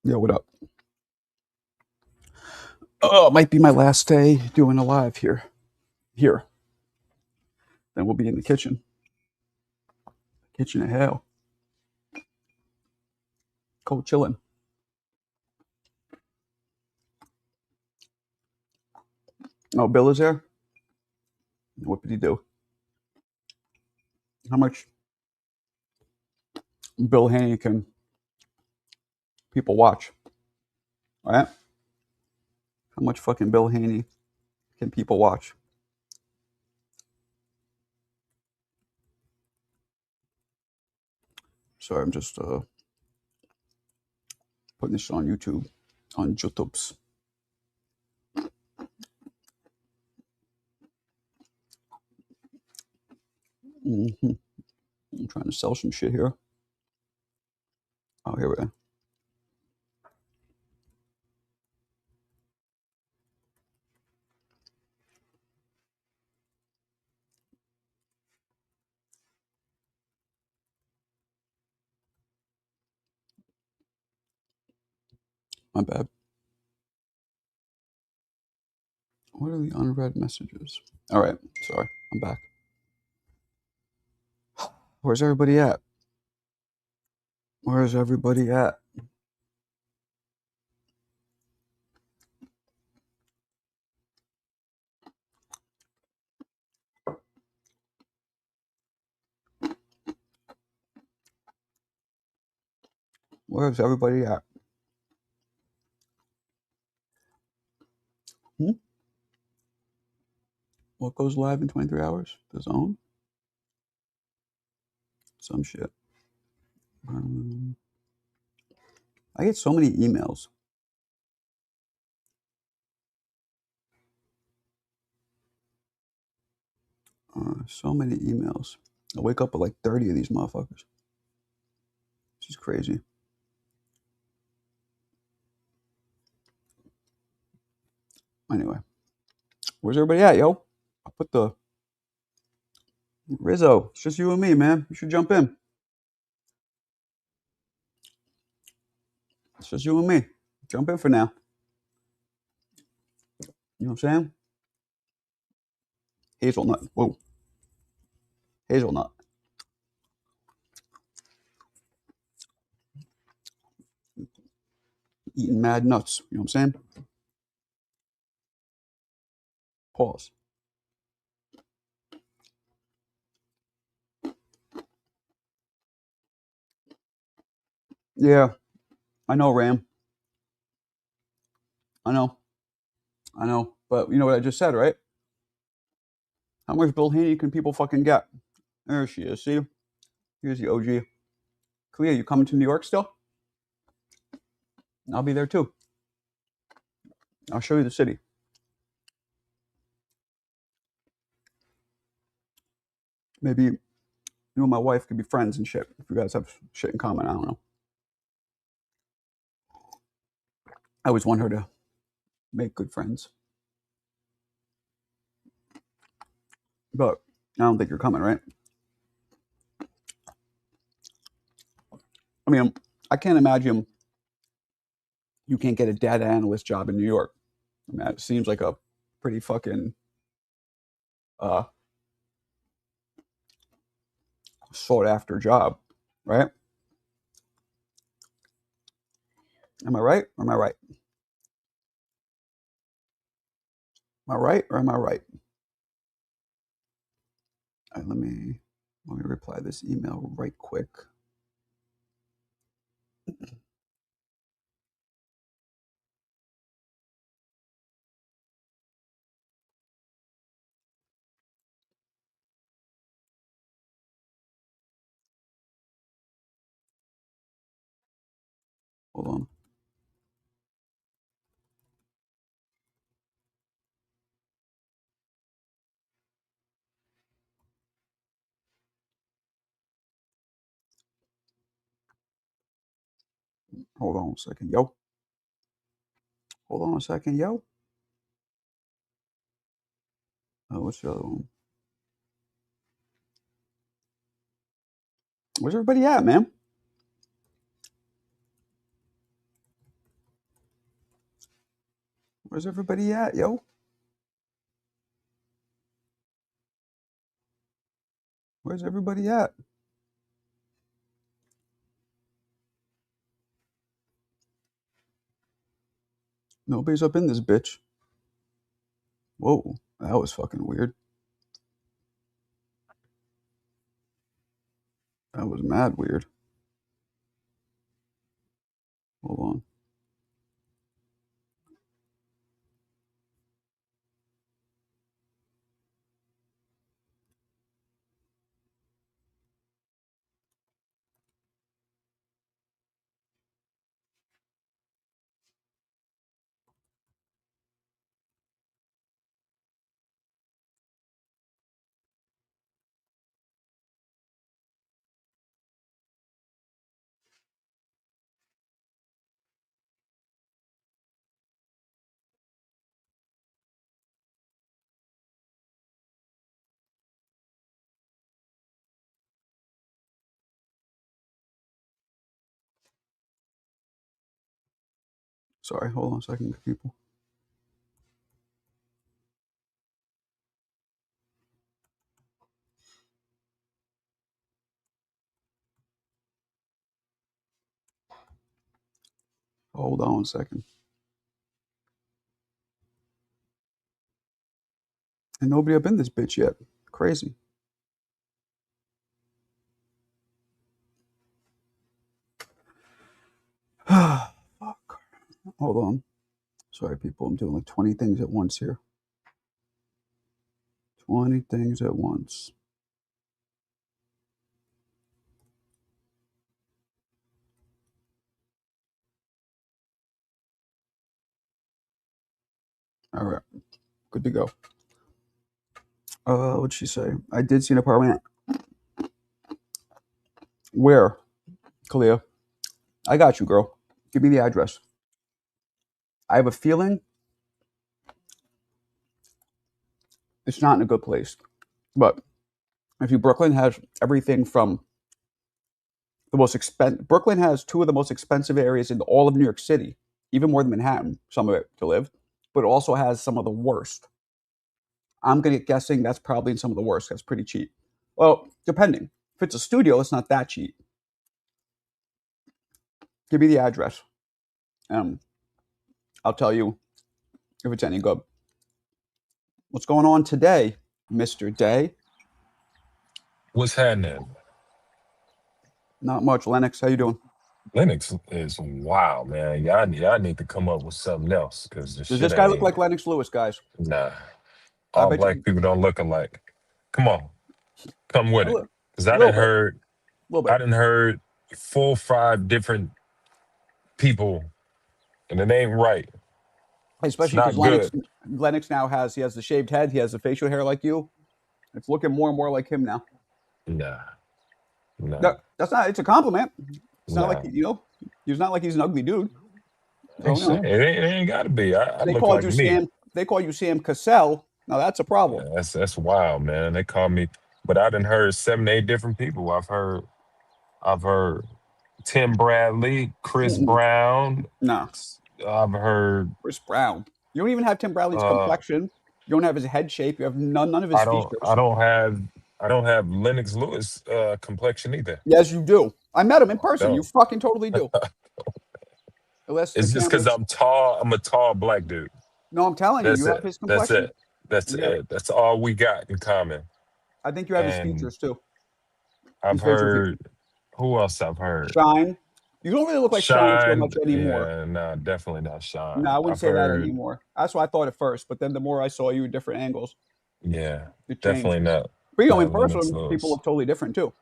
Yo, what up? Oh, it might be my last day doing a live here. Here. Then we'll be in the kitchen. Kitchen of hell. Cold chilling. Oh, Bill is there? What did he do? How much Bill Haney can people watch? All right? How much fucking Bill Haney can people watch? Sorry, I'm just putting this on YouTube. On YouTube's. I'm trying to sell some shit here. Oh, here we go. My bad. What are the unread messages? All right. Sorry. I'm back. Where's everybody at? Where's everybody at? Where's everybody at? Hmm? What goes live in 23 hours? The Zone? Some shit. I get so many emails. So many emails. I wake up with like 30 of these motherfuckers. This is crazy. Anyway, where's everybody at, yo? I put the Rizzo. It's just you and me, man. You should jump in. It's just you and me. Jump in for now. You know what I'm saying? Hazelnut. Whoa. Hazelnut. Eating mad nuts. You know what I'm saying? Pause. Yeah, I know, Ram. I know. I know. But you know what I just said, right? How much Bill Haney can people fucking get? There she is. See? Here's the OG. Clea, you coming to New York still? I'll be there too. I'll show you the city. Maybe you and my wife could be friends and shit. If you guys have shit in common, I don't know. I always want her to make good friends. But I don't think you're coming, right? I mean, I can't imagine you can't get a data analyst job in New York. I mean, it seems like a pretty fucking uh, sought after job, right? Am I right? Or am I right? Am I right or am I right? Right, let me reply this email right quick. Hold on. Hold on a second, yo. Hold on a second, yo. Oh, what's the other one? Where's everybody at, man? Where's everybody at, yo? Where's everybody at? Nobody's up in this bitch. Whoa, that was fucking weird. That was mad weird. Hold on. Sorry, hold on a second, people. Hold on a second. And nobody up in this bitch yet. Crazy. Fuck. Hold on. Sorry, people. I'm doing like 20 things at once here. 20 things at once. All right. Good to go. What'd she say? I did see an apartment. Where? Kalia. I got you, girl. Give me the address. I have a feeling it's not in a good place. But if you, Brooklyn has everything from the most expensive. Brooklyn has two of the most expensive areas in all of New York City, even more than Manhattan, some of it to live, but it also has some of the worst. I'm guessing that's probably in some of the worst. That's pretty cheap. Well, depending. If it's a studio, it's not that cheap. Give me the address. I'll tell you if it's any good. What's going on today, Mr. Day? What's happening? Not much. Lennox, how you doing? Linux is wow, man. Y'all need to come up with something else because the Does shit this guy look ain't like Lennox Lewis, guys? nah. I All bet black you people don't look alike. Come on, come with a it. little, Cause little bit, little I bit. done heard 4 or 5 different people, and it ain't right. It's Especially because not good. Lennox now has the shaved head, he has the facial hair like you. It's looking more and more like him now. Nah, nah, No, that's not. It's a compliment. It's not like nah. he's not like he's an ugly dude. Ain't So shit. It ain't gotta be. I they look called like you me. Sam. They call you Sam Cassell. Now that's a problem. Yeah, that's wild, man. They call me, but I done heard 7, 8 different people. I've heard Tim Bradley, Chris Mm-mm. Brown. Nah, I've heard. Chris Brown. You don't even have Tim Bradley's Uh, complexion. You don't have his head shape. You have none of his I don't. I features. don't have. I don't have Lennox Lewis complexion either. Yes, you do. I met him in No, I person. You don't. fucking totally do. Unless the It's just because cameras. I'm tall. I'm a tall black dude. No, I'm telling you, That's you have it. his That's complexion. it. That's Yeah, it. That's all we got in common. I think you have his And features too. I've His facial heard. features. Who else I've heard? Shine. You don't really look like Shine so Shine. much anymore. Yeah, no, definitely not No, Shine. I wouldn't I've say that heard. anymore. That's what I thought at first, but then the more I saw you at different angles, Yeah, it changed. definitely not. But in Not Lennox person, people Lewis. look totally different too.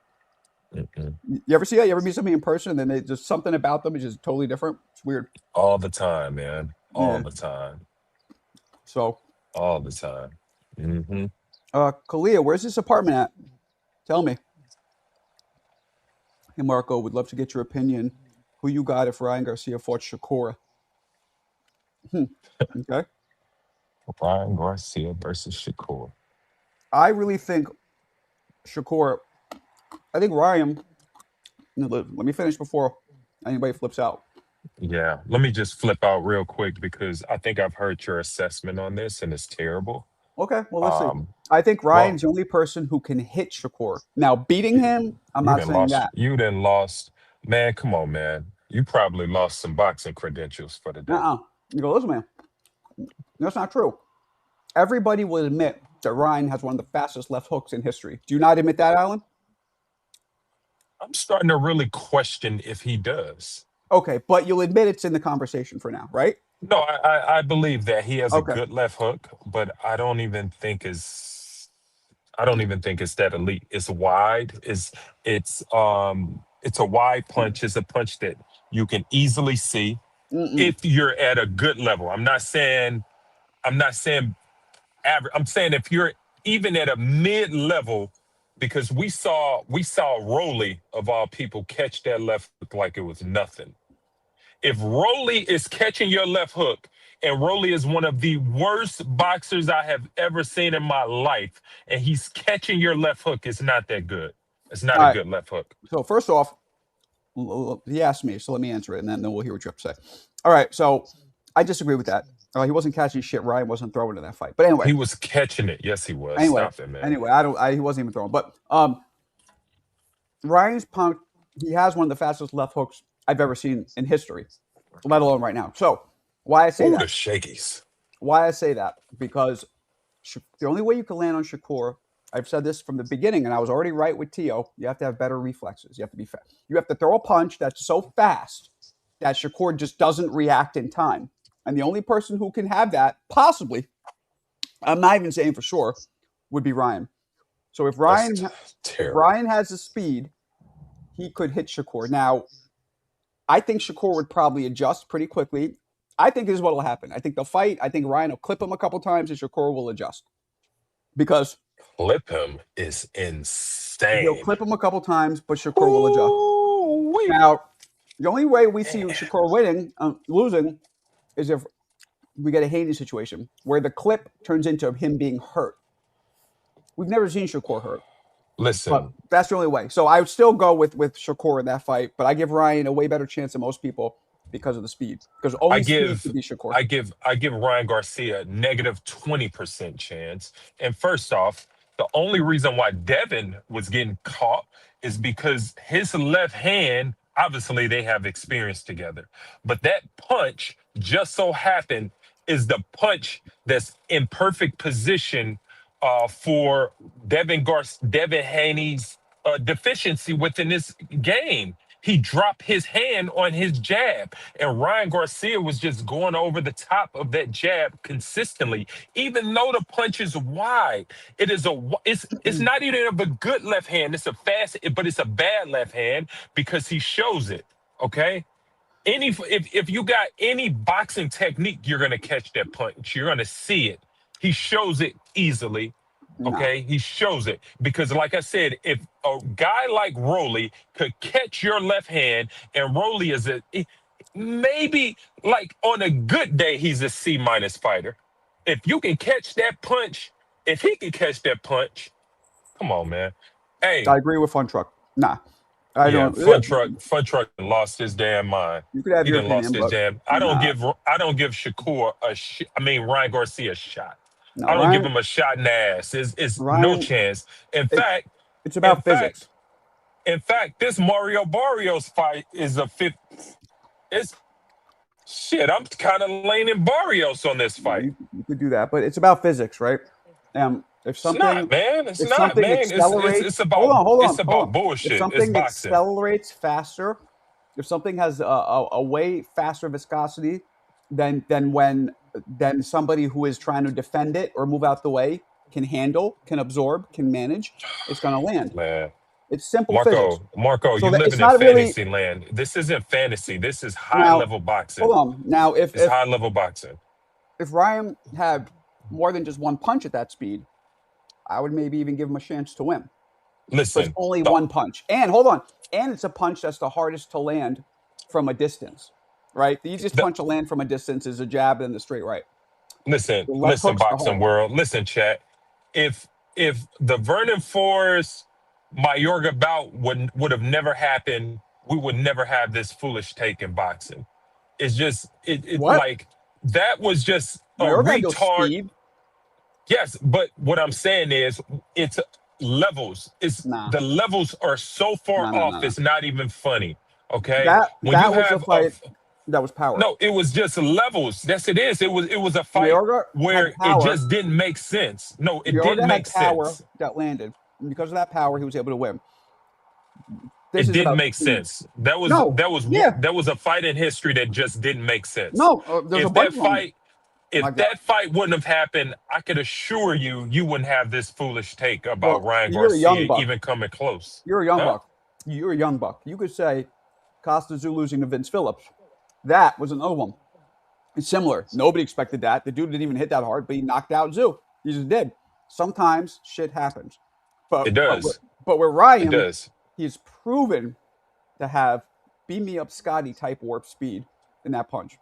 Mm-mm. You ever see that? You ever meet somebody in person and then they just something about them is just totally different? It's weird. All the time, man. All Yeah. the time. So, All the time. Hmm. Kalia, where's this apartment at? Tell me. Hey, Marco, would love to get your opinion. Who you got if Ryan Garcia fought Shakura? Hmm. Okay. Ryan Garcia versus Shakur. I really think Shakur, I think Ryan Let me finish before anybody flips out. Yeah. Let me just flip out real quick because I think I've heard your assessment on this and it's terrible. Okay, well, let's see. Um, I think Ryan's well, the only person who can hit Shakur. Now, beating you, him, I'm you not done saying lost. that. You done lost. Man, come on, man. You probably lost some boxing credentials for the day. Uh-uh. You go, listen, man, that's not true. Everybody will admit that Ryan has one of the fastest left hooks in history. Do you not admit that, Alan? I'm starting to really question if he does. Okay, but you'll admit it's in the conversation for now, right? No, I believe that he has a Okay. good left hook, but I don't even think it's that elite. It's wide. It's a wide punch. It's a punch that you can easily see Mm-mm. if you're at a good level. I'm not saying average. I'm saying if you're even at a mid level, because we saw Rolly of all people catch that left hook like it was nothing. If Rolly is catching your left hook, and Rolly is one of the worst boxers I have ever seen in my life, and he's catching your left hook, it's not that good. It's not All a right. good left hook. So first off, he asked me, so let me answer it, and then we'll hear what you have to say. All right. So I disagree with that. He wasn't catching shit. Ryan wasn't throwing in that fight. But He was catching it. Yes, he was. anyway, Stop it, man. anyway, he wasn't even throwing. But Ryan's punch, he has one of the fastest left hooks I've ever seen in history, let alone right now. So why I say Ooh, the that? shakies. Why I say that? Because the only way you can land on Shakur, I've said this from the beginning, and I was already right with Tio. You have to have better reflexes. You have to be fast. You have to throw a punch that's so fast that Shakur just doesn't react in time. And the only person who can have that, possibly, I'm not even saying for sure, would be Ryan. So if That's terrible. Ryan has the speed, he could hit Shakur. Now, I think Shakur would probably adjust pretty quickly. I think this is what will happen. I think they'll fight. I think Ryan will clip him a couple times, and Shakur will adjust because Clip him is he'll insane. clip him a couple times, but Shakur will adjust. Ooh, wee. Now, the only way we see Shakur losing, is if we get a Haney situation where the clip turns into him being hurt. We've never seen Shakur hurt, but Listen, that's the only way. So I would still go with Shakur in that fight, but I give Ryan a way better chance than most people because of the speed. Because I only speed give could be Shakur. I give Ryan Garcia negative 20% chance. And first off, the only reason why Devin was getting caught is because his left hand, obviously they have experience together. But that punch just so happened is the punch that's in perfect position for Devin Haney's deficiency within this game. He dropped his hand on his jab, and Ryan Garcia was just going over the top of that jab consistently. Even though the punch is wide, it's not even of a good left hand. It's a fast, but it's a bad left hand because he shows it. Okay, if you got any boxing technique, you're gonna catch that punch. You're gonna see it. He shows it easily. Nah. Okay, he shows it because, like I said, if a guy like Rolly could catch your left hand, and Rolly is maybe like on a good day he's a C minus fighter. If you can catch that punch, if he can catch that punch, come on, man. I Hey, agree with Fun Truck. Nah. I yeah, don't. Yeah, Fun Truck lost his damn mind. you could have He your done lost opinion, his but damn. nah. I don't give Shakur I mean Ryan Garcia a shot. No, I don't give Ryan. him a shot in the ass. It's no Ryan. chance. In It, fact, it's in about fact, physics. this Mario Barrios fight is a fit. It's shit. I'm kind of leaning Barrios on this No, fight. you could do that, but it's about physics, right? If It's not, something man. It's if not, something man. It's accelerates, hold about on, hold it's on, hold about on. If bullshit. It's something boxing. accelerates faster, if something has a way faster viscosity than when than somebody who is trying to defend it or move out the way can handle, can absorb, can manage, it's going to land. Man. It's simple physics. Marco, So you that living it's in not really fantasy land. This isn't fantasy. This is high now. level boxing. Hold on. Now, It's high level boxing. if Ryan had more than just one punch at that speed, I would maybe even give him a chance to win. But it's Listen, only the, one punch. And hold on. And it's a punch that's the hardest to land from a distance, right? The easiest the punch to land from a distance is a jab and the straight right. The left listen, hook's the boxing hardest. world. Listen, chat. If the Vernon Forrest Mayorga bout would have never happened. We would never have this foolish take in boxing. It's just it What? like that was just a Mayorga had no retard. speed. Yes, but what I'm saying is it's levels. It's Nah, the levels are so far nah, nah, off. nah, nah. It's not even funny. Okay, when you That was a have a fight that was power. no, it was just levels. Yes, it is. It was a fight Mayorga had where it power. just didn't make sense. No, it didn't Mayorga make had power sense. that landed, and because of that power, he was able to win. This It is didn't about make speed. sense. That was No, that was yeah, that was a fight in history that just didn't make sense. no. There's a If bunch that of them. fight My if God. that fight wouldn't have happened, I could assure you you wouldn't have this foolish take about Well, Ryan you're a young Garcia buck. even coming close. You're a young Huh? buck. You're a young buck. You could say Costa Zoo losing to Vince Phillips. That was another one. It's similar. Nobody expected that. The dude didn't even hit that hard, but he knocked out Zoo. He just did. Sometimes shit happens. It But does. with It Ryan, does. he's proven to have beat me up Scotty type warp speed in that punch.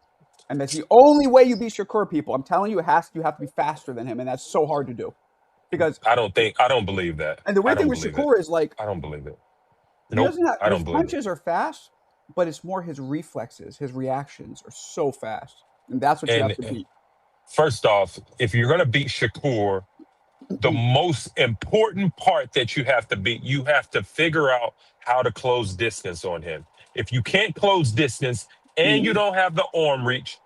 And that's the only way you beat Shakur, people. I'm telling you, you have to be faster than him, and that's so hard to do. Because I don't believe that. and the I weird thing don't with believe it. Shakur is like I don't believe it. he Nope. doesn't have I his don't believe it. punches are fast, but it's more his reflexes, his reactions are so fast. And that's what you have And to beat. first off, if you're gonna beat Shakur, the most important part that you have to beat, you have to figure out how to close distance on him. If you can't close distance and you Mhm. don't have the arm reach,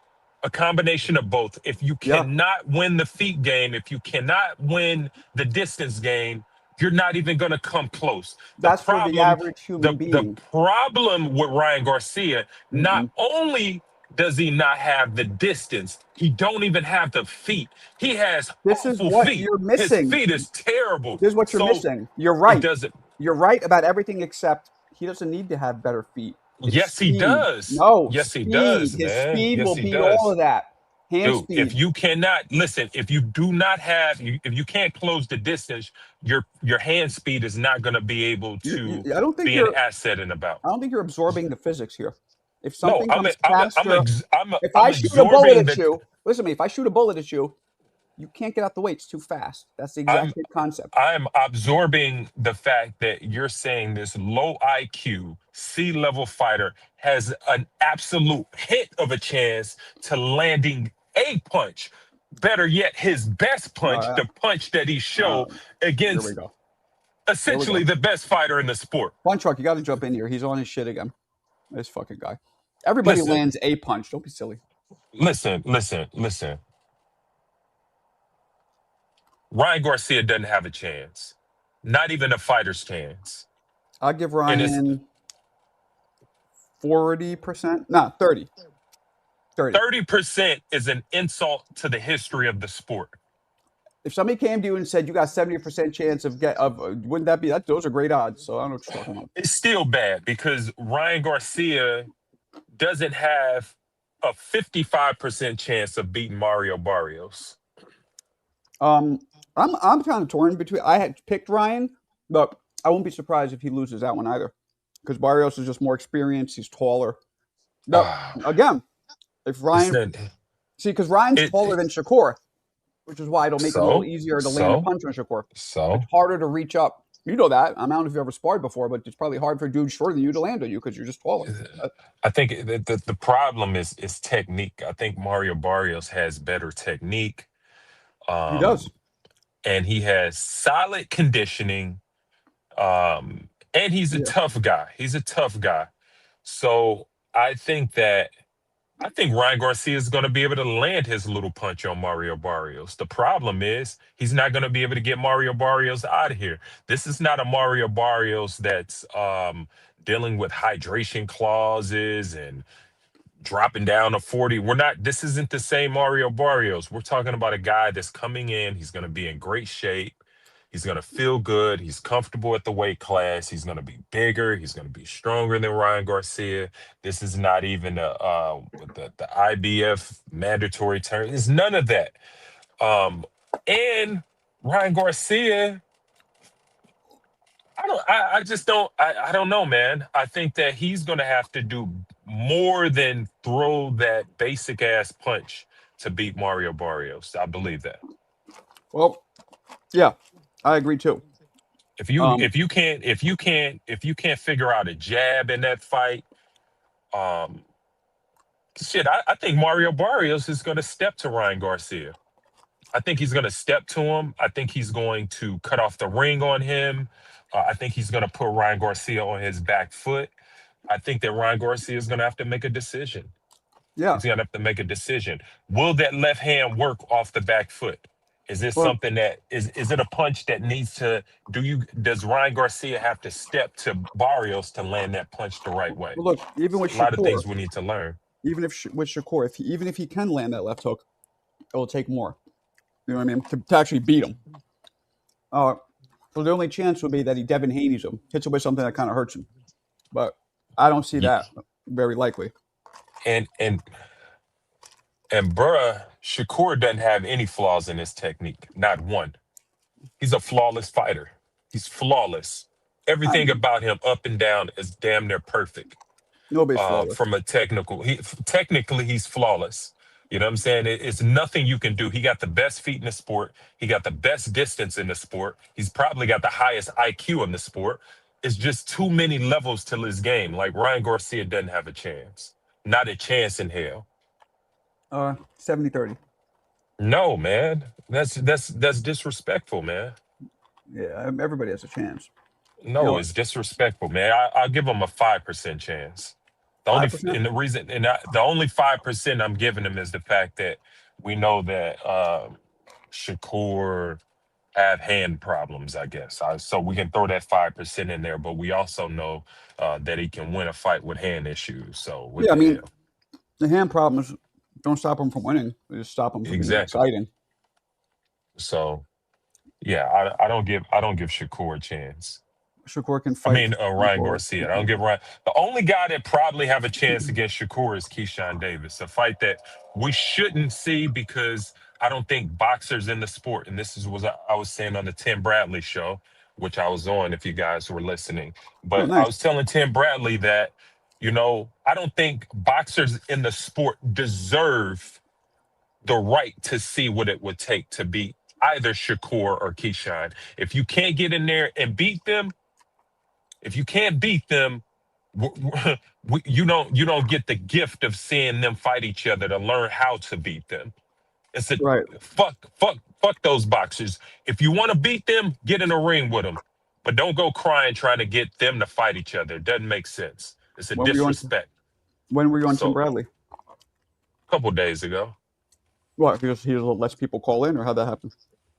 a combination of both. If you Yeah. cannot win the feet game, if you cannot win the distance game, you're not even going to come close. That's for the average human The being. problem with Ryan Garcia, not Mm-mm. only does he not have the distance, he don't even have the feet. He has This is awful what feet. you're His missing. feet is terrible. This is what you're So missing. You're it right. doesn't. You're right about everything except he doesn't need to have better feet. It's Yes, he speed. does. No, Yes, he speed. does, His man. speed Yes, will he beat all does. of that. Hand Dude, if speed. you cannot listen, if you do not have, if you can't close the distance, your hand speed is not going to be able to I don't think be an asset in about. I don't think you're absorbing the physics here. If No, something comes faster, if I I'm shoot a bullet absorbing at the you, listen to me. If I shoot a bullet at you, you can't get out the way. It's too fast. That's the exact I'm same concept. I'm absorbing the fact that you're saying this low IQ C-level fighter has an absolute hit of a chance to landing a punch. Better yet, his best punch, Uh, the punch that he uh, showed here we against go. Here we essentially go. the best fighter in the sport. Punch Truck, you got to jump in here. He's on his shit again. This fucking guy. Everybody Listen, lands a punch. Don't be silly. listen. Ryan Garcia doesn't have a chance. Not even a fighter's chance. I'll give And it's Ryan 40%. No, 30. 30. 30% is an insult to the history of the sport. If somebody came to you and said you got 70% chance wouldn't that be that? Those are great odds. So I don't know what you're talking about. It's still bad because Ryan Garcia doesn't have a 55% chance of beating Mario Barrios. I'm kind of torn between. I had picked Ryan, but I won't be surprised if he loses that one either, because Barrios is just more experienced. He's taller. No, again, if It's Ryan not, because Ryan's it, taller than Shakur, which is why it'll make it a little so, easier to land a so, punch on Shakur. so. It's harder to reach up. You know that. I don't know if you've ever sparred before, but it's probably hard for a dude shorter than you to land on you because you're just taller. I think the problem is technique. I think Mario Barrios has better technique. He does. And he has solid conditioning. And he's a Yeah. tough guy. He's a tough guy. So I think Ryan Garcia is going to be able to land his little punch on Mario Barrios. The problem is he's not going to be able to get Mario Barrios out of here. This is not a Mario Barrios that's dealing with hydration clauses and dropping down to 40. This isn't the same Mario Barrios. We're talking about a guy that's coming in. He's going to be in great shape. He's going to feel good. He's comfortable at the weight class. He's going to be bigger. He's going to be stronger than Ryan Garcia. This is not even the IBF mandatory term. It's none of that. And Ryan Garcia, I don't know, man. I think that he's going to have to do more than throw that basic ass punch to beat Mario Barrios. I believe that. Well, yeah, I agree too. If you Um, if you can't figure out a jab in that fight, um, shit, I think Mario Barrios is going to step to Ryan Garcia. I think he's going to step to him. I think he's going to cut off the ring on him. I think he's going to put Ryan Garcia on his back foot. I think that Ryan Garcia is going to have to make a decision. yeah. He's going to have to make a decision. Will that left hand work off the back foot? Is this Well, something that is it a punch that needs to does Ryan Garcia have to step to Barrios to land that punch the right way? look, even with A lot of Shakur, things we need to learn. even if with Shakur, even if he can land that left hook, it will take more. You know what I mean? To actually beat him. So the only chance would be that he Devin Haney's him, hits him with something that kind of hurts him. But I don't see Ye- that very likely. And bruh, Shakur doesn't have any flaws in his technique. Not one. He's a flawless fighter. He's flawless. I Everything mean, about him up and down is damn near perfect. nobody's flawless. From a technically he's flawless. You know what I'm saying? It's nothing you can do. He got the best feet in the sport. He got the best distance in the sport. He's probably got the highest IQ in the sport. It's just too many levels to his game. Like Ryan Garcia doesn't have a chance. Not a chance in hell. 70-30. No, man. That's disrespectful, man. Yeah, everybody has a chance. You No, know, it's disrespectful, man. I'll give him a 5% chance. The only 5%. and the reason and the only 5% I'm giving him is the fact that we know that Shakur have hand problems. I guess so we can throw that 5% in there, but we also know that he can win a fight with hand issues. So what Yeah, I the mean, hell? the hand problems don't stop him from winning. They just stop him from being Exactly. exciting. So yeah, I don't give Shakur a chance. Shakur can I fight mean, Ryan people. Garcia. I don't give Ryan. The only guy that probably have a chance against Shakur is Keyshawn Davis. A fight that we shouldn't see because I don't think boxers in the sport, and this is what I was saying on the Tim Bradley show, which I was on if you guys were listening. Oh, But I nice. was telling Tim Bradley that, I don't think boxers in the sport deserve the right to see what it would take to beat either Shakur or Keyshawn. If you can't get in there and beat them, if you can't beat them, you don't get the gift of seeing them fight each other to learn how to beat them. It's a Right. fuck those boxers. If you want to beat them, get in a ring with them, but don't go crying trying to get them to fight each other. It doesn't make sense. It's a When were you on? disrespect. When were you on Tim So Bradley? a couple days ago, What? He just lets people call in, or how'd that happen?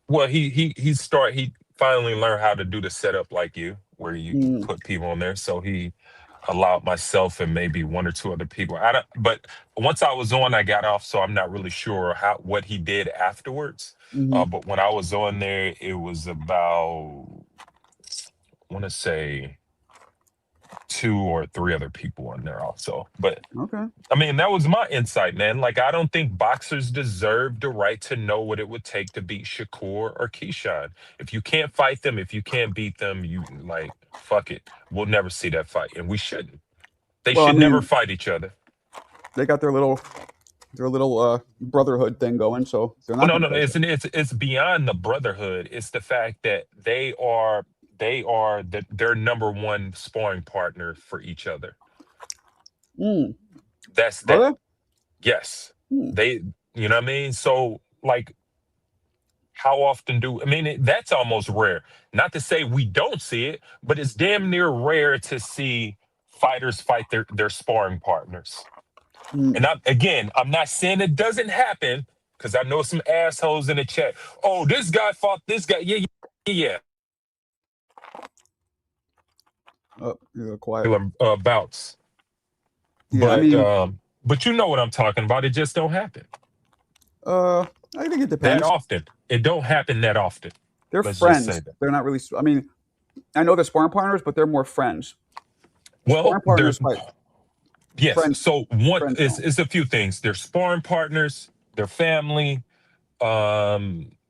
well, he finally learned how to do the setup like you, where you Mm-hmm. put people on there. So he allowed myself and maybe one or two other people. But once I was on, I got off, so I'm not really sure what he did afterwards. Mm-hmm. But when I was on there, it was about, I want to say, two or three other people on there also. But Okay. I mean, that was my insight, man. Like, I don't think boxers deserve the right to know what it would take to beat Shakur or Keyshawn. If you can't fight them, if you can't beat them, you like, fuck it. We'll never see that fight, and we shouldn't. They Well, I should never mean, fight each other. they got their little brotherhood thing going, so they're Well, not no, going to no, face it. it's beyond the brotherhood. It's the fact that their number one sparring partner for each other. Mm. That's Are that. they? Yes, Mm. they. You know what I mean? So like, how often that's almost rare. Not to say we don't see it, but it's damn near rare to see fighters fight their sparring partners. Mm. And I'm not saying it doesn't happen because I know some assholes in the chat. Oh, this guy fought this guy. Yeah, yeah, yeah. Oh, you got quiet. Bouts, Yeah, I mean, but you know what I'm talking about. It just don't happen I think it that depends. often. It don't happen that often. They're Let's just say friends. that. They're not really. I mean, I know they're sparring partners, but they're more friends. Well, Sparring partners fight. yes. Friends, So one friends is don't. it's a few things. They're sparring partners, they're family,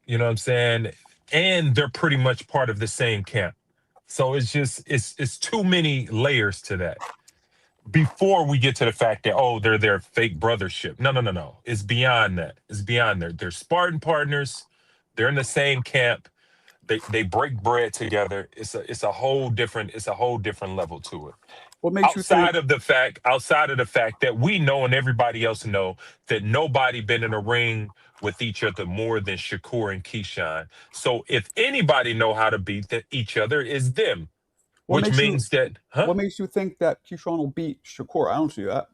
you know what I'm saying? And they're pretty much part of the same camp. So it's too many layers to that. Before we get to the fact that, oh, they're their fake brothership. No, no, no, no. It's beyond that. It's beyond that. They're Spartan partners. They're in the same camp. They break bread together. It's a whole different level to it. What makes you think? Outside of the fact that we know and everybody else know that nobody been in a ring with each other more than Shakur and Keyshawn. So if anybody know how to beat each other, is them. What Which makes you? means that, What makes you think that Keyshawn will beat Shakur? I don't see that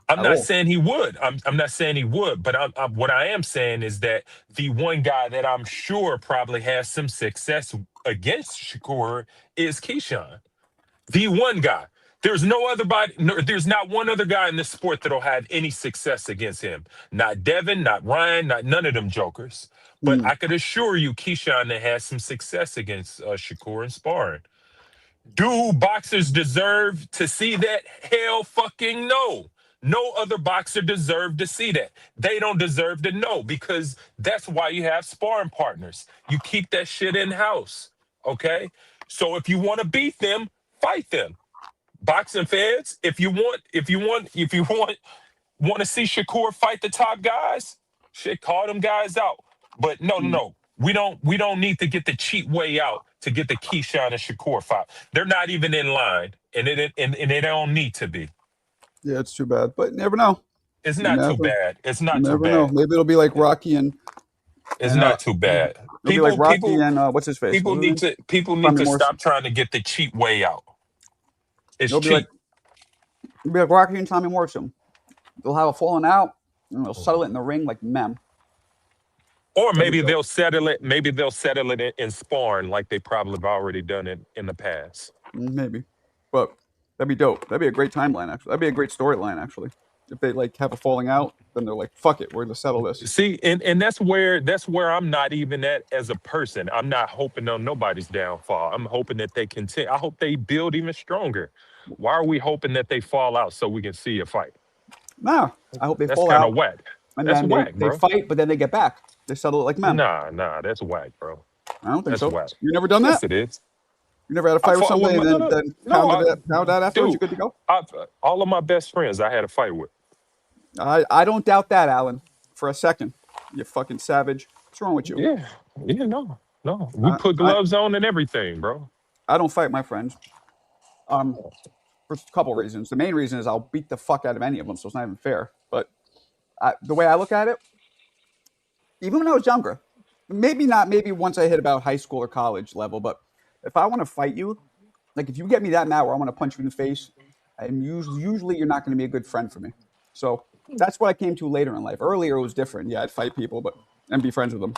I'm at not all. saying he would. I'm not saying he would, but what I am saying is that the one guy that I'm sure probably has some success against Shakur is Keyshawn. The one guy. There's not one other guy in this sport that'll have any success against him. Not Devin, not Ryan, not none of them jokers. But Mm. I could assure you, Keyshawn that has some success against Shakur in sparring. Do boxers deserve to see that? Hell fucking no. No other boxer deserved to see that. They don't deserve to know because that's why you have sparring partners. You keep that shit in house. Okay? So if you want to beat them, fight them. Boxing fans, want to see Shakur fight the top guys, shit, call them guys out. But no, no, Mm. no. We don't need to get the cheap way out to get the Keyshawn and Shakur fight. They're not even in line, and they don't need to be. Yeah, it's too bad, but you never know. It's You not too never, bad. It's you not too never know. bad. Maybe it'll be like Rocky It's and not too bad. it'll be like Rocky People and what's his face? What was his name? people need Tommy to Morrison. stop trying to get the cheap way out. It's It'll be like cheap. Rocky and Tommy Morrison. They'll have a falling out and they'll settle it in the ring like mem. Or That'd be maybe dope. they'll settle it. Maybe they'll settle it in sparring like they probably have already done it in the past. Maybe, but that'd be dope. That'd be a great timeline. Actually, that'd be a great storyline. Actually, if they like have a falling out, then they're like, "Fuck it, we're gonna settle this." See, and that's where I'm not even at as a person. I'm not hoping on nobody's downfall. I'm hoping that they continue. I hope they build even stronger. Why are we hoping that they fall out so we can see a fight? Nah, I hope they That's fall kind out of whack. and That's then they whack, they bro. fight, but then they get back. They settle it like mem. Nah, that's whack, bro. I don't think That's so. whack. You never done Yes, that? it is. You never had a I fight with fought with somebody my and no, then no, then no, pound out afterwards? dude. You good to go? I, all of my best friends I had a fight with. I don't doubt that, Alan, for a second. You fucking savage. What's wrong with you? Yeah, yeah, no. We I put I, gloves on and everything, bro. I don't fight my friends. Um, for a couple reasons. The main reason is I'll beat the fuck out of any of them, so it's not even fair. But the way I look at it, even when I was younger, maybe not, maybe once I hit about high school or college level, but if I want to fight you, like if you get me that mad where I want to punch you in the face, I'm usually you're not going to be a good friend for me. So that's what I came to later in life. Earlier it was different. Yeah, I'd fight people, but and be friends with them.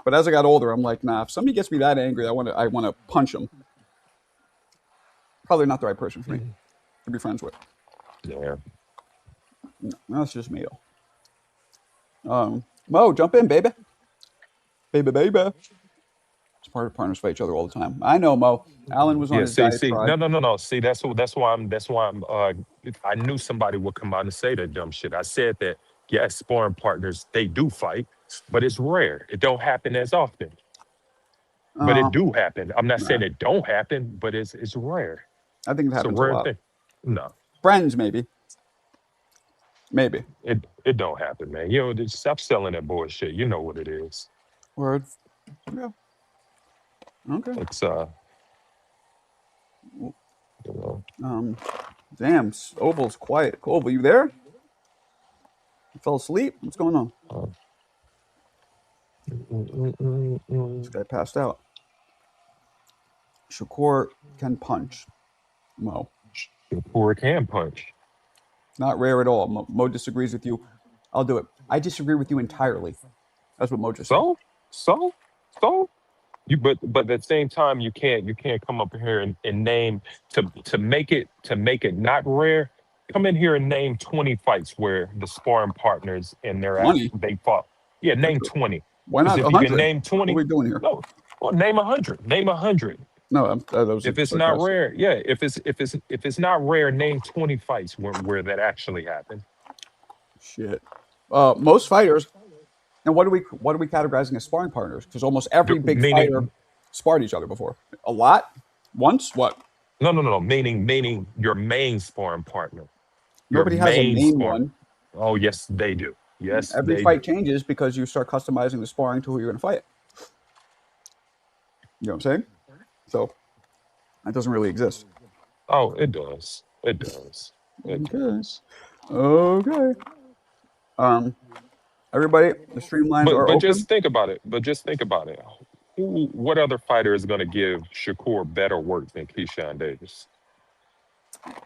But as I got older, I'm like, nah. If somebody gets me that angry, I want to punch them. Probably not the right person for me to be friends with. Yeah. No, that's just me though. Mo, jump in, baby. Baby. It's part of partners fight each other all the time. I know, Mo. Alan was on Yeah, his see, diatribe. no. See, that's why I'm. I knew somebody would come out and say that dumb shit. I said that yes, sparring partners they do fight, but it's rare. It don't happen as often, but it Uh, do happen. I'm not saying nah, it don't happen, but it's rare. I think it It's a happens a rare lot. thing. No, Friends, maybe. it don't happen, man. You know, just stop selling that bullshit. You know what it is. Word. Yeah. Okay. It's you know. Um, damn. Oval's quiet. Oval, you there? You fell asleep? What's going on? Uh, mm, mm, mm, This mm. guy passed out. Shakur can punch. Mo. The poor can punch. Not rare at all. Mo disagrees with you. I'll do it. I disagree with you entirely. That's what Mo just said. So, so, so you but at the same time you can't come up here and name to make it not rare. Come in here and name 20 fights where the sparring partners and their act 20? they fought. Yeah, name 20. Why Because not if you can 100? name What are 20, we doing here? no, well name 100. Name 100. No, that was If it's not sarcastic. rare, yeah. If it's not rare, name 20 fights where that actually happened. Shit. Most fighters, and what are we categorizing as sparring partners? Because almost every big fighter Meaning sparred each other before. A lot? Once? What? no. Meaning your main sparring partner. Your Nobody has a main main sparring. one. Oh, yes, they do. Yes, Every they do. fight changes because you start customizing the sparring to who you're going to fight. You know what I'm saying? So that doesn't really exist. Oh, it does. It does. It Okay. does. Okay. Um, everybody, the streamlines But are just open. think about it. But just think about it. What other fighter is going to give Shakur better work than Keyshawn Davis?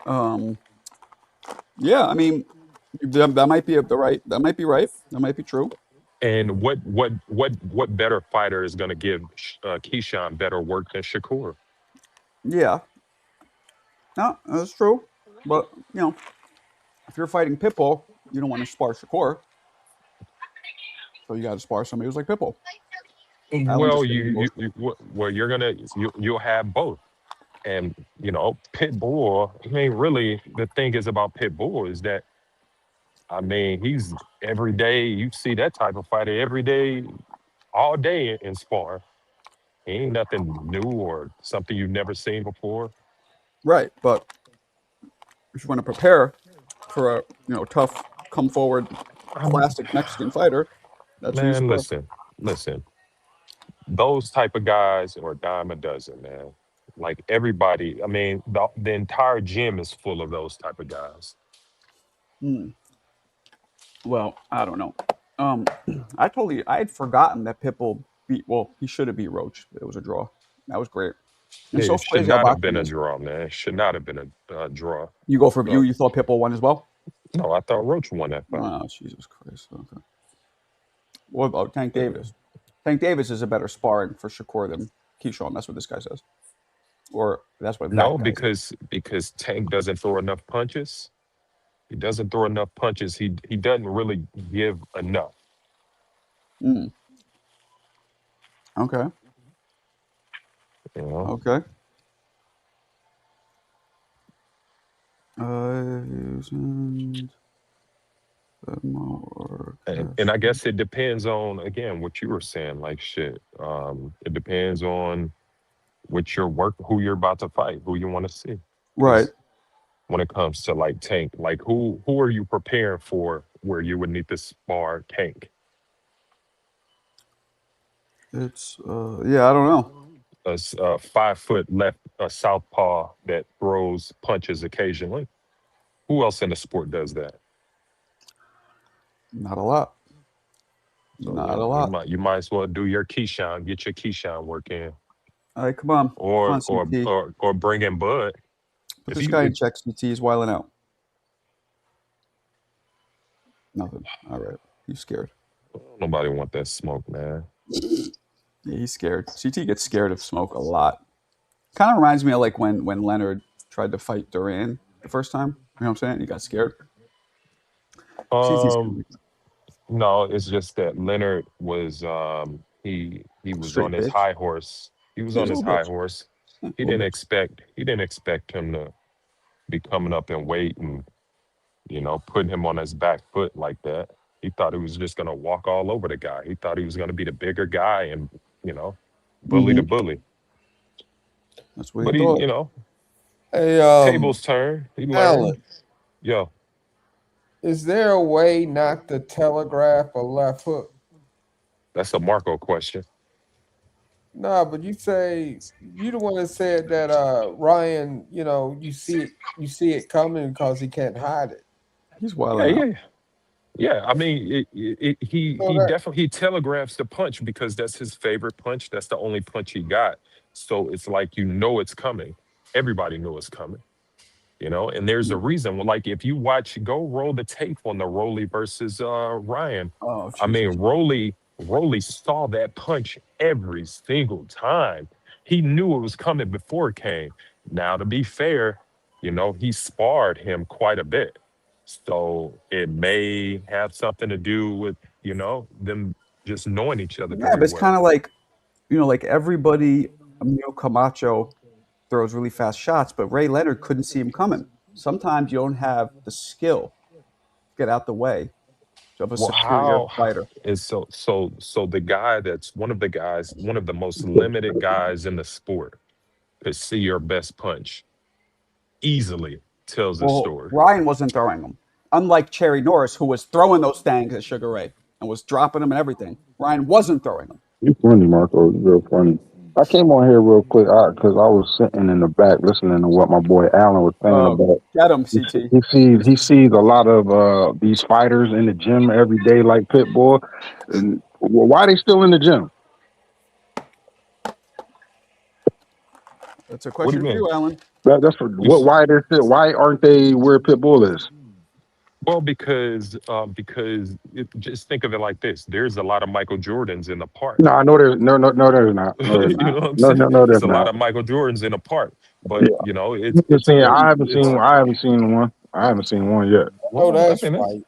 Um, yeah, I mean, that might be the right. That might be right. That might be true. And what better fighter is going to give Keyshawn better work than Shakur? Yeah, no, that's true. But if you're fighting Pitbull, you don't want to spar Shakur, so you got to spar somebody who's like Pitbull. Allen Well, just gave me the most. well, you'll have both. And Pitbull. I mean, really, the thing is about Pitbull is that I mean he's every day. You see that type of fighter every day, all day in spar. Ain't nothing new or something you've never seen before. Right, but if you want to prepare for a tough, come forward, Um, classic Mexican fighter, that's who you man, spar. listen. Those type of guys are a dime a dozen, man. Like everybody, I mean, the entire gym is full of those type of guys. Hmm. Well, I don't know. Um, I had forgotten that Pitbull beat. Well, he should have beat Roach. It was a draw. That was great. It's so It should crazy how not have been boxing a is. draw, man. It should not have been a draw. You go for you. No, You thought Pitbull won as well. no, I thought Roach won that fight. Oh, Jesus Christ. Okay. What about Tank Davis? Tank Davis is a better sparring for Shakur than Keyshawn. That's what this guy says, or that's what that No, guy says. because Tank doesn't throw enough punches. He doesn't throw enough punches. He doesn't really give enough. Mm, okay. You know. Okay. Isn't the more And I guess it depends on again what you were saying, like shit. It depends on what your work, who you're about to fight, who you want to see. right. Because when it comes to like Tank, like who are you preparing for where you would need to spar Tank? It's yeah. I don't know. A 5 foot left, a southpaw that throws punches occasionally. Who else in the sport does that? Not a lot. So Not a lot. you might as well do your Keyshawn, get your Keyshawn work in, All right, come on. Come on, CT. or bring in Bud. Put If this you guy if in check. CT is wiling out. Nothing. All right. He's scared. nobody want that smoke, man. Yeah, he's scared. CT gets scared of smoke a lot. Kind of reminds me of like when Leonard tried to fight Duran the first time. You know what I'm saying? He got scared. CT's Um, no, it's just that Leonard was he was on straight his bitch. high horse. He was He on was a his little high bitch. horse. Yeah, a little bitch. He didn't expect him to be coming up in weight and putting him on his back foot like that. He thought he was just gonna walk all over the guy. He thought he was gonna be the bigger guy and you know bully the Mm-hmm. bully. That's what he But thought. Hey, tables turn. He learned. Alan, Yo, is there a way not to telegraph a left hook? that's a Marco question. No, but you say you the one that said that Ryan, you see it coming because he can't hide it. He's Yeah, wilding out. yeah, yeah. I mean, So he that definitely he telegraphs the punch because that's his favorite punch. That's the only punch he got. So it's like it's coming. Everybody knew it's coming. And there's a reason. Well, like if you go roll the tape on the Rolly versus Ryan. Oh I mean, Jesus. Rolly saw that punch every single time. He knew it was coming before it came. Now, to be fair, he sparred him quite a bit. So it may have something to do with, them just knowing each other Yeah, very but it's kind well. of like like everybody. Emilio Camacho throws really fast shots, but Ray Leonard couldn't see him coming. Sometimes you don't have the skill to get out the way of a Well, superior how fighter. is so the guy that's one of the guys, one of the most limited guys in the sport could see your best punch easily tells a Well, story. Ryan wasn't throwing them. Unlike Cherry Norris, who was throwing those things at Sugar Ray and was dropping them and everything. Ryan wasn't throwing them. You're funny, Marco. You're real funny. I came on here real quick because I was sitting in the back listening to what my boy Allen was saying about. Get him, He, CT. he sees a lot of these fighters in the gym every day, like Pitbull. And why are they still in the gym? That's a What do question you for mean? you, Alan. That's for You what? s- Why they're still? Why aren't they where Pitbull is? Well, because just think of it like this: there's a lot of Michael Jordans in the park. No, I know there's no, there's not. No, there's You not. know what I'm No, saying? no, no, It's there's a lot not. of Michael Jordans in the park, but Yeah, you know, I'm just saying. it's I haven't seen one. I haven't seen one yet. Oh, well, I that's mean, fight.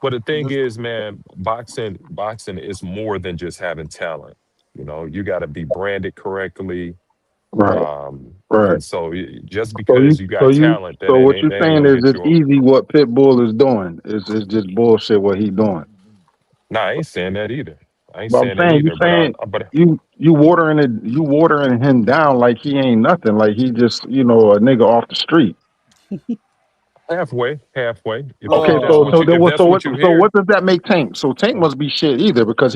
but the thing Just is, man, boxing is more than just having talent. You know, you got to be branded correctly. Right, right. And so just because you So got you, talent, so what you're that ain't saying gonna is get it's you. easy what Pitbull is doing. It's just bullshit what he's doing. Nah, I ain't saying that either. I ain't But I'm saying that saying either. But you watering him down like he ain't nothing, like he just a nigga off the street. halfway. Okay, oh, If that's what you so hear, what does that make Tank? So Tank must be shit either because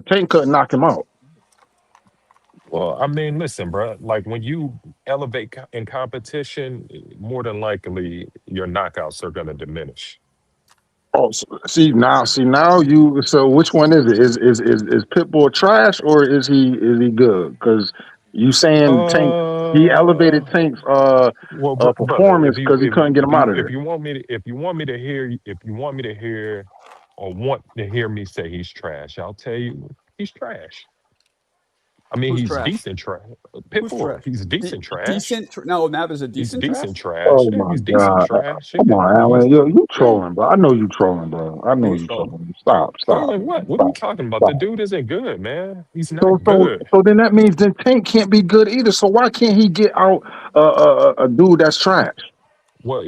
Tank couldn't knock him out. well, I mean, listen, bro. Like when you elevate in competition, more than likely your knockouts are gonna diminish. Oh, see now you. So which one is it? Is Pitbull trash or is he good? Because you saying Tank he Uh, elevated Tank's well, brother, performance because he couldn't get him out of if there. you want me to if you want me to hear or want to hear me say he's trash, I'll tell you he's trash. I mean, who's he's trash? decent trash. Who's Pitbull, trash? he's decent trash. Decent. No, Mav is a He's decent trash. decent trash. Oh Yeah, my he's decent god! trash. Come Yeah, on, he's Alan. You yeah. trolling, bro. I know you trolling, bro. I know Who's you trolling? trolling. Stop, stop, Trolling what? What are you stop, talking about? The stop. dude isn't good, man. He's So not so good. so then that means then Tank can't be good either. So why can't he get out a dude that's trash? Well,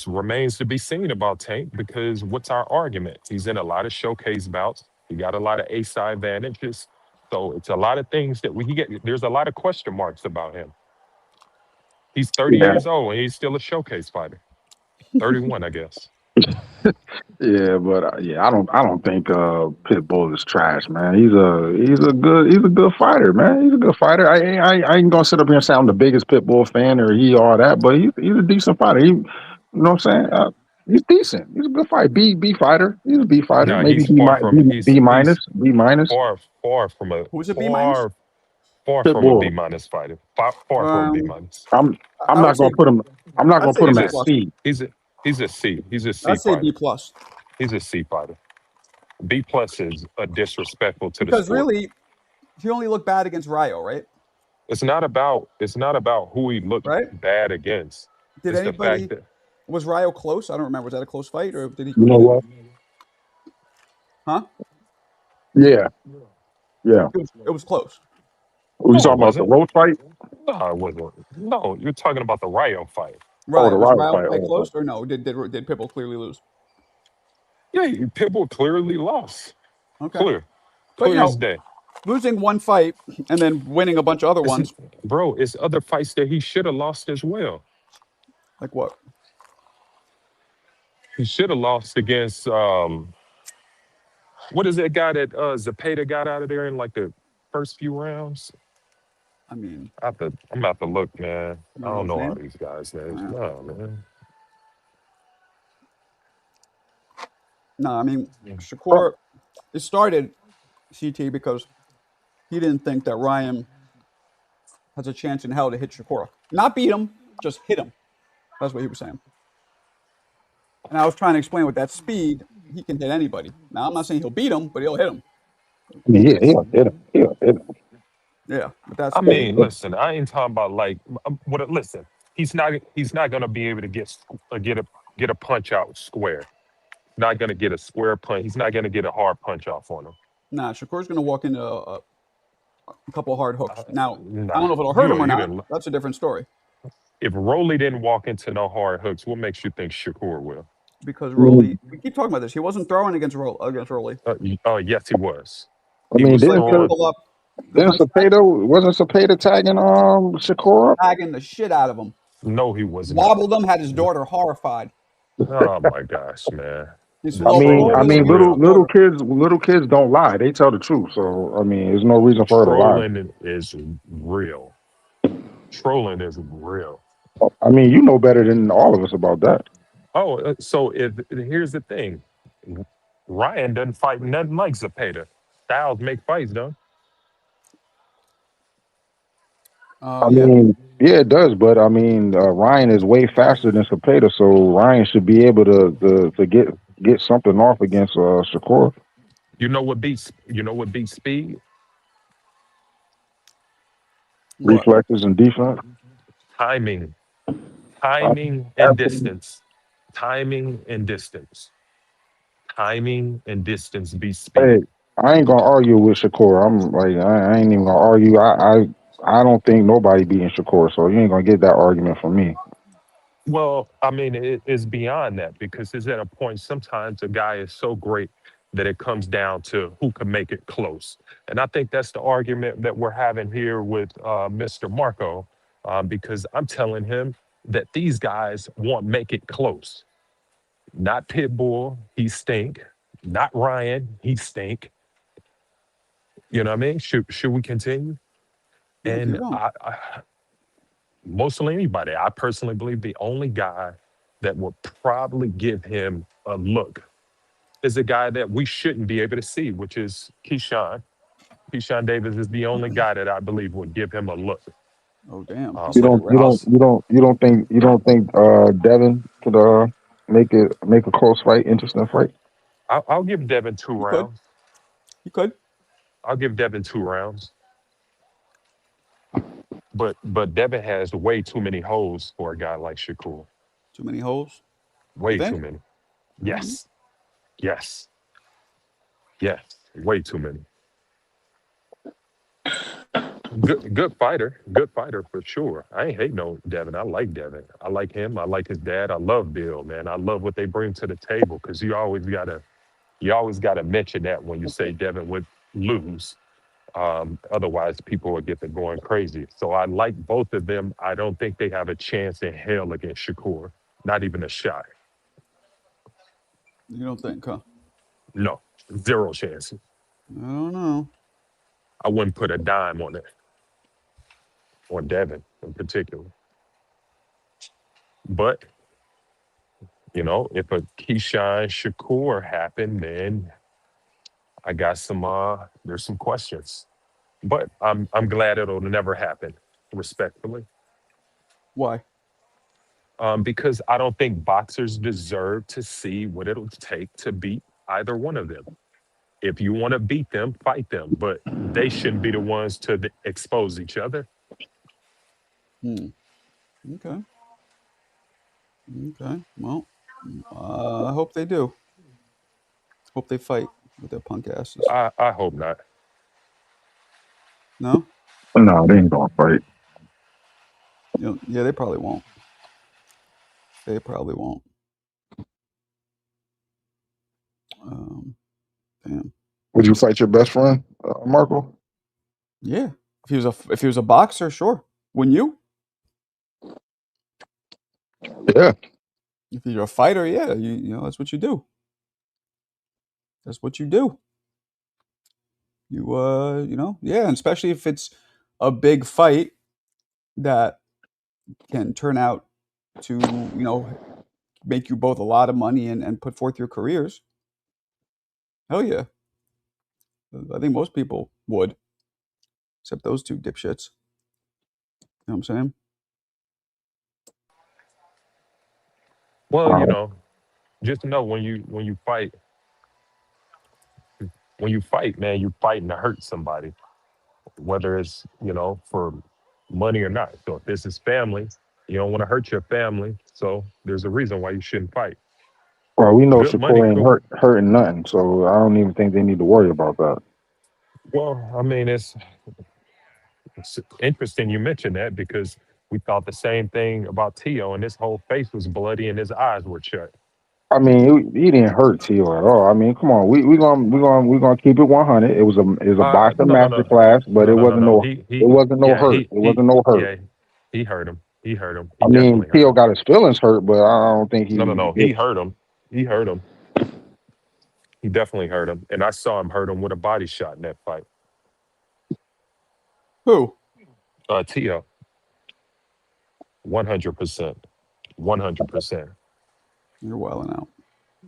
remains to be seen about Tank because what's our argument? He's in a lot of showcase bouts. He got a lot of A side advantages. So it's a lot of things that we get. There's a lot of question marks about him. He's 30 Yeah, years old and he's still a showcase fighter. 31, I guess. yeah, but yeah, I don't think Pitbull is trash, man. He's a good fighter, man. He's a good fighter. I ain't gonna sit up here and say I'm the biggest Pitbull fan or he all that, but he's a decent fighter. You know what I'm saying? He's decent. He's a good fighter. B fighter. He's a B fighter. No, Maybe he's far from B minus. he's B minus. Who's a B minus? far from a B Pitbull. minus fighter. Far from a B Um, minus. I'm I would not say gonna put him. I'm not I'd gonna say put him B at plus. C. He's a C. He's a C I'd say B fighter. plus He's a C fighter. B plus is disrespectful to the because sport. really he only looked bad against Ryo, right? It's not about who he looked Right? bad against. Did It's the fact anybody that was Ryo close? I don't remember. Was that a close fight or did he You know did what? huh? Yeah, yeah. It was close. We no, it talking about the wasn't. road fight? No, it wasn't. No, you're talking about the Ryo fight. Oh, the Ryo was rival Ryo fight. fight Oh, close or no? Did Pitbull clearly lose? Yeah, Pitbull clearly lost. Okay, Clear, but clear as day. losing one fight and then winning a bunch of other It's, ones, bro, it's other fights that he should have lost as well. like what? He should have lost against what is that guy that Zapata got out of there in like the first few rounds? I mean, I'm about to look, man. you I don't know don't his know all name. these guys' names. Uh, No, man. no, I mean oh, Shakur. It started CT because he didn't think that Ryan has a chance in hell to hit Shakur. Not beat him, just hit him. That's what he was saying. And I was trying to explain with that speed, he can hit anybody. Now I'm not saying he'll beat him, but he'll hit him. I mean, yeah, he'll hit him. He'll hit him. Yeah, with that I speed. mean, listen, I ain't talking about like what. Listen, he's not gonna be able to get a punch out square. Not gonna get a square punch. He's not gonna get a hard punch off on him. Nah, Shakur's going to walk into a couple hard hooks. Now, I don't Nah, know if it'll hurt him or you not. didn't. That's a different story If Rolly didn't walk into no hard hooks, what makes you think Shakur will? because I mean, Rolly, we keep talking about this. He wasn't throwing against Rolly. Yes, he was. I He mean, was He let throwing. pull up the didn't punch Cepeda wasn't Cepeda tagging Shakur up? tagging the shit out of him. No, he was not. Wobbled him, had his daughter horrified. Oh my gosh, man. He's The well, trolling is Florida's a real. little kids don't lie. They tell the truth. So I mean, there's no reason for her to lie. Trolling is real. Trolling is real. I mean, you know better than all of us about that. Oh, so if here's the thing, Ryan doesn't fight nothing like Zapata. Styles make fights, though. I Yeah. mean, yeah, it does, but I mean, Ryan is way faster than Cepeda, so Ryan should be able to get something off against Shakur. You know what beats speed? What? Reflexes and defense. Timing, Uh, timing and absolutely. distance, timing and distance, timing and distance beats Hey, speed. I ain't gonna argue with Shakur. I'm like, I ain't even gonna argue. I don't think nobody beating Shakur, so you ain't gonna get that argument from me. Well, I mean, it's beyond that because it's at a point sometimes a guy is so great that it comes down to who can make it close. And I think that's the argument that we're having here with Mr. Marco, because I'm telling him that these guys won't make it close. Not Pitbull, he stink. Not Ryan, he stink. You know what I mean? Should we continue? Yeah, keep And going. mostly anybody, I personally believe the only guy that will probably give him a look is a guy that we shouldn't be able to see, which is Keyshawn. Keyshawn Davis is the only guy that I believe would give him a look. Oh damn, he You said it Um, don't you right. I'll, don't you don't think Devin could make a close fight, interesting fight? I'll give Devin two You could. rounds. You could. I'll give Devin 2 rounds. But Devin has way too many holes for a guy like Shakur. Too many holes. You Way too think? many. Mm-hmm. Yes. Yes. Yes. Way too many. Good fighter. Good fighter for sure. I ain't hate no Devin. I like Devin. I like him. I like his dad. I love Bill, man. I love what they bring to the table because you always gotta mention that when you say Devin would lose. Otherwise, people will get to going crazy. So I like both of them. I don't think they have a chance in hell against Shakur. Not even a shot. You don't think, huh? No, zero chance. I don't know. I wouldn't put a dime on it, on Devin in particular. But if a Keyshawn Shakur happened, then I got there's some questions. But I'm glad it'll never happen, respectfully. Why? Because I don't think boxers deserve to see what it'll take to beat either one of them. If you want to beat them, fight them, but they shouldn't be the ones to expose each other. Hmm. Okay. Okay. Well, I hope they do. Hope they fight with their punk asses. I hope not. No? No, they ain't gonna fight. Yeah, they probably won't. They probably won't. Damn. Would you fight your best friend, Marco? Yeah. If he was a boxer, sure. Wouldn't you? Yeah. If you're a fighter, yeah, you know that's what you do. That's what you do. Yeah, and especially if it's a big fight that can turn out to, make you both a lot of money and put forth your careers. Hell yeah. I think most people would, except those two dipshits. You know what I'm saying? Well, Wow. just know when you fight, man, you're fighting to hurt somebody, whether it's for money or not. So if this is family, you don't want to hurt your family. So there's a reason why you shouldn't fight. Well, we know Good money, Shakur ain't cool. hurting nothing, so I don't even think they need to worry about that. Well, I mean, it's interesting you mentioned that because we thought the same thing about Tio, and his whole face was bloody and his eyes were shut. I mean, he didn't hurt Tio at all. I mean, come on, we gonna keep it 100. It was a boxing No, no, master no, class, but no, no, no, no. it wasn't no Yeah, hurt. It wasn't no hurt. yeah, he hurt him. He hurt him. He I mean, definitely hurt Tio him. got his feelings hurt, but I don't think No, no, he no. did. He hurt him. He hurt him. He definitely hurt him, and I saw him hurt him with a body shot in that fight. Who? Tio, 100%, 100%. You're wilding out.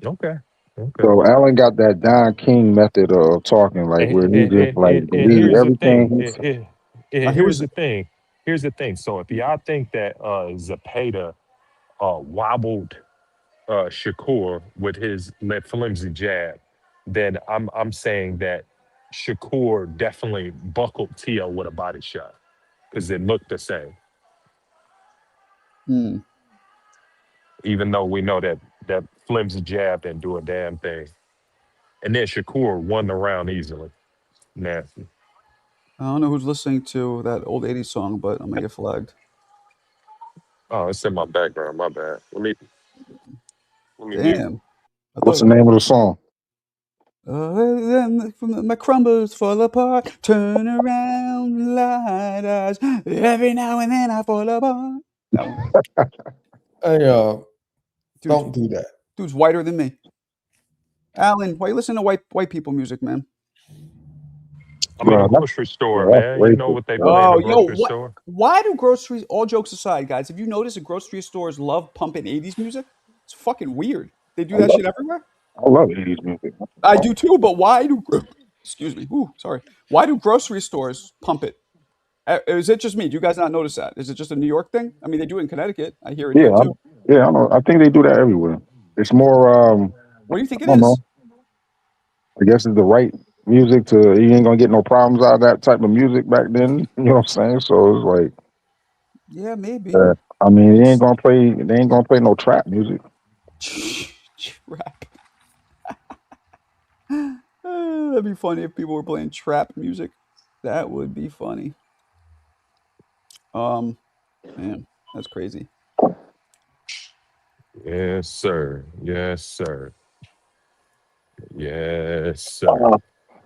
Okay, okay. So Allen got that Don King method of talking, like And, where he and, just and, like and, and believe here's the thing. everything he's. Now Here's here's the thing. Here's the thing. So if y'all think that Zapata wobbled Shakur with his flimsy jab, then I'm saying that Shakur definitely buckled Tio with a body shot because it looked the same. Even though we know that flimsy jab didn't do a damn thing, and then Shakur won the round easily. Nasty. I don't know who's listening to that old 80s song, but I'm gonna get flagged. Oh, it's in my background. My bad. Let me mute. Damn. What's the name of the song? Then my crumbles fall apart. Turn around, light eyes. Every now and then I fall apart. That one. Hey, Dude's, don't do that. dude's whiter than me. Alan, why you listen to white people music, man? I'm in a Bro, grocery store, that's man. You know racist. what they Bro. play in the Oh, yo, grocery what? store? Why do groceries? All jokes aside, guys, have you noticed that grocery stores love pumping 80s music? It's fucking weird. They do I that love shit everywhere. I love 80s music. I do too, but why do? Excuse me. Ooh, sorry. Why do grocery stores pump it? Is it just me? Do you guys not notice that? Is it just a New York thing? I mean, they do it in Connecticut. I hear it Yeah, here too. yeah, I know. I think they do that everywhere. It's more What do you think I it don't know. is? I guess it's the right music to you ain't gonna get no problems out of that type of music back then. You know what I'm saying? So it's like Yeah, maybe. I mean they ain't gonna play no trap music. Trap. That'd be funny if people were playing trap music. That would be funny. Man, that's crazy. Yes, sir. Yes, sir. Yes, sir.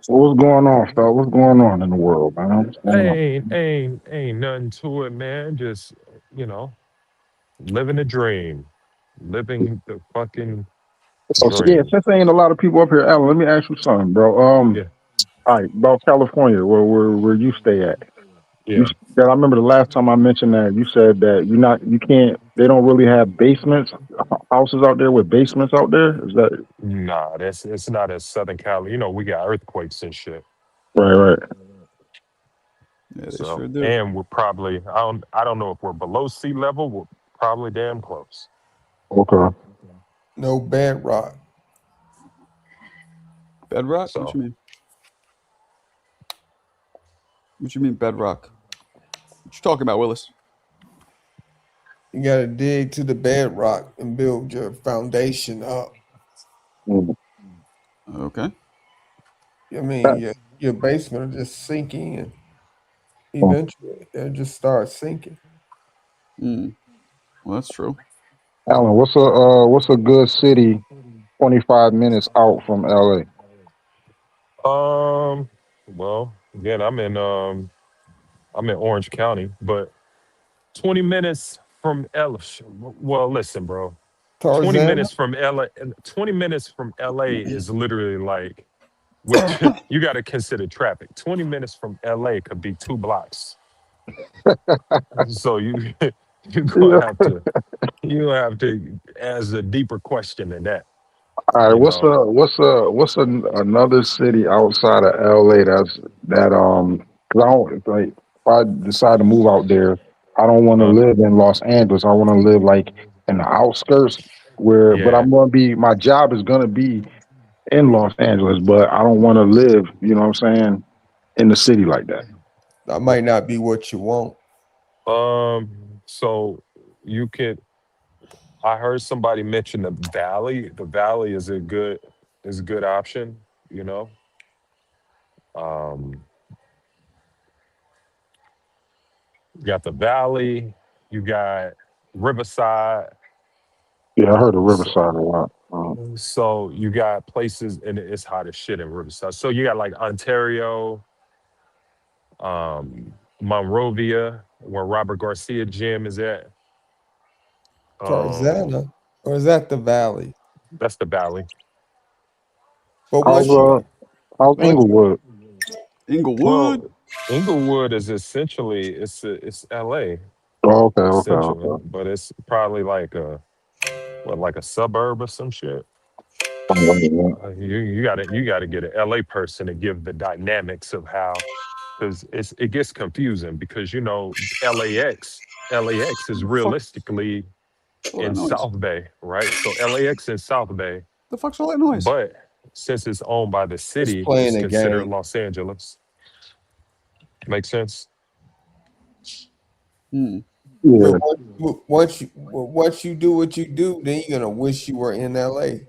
So what's going on, fella? What's going on in the world, man? What's going on? Ain't nothing to it, man. Just, you know, living a dream. Living the fucking So yeah, dream. since there ain't a lot of people up here, Alan, let me ask you something, bro. Yeah. All right, about California, where you stay at. Yeah. I remember the last time I mentioned that you said that you can't. They don't really have basements, houses out there with basements out there. Is that Nah, it's not as Southern Cali. You know, we got earthquakes and shit. right? Right. Yeah, they So sure do. and we're probably I don't know if we're below sea level. We're probably damn close. Okay. No bedrock. Bedrock? What So you mean? What you mean bedrock? What you talking about, Willis? You got to dig to the bedrock and build your foundation up. Mm. Okay. I mean, your basement will just sink in. Oh, Eventually, it'll just start sinking. Well, that's true. Alan, what's a good city 25 minutes out from LA? well, again, I'm in Orange County, but 20 minutes from LA. Well, listen, bro. 20 Tarzana? minutes from LA. 20 minutes from LA is literally like, which you got to consider traffic. 20 minutes from LA could be 2 blocks. So you're gonna Yeah. have to ask a deeper question than that. All right. You know, Another city outside of LA because I don't like if I decide to move out there, I don't want to uh, live in Los Angeles. I want to live like in the outskirts but yeah. my job is gonna be in Los Angeles, but I don't want to live, you know what I'm saying, in the city like that. That might not be what you want. So you could. I heard somebody mention the Valley. The Valley is a good option. You know. Um, you got the Valley. You got Riverside. Yeah, I heard of So, Riverside a lot. so you got places, and it's hot as shit in Riverside. So you got like Ontario, Monrovia, where Robert Garcia gym is at. Um, Tarzana? Or is that the valley? that's the Valley. But How's once Inglewood? Inglewood. Well, Inglewood is essentially it's LA Oh, essentially, okay. but it's probably like a suburb or some shit. You gotta get an LA person to give the dynamics of how, because it gets confusing because LAX is Fuck realistically all that in noise. South Bay, right? So LAX in South Bay, The fuck's all that noise? but since it's owned by the it's city, playing it's a considered game. Los Angeles. Make sense? Hmm. But Yeah. once you do what you do, then you're gonna wish you were in LA.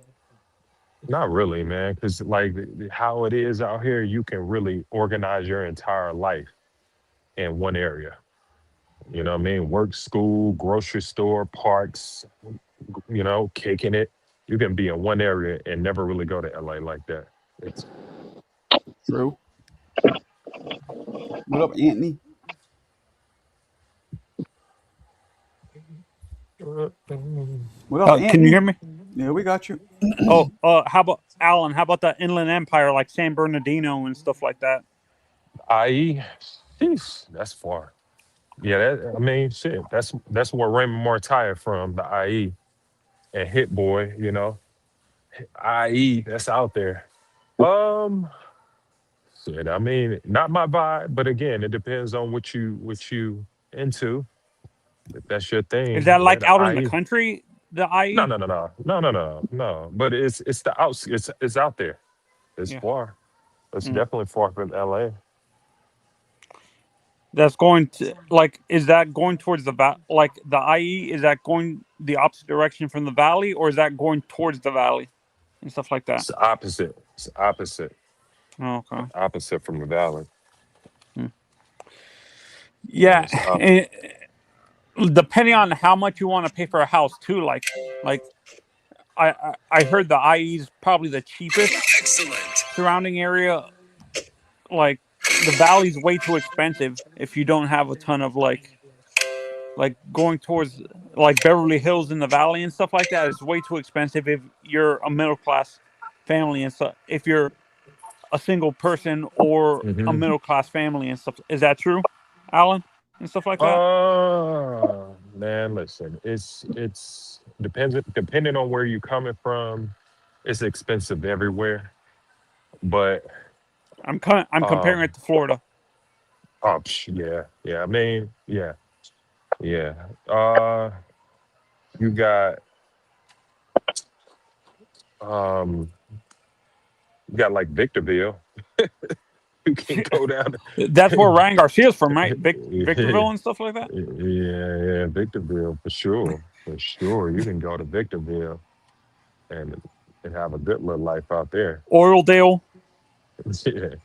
Not really, man, because like how it is out here, you can really organize your entire life in one area. You know what I mean? Work, school, grocery store, parks, kicking it. You can be in one area and never really go to LA like that. It's True. What up, Anthony? What up, Can you hear Anthony? me? Yeah, we got you. Oh, how about Alan? How about the Inland Empire, like San Bernardino and stuff like that? IE, sheesh, that's far. Yeah, I mean, shit. That's where Raymond Mortier from, the IE and Hit Boy. IE, that's out there. Um, Shit, I mean, not my vibe, but again, it depends on what you into. If that's your Is thing, that yeah, like the out in the IE. country? The No, IE? no, no, no, no, no, no, no. But it's the outs. It's out there. It's Yeah. far. It's Mm. definitely far from LA. That's going to like. Is that going towards like the IE? Is that going the opposite direction from the valley, or is that going towards the valley and stuff like that? It's the opposite. It's opposite. Oh, okay. Opposite from the valley. Mm. Yeah, Yeah. it's the opposite. Depending on how much you want to pay for a house, too. Like I heard the IE is probably the cheapest surrounding area. Like the valley's way too expensive if you don't have a ton of like going towards like Beverly Hills in the valley and stuff like that is way too expensive if you're a middle class family and stuff. If you're a single person or a Hmm. middle class family and stuff, is that true, Alan, and stuff like that? Man, listen. It's depending on where you're coming from. It's expensive everywhere, but I'm comparing um, it to Florida. yeah, yeah. I mean, yeah, yeah. Uh, you got um, you got like Victorville. You can go down. That's where Ryan Garcia's from, right? Yeah, Victorville and stuff like that. yeah, Victorville for sure, for sure. You can go to Victorville and have a good little life out there. Oildale. Yeah.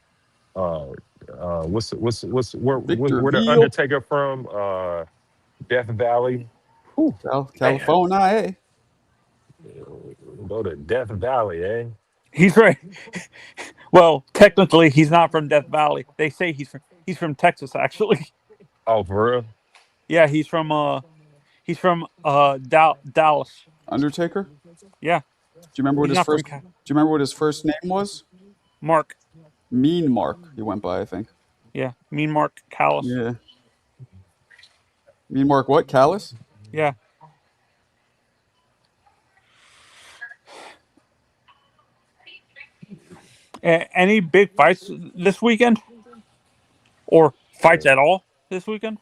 Uh, what's where the Victorville, Undertaker from? Death Valley. Whew, man, California. Eh? go to Death Valley, eh? He's right. Well, technically, he's not from Death Valley. They say he's from Texas, actually. Oh, for real? Yeah, he's from Dallas. Undertaker. Yeah, Do you remember what he's his not from first? Do you remember what his first name was? Mark. Mean Mark. He went by, I think. Yeah, Mean Mark Callis. Yeah. Mean Mark. What? Callus? Yeah. Any big fights this weekend, or fights at all this weekend?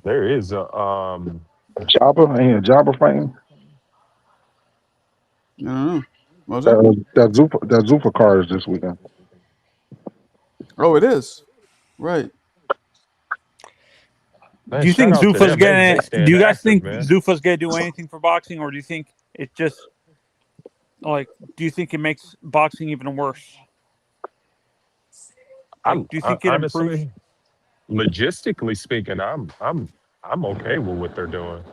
There is a Jabba, ain't a Jabba fighting? I don't know. What was that? That Zuffa card is this weekend. Oh, it is. Right. man. Do you Shout think out to Zuffa's them. They gonna? Do staying you guys active, think man. Zuffa's gonna do anything for boxing, or do you think it just like? Do you think it makes boxing even worse? Like, do you think it improves? Honestly, logistically speaking, I'm okay with what they're doing.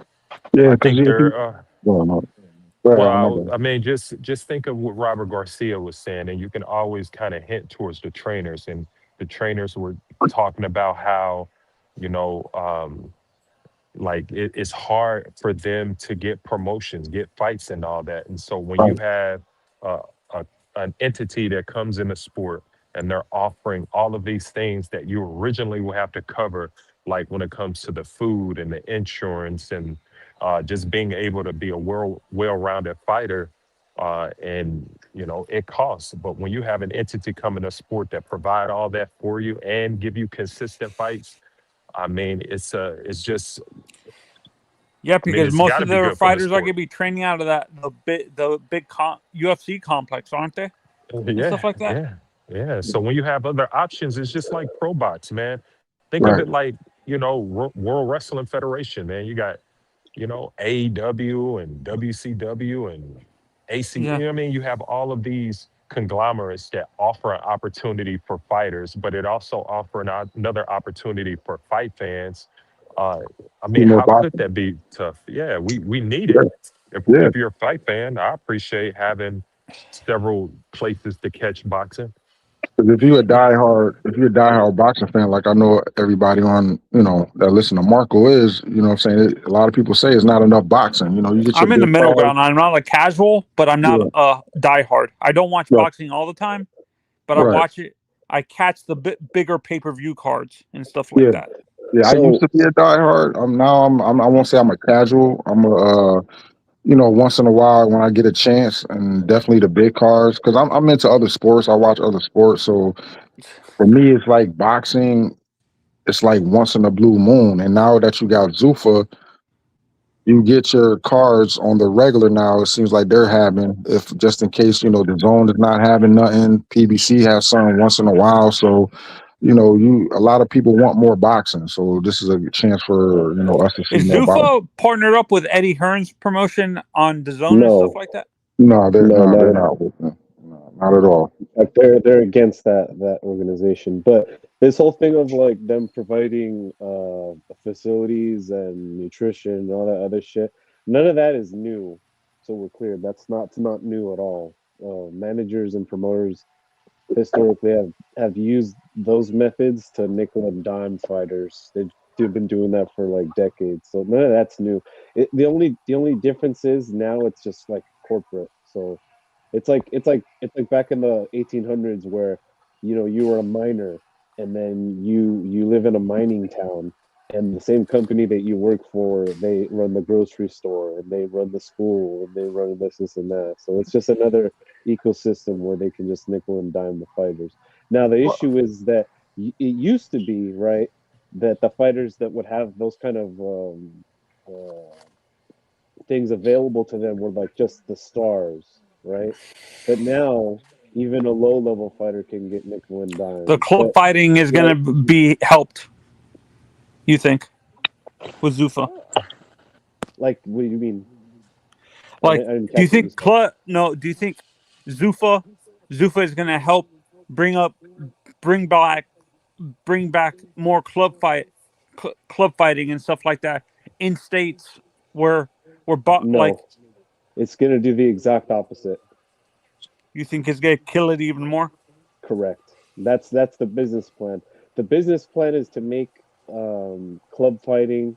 Yeah, I because think if you they're go on, go ahead, my well. bad. I mean, just think of what Robert Garcia was saying, and you can always kind of hint towards the trainers, and the trainers were talking about how, you know, like it's hard for them to get promotions, get fights, and all that. And so when you Right. have uh, a an entity that comes in the sport and they're offering all of these things that you originally will have to cover, like when it comes to the food and the insurance and just being able to be a well-rounded fighter. And it costs, but when you have an entity come in a sport that provide all that for you and give you consistent fights, I mean, it's just, Yeah, I mean, because it's most got to of be their good for the fighters are going to sport. be training out of the big UFC complex, aren't they? And stuff Yeah, like that. yeah. So when you have other options, it's just like pro bots, man. Think of Right. it like, World Wrestling Federation, man. You got, AEW and WCW and AC. You Yeah. know what I mean? You have all of these conglomerates that offer an opportunity for fighters, but it also offer another opportunity for fight fans. Uh, I You mean, know, how could boxing. that be tough? Yeah, we need Yeah, it. If yeah. if you're a fight fan, I appreciate having several places to catch boxing. 'Cause if you're a diehard boxing fan, like I know everybody on, that listen to Marco is, what I'm saying? A lot of people say it's not enough boxing. You get your I'm in the big middle card. ground. I'm not a casual, but I'm not Yeah, a diehard. I don't watch right, boxing all the time, but I right. watch it. I catch the bigger pay-per-view cards and stuff like Yeah, that. yeah. I used So to be a diehard. I won't say I'm a casual. I'm once in a while when I get a chance, and definitely the big cards because I'm into other sports. I watch other sports, so for me, it's like boxing. It's like once in a blue moon. And now that you got Zuffa, you get your cards on the regular now. It seems like they're having, if just in case, the zone is not having nothing, PBC has something once in a while. So, a lot of people want more boxing. So this is a chance for, us to see Is more boxing. Zuffa partnered up with Eddie Hearn's promotion on the zone and stuff no, like that? No, no, not they're at not with them. No, not at all. like they're against that organization. But this whole thing of like them providing facilities and nutrition and all that other shit, none of that is new. So we're clear. That's not new at all. Managers and promoters historically have used those methods to nickel and dime fighters. They've been doing that for like decades. So none of that's new. The only difference is now it's just like corporate. So it's like back in the 1800s where you were a miner and then you live in a mining town and the same company that you work for, they run the grocery store and they run the school and they run this and that. So it's just another ecosystem where they can just nickel and dime the fighters. Now the Well, issue is that it used to be right that the fighters that would have those kind of things available to them were like just the stars, right? But now even a low level fighter can get nickel and The dime. club But fighting is like, going to be helped. You think with Zuffa? what do you mean? I Like, didn't, I didn't do you catch what you think said. Do you think Zuffa is going to help bring up bring back bring back more club fighting and stuff like that in states where like No, it's gonna do the exact opposite. you think it's going to kill it even more? Correct. That's the business plan. The business plan is to make club fighting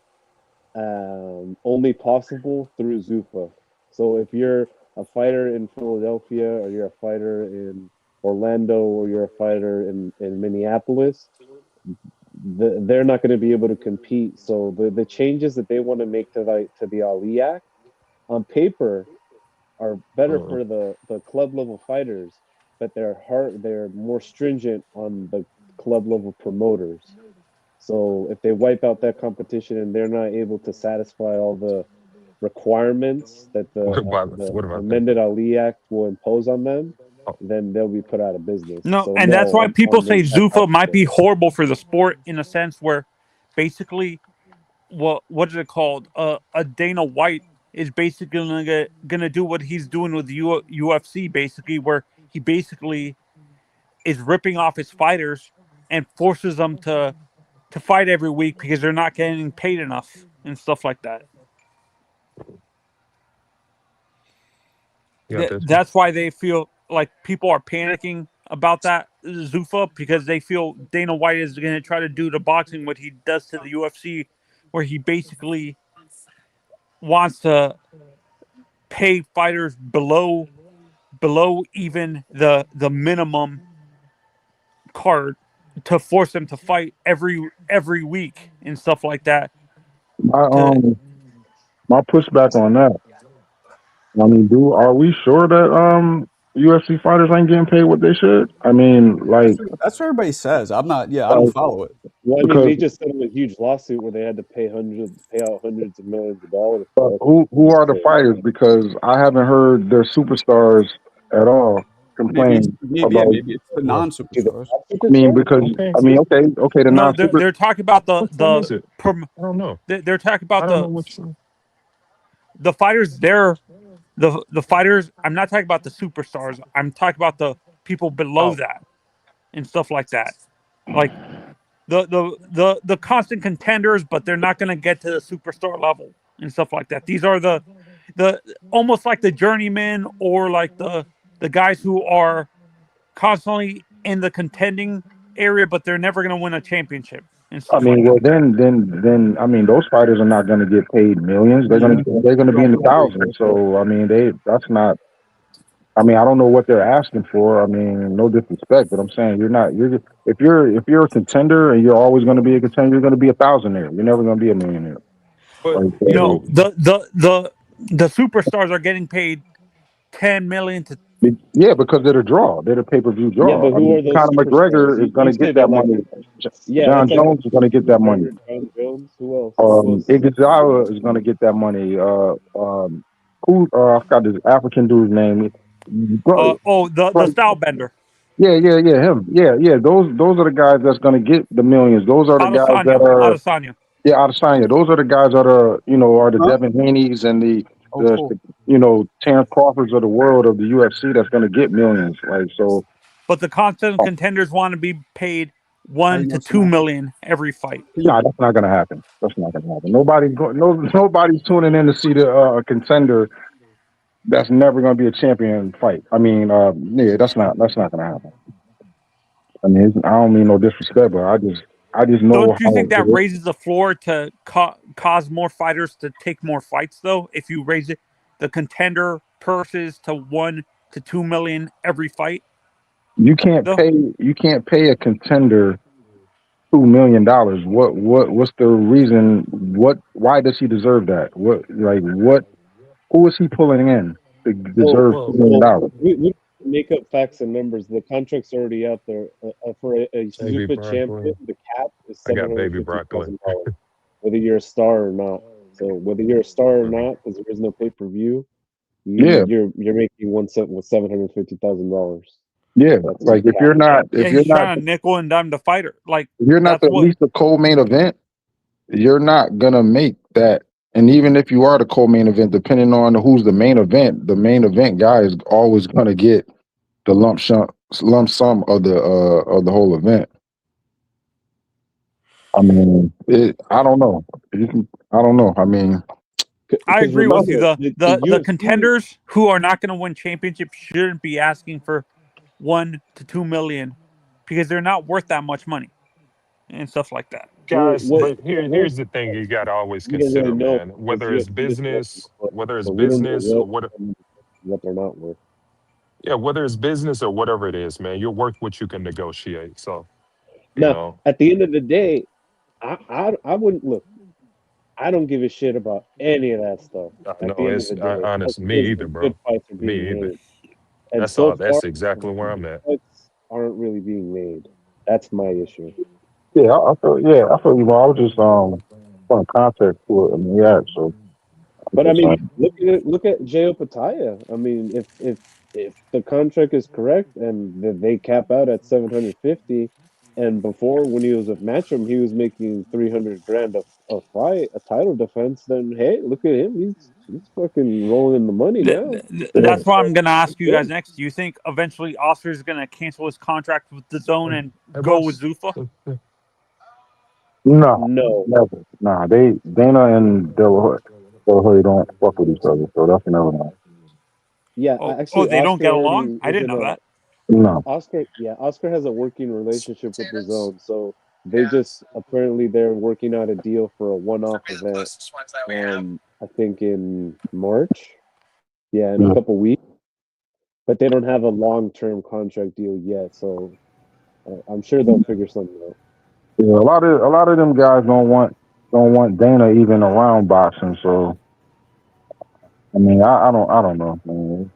only possible through Zuffa. So if you're a fighter in Philadelphia or you're a fighter in Orlando or you're a fighter in Minneapolis, they're not going to be able to compete. So the changes that they want to make to the Ali Act on paper are better Uh, for the club level fighters, but they're more stringent on the club level promoters. So if they wipe out that competition and they're not able to satisfy all the requirements that the what about that? amended Ali Act will impose on them, then they'll be put out of business. No, So and that's no, why people on the say exact Zuffa might opposite. be horrible for the sport in a sense where basically what is it called? A Dana White is basically gonna do what he's doing with the UFC, basically, where he basically is ripping off his fighters and forces them to fight every week because they're not getting paid enough and stuff like that. You got this. That's why they feel like people are panicking about that Zuffa because they feel Dana White is going to try to do to boxing what he does to the UFC, where he basically wants to pay fighters below below even the minimum card to force them to fight every week and stuff like that. My To my pushback on that. I mean, are we sure that UFC fighters ain't getting paid what they should? I mean, like, That's what everybody says. I'm not. Yeah, I don't follow it. Well, I mean, because they just settled a huge lawsuit where they had to pay out hundreds of millions of dollars. For it. who are the fighters? Because I haven't heard their superstars at all complain Maybe about. it's the non-superstars. I mean, because Okay. I mean, okay, the no, non-super. they're talking about What is it? I don't know. they're talking I about don't know which one. the fighters. The fighters. I'm not talking about the superstars. I'm talking about the people below Oh. that and stuff like that. Like the constant contenders, but they're not going to get to the superstar level and stuff like that. These are the almost like the journeymen or like the guys who are constantly in the contending area, but they're never going to win a championship and I stuff mean, like well, that. then, I mean, those fighters are not going to get paid millions. They're gonna be in the thousands. So, I mean, that's not. I mean, I don't know what they're asking for. I mean, no disrespect, but I'm saying if you're a contender and you're always going to be a contender, you're going to be a thousandaire. You're never going to be a millionaire. But Like, No, the superstars are getting paid 10 million to yeah, because they're the draw. They're the pay-per-view draw. Yeah, but who are those Conor McGregor superstars? is going to You say get they're that like- money. Yeah, John that's like Jones is going to get that money. John Jones. Who else? Iguodala is going to get that money. I forgot this African dude's name. the style bender. Yeah, him. Yeah. Those are the guys that's going to get the millions. Those are the guys that are Adesanya. Adesanya. Those are the guys that are the Huh? Devin Haney's and the Cool. Terrence Crawfords of the world of the UFC that's going to get millions. Like, so. But the constant contenders want to be paid 1 to 2 million every fight. No, that's not going to happen. That's not going to happen. Nobody's tuning in to see the contender that's never going to be a champion fight. I mean, that's not going to happen. I mean, I don't mean no disrespect, but I just know. Don't you think that raises the floor to cause more fighters to take more fights, though? If you raise it, the contender purses to 1 to 2 million every fight. You can't pay a contender $2 million. What's the reason? Why does he deserve that? Who is he pulling in to deserve $2 million? We make up facts and numbers. The contract's already out there for a super champion. The cap is $750,000, whether you're a star or not. So whether you're a star or not, because there is no pay per view, you're making $750,000. Yeah, like if you're not trying to nickel and dime the fighter, like if you're not at least the co-main event, you're not gonna make that. And even if you are the co-main event, depending on who's the main event guy is always gonna get the lump sum of the whole event. I mean, I don't know. I don't know. I mean, I agree with you. The contenders who are not going to win championships shouldn't be asking for 1 to 2 million because they're not worth that much money and stuff like that. Guys, but here's the thing you got to always consider, man. Whether it's business or what they're not worth. Yeah, whether it's business or whatever it is, man, you're worth what you can negotiate. So, now, at the end of the day, I wouldn't look. I don't give a shit about any of that stuff. No, it's honest. Me either, bro. Me either. That's exactly where I'm at. Aren't really being made. That's my issue. Yeah, I feel you. I was just putting context to it. I mean, so. But I mean, look at Jay Opataya. I mean, if the contract is correct and they cap out at 750, and before when he was with Matchroom, he was making $300,000 a fight, a title defense. Then hey, look at him. He's fucking rolling in the money now. That's what I'm gonna ask you guys next. Do you think eventually Oscar is gonna cancel his contract with DAZN and go with Zuffa? No, never. Nah, Dana and De La Hoya don't fuck with each other, so that's never known. Yeah, actually, they don't get along. I didn't know that. No, Oscar has a working relationship with DAZN, so they're working out a deal for a one-off event. I think in March. Yeah, in a couple weeks. but they don't have a long-term contract deal yet. So I'm sure they'll figure something out. Yeah, a lot of them guys don't want Dana even around boxing. So I mean, I don't know, man.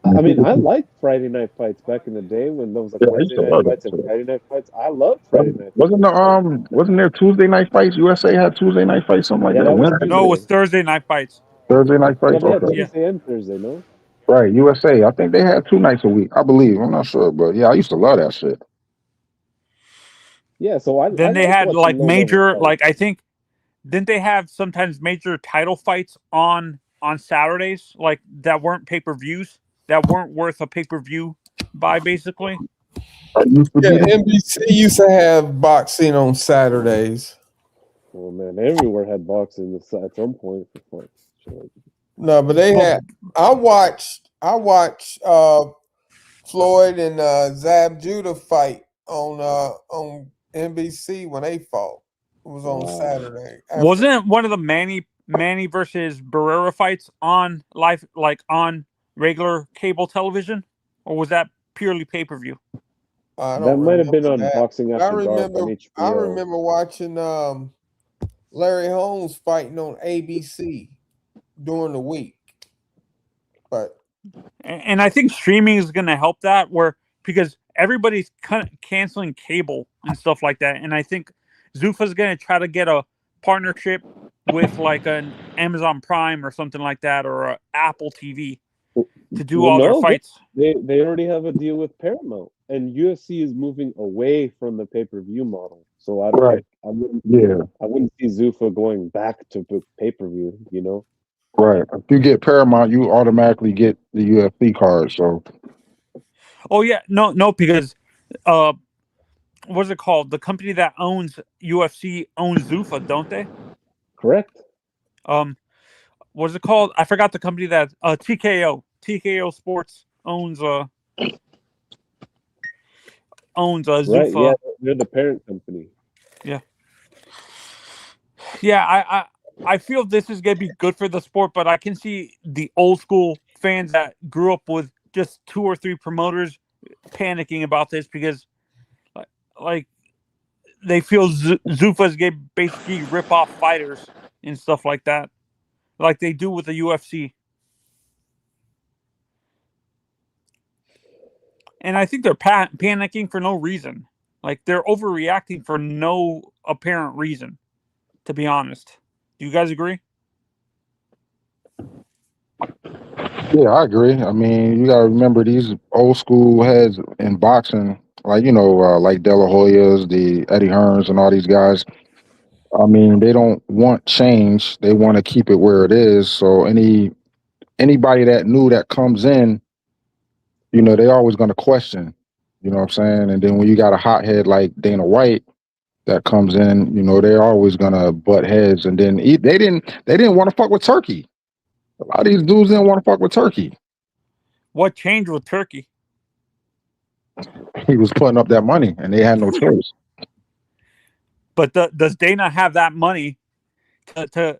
I mean, I liked Friday night fights back in the day when there was like Yeah, I used Wednesday to night love fights that and shit. Friday night fights. I loved Friday night fights. Wasn't there Tuesday night fights? USA had Tuesday night fights, something like Yeah, that. that was Wednesday, No, it was Tuesday. Thursday night fights. Thursday night Yeah, fights. they had Okay, Yeah. Tuesday and Thursday, no? right. USA. I think they had 2 nights a week. I believe. I'm not sure, but yeah, I used to love that shit. Yeah, so I Then they like had watching like low-level major, fights. like I think, didn't they have sometimes major title fights on Saturdays, like that weren't pay-per-views, that weren't worth a pay-per-view buy, basically? It used to Yeah, be the- NBC used to have boxing on Saturdays. Oh man, everywhere had boxing at some point. No, but they had. I watched Floyd and Zab Judah fight on NBC when they fought. It was on Wow. Saturday. Wasn't one of the Manny versus Barrera fights on live, like on regular cable television, or was that purely pay-per-view? That might have been on that. Boxing I After Dark remember. on HBO. I remember watching Larry Holmes fighting on ABC during the week. But And I think streaming is going to help that, because everybody's canceling cable and stuff like that. And I think Zuffa's going to try to get a partnership with like an Amazon Prime or something like that, or a Apple TV to do all their fights. They already have a deal with Paramount, and UFC is moving away from the pay-per-view model. So I wouldn't see Zuffa going back to pay-per-view. You know. Right. If you get Paramount, you automatically get the UFC card. So. Oh yeah, no, because what's it called? The company that owns UFC owns Zuffa, don't they? Correct. What's it called? I forgot the company that TKO Sports owns Right, Zuffa. yeah, they're the parent company. Yeah, I feel this is gonna be good for the sport, but I can see the old school fans that grew up with just 2 or 3 promoters panicking about this, because like they feel Zuffa's gonna basically rip off fighters and stuff like that, like they do with the UFC. And I think they're panicking for no reason. Like they're overreacting for no apparent reason, to be honest. Do you guys agree? Yeah, I agree. I mean, you gotta remember these old school heads in boxing, like like De La Hoya's, the Eddie Hearns, and all these guys. I mean, they don't want change; they want to keep it where it is. So anybody that new that comes in, they're always going to question. You know what I'm saying? And then when you got a hothead like Dana White that comes in, they're always going to butt heads. And then they didn't want to fuck with Turkey. A lot of these dudes didn't want to fuck with Turkey. What changed with Turkey? He was putting up that money, and they had no choice. But does Dana have that money to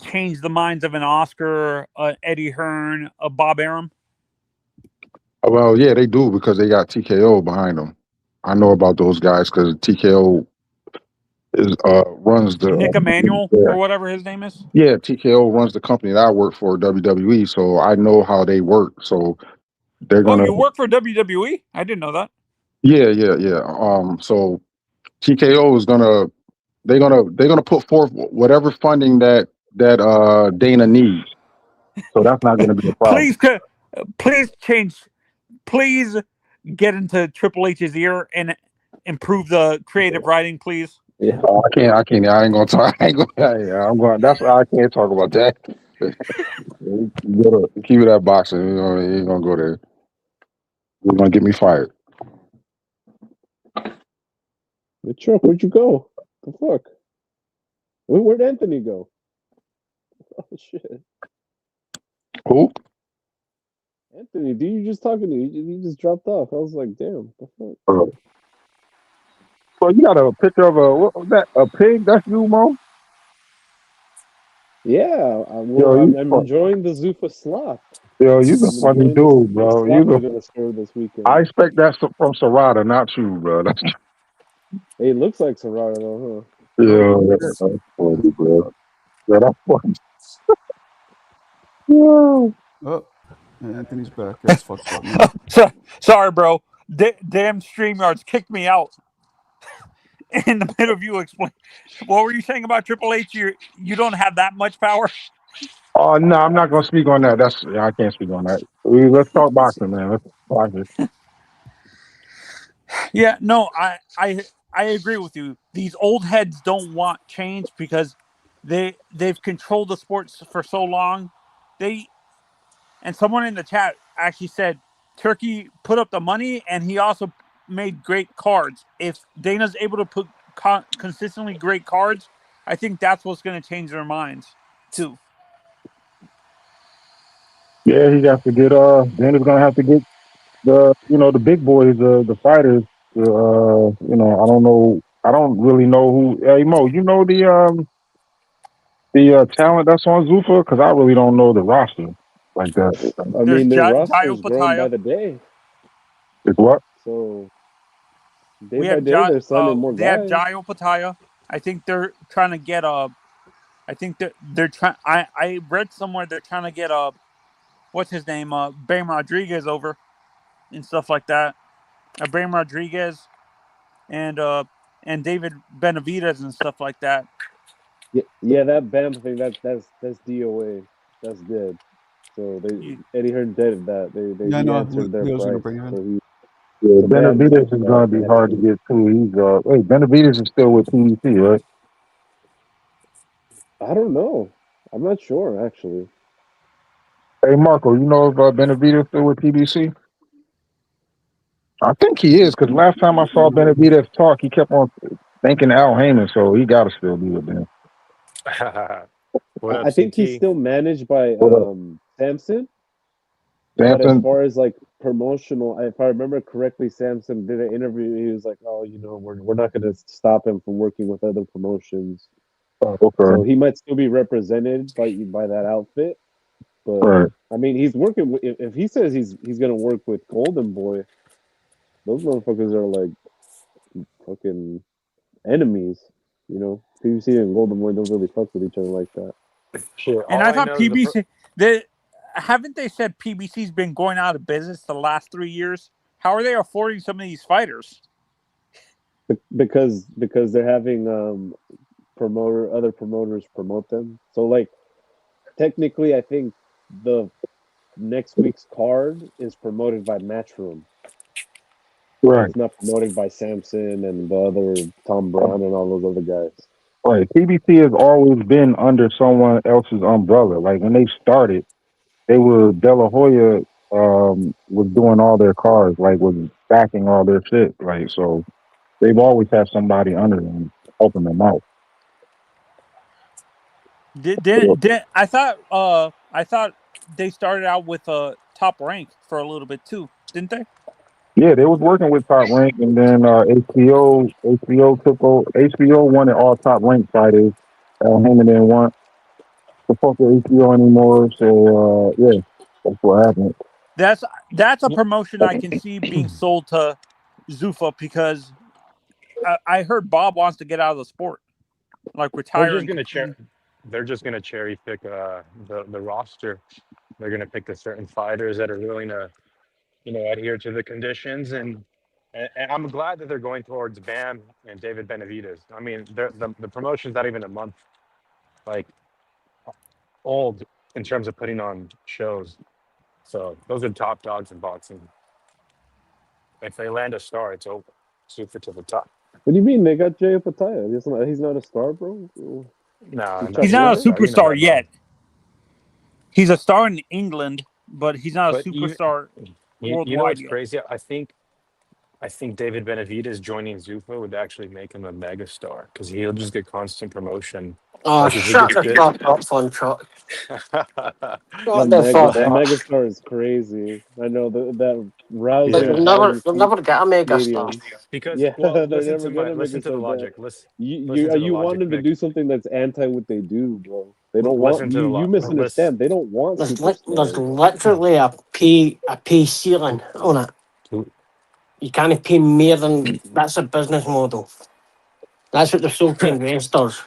change the minds of an Oscar, Eddie Hearn, a Bob Arum? Well, yeah, they do, because they got TKO behind them. I know about those guys because TKO runs the Nick Emanuel or whatever his name is. Yeah, TKO runs the company that I work for, WWE. So I know how they work. So they're gonna. Oh, you work for WWE? I didn't know that. Yeah. So TKO is they're gonna put forth whatever funding that Dana needs. So that's not gonna be a problem. Please get into Triple H's ear and improve the creative writing, please. Yeah, I can't. I ain't gonna talk. I'm going. That's why I can't talk about that. You gotta keep it at boxing. You ain't gonna go there. You're gonna get me fired. The truck, where'd you go? The fuck? Where'd Anthony go? Oh shit. Who? Anthony, dude, you just talking to me? You just dropped off. I was like, damn, the fuck? So you got a picture of what was that? A pig? That's you, Mo? Yeah, Yo, I'm enjoying the Zuffa slop. Yo, you's a I'm funny enjoying dude, bro. slop they're gonna serve this weekend. I expect that from Serrata, not you, bro. That's Hey, it looks like Serrata though, that's funny, bro. Yeah, that's funny. Yeah. Oh, Anthony's back. That's fucked up, man. Sorry, bro. Damn StreamYards kicked me out in the middle of you explain. What were you saying about Triple H? You don't have that much power. Oh no, I'm not gonna speak on that. I can't speak on that. Let's talk boxing, man. Let's talk boxing. Yeah, no, I agree with you. These old heads don't want change because they've controlled the sports for so long. And someone in the chat actually said Turkey put up the money and he also made great cards. If Dana's able to put consistently great cards, I think that's what's going to change their minds too. Yeah, he got to get Dana's gonna have to get the big boys, the fighters. I don't really know who. Hey Mo, you know the talent that's on Zuffa? Because I really don't know the roster like that. I There's mean, their Jayo roster's growing by Pataya. the day. It's what? So day We by have day, they're signing more they have guys. Jayo Pataya. I think they're trying to get a. I think they're trying. I read somewhere they're trying to get a. What's his name? Bam Rodriguez over, and stuff like that. Bam Rodriguez, and David Benavidez and stuff like that. Yeah, that Bam thing. That's DOA. That's good. So Eddie Hearn did that. They Yeah, I know. answered their He was gonna price. bring him in. So he Yeah, so Bam Benavidez is gonna be hard to get too. He's Benavidez is still with PBC, right? I don't know. I'm not sure actually. Hey Marco, you know if Benavidez still with PBC? I think he is, because last time I saw Benavidez talk, he kept on thanking Al Heyman, so he got to still be with them. What up, I think he's CT? still managed by Samson. But as far as like promotional, if I remember correctly, Samson did an interview. He was like, "Oh, we're not going to stop him from working with other promotions." Okay. So he might still be represented by that outfit. But Right. I mean, he's working with. If he says he's going to work with Golden Boy, those motherfuckers are like fucking enemies. You know, PBC and Golden Boy don't really fuck with each other like that. Sure. And I thought PBC, haven't they said PBC's been going out of business the last 3 years? How are they affording some of these fighters? Because they're having other promoters promote them. So like technically, I think the next week's card is promoted by Matchroom. Right. It's not promoted by Samson and the other Tom Brown and all those other guys. Right. PBC has always been under someone else's umbrella. Like when they started, they were De La Hoya was doing all their cards, like was backing all their shit. Like so they've always had somebody under them helping them out. I thought they started out with Top Rank for a little bit too, didn't they? Yeah, they was working with Top Rank, and then HBO took over. HBO wanted all Top Rank fighters. Heyman didn't want to fuck with HBO anymore, so yeah, that's what happened. That's a promotion I can see being sold to Zuffa because I heard Bob wants to get out of the sport, like retiring. They're just gonna cherry pick the roster. They're gonna pick the certain fighters that are willing to, adhere to the conditions, and I'm glad that they're going towards Bam and David Benavidez. I mean, the promotion's not even a month like old in terms of putting on shows. So those are top dogs in boxing. If they land a star, it's over. Super to the top. What do you mean they got Jay Pataya? He's not a star, bro. No, he's not a superstar yet. He's a star in England, but he's not a superstar worldwide. You know what's crazy? I think I think David Benavidez joining Zuffa would actually make him a megastar because he'll just get constant promotion. Oh, Like if he shut gets the bit. fuck up, fun truck. A Shut the fuck a up. megastar is crazy. I know that rousing But Yeah. they'll never get a mega star. stadium. Because Yeah, well, they're listen never to my gonna make listen it to the so bad. logic. Listen You to the want logic, them to Mick. do something that's anti what they do, bro. They don't want Listen to the you. You logic. misunderstand. They don't want There's superstars. literally a pay ceiling on it. You can't pay more than that's a business model. That's what they're sold to investors.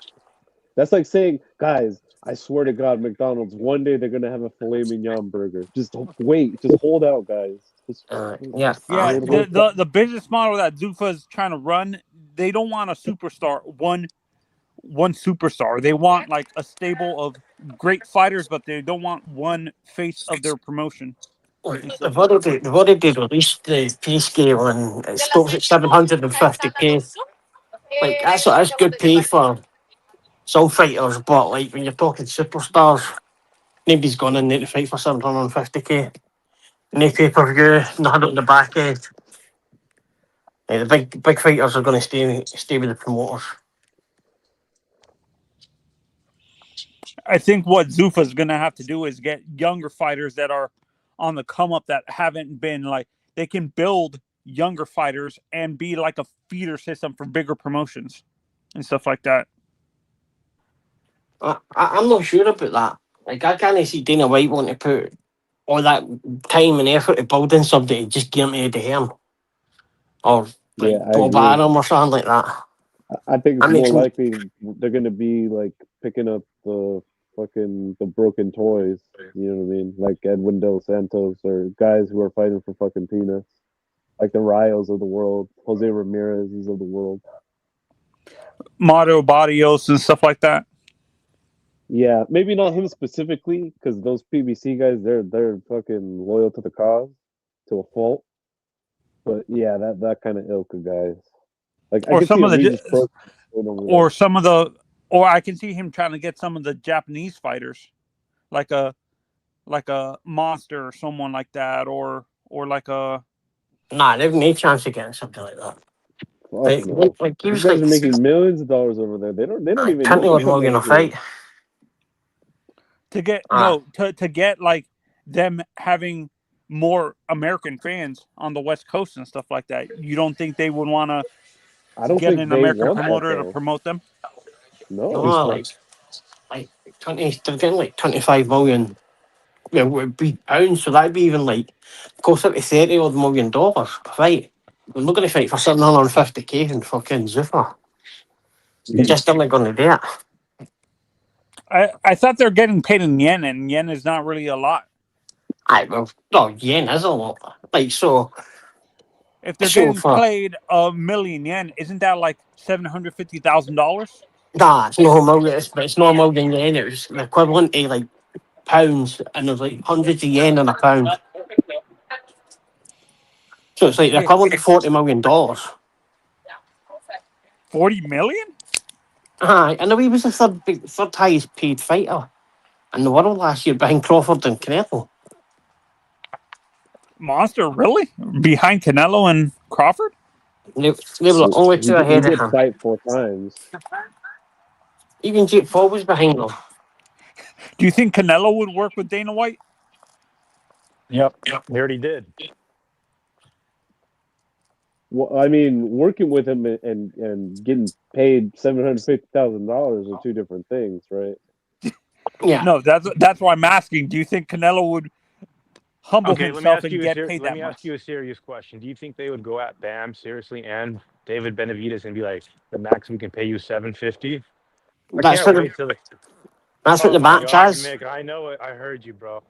That's like saying, guys, I swear to God, McDonald's one day they're gonna have a filet mignon burger. Just wait, just hold out, guys. Just Yeah. Yeah, hold the business model that Zuffa is trying to run, they don't want a superstar, one superstar. They want like a stable of great fighters, but they don't want one face of their promotion. They've already released the pay scale and it stops at 750k. Like that's good pay for some fighters, but like when you're talking superstars, nobody's gone in there to fight for 750k. No pay-per-view, nothing on the back end. Like, the big fighters are going to stay with the promoters. I think what Zuffa is going to have to do is get younger fighters that are on the come up that haven't been like they can build younger fighters and be like a feeder system for bigger promotions and stuff like that. I'm not sure about that. Like I can't see Dana White wanting to put all that time and effort to building somebody to just get him to Eddie Hearn or like Yeah, I Bob agree. Arum or something like that. I think That it's makes more me- likely they're gonna be like picking up the broken toys. You know what I mean? Like Edwin Dos Santos or guys who are fighting for fucking peanuts, like the Rios of the world, Jose Ramirez's of the world. Mario Barrios and stuff like that. Yeah, maybe not him specifically, because those PBC guys, they're fucking loyal to the cause to a fault. But yeah, that kind of ilk of guys. Like I Or could some see of a the Regis Pro going over there. or some of the or I can see him trying to get some of the Japanese fighters like a Monster or someone like that or like a Nah, they've no chance of getting something like that. Fuck no. Like he These was guys are making millions of dollars over there. They don't even need 20 to odd come million a over here. fight. to get Ah. to get like them having more American fans on the West Coast and stuff like that. You don't think they would want to I don't get think an they American want that promoter to though. promote them? No. No, like 20, they're getting like 25 million. Yeah, it would be pounds, so that'd be even like closer to $30 odd million a fight. We're not going to fight for 750k in fucking Zuffa. They're just not going to do it. I thought they're getting paid in yen, and yen is not really a lot. No, yen is a lot. Like so, If they're So getting far. paid a million yen, isn't that like $750,000? nah, it's not a million. It's not a million yen. It was the equivalent to like pounds, and there's like hundreds of yen in a pound. So it's like the equivalent to $40 million. 40 million? Aye, and he was the third highest paid fighter in the world last year behind Crawford and Canelo. Monster, really? Behind Canelo and Crawford? They were the only two He ahead did of him. fight 4 times. Even Jake Paul was behind him. Do you think Canelo would work with Dana White? Yep. He already did. Well, I mean, working with him and getting paid $750,000 are two different things, right? Yeah. No, that's why I'm asking. Do you think Canelo would humble himself and get paid that Let me much? ask you a serious question. Do you think they would go at Bam seriously and David Benavidez and be like, the max we can pay you $750? That's what the match has. Mick, I know it. I heard you, bro.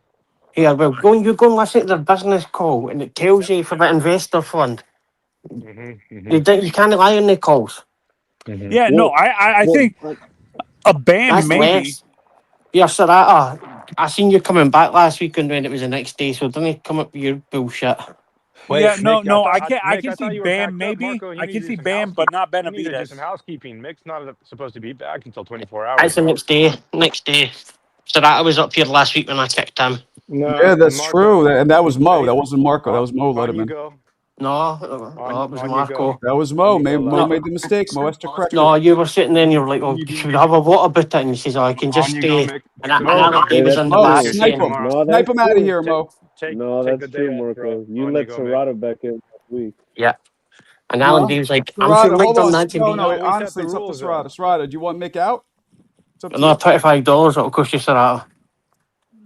Yeah, well, you go and listen to their business call, and it tells you for the investor fund. You can't lie on the calls. Yeah, no, I think a Bam That's maybe. less. Yeah, so I seen you coming back last week and when it was the next day, so don't come up with your bullshit. Wait, Yeah, no, Mick, I Mick, can I thought see you were Bam packed up. maybe. Marco, you I need can to see do some Bam, but not You need to do Benavidez. some housekeeping. Mick's not supposed to be back until 24 hours. That's the next day. So I was up here last week when I kicked him. Yeah, that's true. And that was Mo. That wasn't Marco. That was Mo On you Letterman. go. No, On it was you Marco. go. That was On Mo. you go, Mo No, made the mistake. Mo has to correct no, it. you were sitting there and you were like, "Oh, should we have a water about it?" And he says, "Oh, I can just On you go, stay." Mick. And So Mo, Alan Hey, Davis that's on the Mo, back true. snipe saying, him. No, Snipe that's him out of true. here, Mo. No, take that's the day true, off, Marco. bro. You On let you go, Mick. Serrata back in last week. "Yeah." And Alan No, Davis like, "I'm sure Serrata, Mick hold done on. that to No, me." no. No, we set Honestly, the it's up to rules though. Serrata. Serrata, do you want Mick out? It's up to No, you. $25 it'll cost you Serrata.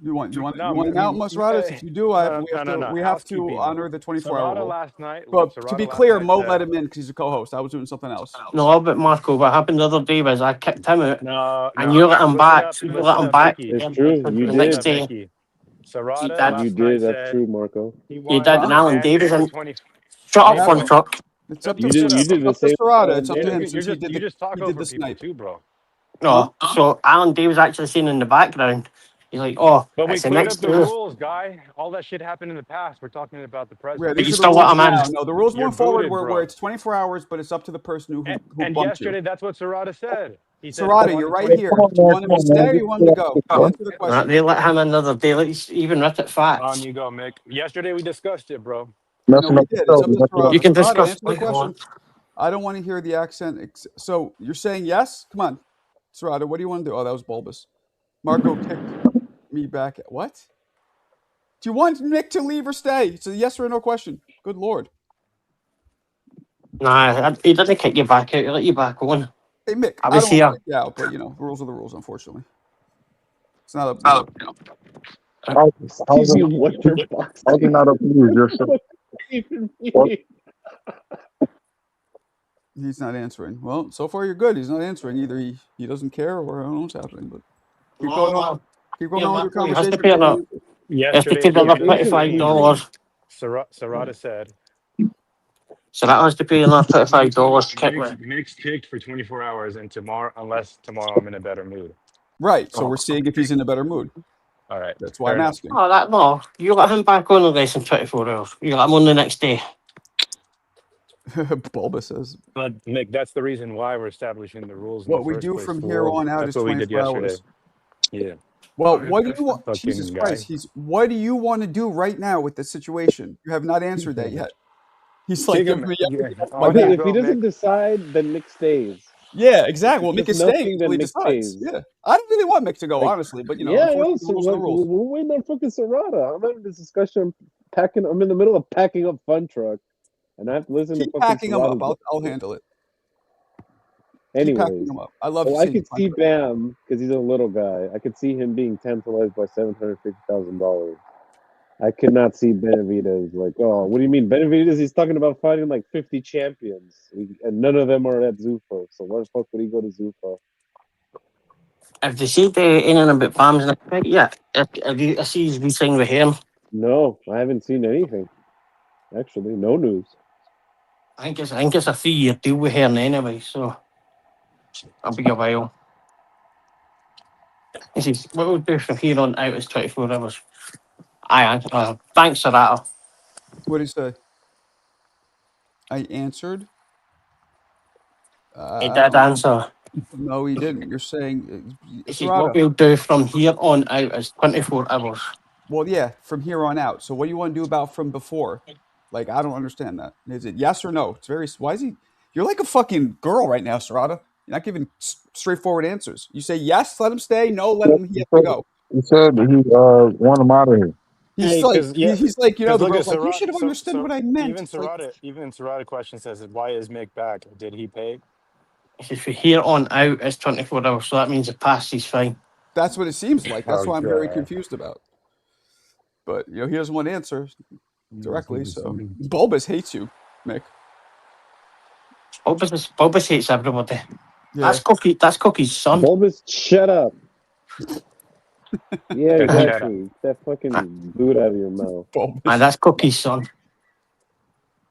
You want No, him out, Serrata? If you do, no. we have to Housekeeping. honor the 24-hour Serrata rule. last night. But to Serrata be last clear, night Mo said, let him in because he's a co-host. I was doing something else. No, but Marco, what happened the other day was I kicked him out, no. and you let him Listen back. up, You let him listen up, back Mickey. It's true. You the Listen next did. up, day. Mickey. He Serrata did. You last night did. That's said true, Marco. he He wanted did. to And Alan stand here Davis for and 20. shut What up, Fun happened? Truck. It's up You to shut up. You did the up to same. Serrata. It's up to Mick. him since he You just talk did the over people snipe. too, bro. No, so Alan Davis actually saying in the background, he's like, "Oh, But we it's the cleared next up the day." rules, guy. All that shit happened in the past. We're talking about the Yeah, present. But these you are the still let rules him in. now. No, the rules You're going forward booted, where bro. it's 24 hours, but it's up to the person who And bumped you. yesterday, that's what Serrata said. He said, I Serrata, you're wanted right 20. here. Do you want him to stay or you want him to go? Answer the question. They let him in the other day. Like, he's even writ it On facts. you go, Mick. Yesterday, we discussed it, bro. I know Messing we up the did. show. It's up to Messing up. You Serrata. can Serrata, discuss answer the what you question. want. I don't want to hear the accent. So you're saying yes? Come on. Serrata, what do you want to do? Oh, that was bulbous. Marco kicked me back. What? Do you want Nick to leave or stay? It's a yes or no question. Good Lord. Nah, he didn't kick you back out. He let you back on. Hey, Mick, I I was don't want here. to kick you out, but, the rules are the rules, unfortunately. It's not a, How, how's Excuse it, me, what your box? how's it not up to you? Your show. What even What? mean? He's not answering. Well, so far you're good. He's not answering. Either he doesn't care or I don't know what's happening. But keep going on. Keep going on with your He has to conversation. pay Till he another. answers. He has to Yesterday, pay we another agreed. $25. Serrata said, So that has to pay another $25 to kick me. Mick's kicked for 24 hours, and unless tomorrow I'm in a better mood. Right. So we're seeing if he's in a better mood. All right. That's why Fair I'm enough. asking. Oh, that no. You let him back on less than 24 hours. You let him on the next day. Bulba says, But Mick, that's the reason why we're establishing the rules in the what we first do place. from here Fool. on out That's is what we did 24 yesterday. hours. Yeah. Well, what do you want? Fucking Jesus guy. Christ. What do you want to do right now with the situation? You have not answered that yet. He's like Kick him. giving me yes or no on my On you Okay, back. if he go, doesn't Mick. decide, then Nick stays. Yeah, exactly. Well, If Mick there's is staying nothing, until he then Nick decides. stays. Yeah. I don't really want Mick to go, Like, honestly, but yeah, yo, unfortunately, the so rules are the rules. we're waiting on fucking Serrata. I'm having this discussion. I'm in the middle of packing up Fun Truck, and I have to listen to Keep fucking packing them up. Serrata. I'll handle it. Keep packing Anyways, them up. I love well, to I see could you. see Bam because he's a little guy. I could see him being tantalized by $750,000. I could not see Benavidez like, oh, what do you mean Benavidez? He's talking about fighting like 50 champions, and none of them are at Zuffa. So why the fuck would he go to Zuffa? If they say anything about Bam's in the fight, yeah. I see he's been signed with him. No, I haven't seen anything. Actually, no news. I think it's a 3-year deal with him anyway, so it'll be a while. He says, what we'll do from here on out is 24 hours. Thanks for that. What did he say? I answered. He I did don't- answer. No, he didn't. You're saying, He says, what Serrata. we'll do from here on out is 24 hours. Well, yeah, from here on out. So what do you want to do about from before? Like, I don't understand that. Is it yes or no? It's very. Why is he? You're like a fucking girl right now, Serrata. You're not giving straightforward answers. You say yes, let him stay. No, let him. He has to go. He said that he want him out of here. He's Hey, like, 'cause, yeah, he's like, the look at girl's like, you Serrata. should have understood what I meant. Even It's like, Serrata question says, why is Mick back? Did he pay? He says, from here on out is 24 hours, so that means the past is fine. that's what it seems like. That's Oh, why I'm very God. confused about. But he doesn't want to answer directly. So Bulbous hates you, Mick. Bulbous hates everybody. Yeah. That's Cookie's son. Bulbous, shut up. Yeah, Shut up. exactly. That fucking boot out of your mouth. Bulbous. And that's Cookie's son.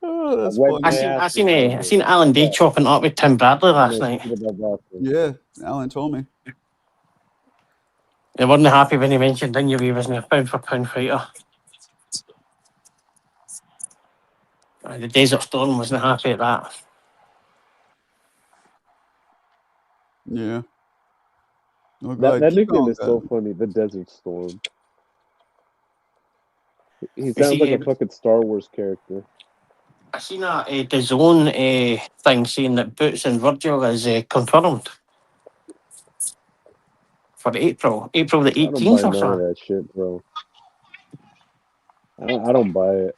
Oh, that's Wet funny. I seen Alan Day chopping up with Tim Bradley last night. Yeah, Alan told me. They weren't happy when he mentioned didn't you he wasn't a pound for pound fighter. The Desert Storm wasn't happy at that. Yeah. Oh, That nickname is so funny, the Desert Storm. He sounds like a fucking Star Wars character. I seen a DAZN thing saying that Boots and Virgil is confirmed for April the I don't buy 18th or none of something. that shit, bro. I don't buy it.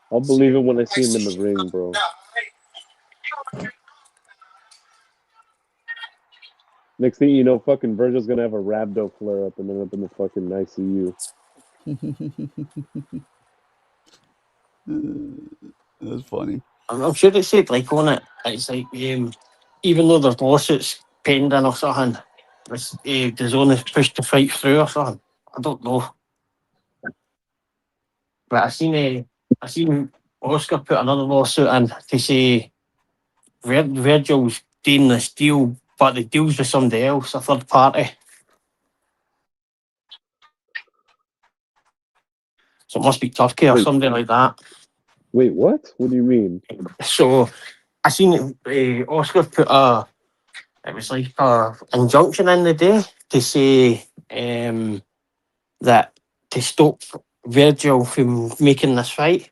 I'll believe it when I see him in the ring, bro. Next thing you know, fucking Virgil's gonna have a rhabdo flare up and end up in the fucking ICU. That's funny. I'm sure it said like on it. It's like even though there's lawsuits pending or something, DAZN is pushed to fight through or something. I don't know, but I seen Oscar put another lawsuit in to say Virgil's doing this deal, but the deal's with somebody else, a third party. So it must be Turkey or Wait. something like that. Wait, what? What do you mean? So I seen Oscar put it was like a injunction in the day to say that to stop Virgil from making this fight,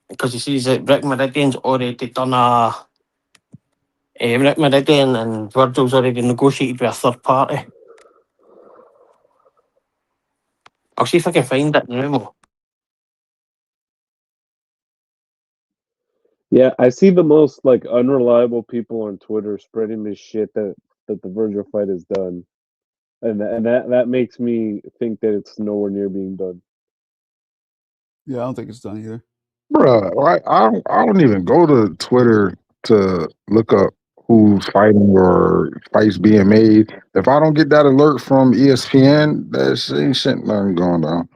because he says that Rick Meridian's already done Rick Meridian and Virgil's already negotiated with a third party. I'll see if I can find it now. Yeah, I see the most like unreliable people on Twitter spreading this shit that the Virgil fight is done, and that makes me think that it's nowhere near being done. Yeah, I don't think it's done either. Bruh, I don't even go to Twitter to look up who's fighting or fights being made. If I don't get that alert from ESPN, that ain't shit nothing going on.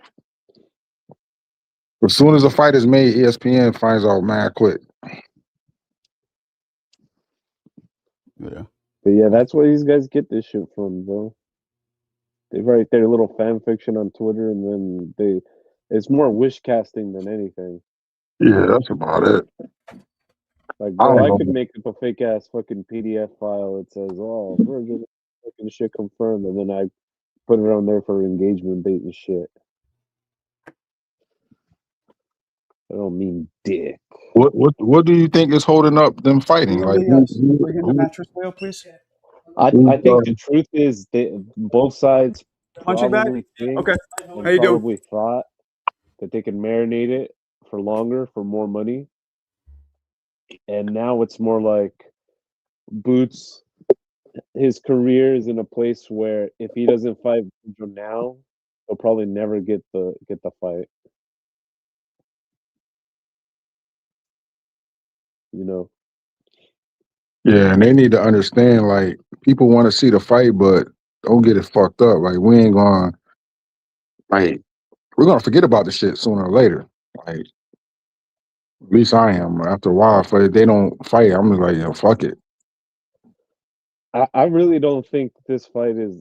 As soon as a fight is made, ESPN finds out mad quick. Yeah. But yeah, that's where these guys get this shit from, bro. They write their little fan fiction on Twitter, and then it's more wish casting than anything. Yeah, that's about it. Like, I bro, don't I know. could make up a fake ass fucking PDF file that says, "Oh, Virgil fucking shit confirmed," and then I put it on there for engagement bait and shit. I don't mean dick. What do you think is holding up them fighting? Like, bring in the mattress wheel, please. I think the truth is that both sides Punching bag? probably think Okay. and How you doing? probably thought that they could marinate it for longer for more money. And now it's more like Boots, his career is in a place where if he doesn't fight Virgil now, he'll probably never get the fight. You know. yeah, and they need to understand, like, people want to see the fight, but don't get it fucked up. Like, we ain't going, like, we're going to forget about the shit sooner or later. Like, at least I am. After a while, if they don't fight, I'm just like, yo, fuck it. I really don't think this fight is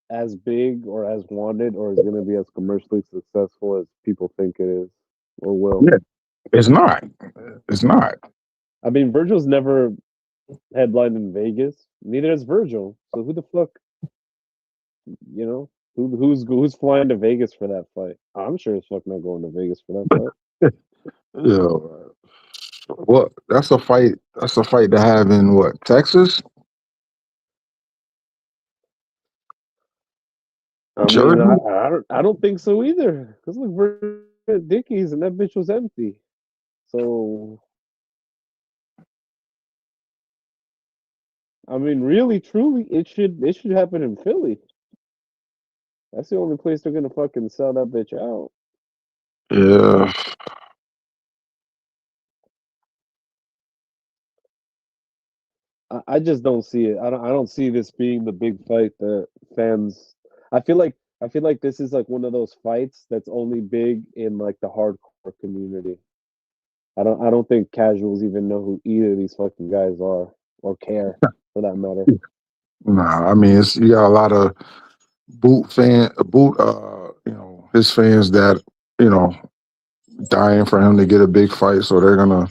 as big or as wanted or is going to be as commercially successful as people think it is or will. Yeah, it's not. It's not. I mean, Virgil's never headlined in Vegas. Neither has Virgil. So who the fuck, you know, who's flying to Vegas for that fight? I'm sure as fuck not going to Vegas for that fight. Yeah. What? That's a fight. That's a fight to have in what? Texas? I mean, Jersey? I don't think so either. Because look, we're at Dickies and that bitch was empty. So, I mean, really, truly, it should happen in Philly. That's the only place they're gonna fucking sell that bitch out. Yeah. I just don't see it. I don't see this being the big fight that fans. I feel like this is like one of those fights that's only big in like the hardcore community. I don't think casuals even know who either of these fucking guys are or care for that matter. Nah, I mean, you got a lot of his fans that, dying for him to get a big fight, so they're gonna.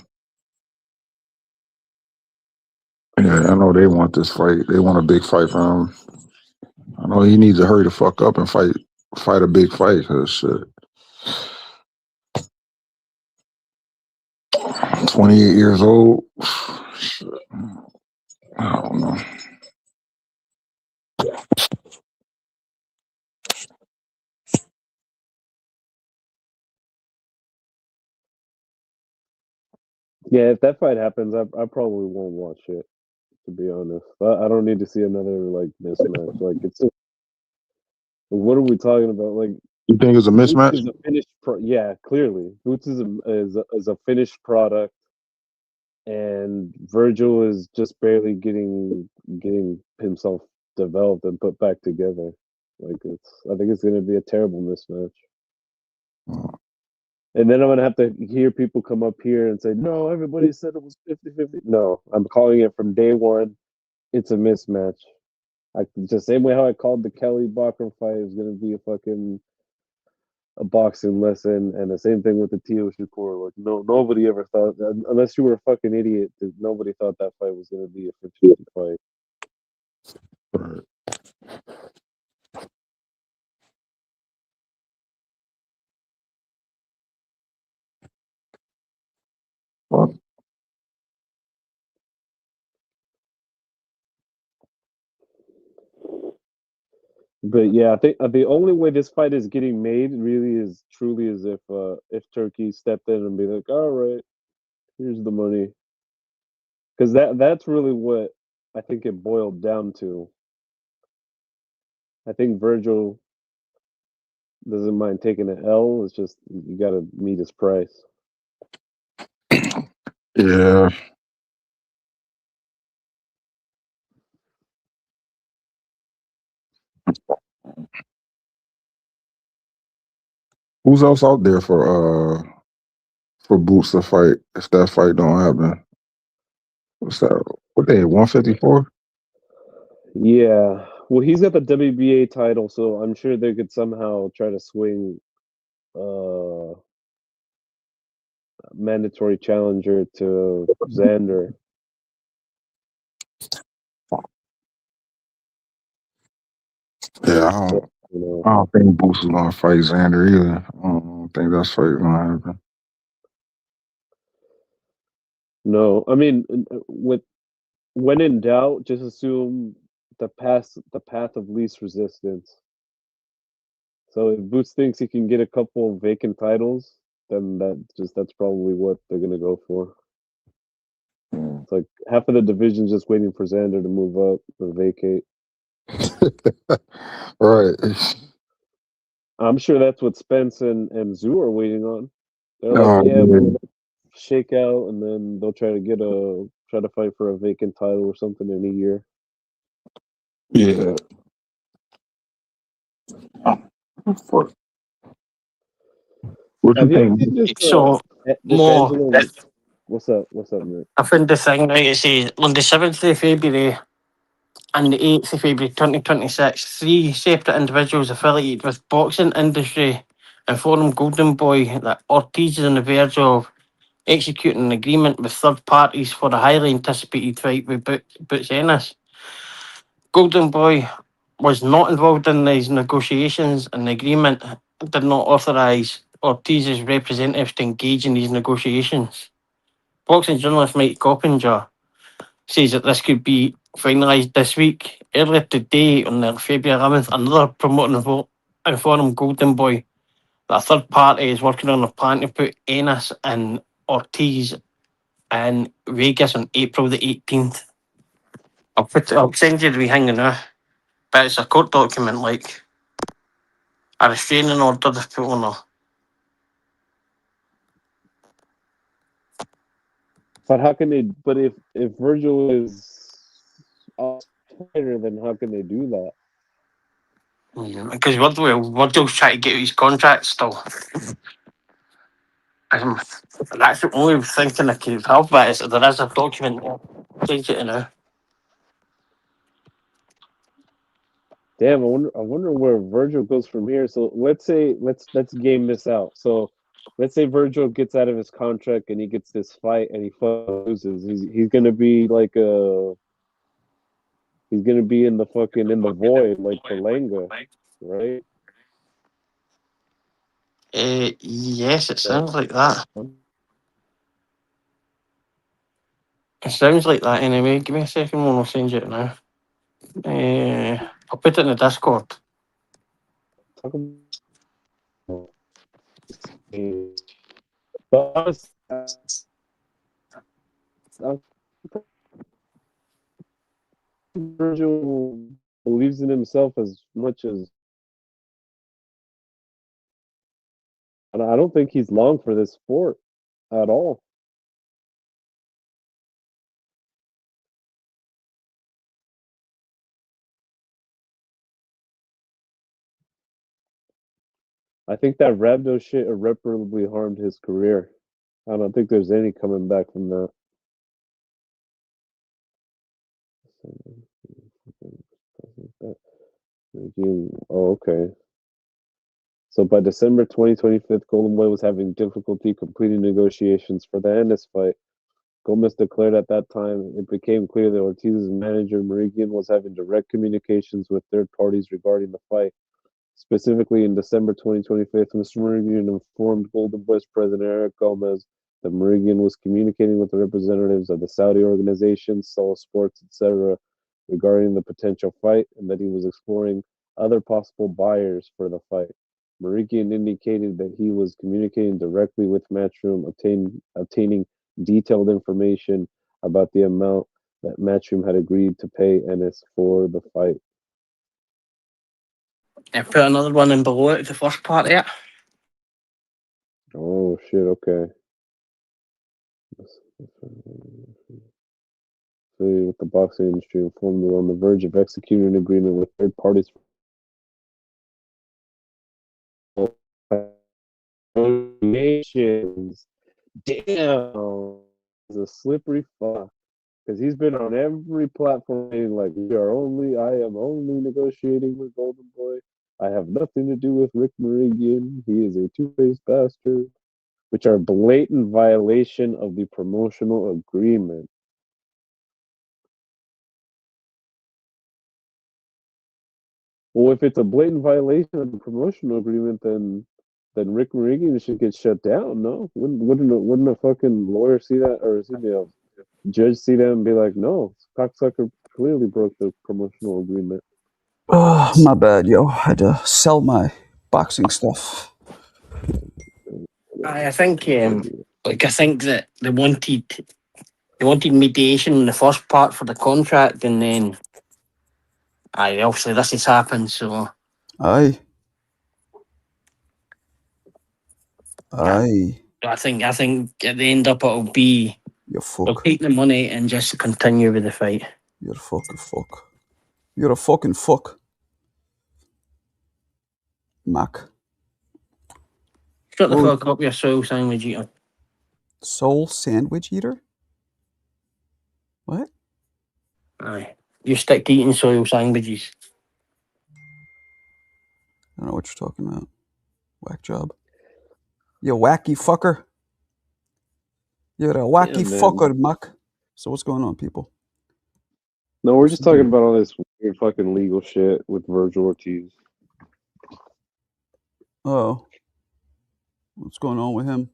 Yeah, I know they want this fight. They want a big fight for him. I know he needs to hurry the fuck up and fight a big fight. Cause shit. 28 years old. Shit. I don't know. Yeah, if that fight happens, I probably won't watch it. To be honest, I don't need to see another like mismatch. Like it's just, what are we talking about? Like You think it's a Boots mismatch? is a finished yeah, clearly Boots is a finished product, and Virgil is just barely getting himself developed and put back together. Like I think it's going to be a terrible mismatch. And then I'm going to have to hear people come up here and say, no, everybody said it was 50-50. No, I'm calling it from day one. It's a mismatch. Just same way how I called the Kelly Bachram fight is going to be a boxing lesson, and the same thing with the Tio Shakur. Like nobody ever thought, unless you were a fucking idiot, nobody thought that fight was going to be a 50-50 fight. Right. Well, But yeah, I think the only way this fight is getting made really is truly is if Turkey stepped in and be like, all right, here's the money, because that's really what I think it boiled down to. I think Virgil doesn't mind taking an L. It's just you got to meet his price. yeah. Who's else out there for Boots to fight if that fight don't happen? What's that? What they 154? Yeah, well, he's got the WBA title, so I'm sure they could somehow try to swing mandatory challenger to Xander. Yeah, I don't think Boots is gonna fight Xander either. I don't think that fight gonna happen. No, I mean, when in doubt, just assume the path of least resistance. So if Boots thinks he can get a couple of vacant titles, then that's probably what they're gonna go for. It's like half of the division's just waiting for Xander to move up or vacate. Right. I'm sure that's what Spence and Zoo are waiting on. They're like, Oh, yeah, yeah. we'll shake out, and then they'll try to fight for a vacant title or something in a year. Yeah. What you Have you ever think? seen this? So This more. Angelo. What's up? What's up, Nick? I found the thing right. It says on the 7th of February and the 8th of February 2026, 3 separate individuals affiliated with boxing industry and Forum Golden Boy that Ortiz is on the verge of executing an agreement with third parties for a highly anticipated fight with Boots Ennis. Golden Boy was not involved in these negotiations, and the agreement did not authorise Ortiz's representatives to engage in these negotiations. Boxing journalist Mike Coppinger says that this could be finalised this week. Earlier today, on the February 11th, another promoter informed Golden Boy that a third party is working on a plan to put Ennis and Ortiz in Vegas on April the 18th. I'll send you the wee thing now. But it's a court document, like a restraining order to put on her. But how can they? But if Virgil is a fighter, then how can they do that? Because Virgil's trying to get his contract still. That's the only thinking I can have, but there is a document. I'll change it now. Damn, I wonder where Virgil goes from here. So let's game this out. So let's say Virgil gets out of his contract and he gets this fight and he loses. He's gonna be like he's gonna be in the void like Berlanga, right? Yes, it sounds like that. It sounds like that anyway. Give me a second, one. I'll send you it now. I'll put it in the Discord. Talk about but honestly, Virgil believes in himself as much as, and I don't think he's long for this sport at all. I think that rhabdo shit irreparably harmed his career. I don't think there's any coming back from that. Oh, okay. So by December 2025, Golden Boy was having difficulty completing negotiations for the Ennis fight. Gomez declared at that time it became clear that Ortiz's manager, Marigian, was having direct communications with third parties regarding the fight. Specifically, in December 2025, Mr. Marigian informed Golden Boy's president, Eric Gomez, that Marigian was communicating with the representatives of the Saudi organizations, Soul Sports, etc., regarding the potential fight, and that he was exploring other possible buyers for the fight. Marigian indicated that he was communicating directly with Matchroom, obtaining detailed information about the amount that Matchroom had agreed to pay Ennis for the fight. I put another one in below it, the first part of it. Oh shit, okay. With the boxing industry informed they were on the verge of executing an agreement with third parties. Nations. Damn, it's a slippery fuck. Because he's been on every platform saying, like, I am only negotiating with Golden Boy. I have nothing to do with Rick Marigian. He is a two-faced bastard, which are blatant violation of the promotional agreement. Well, if it's a blatant violation of the promotional agreement, then Rick Marigian should get shut down. No, wouldn't a fucking lawyer see that, or a judge see that and be like, no, cocksucker clearly broke the promotional agreement. Oh, my bad, yo. I had to sell my boxing stuff. I think, I think that they wanted mediation in the first part for the contract, and then, obviously this has happened. So, Aye. I think at the end up it'll be You they'll fuck. take the money and just continue with the fight. You're a fucking fuck. You're a fucking fuck. Mac. Shut the Oh, fuck up, you soul sandwich eater. soul sandwich eater? What? Aye, you stick to eating soil sandwiches. I don't know what you're talking about. Whack job. You wacky fucker. You're a wacky man. fucker, Mac. So what's going on, people? No, we're just talking about all this weird fucking legal shit with Virgil Ortiz. Oh. What's going on with him?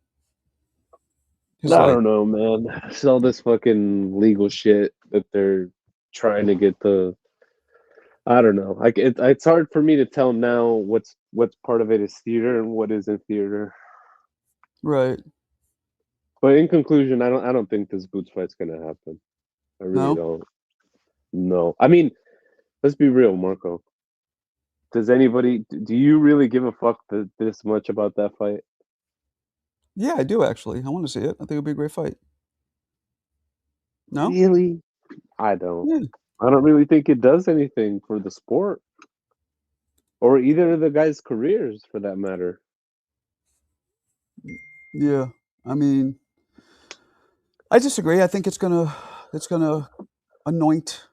I don't know, man. It's all this fucking legal shit that they're trying to get the. I don't know. Like it's hard for me to tell now what's part of it is theater and what isn't theater. Right. But in conclusion, I don't think this Boots fight's gonna happen. I really don't. No. I mean, let's be real, Marco. Do you really give a fuck this much about that fight? Yeah, I do actually. I want to see it. I think it'd be a great fight. No? Really? I don't. Yeah. I don't really think it does anything for the sport. Or either of the guys' careers for that matter. Yeah. I mean, I disagree. I think it's gonna anoint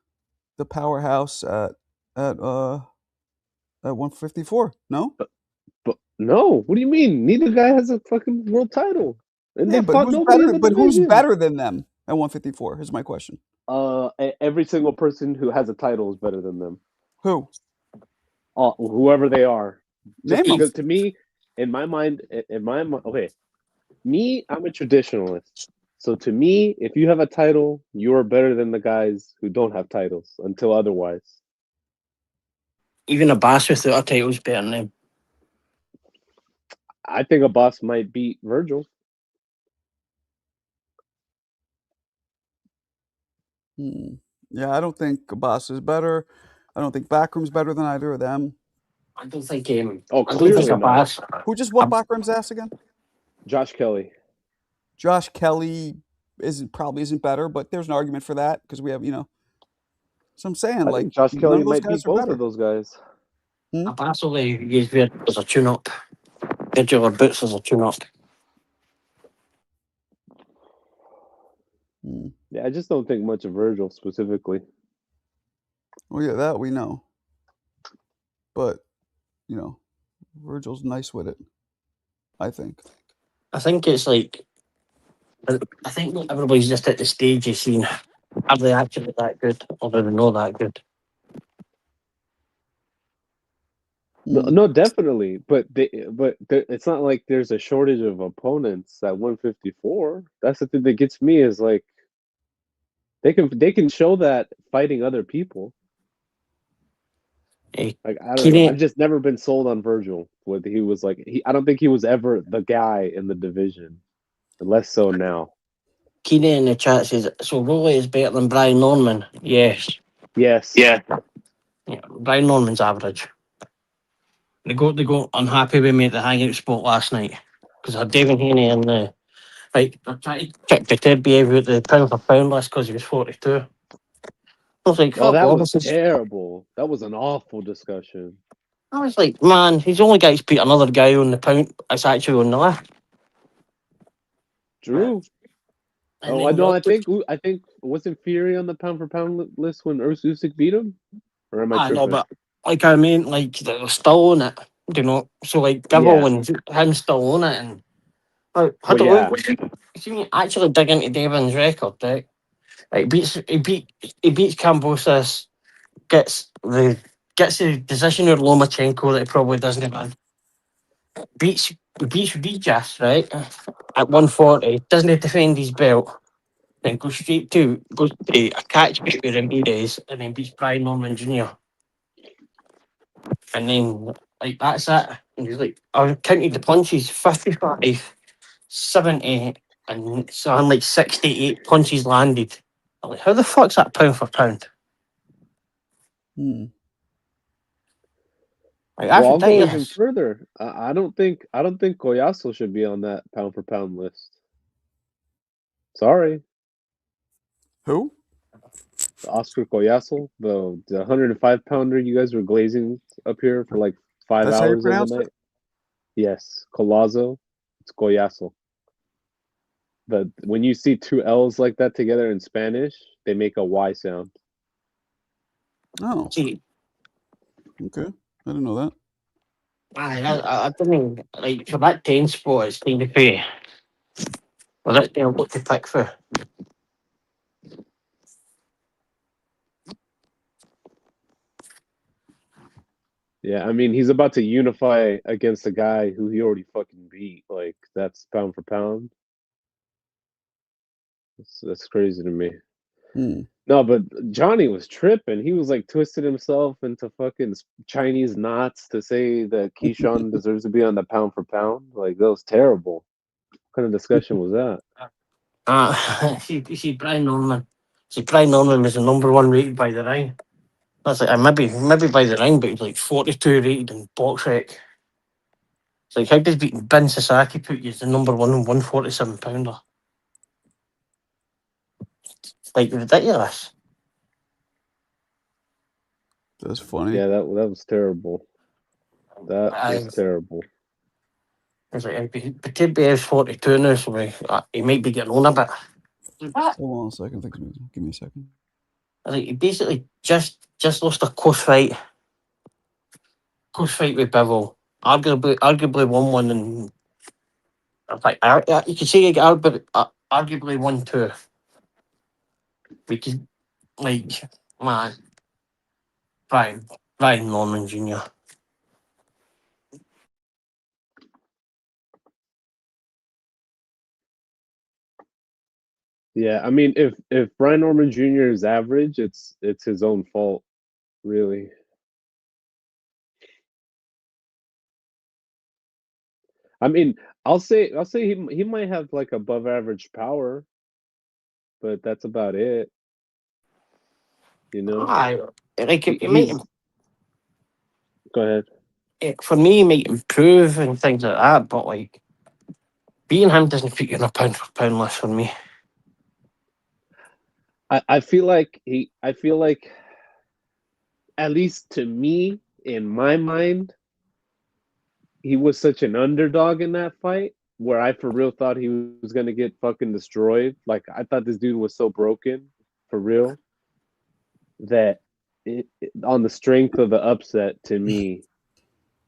the powerhouse at 154. No? But no, what do you mean? Neither guy has a fucking world title. And Yeah, they but fought who's nobody better? in the But who's division. better than them at 154? Is my question. Every single person who has a title is better than them. Who? Whoever they are. Just Name 'em. because to me, in my mind, okay, me, I'm a traditionalist. So to me, if you have a title, you are better than the guys who don't have titles until otherwise. Even Abbas without a title is better than him. I think Abbas might beat Virgil. Yeah, I don't think Abbas is better. I don't think Backroom's better than either of them. I don't think Oh, I don't think clearly not. Abbas. Who just whooped Backroom's ass again? Josh Kelly. Josh Kelly probably isn't better, but there's an argument for that because we have, So I'm saying, I like, think Josh none Kelly of those might guys beat are both better. of those guys. Abbas only used as a tune-up. Virgil or Boots as a tune-up. Yeah, I just don't think much of Virgil specifically. Well, yeah, that we know. But, Virgil's nice with it, I think. I think it's like, I think everybody's just at the stage of seeing, are they actually that good or are they not that good? No, definitely, but it's not like there's a shortage of opponents at 154. That's the thing that gets me is like they can show that fighting other people. Hey, Like I don't know, I've just never been sold on Virgil. What he was like, I don't think he was ever the guy in the division, less so now. Keenan in the chat says, so Rolly is better than Brian Norman. Yes. Yes. Yeah, Brian Norman's average. They go unhappy with me at the hangout spot last night because I had David Haney and right. I tried to check the Ted behaviour at the pound for pound list because he was 42. I was like, Oh, fuck that off. was terrible. That was an awful discussion. I was like, man, he's the only guy who's beat another guy on the pound. It's actually on the list. True. And I know. I think wasn't Fury on the pound for pound list when Usyk beat him, or am I I know, tripping? but like I mean, like they're still on it, So like Bivol and him still on it, and I don't know. If you actually dig into Davin's record, right? Like he beats Kambosos, gets the decision of Lomachenko that he probably doesn't have. Beats Rijas, right? At 140, doesn't defend his belt. Then goes to a catch weight with Ramirez and then beats Brian Norman Jr. And then like that's it. And he's like, I counted the punches 55, 70, and so I'm like 68 punches landed. I'm like, how the fuck's that pound for pound? Like, Well, I'll go even further. I don't think Collazo should be on that pound for pound list. Sorry. Who? Oscar Collazo, the 105 pounder you guys were glazing up here for like 5 That's hours how you of the pronounce night. it? Yes, Collazo. It's Collazo. But when you see two L's like that together in Spanish, they make a Y sound. Oh. Okay. I didn't know that. I don't mean, like, for that 10 spot, it's kind of fair. Well, that's what to pick for. Yeah, I mean, he's about to unify against a guy who he already fucking beat. Like, that's pound for pound. That's crazy to me. No, but Johnny was tripping. He was like twisted himself into fucking Chinese knots to say that Keyshawn deserves to be on the pound for pound. Like, that was terrible. What kind of discussion was that? See, Brian Norman. See, Brian Norman was the number one rated by the ring. That's like, maybe by the ring, but he's like 42 rated in BoxRec. It's like, how does beating Ben Sasaki put you as the number one 147 pounder? Like, ridiculous. That's funny. Yeah, that was terrible. That was terrible. It's like, Batibia is 42 now, so he might be getting on a bit. Hold on a second. Give me a second. Like, he basically just lost a close fight. Close fight with Bivol. Arguably won one, and like you could say he got arguably 1-2. Because, like, man, Brian Norman Jr. Yeah, I mean, if Brian Norman Jr. is average, it's his own fault, really. I mean, I'll say he might have like above average power, but that's about it. You know, Aye, like it might go ahead. for me, it might improve and things like that, but like beating him doesn't put you on a pound for pound list for me. I feel like at least to me, in my mind, he was such an underdog in that fight where I for real thought he was gonna get fucking destroyed. Like I thought this dude was so broken for real that on the strength of the upset to me,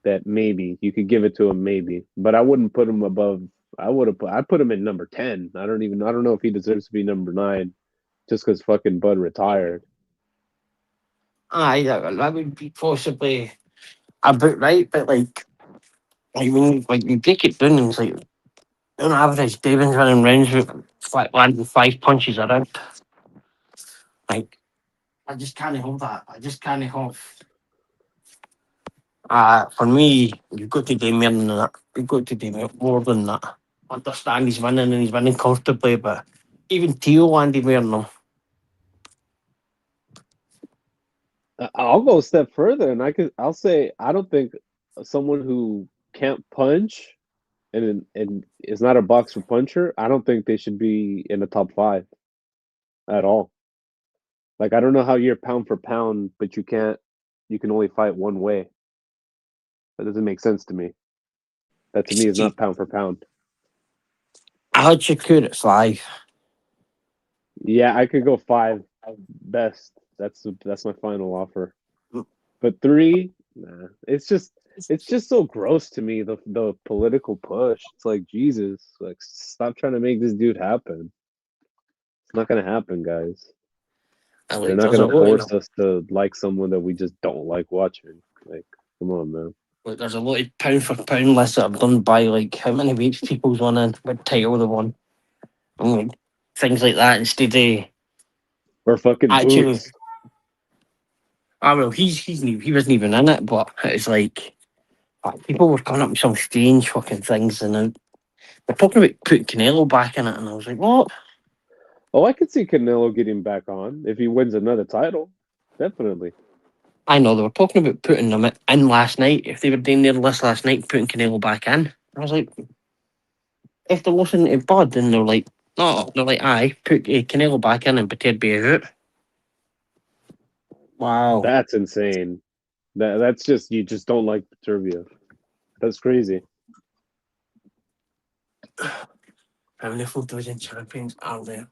that maybe you could give it to him, maybe, but I wouldn't put him above. I put him in number 10. I don't know if he deserves to be number 9 just because fucking Bud retired. Aye, that would be possibly about right, but like when you break it down, it's like on average, David's running rounds with landing 5 punches around. Like I just can't hold that. I just can't hold. For me, you've got to do more than that. You've got to do more than that. I understand he's winning and he's winning comfortably, but even Theo landed more than him. I'll go a step further, and I'll say I don't think someone who can't punch and is not a boxer puncher, I don't think they should be in the top 5 at all. Like I don't know how you're pound for pound, but you can only fight one way. That doesn't make sense to me. That to me is not pound for pound. I had Shakur at 5. Yeah, I could go 5 best. That's my final offer. But 3, nah. It's just so gross to me, the political push. It's like, Jesus, like stop trying to make this dude happen. It's not gonna happen, guys. They're not gonna force us to like someone that we just don't like watching. Like, come on, man. Like, there's a lot of pound for pound lists that I've done by like how many weeks people's won in, what title they won, and like, things like that instead of Or fucking actually. Boots. Well, he wasn't even in it, but it's like people were coming up with some strange fucking things, and they're talking about putting Canelo back in it, and I was like, what? Oh, I could see Canelo getting back on if he wins another title. Definitely. I know they were talking about putting them in last night. If they were doing their list last night, putting Canelo back in, I was like, if they're listening to Bud, and they're like, no, they're like, aye, put Canelo back in and pretend be out. Wow, That's insane. That's just, you just don't like Turbia. That's crazy. how many full division champions are there?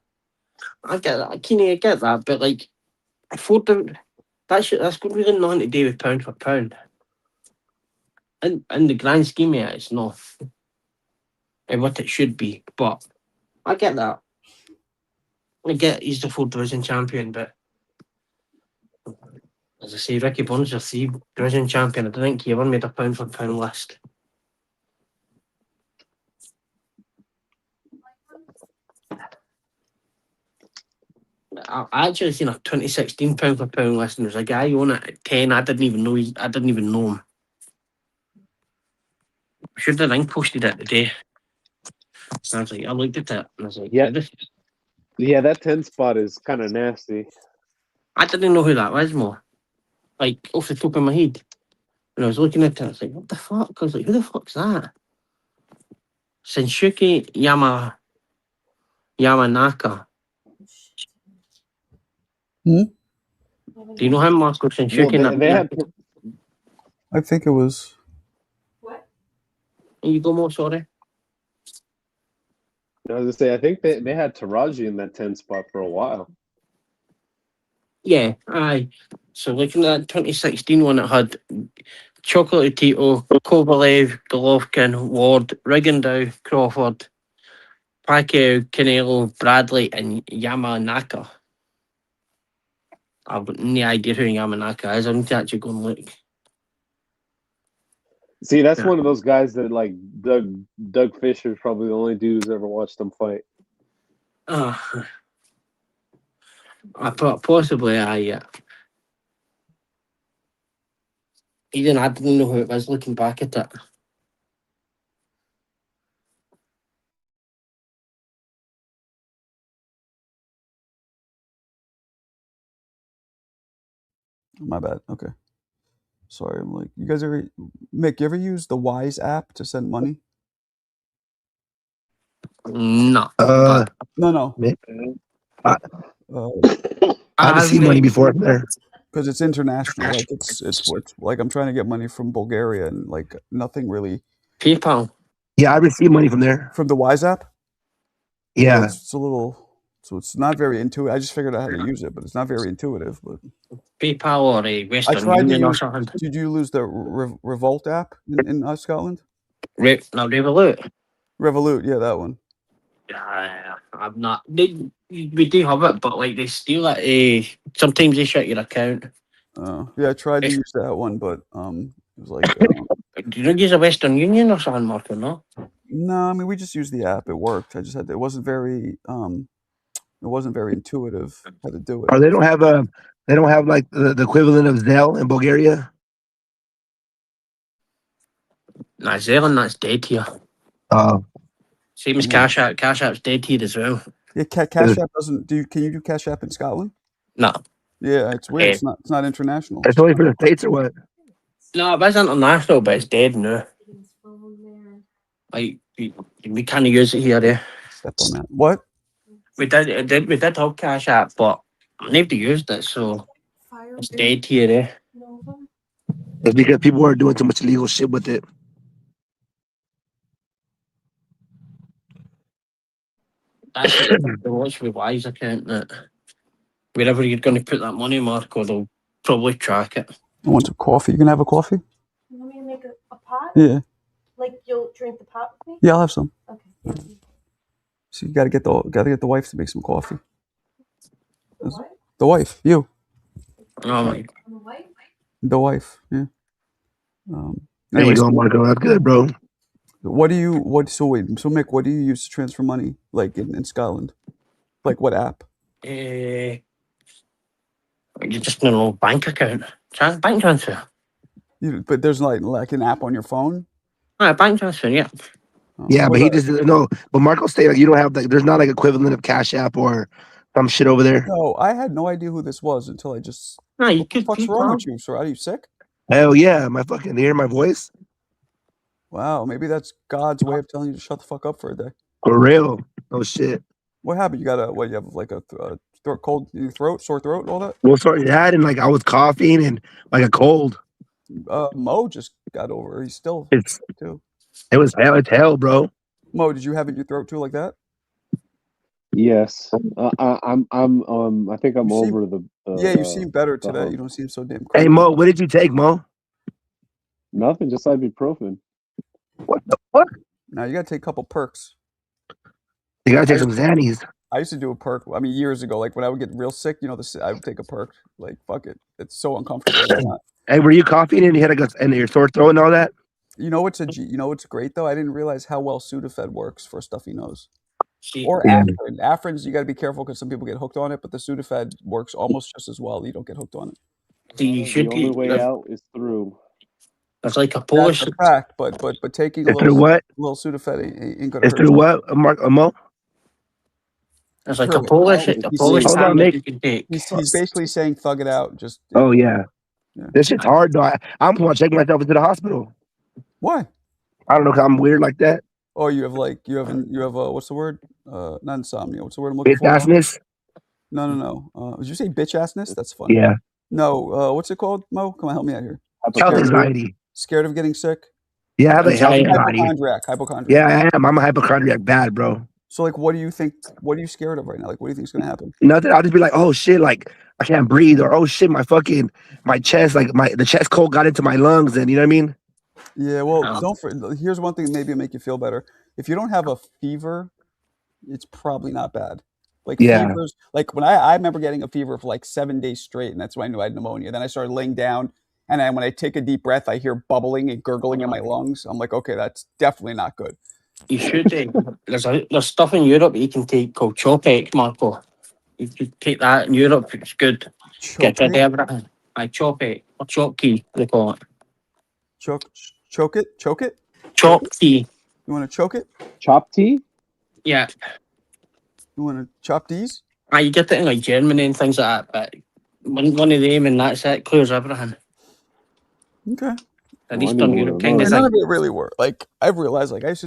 I get that. I get that, but like, that's got really nothing to do with pound for pound. In the grand scheme of it, it's not what it should be. But I get that. I get he's the full division champion, but as I say, Ricky Burns is the division champion. I don't think he ever made a pound for pound list. I actually seen a 2016 pound for pound list, and there's a guy on it at 10. I didn't even know him. Should have ring posted it today. I was like, I looked at it and I was like, yeah, that 10 spot is kind of nasty. I didn't know who that was more. Like off the top of my head. When I was looking at it, I was like, what the fuck? I was like, who the fuck's that? Shinsuke Yamanaka. Hmm? Do you know him, Marco Shinsuke? Well, they had, I think it was. You go more, sorry. I was gonna say, I think they had Taraji in that 10 spot for a while. Yeah, aye. So looking at that 2016 one, it had Chocolate Tito, Kovalev, Golovkin, Ward, Rigondeaux, Crawford, Pacquiao, Canelo, Bradley, and Yamanaka. I've got no idea who Yamanaka is. I need to actually go and look. See, that's one of those guys that like Doug Fisher's probably the only dude who's ever watched them fight. Possibly, yeah. Even I didn't know who it was looking back at it. My bad. Okay. Sorry, I'm like, you guys ever, Mick, you ever use the Wise app to send money? No. Uh, No. I Uh, haven't seen money before there. because it's international. Like it's like I'm trying to get money from Bulgaria and like nothing really PayPal. Yeah, I received money from there. from the Wise app. Yeah. It's a little, so it's not very intuitive. I just figured out how to use it, but it's not very intuitive. But PayPal or a I Western tried to Union or use. something. Did you lose the Revolt app in Scotland? Revolut. Revolut, yeah, that one. I'm not. We do have it, but like they steal it. Sometimes they shut your account. Yeah, I tried to use that one, but it was like Do you not use a Western Union or something, Marco? No. no. I mean, we just used the app. It worked. I just had it wasn't very intuitive how to do it. Or they don't have like the equivalent of Zelle in Bulgaria. Nah, Zelle, that's dead here. Same as Cash App. Cash App's dead here as well. Yeah, Cash App doesn't. Can you do Cash App in Scotland? No. Yeah, it's weird. It's not international. It's only for the States or what? No, it is international, but it's dead now. Like we can't use it here. Step on that. What? We did have Cash App, but nobody used it, so it's dead here. It's because people are doing too much illegal shit with it. That's the watch with Wise account that wherever you're going to put that money, Marco, they'll probably track it. I want some coffee. You can have a coffee? You want me to make a pot? Yeah. Like you'll drink the pot with me? Yeah, I'll have some. Okay. So you gotta get the wife to make some coffee. What? The wife, you. Oh my. The wife? The wife, yeah. There you go, Marco. That's good, bro. So Mick, what do you use to transfer money, like in Scotland? Like what app? You just need a little bank account. Bank transfer. But there's like an app on your phone? Bank transfer, yeah. Yeah, but he just no. But Marco stated like you don't have like there's not like equivalent of Cash App or some shit over there. No, I had no idea who this was until I just. No, you what the fuck's wrong with you, sir? Are you sick? Hell yeah, my fucking hear my voice. Wow, maybe that's God's way of telling you to shut the fuck up for a day. For real, no shit. What happened? You got you have like a throat, sore throat, all that? Well, sorry, that and like I was coughing and like a cold. Mo just got over. He's still too. It's hell, bro. Mo, did you have it in your throat too like that? Yes, I think I'm over the. Yeah, you seem better today. You don't seem so damn crazy. Hey Mo, what did you take, Mo? Nothing, just ibuprofen. What the fuck? Now you gotta take a couple perks. You gotta take some Xannies. I used to do a perk. I mean, years ago, like when I would get real sick, I would take a perk. Like fuck it, it's so uncomfortable. Hey, were you coughing and you had and your sore throat and all that? You know what's great though? I didn't realize how well Sudafed works for a stuffy nose. Or Afrin. Afrin's you got to be careful because some people get hooked on it, but the Sudafed works almost just as well. You don't get hooked on it. The only way out is through. That's like a Polish. That's a fact, but taking a little Sudafed ain't gonna hurt. It's through what, Mo? It's like a Polish standard you can take. He's basically saying thug it out. Just oh yeah. This shit's hard though. I'm going to check myself into the hospital. Why? I don't know. Cause I'm weird like that. Oh, you have what's the word? Not insomnia. What's the word I'm looking for? Bitch-assness? No. Did you say bitch-assness? That's funny. Yeah. No. What's it called, Mo? Come on, help me out here. Health anxiety. Scared of getting sick? Yeah, I have a health anxiety. Hypochondriac. Yeah, I am. I'm a hypochondriac bad, bro. So like, what do you think? What are you scared of right now? Like, what do you think is gonna happen? Nothing. I'll just be like, oh shit, like I can't breathe, or oh shit, my chest, like the chest cold got into my lungs, and you know what I mean? Yeah. Well, here's one thing that maybe make you feel better. If you don't have a fever, it's probably not bad. Like fevers, like when I remember getting a fever for like 7 days straight, and that's when I knew I had pneumonia. Then I started laying down, and then when I take a deep breath, I hear bubbling and gurgling in my lungs. I'm like, okay, that's definitely not good. You should. There's stuff in Europe you can take called Chopex, Marco. You could take that in Europe. It's good. Get rid Choke of everything. I chop it. Or chop key, they call it. choke it. Chop key. You want to choke it? Chop tea? Yeah. You want to chop these? You get it in like Germany and things like that, but one of them and that's it. Clears everything. Okay. At Eastern Europe kind of None thing. of it really work. Like I've realized, like we used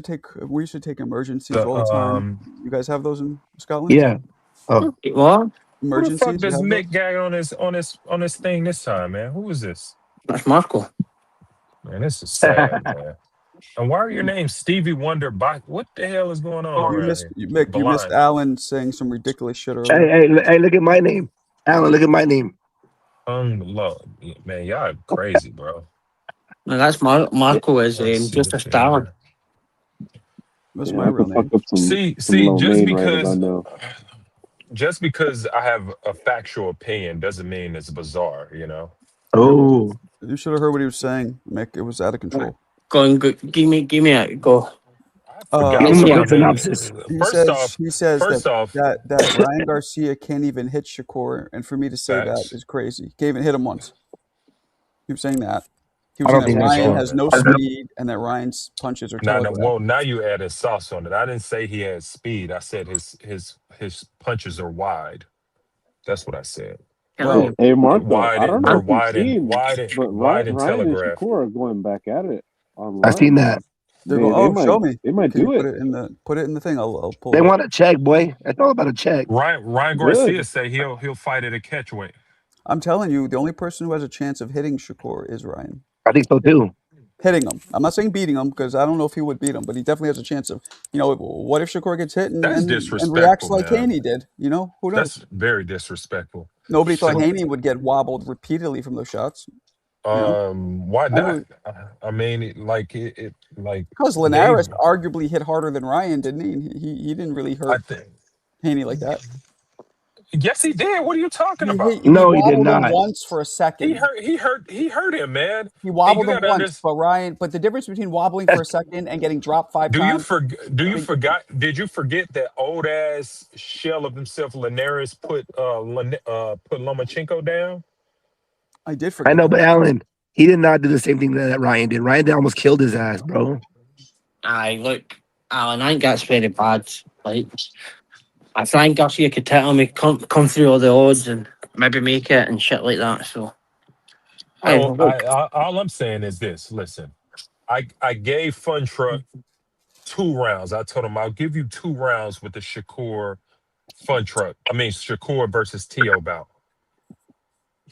to take emergencies all the time. You guys have those in Scotland? Yeah. What? Who the Emergencies. fuck you does have Mick those? got on this thing this time, man? Who is this? That's Marco. Man, this is sad, man. And why are your names Stevie Wonder? What the hell is going on around here? Mick, you missed Alan saying some ridiculous shit earlier. Hey, look at my name. Alan, look at my name. Lord, man, y'all crazy, bro. No, that's Marco is just a star. That's my real name. See, just because I have a factual opinion doesn't mean it's bizarre, you know. Oh, you should have heard what he was saying, Mick. It was out of control. Go, give me a go. Synopsis. He says that Ryan Garcia can't even hit Shakur, and for me to say that is crazy. Can't even hit him once. He was saying that. He was saying that Ryan has no speed and that Ryan's punches are telegraphed. Well, now you added sauce on it. I didn't say he has speed. I said his punches are wide. That's what I said. Well, hey Marco, I don't know wide and Ryan and telegraph. Shakur are going back at it online. I've seen that. Show me. They might do it. Put it in the thing. I'll pull. They want a check, boy. It's all about a check. Ryan Garcia say he'll fight at a catchweight. I'm telling you, the only person who has a chance of hitting Shakur is Ryan. I think so too. Hitting him. I'm not saying beating him because I don't know if he would beat him, but he definitely has a chance of. What if Shakur gets hit and reacts like Haney did? Who knows? That's very disrespectful. Nobody thought Haney would get wobbled repeatedly from those shots. Why not? I mean, because Linares arguably hit harder than Ryan, didn't he? He didn't really hurt Haney like that. Yes, he did. What are you talking about? No, he did not. Him once for a second. He hurt him, man. He wobbled him once, but the difference between wobbling for a second and getting dropped 5 times. Did you forget that old ass shell of himself, Linares, put Lomachenko down? I did forget. I know, but Alan, he did not do the same thing that Ryan did. Ryan almost killed his ass, bro. Look, Alan, I ain't got very bad. Like, I think Garcia could tell me come through all the odds and maybe make it and shit like that. So, all I'm saying is this. Listen, I gave Fun Truck 2 rounds. I told him I'll give you 2 rounds with the Shakur versus Tio bout.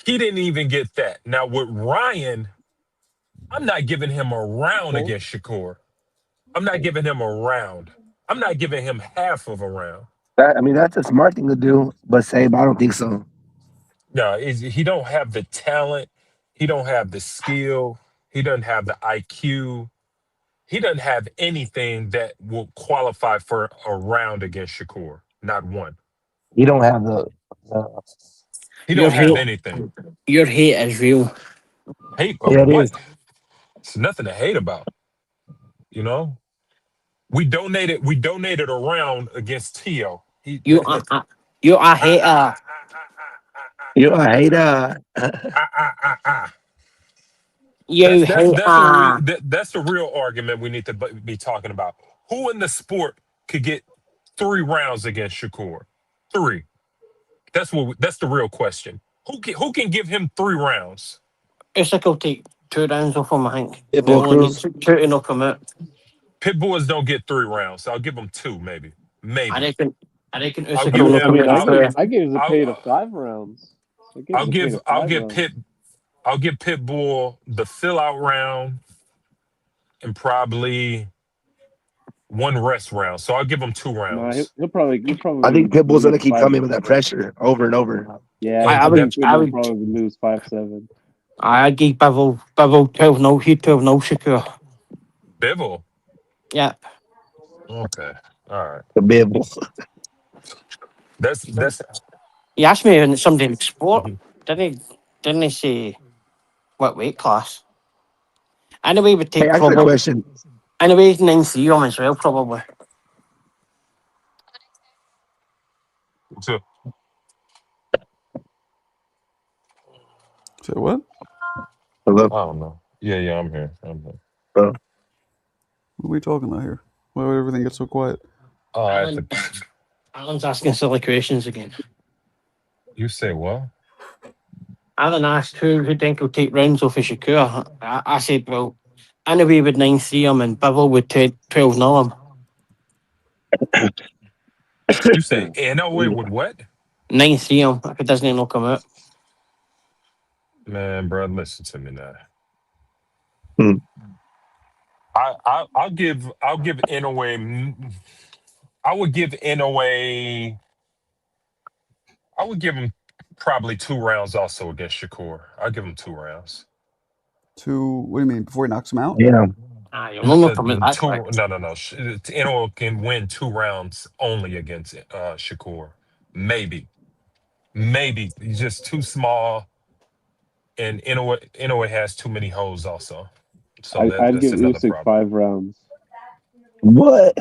He didn't even get that. Now with Ryan, I'm not giving him a round against Shakur. I'm not giving him a round. I'm not giving him half of a round. That's a smart thing to do, but I don't think so. No, he don't have the talent. He don't have the skill. He doesn't have the IQ. He doesn't have anything that will qualify for a round against Shakur. Not one. He don't have He don't have anything. Your hate is real. Hate? Yeah, what? It's nothing to hate about. We donated a round against Tio. You're a hater. You're a hater. That's the real argument we need to be talking about. Who in the sport could get 3 rounds against Shakur? 3. That's the real question. Who can give him 3 rounds? Usyk will take 2 rounds off him, I think. Pitbull needs 2 to knock him out. Pit boys don't get 3 rounds, so I'll give them 2, maybe. I reckon Usyk will knock him out. I gave Zepeda 5 rounds. I'll give Pitbull the fill out round and probably 1 rest round. So I'll give him 2 rounds. No, he'll probably. I think Pitbull's gonna keep coming with that pressure over and over. Yeah, I would probably lose 5-7. I gave Bivol 12-0. He 12-0 Shakur. Bivol? Yeah. Okay. All right. The Bivol. That's. He asked me in somebody in sport. Didn't he say what weight class? Anyway, we take probably. Question. Anyway, 9-3 on as well, probably. So, Say what? Hello. I don't know. Yeah, I'm here. I'm here. Bro. What are we talking about here? Why would everything get so quiet? Alan, Alan's asking silly questions again. You say what? Alan asked who think will take rounds off of Shakur. I said, well, Anyway would 9-3 him and Bivol would 12-0 him. You say Inouye would what? 9-3 him if it doesn't knock him out. Man, bro, listen to me now. Hmm. I'll give Inouye. I would give Inouye. I would give him probably 2 rounds also against Shakur. I'll give him 2 rounds. 2? What do you mean? Before he knocks him out? Yeah. You'll not knock him out that quick. No. Inouye can win 2 rounds only against Shakur. Maybe. He's just too small, and Inouye has too many holes also. So I'd that's give another Usyk problem. 5 rounds. What?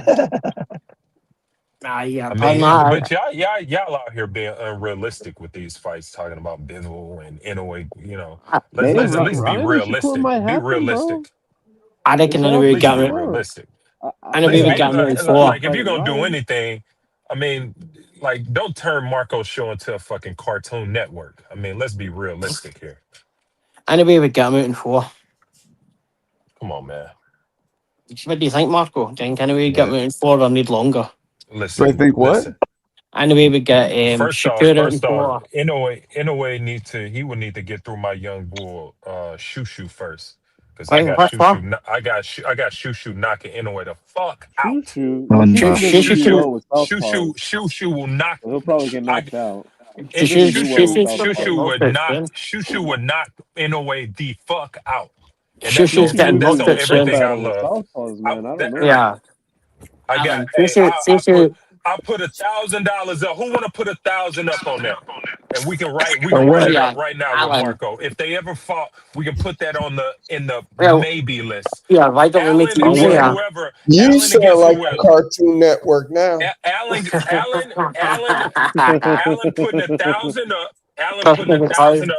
Yeah, I mean, but y'all out here being unrealistic with these fights, talking about Bivol and Inouye. You know, let's at least be Ryan and Shakur realistic. might Be happen, realistic. I reckon At Anyway would least get be him. realistic. Anyway would get him in 4. Like if you're gonna do anything, I mean, like don't turn Marco Show into a fucking Cartoon Network. I mean, let's be realistic here. Anyway would get him out in 4. Come on, man. What do you think, Marco? Do you think Anyway would get him out in 4 or need longer? Listen. Do I think what? Listen. Anyway would get Shakur out in 4. Inouye would need to get through my young bull Shushu first. Because Wait, what? I got Shushu knocking Inouye the fuck out. Shushu Shushu will knock. He'll probably get knocked out. Shushu would knock Inouye the fuck out. And Shushu's getting that's knocked on out soon. everything I love. Yeah. I got. I put $1,000 up. Who want to put 1,000 up on that? And we can write it up right now with Marco. If they ever fought, we can put that in the maybe list. Yeah, why don't we make it easier? Whoever. You sound like a Cartoon Network now. Alan putting 1,000 up. Alan putting 1,000 up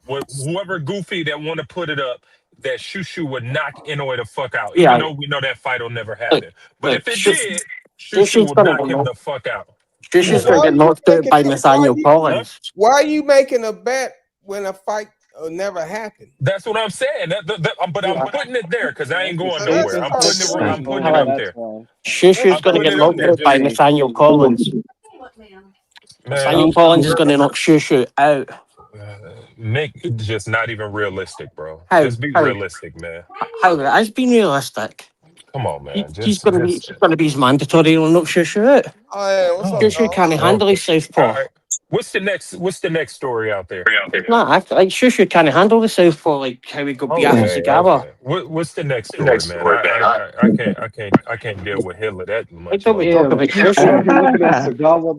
with whoever goofy that want to put it up. That Shushu would knock Inouye the fuck out. Even though we know that fight will never happen. But if it did, Shushu would knock him the fuck out. Shushu's going to get knocked out by Nathaniel Collins. Why are you making a bet when a fight will never happen? That's what I'm saying. But I'm putting it there because I ain't going nowhere. I'm putting it up there. Shushu's going to get knocked out by Nathaniel Collins. Nathaniel Collins is going to knock Shushu out. Mick, just not even realistic, bro. Just be realistic, man. How that has been realistic. Come on, man. He's going to be his mandatory. He'll knock Shushu out. Shushu can't handle his southpaw. Right. What's the next story out there? No, like Shushu can't handle the southpaw like how we got beat after Sagawa. Okay. What's the next story, man? I can't deal with Hitler that much. I thought we talked about Shushu. You're looking at Sagawa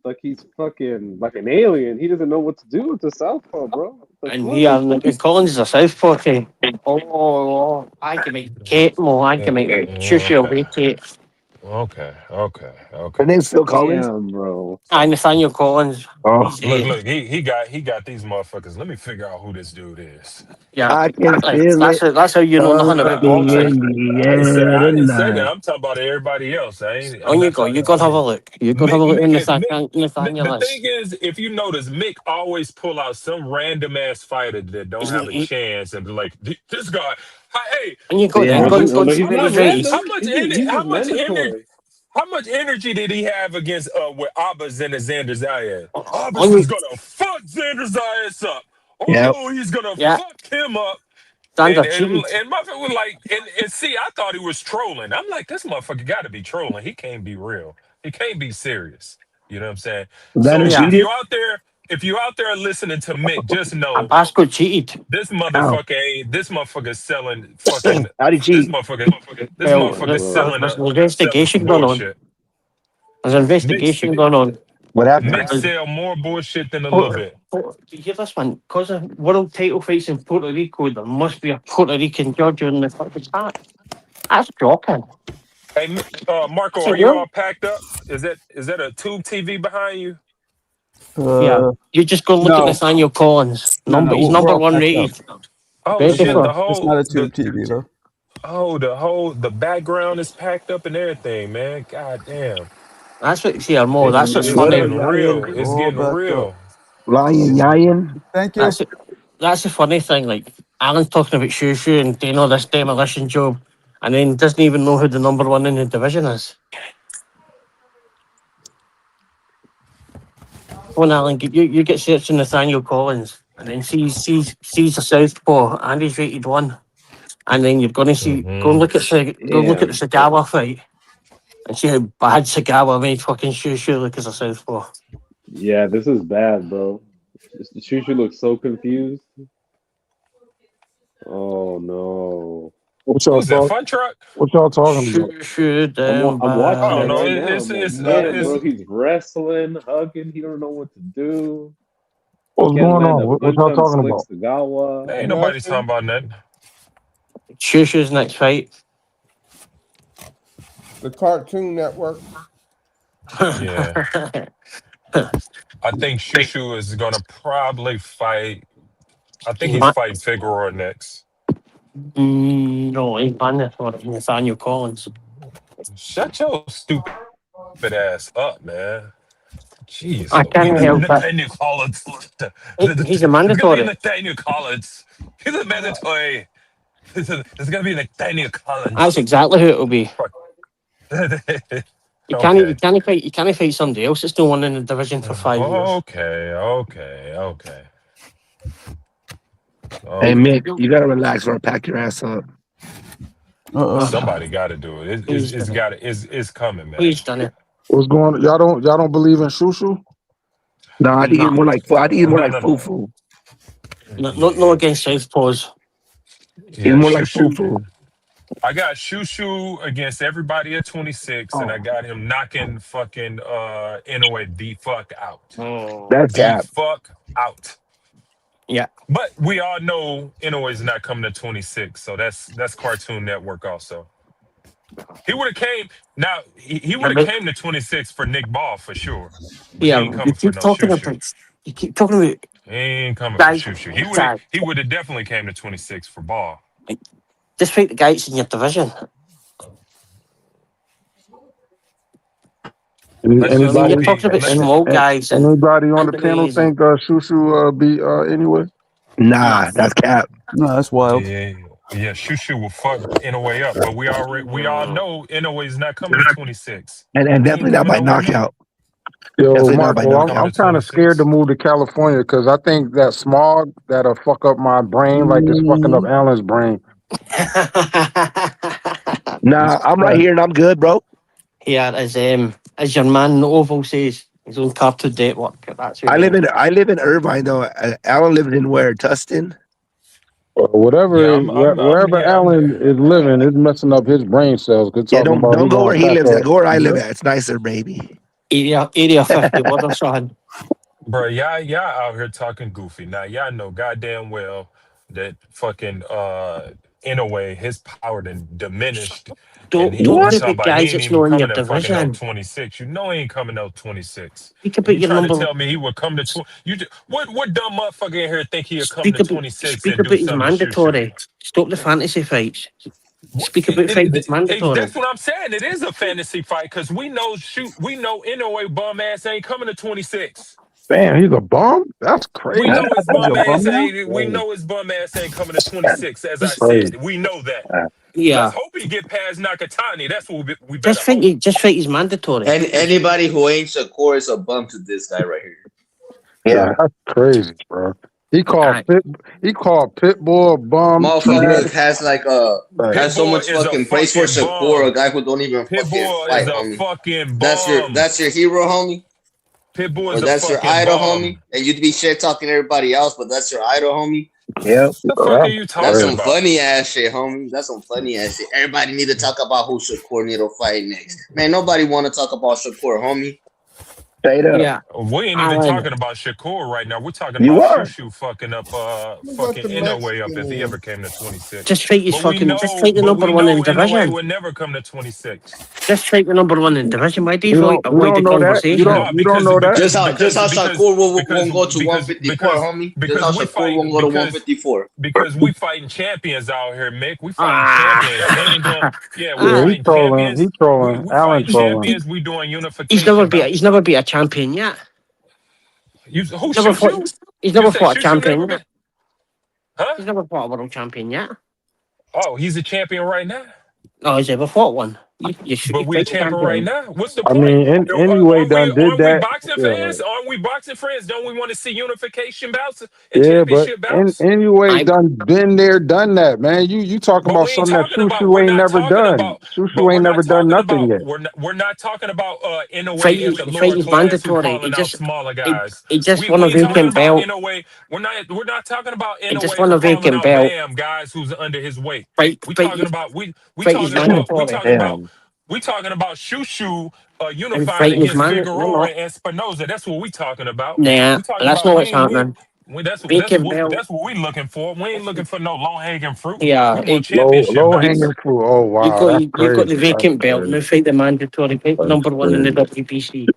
like he's fucking like an alien. He doesn't know what to do with the southpaw, bro. And Collins is a southpaw team. Oh, I can make Kate more. I can make Shushu away Kate. Okay. Her name's Phil Collins. Damn, bro. Nathaniel Collins. Oh, look, he got these motherfuckers. Let me figure out who this dude is. Yeah, I can feel that's how you know nothing about boxing. I didn't say that. I'm talking about everybody else. You go have a look. You go have a look in Nathaniel. The thing is, if you notice, Mick always pull out some random ass fighter that don't have a chance and be like, this guy. Hey, and you go how much energy did he have against with Abbas and Xander Zayas? Abbas is gonna fuck Xander Zayas up. He's gonna fuck him up. And my friend was like, and see, I thought he was trolling. I'm like, this motherfucker got to be trolling. He can't be real. He can't be serious. You know what I'm saying? If you're out there listening to Mick, just know Basco cheated. This motherfucker selling fucking. How did you? This motherfucker selling. There's an investigation going on. There's an investigation going on. What happened? Mick sell more bullshit than a little bit. Do you hear this one? Because of world title fights in Puerto Rico, there must be a Puerto Rican judge on the fucking chat. That's shocking. Hey, Marco, are you all packed up? Is that a tube TV behind you? Yeah, you just go look at No, Nathaniel Collins. no, He's we're number all one packed up. rated. Oh Ready shit, for It's not a tube TV though. the background is packed up and everything, man. God damn. that's what's here more. It, That's what's it's What funny. up, getting Lion? real. It's All getting backed up. real. Lion, It's Yayan. Thank you. That's the funny thing. Like Alan's talking about Shushu and doing all this demolition job, and then doesn't even know who the number one in the division is. Come on, Alan, you get searching Nathaniel Collins, and then sees the southpaw, and he's rated 1, and then you're going to see go and look at the Sagawa fight, and see how bad Sagawa made fucking Shushu look as a southpaw. Yeah, this is bad, bro. Shushu looks so confused. Oh no. What y'all Who's that? talk? Fun truck? What y'all talking about? Shushu I'm watching Oh it no, right now. it's I'm like, it's damn, it's bro. He's wrestling, hugging. He don't know what to do. What's Can't going land on? a What y'all one-ton talking slick about? Sagawa. ain't nobody talking about nothing. Shushu's next fight. The Cartoon Network. Yeah. I think Shushu is gonna probably fight. I think he's fighting Figueroa next. No, he's mandatory. Nathaniel Collins. Shut your stupid ass up, man. Jeez, I can't help it. Nathaniel Collins. He's a It's gonna be mandatory. Nathaniel Collins. He's a mandatory. It's gonna be Nathaniel Collins. That's exactly who it'll be. You Okay. can't fight somebody else that's no one in the division for 5 years. Okay. Hey, Mick, you gotta relax or I'll pack your ass up. Somebody got to do it. It's coming, man. He's done it. What's going on? Y'all don't believe in Shushu? No, I think it's more like No. Fufu. No against Southpaws. He's more like Fufu. I got Shushu against everybody at 26, and I got him knocking fucking Inoue the fuck out. That's The cap. fuck out. Yeah. But we all know Inoue's not coming to 26, so that's Cartoon Network also. He would have came. Now he would have came to 26 for Nick Ball for sure. But he ain't coming for no Shushu. You keep talking about. He ain't coming for Shushu. He would have definitely came to 26 for Ball. Just fight the guys in your division. Anybody, You're talking about small guys. Anybody on the panel think Shushu beat anyway? Nah, that's cap. No, that's wild. Yeah, Shushu will fuck Inoue up, but we all know Inoue's not coming to 26. And definitely not by knockout. Yo, Definitely not by Marco, knockout. I'm kind of scared to move to California because I think that smog that'll fuck up my brain like it's fucking up Alan's brain. Nah, I'm right here and I'm good, bro. Yeah, as your man the Oval says, his own Cartoon Network. That's who I live in Irvine though. Alan lives in where? Tustin? Whatever, wherever Alan is living, it's messing up his brain cells. Yeah, don't go where he lives at. Go where I live at. It's nicer, baby. Area 51 or something. Bro, y'all out here talking goofy. Now y'all know goddamn well that fucking Inoue, his power done diminished. Don't talking about about guys he ain't that's even not in your coming to fucking division. 26. You know he ain't coming to 26. Speak about You your trying number. to tell me he would come to what dumb motherfucker in here think he'll come Speak to about 26 speak and do about his something mandatory. Stop the fantasy fights. Speak about fight that's mandatory. That's what I'm saying. It is a fantasy fight because we know Inoue bum ass ain't coming to 26. Damn, he's a bum? That's crazy. We know his bum ass now? ain't. We know his bum ass ain't coming to 26. As I said, we know that. Yeah. Let's hope he get past Nakatani. That's what we better Just fight is mandatory. And anybody who ain't Shakur is a bum to this guy right here. Yeah, that's crazy, bro. He called Pitbull a bum. Motherfucker has like has so Pitbull much is a fucking praise for fucking Shakur, bum. a guy who don't even Pitbull fucking fight, is a homie. fucking bum. That's your hero, homie. Pitbull Or is a that's your fucking idol, bum. homie. And you'd be shit talking everybody else, but that's your idol, homie. Yeah. What the fuck are you talking That's some about? funny ass shit, homie. That's some funny ass shit. Everybody need to talk about who Shakur need to fight next. Man, nobody want to talk about Shakur, homie. Straight up. Yeah. We ain't even talking about Shakur right now. We're talking You about are. Shushu fucking up Who got fucking the Inoue up if he Mexican? ever came to 26. Just fight his But we fucking. Just know fight the number one in Inoue division. would never come to 26. Just fight the number one in division. Why do you We feel don't. like We avoid the don't know that. You conversation? No, don't. You don't know that. Just how Shakur won't go to 154, homie. Just how we Shakur won't go to because 154. because we fighting champions out here, Mick. We fighting Ah. champions. We ain't doing Yeah, we he fighting trolling. champions. He trolling. We Alan fighting trolling. champions. We doing He's unification never bouts. been a champion yet. Who He's never shoot fought. you? He's You never say fought a Shushu never champion been? yet. Huh? He's never fought a world champion yet. Oh, he's a champion right now. Oh, he's ever fought one. You But we the fight the champion right champion. now. What's the I point? mean, anyway, Aren't did we that. boxing Yeah. fans? Aren't we boxing friends? Don't we want to see unification bouts and Yeah, but championship bouts? anyway, I done been there, done that, man. You talking But about we ain't something that talking about. Shushu We're ain't not never talking done. about. But Shushu we're ain't not never done talking nothing about. yet. We're not talking about Inoue fight as the is lower class who mandatory. calling out smaller guys. He just We won a ain't talking vacant about belt. Inoue. We're not talking about He just Inoue won a calling vacant out belt. Bam guys who's under his weight. Fight We talking about we fight is mandatory. talking about Damn. we talking about Shushu And unifying fighting is against mandatory. No, Figueroa no. and Spinoza. That's what we talking about. Nah, We talking that's about not what's happening. Vacant belt. that's what we looking for. We ain't looking for no low hanging fruit. Yeah, We want it, championship Low bouts. hanging fruit. Oh you wow, got that's you got the crazy. That's vacant belt. Now crazy. fight the mandatory. Fight That's number one in the crazy. WBC.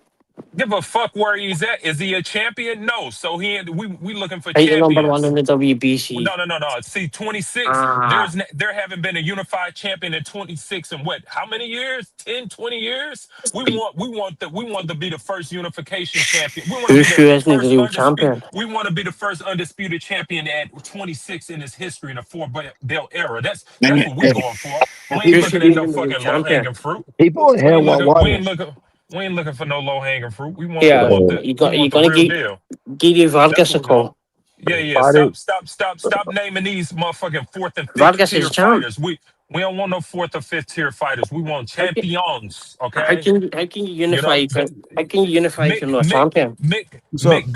Give a fuck where he's at. Is he a champion? No. So we looking for Fight the number one in champions. the WBC. No. See, 26. Ah, There haven't been a unified champion in 26 in what? How many years? 10, 20 years? We want to be the first unification champion. We want to be Shushu the isn't the first real undisputed. champion. We want to be the first undisputed champion at 26 in his history in the four belt era. That's what we going for. We ain't Shushu looking at no isn't the real fucking low champion. hanging fruit. People in We here ain't want looking. water. We ain't looking for no low hanging fruit. We Yeah, want you the gonna real deal. give That's Vargas a what we want. call. Yeah. Fight it. Stop naming these motherfucking fourth and fifth Vargas tier is a champ. fighters. We don't want no fourth or fifth tier fighters. We want How can, champions. how Okay. can you You know, unify? How can you unify if you're not a champion? So Mick,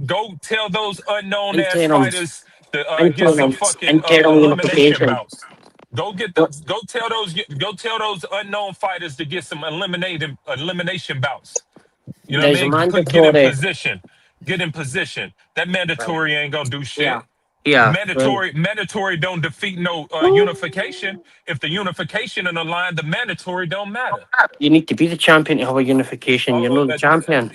go tell those unknown In ass terms, fighters to in get some terms, fucking in terms of elimination unification. bouts. Go get What? those. Go tell those unknown fighters to get some elimination bouts. You know what There's I a mean? Get in mandatory. position. Get in position. That mandatory ain't gonna do shit. Yeah, yeah. Right. Mandatory don't defeat no unification. If the unification in the line, the mandatory don't matter. You need to be the champion to have a unification. You're not the champion.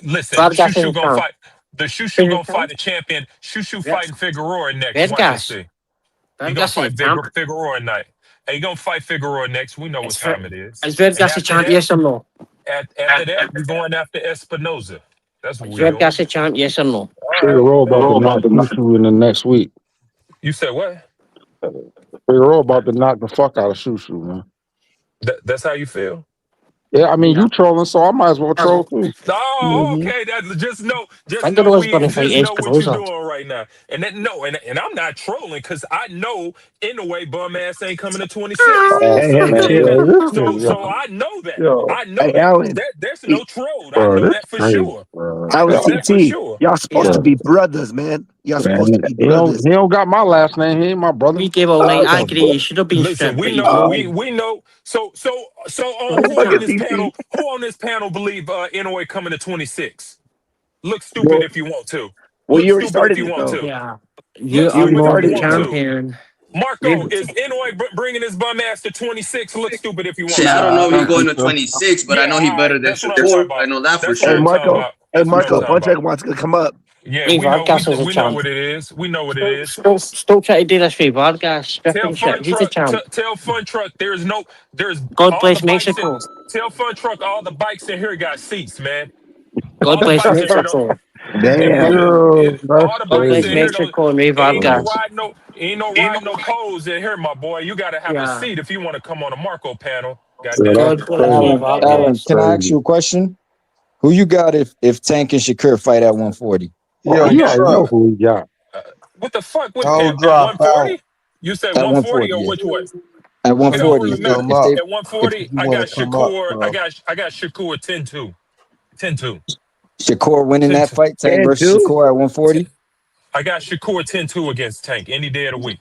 Listen, Vargas is a Shushu gonna champ. fight. The Shushu Is a gonna fight champ? the champion. Shushu Yes. fighting Figueroa next. Watch and Vargas. see. He gonna Vargas is a fight champ. Figueroa next. Hey, he gonna fight Figueroa next. We know what Is time it is. Is Vargas a champ? Yes or no? After that, we going after Espinoza. That's what Is we doing. Vargas a champ? Yes or no? All Figueroa right. about to knock Shushu in the next week. You said what? Figueroa about to knock the fuck out of Shushu, man. That's how you feel? Yeah, I mean Yeah. you trolling, so I might as well troll too. Oh, okay. That just know Figueroa's gonna fight what you're Espinoza. doing right now. And I'm not trolling because I know in a way bum ass ain't coming to 26. Man, Chill. So I know that. yo, I know Hey, that. Alan. There's no troll. I bro, know this that for crazy, sure. bro. I Alan know that for CT. sure. Y'all supposed to Yeah. be brothers, man. Y'all supposed to be He brothers. don't got my last name. He ain't my brother. We gave all night. I Listen, agree. You should have been listen, stripped, we but you know, didn't. we know. So You're who the on Fucking this champ. panel? CT. Who on this panel believe Inoue coming to 26? Look stupid if you want to. Well, Look you already stupid if started you it, want though. to. Yeah. Look You are stupid You if not started you the it, want though. to. champion. Marco, is Inoue bringing his bum ass to 26? Look stupid if you want Shit, I to. don't know if I he's don't going think to so. 26, but I Yeah, know all he better right. than That's what I'm talking Shakur. I about. know that for That's what Hey, I'm sure. talking Marco. about. Hey, That's what I'm Marco. talking Punchek about. wants to come up. Yeah, Hey, Vargas is a we know champ. what it is. We know what it is. Stop trying to do this for Vargas. Tell Stripping Fun shit. He's a Truck. champ. Tell Fun Truck. There's God all the bless bikes. Mexico. Tell Fun Truck all the bikes in here got seats, man. God All the bless bikes in here don't. Mexico. Damn. Yo, that's All the God bikes bless in crazy. here don't. Mexico and Ray Vargas. Ain't no riding no poles in here, my boy. You gotta have a Yeah. seat if you want to come on a Marco panel. Yeah, Goddamn. that's God bless Ray crazy. Alan, Vargas. can I ask Crazy. you a question? Who you got if Tank and Shakur fight at 140? Oh, Yo, you Against already know Truck, who we got. what the fuck? What don't at drop out. 140? You said At 140 140, or yeah. which way? At I don't 140. Just remember. come If up they At if 140, you I want got to come up, Shakur. bro. I got Shakur 10-2. 10-2. Shakur winning that 10-2. fight, Tank versus 10-2? Shakur at 140. I got Shakur 10-2 against Tank any day of the week.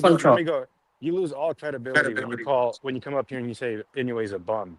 fun Let shot. me go. You lose all credibility when you come up here and you say Inoue's a bum,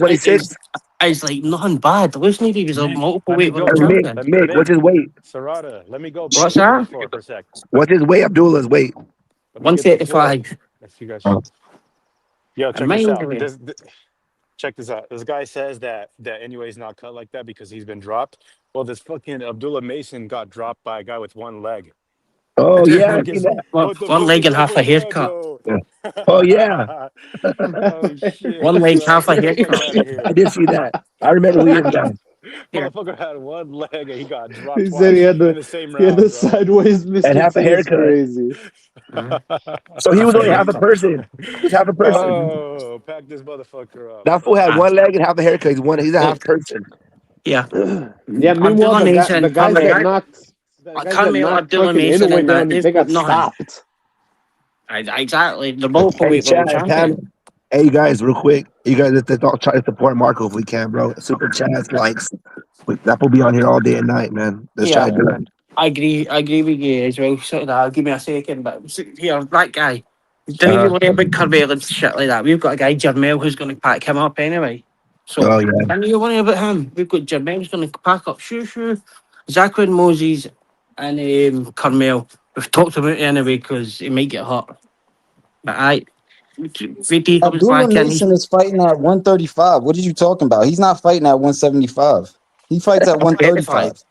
126. It's like nothing bad. Listen, he was a multiple Let me weight go world back. champion. Let me, Mick, what's his weight? Sarada, let me go back What's and get the that? floor for a sec. What's his weight? Abdullah's weight. Let me get the floor. 135. If you guys, Oh. yo, And check this out. mine, Check this out. This guy says that anyway he's not cut like that because he's been dropped. Well, this fucking Abdullah Mason got dropped by a guy with one leg. Oh yeah, I see that. One leg and half a haircut. Yeah. Oh yeah, Oh shit, One leg, bro. half a Get the fuck out of haircut. here. I did see that. I remember we did that. Motherfucker had one leg and he got dropped He said twice he had in the same the round, bro. sideways Mr. And half a T is haircut. crazy. So he was only half a person. He was half a person. Oh, pack this motherfucker up, That fool bro. had one leg and half a haircut. He's a half person. Yeah. Yeah, meanwhile, Abdullah the Mason, guys that knocked Camille Abdullah fucking Mason Inoue and that, down, they got stopped. Exactly. The multiple Hey, weight world Chad, champion. hey, you guys, real quick. You guys, let's all try to support Marco if we can, bro. Super chats, likes. That will be on here all day and night, man. Let's try to do it. I agree with you as well. So give me a second, but here, that guy. Don't even worry about Carmel and shit like that. We've got a guy, Jermel, who's going to pack him up anyway. So Oh, yeah. don't you worry about him. We've got Jermel who's going to pack up Shushu, Zachary Moses, and Carmel. We've talked about it anyway because he might get hurt. But VT comes Abdullah back in. Mason is fighting at 135. What are you talking about? He's not fighting at 175. He fights at 135.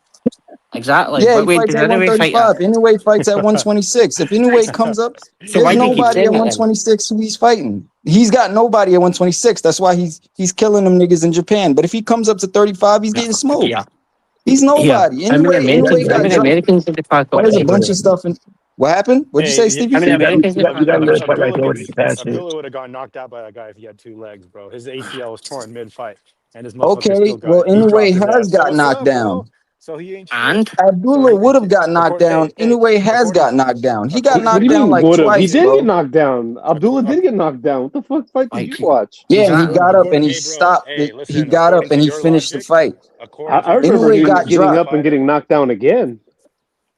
Exactly. Yeah, What he weight fights does at Inoue fight 135. at? Inoue fights at 126. If Inoue comes up, So why there's do you keep nobody saying at that then? 126 who he's fighting. He's got nobody at 126. That's why he's killing them niggas in Japan. But if he comes up to 35, he's getting smoked. Yeah. He's nobody. How many Inoue got dropped. Americans did they pack up? There's a bunch of stuff in. What happened? What'd you say, Stevie? How many Americans did they pack up? Abdullah would have gotten knocked out by that guy if he had two legs, bro. His ACL was torn mid-fight, and his motherfucker Okay, still got well, he dropped Inoue his has ass. got So knocked what, down. bro? So he ain't shit. And Abdullah would have got knocked down. Inoue has got knocked down. He got What do knocked you down mean like would've? twice, He did bro. get knocked down. Abdullah did get knocked down. What the fuck fight did you watch? Yeah, and he got up and he Hey, bro, stopped. hey, He listen, got up according and to he your finished the logic, fight. according to I remember Inoue him got getting dropped. up and getting knocked down again.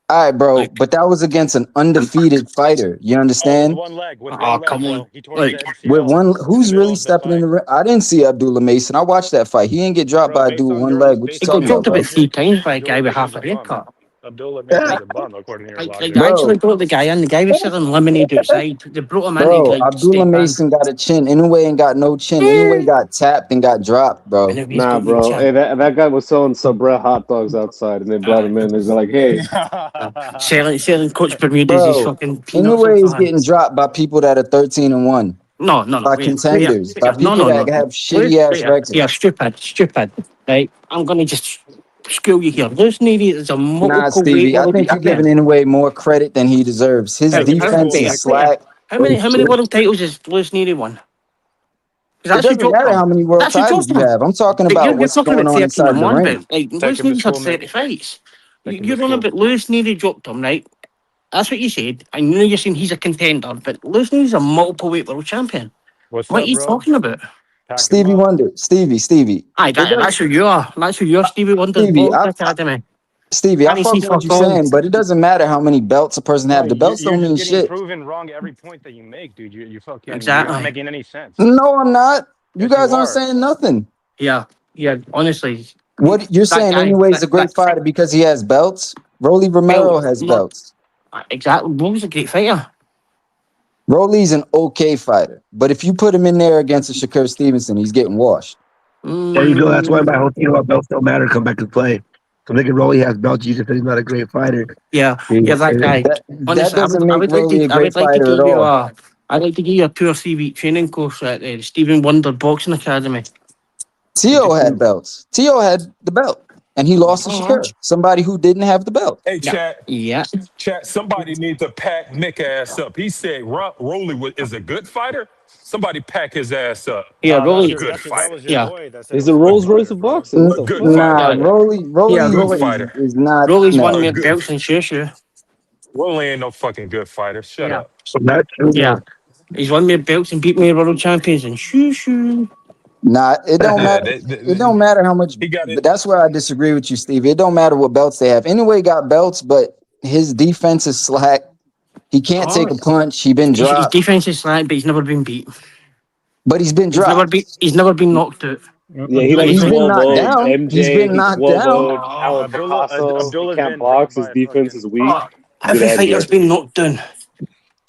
All right, bro, but that was against an undefeated fighter. You understand? one leg, with Oh, one leg, come bro. on. He tore his Like, MCL With one, in the who's middle really of the stepping in the fight. ring? I didn't see Abdullah Mason. I watched that fight. He didn't get dropped Bro, by a based dude with on one your leg. What you he got talking dropped about, about bro? 3 times by a guy Abdullah with half Mason's a a bum. haircut. Abdullah Mason's a bum, according to your Like logic. they actually Bro, brought the guy in. The guy was selling lemonade outside. They brought him in. He bro, like Abdullah step in. Mason got a chin. Inoue ain't got no chin. Inoue got tapped and got dropped, bro. And he's Nah, got no bro. Hey, chin. that guy was selling Sabra hot dogs outside, and they brought him in. They're like, "Hey, Selling Coach Bermuda's his Bro, fucking peanuts Inoue and is fun. getting dropped by people that are 13-1, No, by contenders, by people no. that have shitty ass records. Yeah, stupid. Right? I'm gonna just school you here. Lewis Needy is a Nah, multiple weight Stevie, I world think you're giving champion. Inoue more credit than he deserves. His Hey, defense is slack. How many world titles has Lewis Needy won? It doesn't matter how many world titles you have. I'm talking about You're what's talking going about on 13 inside and the 1, ring. but like Lewis Needy's had 30 fights. You're on about Lewis Needy dropped him, right? That's what you said. I know you're saying he's a contender, but Lewis Needy's a multiple weight world champion. What's What up, are you bro? talking about? Stevie Wonder, Stevie. Aye, that's who you are. That's who you are, Stevie Wonder's Stevie, Boxing Academy. Stevie, I Can you fuck see with what fuck you're all? saying, but it doesn't matter how many belts a person have. The belts You're don't mean just getting shit. proven wrong every point that you make, dude. You fucking Exactly. You're not making any sense. No, I'm not. You Yes, guys you aren't are. saying nothing. Yeah, honestly. What you're saying, guy- anyway, is a great that- fighter because he has belts. Rolly Romero has belts. Exactly. Rolly's a great fighter. Rolly's an okay fighter, but if you put him in there against a Shakur Stevenson, he's getting washed. There you go. That's why my whole thing about belts don't matter. Come back and play. So Nick Rolly has belts. You just said he's not a great fighter. Yeah, that guy. That Honestly, doesn't I make would like Rolly a to. I great would like to fighter at give you all. I'd like to give you a 2 or 3 week training course at the Stephen Wonder Boxing Academy. Tio had belts. Tio had the belt, and he lost to Shakur, somebody who didn't have the belt. Hey, chat. Yeah. Chat. Somebody needs to pack Nick ass up. He said Rolly is a good fighter. Somebody pack his ass up. Yeah, Rolly. Good fighter. he's a Rolls Royce of boxing." What the Good fuck? fighter. Nah, Rolly Good fighter. is not. Rolly's no. won more belts than Shushu. Rolly ain't no fucking good fighter. Shut up. So that's true. Yeah. He's won more belts and beat more world champions and Shushu. Nah, it don't matter. It don't matter how much. But that's where I disagree with you, Steve. It don't matter what belts they have. Anyway, got belts, but his defense is slack. He can't take a punch. He been His dropped, defense is slack, but he's never been beat. but he's been dropped. He's never been knocked out. Yeah, he But like he's been 12-0. knocked down. MJ, He's been knocked 12-0. down. Alan Picasso, he can't box. His defense is weak. Every fighter's been knocked down.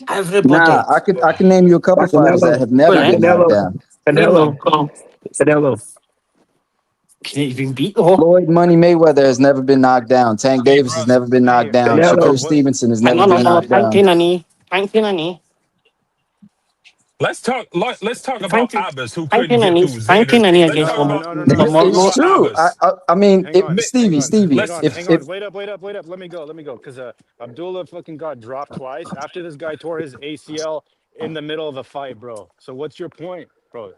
Everybody. Nah, I can name you a couple fighters that have never been knocked down. Canelo. Can he even beat though? Floyd Money Mayweather has never been knocked down. Tank Davis has never been knocked down. Yeah, Shakur no. Stevenson has Hang never on, been no, knocked Tank down. taking a knee. Tank taking a knee. Let's talk about Tank Abbas, who Tank couldn't taking a get knee. through Tank taking Xander. a knee Let's against talk him. about But more, It's more, true. Abbas. I mean, Hang on, Stevie, hang on, if hang on. Wait up. Let me go. Because Abdullah fucking got dropped twice after this guy tore his ACL in the middle of a fight, bro. So what's your point, bro?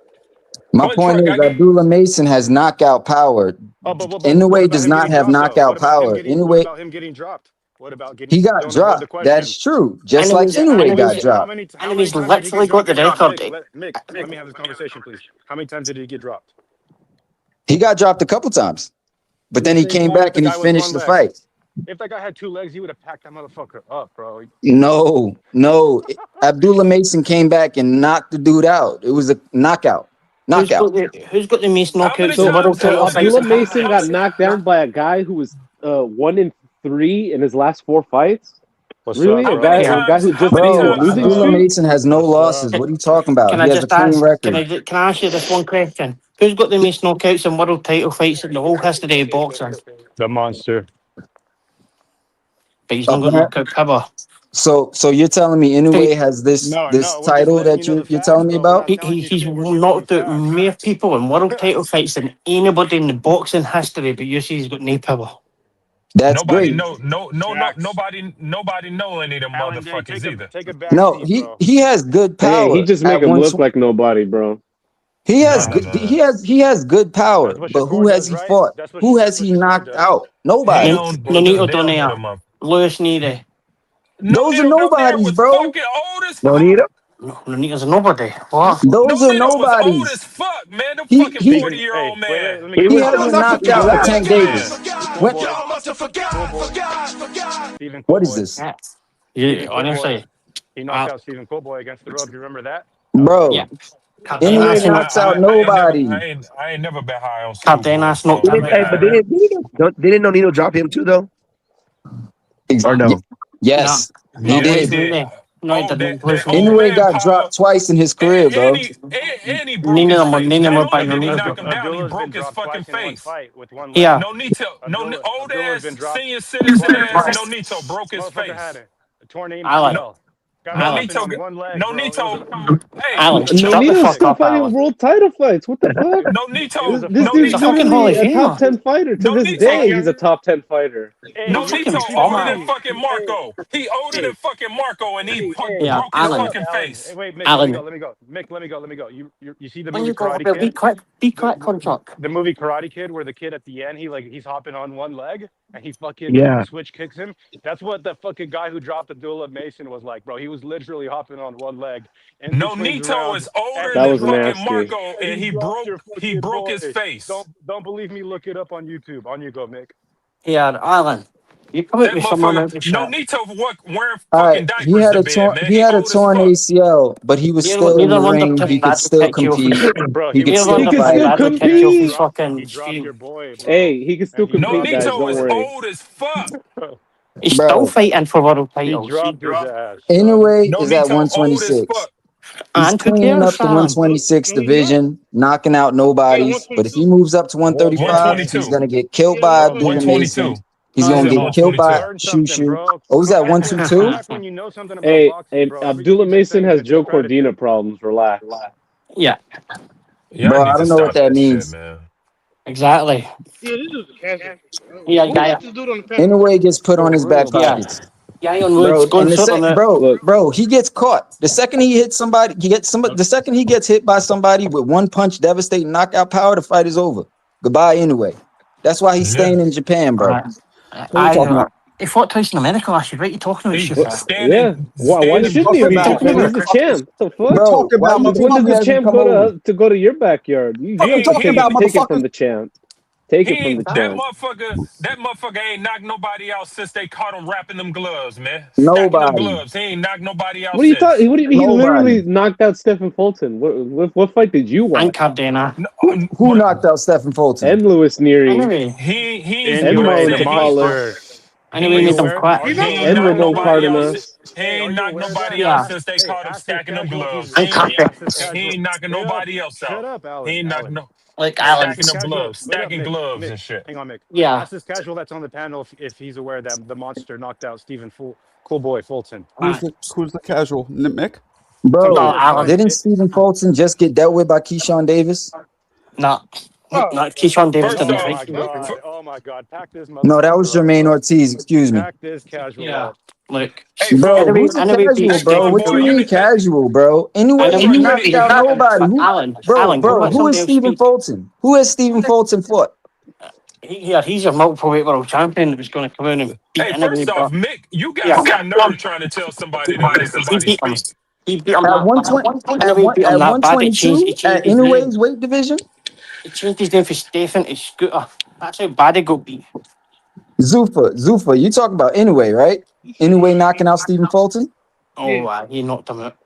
my point is Abdullah Mason has knockout power. Oh, but what Inoue about does him not getting have dropped, though? knockout power. What Inoue, about him getting dropped? What about getting? he got Don't avoid the dropped. question. That's true. Just like Enemies, Inoue got enemies, dropped. How many enemies times did he literally get got the dropped? record. Mick, let me have this conversation, please. How many times did he get dropped? He got dropped a couple times, but then he came back and he finished the fight. If that guy had 2 legs, he would have packed that motherfucker up, bro. No. Abdullah Mason came back and knocked the dude out. It was a knockout. Who's got the most knockouts in the world So title Abdullah fights? Mason got knocked down by a guy who was 1-3 in his last 4 fights. Really? A guy who just Bro, beat a losing Abdullah streak? Mason has no losses. What are you talking about? Can He I has a just clean ask? record. Can I ask you this one question? Who's got the most knockouts in world title fights in the whole history of boxing? The monster. But he's not got knockout cover. So you're telling me Inoue has this title that you're telling me about? He's knocked out more people in world title fights than anybody in the boxing history, but you see he's got no power. That's nobody great. Nobody know any of them motherfuckers either. Take it back. No, he has good power. Hey, he just make him look like nobody, bro. He has he has good power, but who has he fought? Who has he knocked out? Nobody. Nonito Donaire, Lewis Neary. Those are nobodies, bro. Nonito? No, Nonito's a nobody. What? Those are nobodies. Fuck, man. Them He- fucking he- 40-year-old man. He hasn't knocked out a Tank Davis. What is this? Yeah, honestly. He knocked out Stephen Colboy against the rope. You remember that? Bro, Yeah. Inoue knocks out nobody. I ain't never been high on Cardenas knocked him Hey, but didn't Nonito drop him too, though? Or no? Yes, he did. No, he didn't. Inoue got dropped twice in his career, bro. And he broke his face. Not only did he knock him down, he broke his fucking face. Yeah. No old ass senior citizen ass Nonito broke his face. Torn Alan. ACL. Nonito, hey, Alan, shut the Nonito's fuck still up, fighting Alan. world title fights. What the fuck? Nonito, This dude's a fucking Hall literally of a top Famer. 10 fighter. To this day, he's a top 10 fighter. Nonito fucking older Alan. than fucking Marco. He older than fucking Marco, and he Yeah, broke his Alan. fucking face. Wait, Mick, Alan. let me go. Mick, let me go. You see the When movie you go, Karate be Kid? quick, contract. The movie Karate Kid, where the kid at the end, he's hopping on one leg and he fucking switch kicks him. That's what the fucking guy who dropped Abdullah Mason was like, bro. He was literally hopping on one leg. Nonito is older That than was fucking nasty. Marco, and he broke his face. Don't believe me? Look it up on YouTube. On you go, Mick. Yeah, Alan. You come at That me someone motherfucker, out the shot. Nonito wearing All fucking right, diapers he had to a bed, torn man. he had a old as torn fuck. ACL, but he was still in Neither the one of ring. them He could bad still protect you. compete. Bro, He could Neither still one of can them fight. still bad protect you. compete. Fucking he dropped your boy, bro. Hey, he can still compete, guys. Nonito Don't is worry. old as fuck. He's Bro. still fighting for world He titles. dropped his ass. Inoue is at Nonito old as 126. fuck. He's And who cleaning cares, up the Alan? 126 division, knocking out nobodies. But if he moves up to 135, 122. he's gonna get killed by Abdullah 122. Mason. He's No, gonna he's get not. killed by 122. Shushu. Oh, was that 122? Back when you know something about Hey, boxing, bro. Abdullah Mason has Joe Cordina problems. Relax. Yeah, Y'all Bro, need I to don't know stop what that means. shit, man. exactly. Yeah, this is a cancer. Yeah, Who guy. let this dude on the panel? Anyway, gets put on his back Yeah. pockets. Guy on Bro, Woods going and the something. sec- bro, he gets caught. The second he hits somebody, the second he gets hit by somebody with one punch, devastating knockout power, the fight is over. Goodbye anyway. That's why he's staying in Japan, bro. What are you talking about? He fought twice in America last year. What are you talking about? Shooter? Yeah. Why shouldn't he be Japan? He's the champ. What the fuck? Bro, when did the champ go to your backyard? You have to take it from the champ. Take it from the champ. That motherfucker ain't knocked nobody out since they caught him wrapping them gloves, man. Stacking them Nobody. gloves. He ain't knocked nobody out What are you since. talking? He Nobody. literally knocked out Stephen Fulton. What fight did you watch? And Cardena. Who knocked out Stephen Fulton? And Lewis Neary. Anyway, He's And great. Mauro Tapala. anyway, made them quit. And Ramon Cardenas. He ain't knocked nobody out since they caught him stacking them gloves. And He ain't knocking nobody else out. Shut up, Alan. He ain't knocking Alan. no. Like Alan. That's his Stacking them casual. gloves, Wait up, stacking Mick. gloves Mick, and shit. hang on, Mick. Yeah. That's his casual that's on the panel. If he's aware that the monster knocked out Stephen Cool Boy Fulton. Who's the casual? Mick? Bro, No, Alan. didn't Stephen Fulton just get dealt with by Keyshawn Davis? No. No, Keyshawn Davis First didn't off, fight. Oh my God! Pack this motherfucker. No, that was up, Jermaine bro. Ortiz. Excuse me. Pack this casual Yeah. up. Look. hey, Bro, Phil, who's the Anyway, casual, Pete, bro? Stephen What boy, you mean casual, bro? Anyway, First he off, knocked out nobody. Who, Alan, bro, go let who is somebody else Stephen speak. Fulton? Who has Stephen Fulton fought? He's a multiple weight world champion that was going to come in and beat hey, anybody. first off, But Mick, you got yeah, some nerve trying to tell somebody to let he somebody beat him. speak. He beat him At that. 120, Anyway, he beat him that bad. He 122 changed at his name. Inouye's weight division. He changed his name for Stephen to Scooter. That's how bad he got beat. Zufa, you talking about Inoue, right? Inoue knocking out Stephen Fulton? Oh, he knocked him out.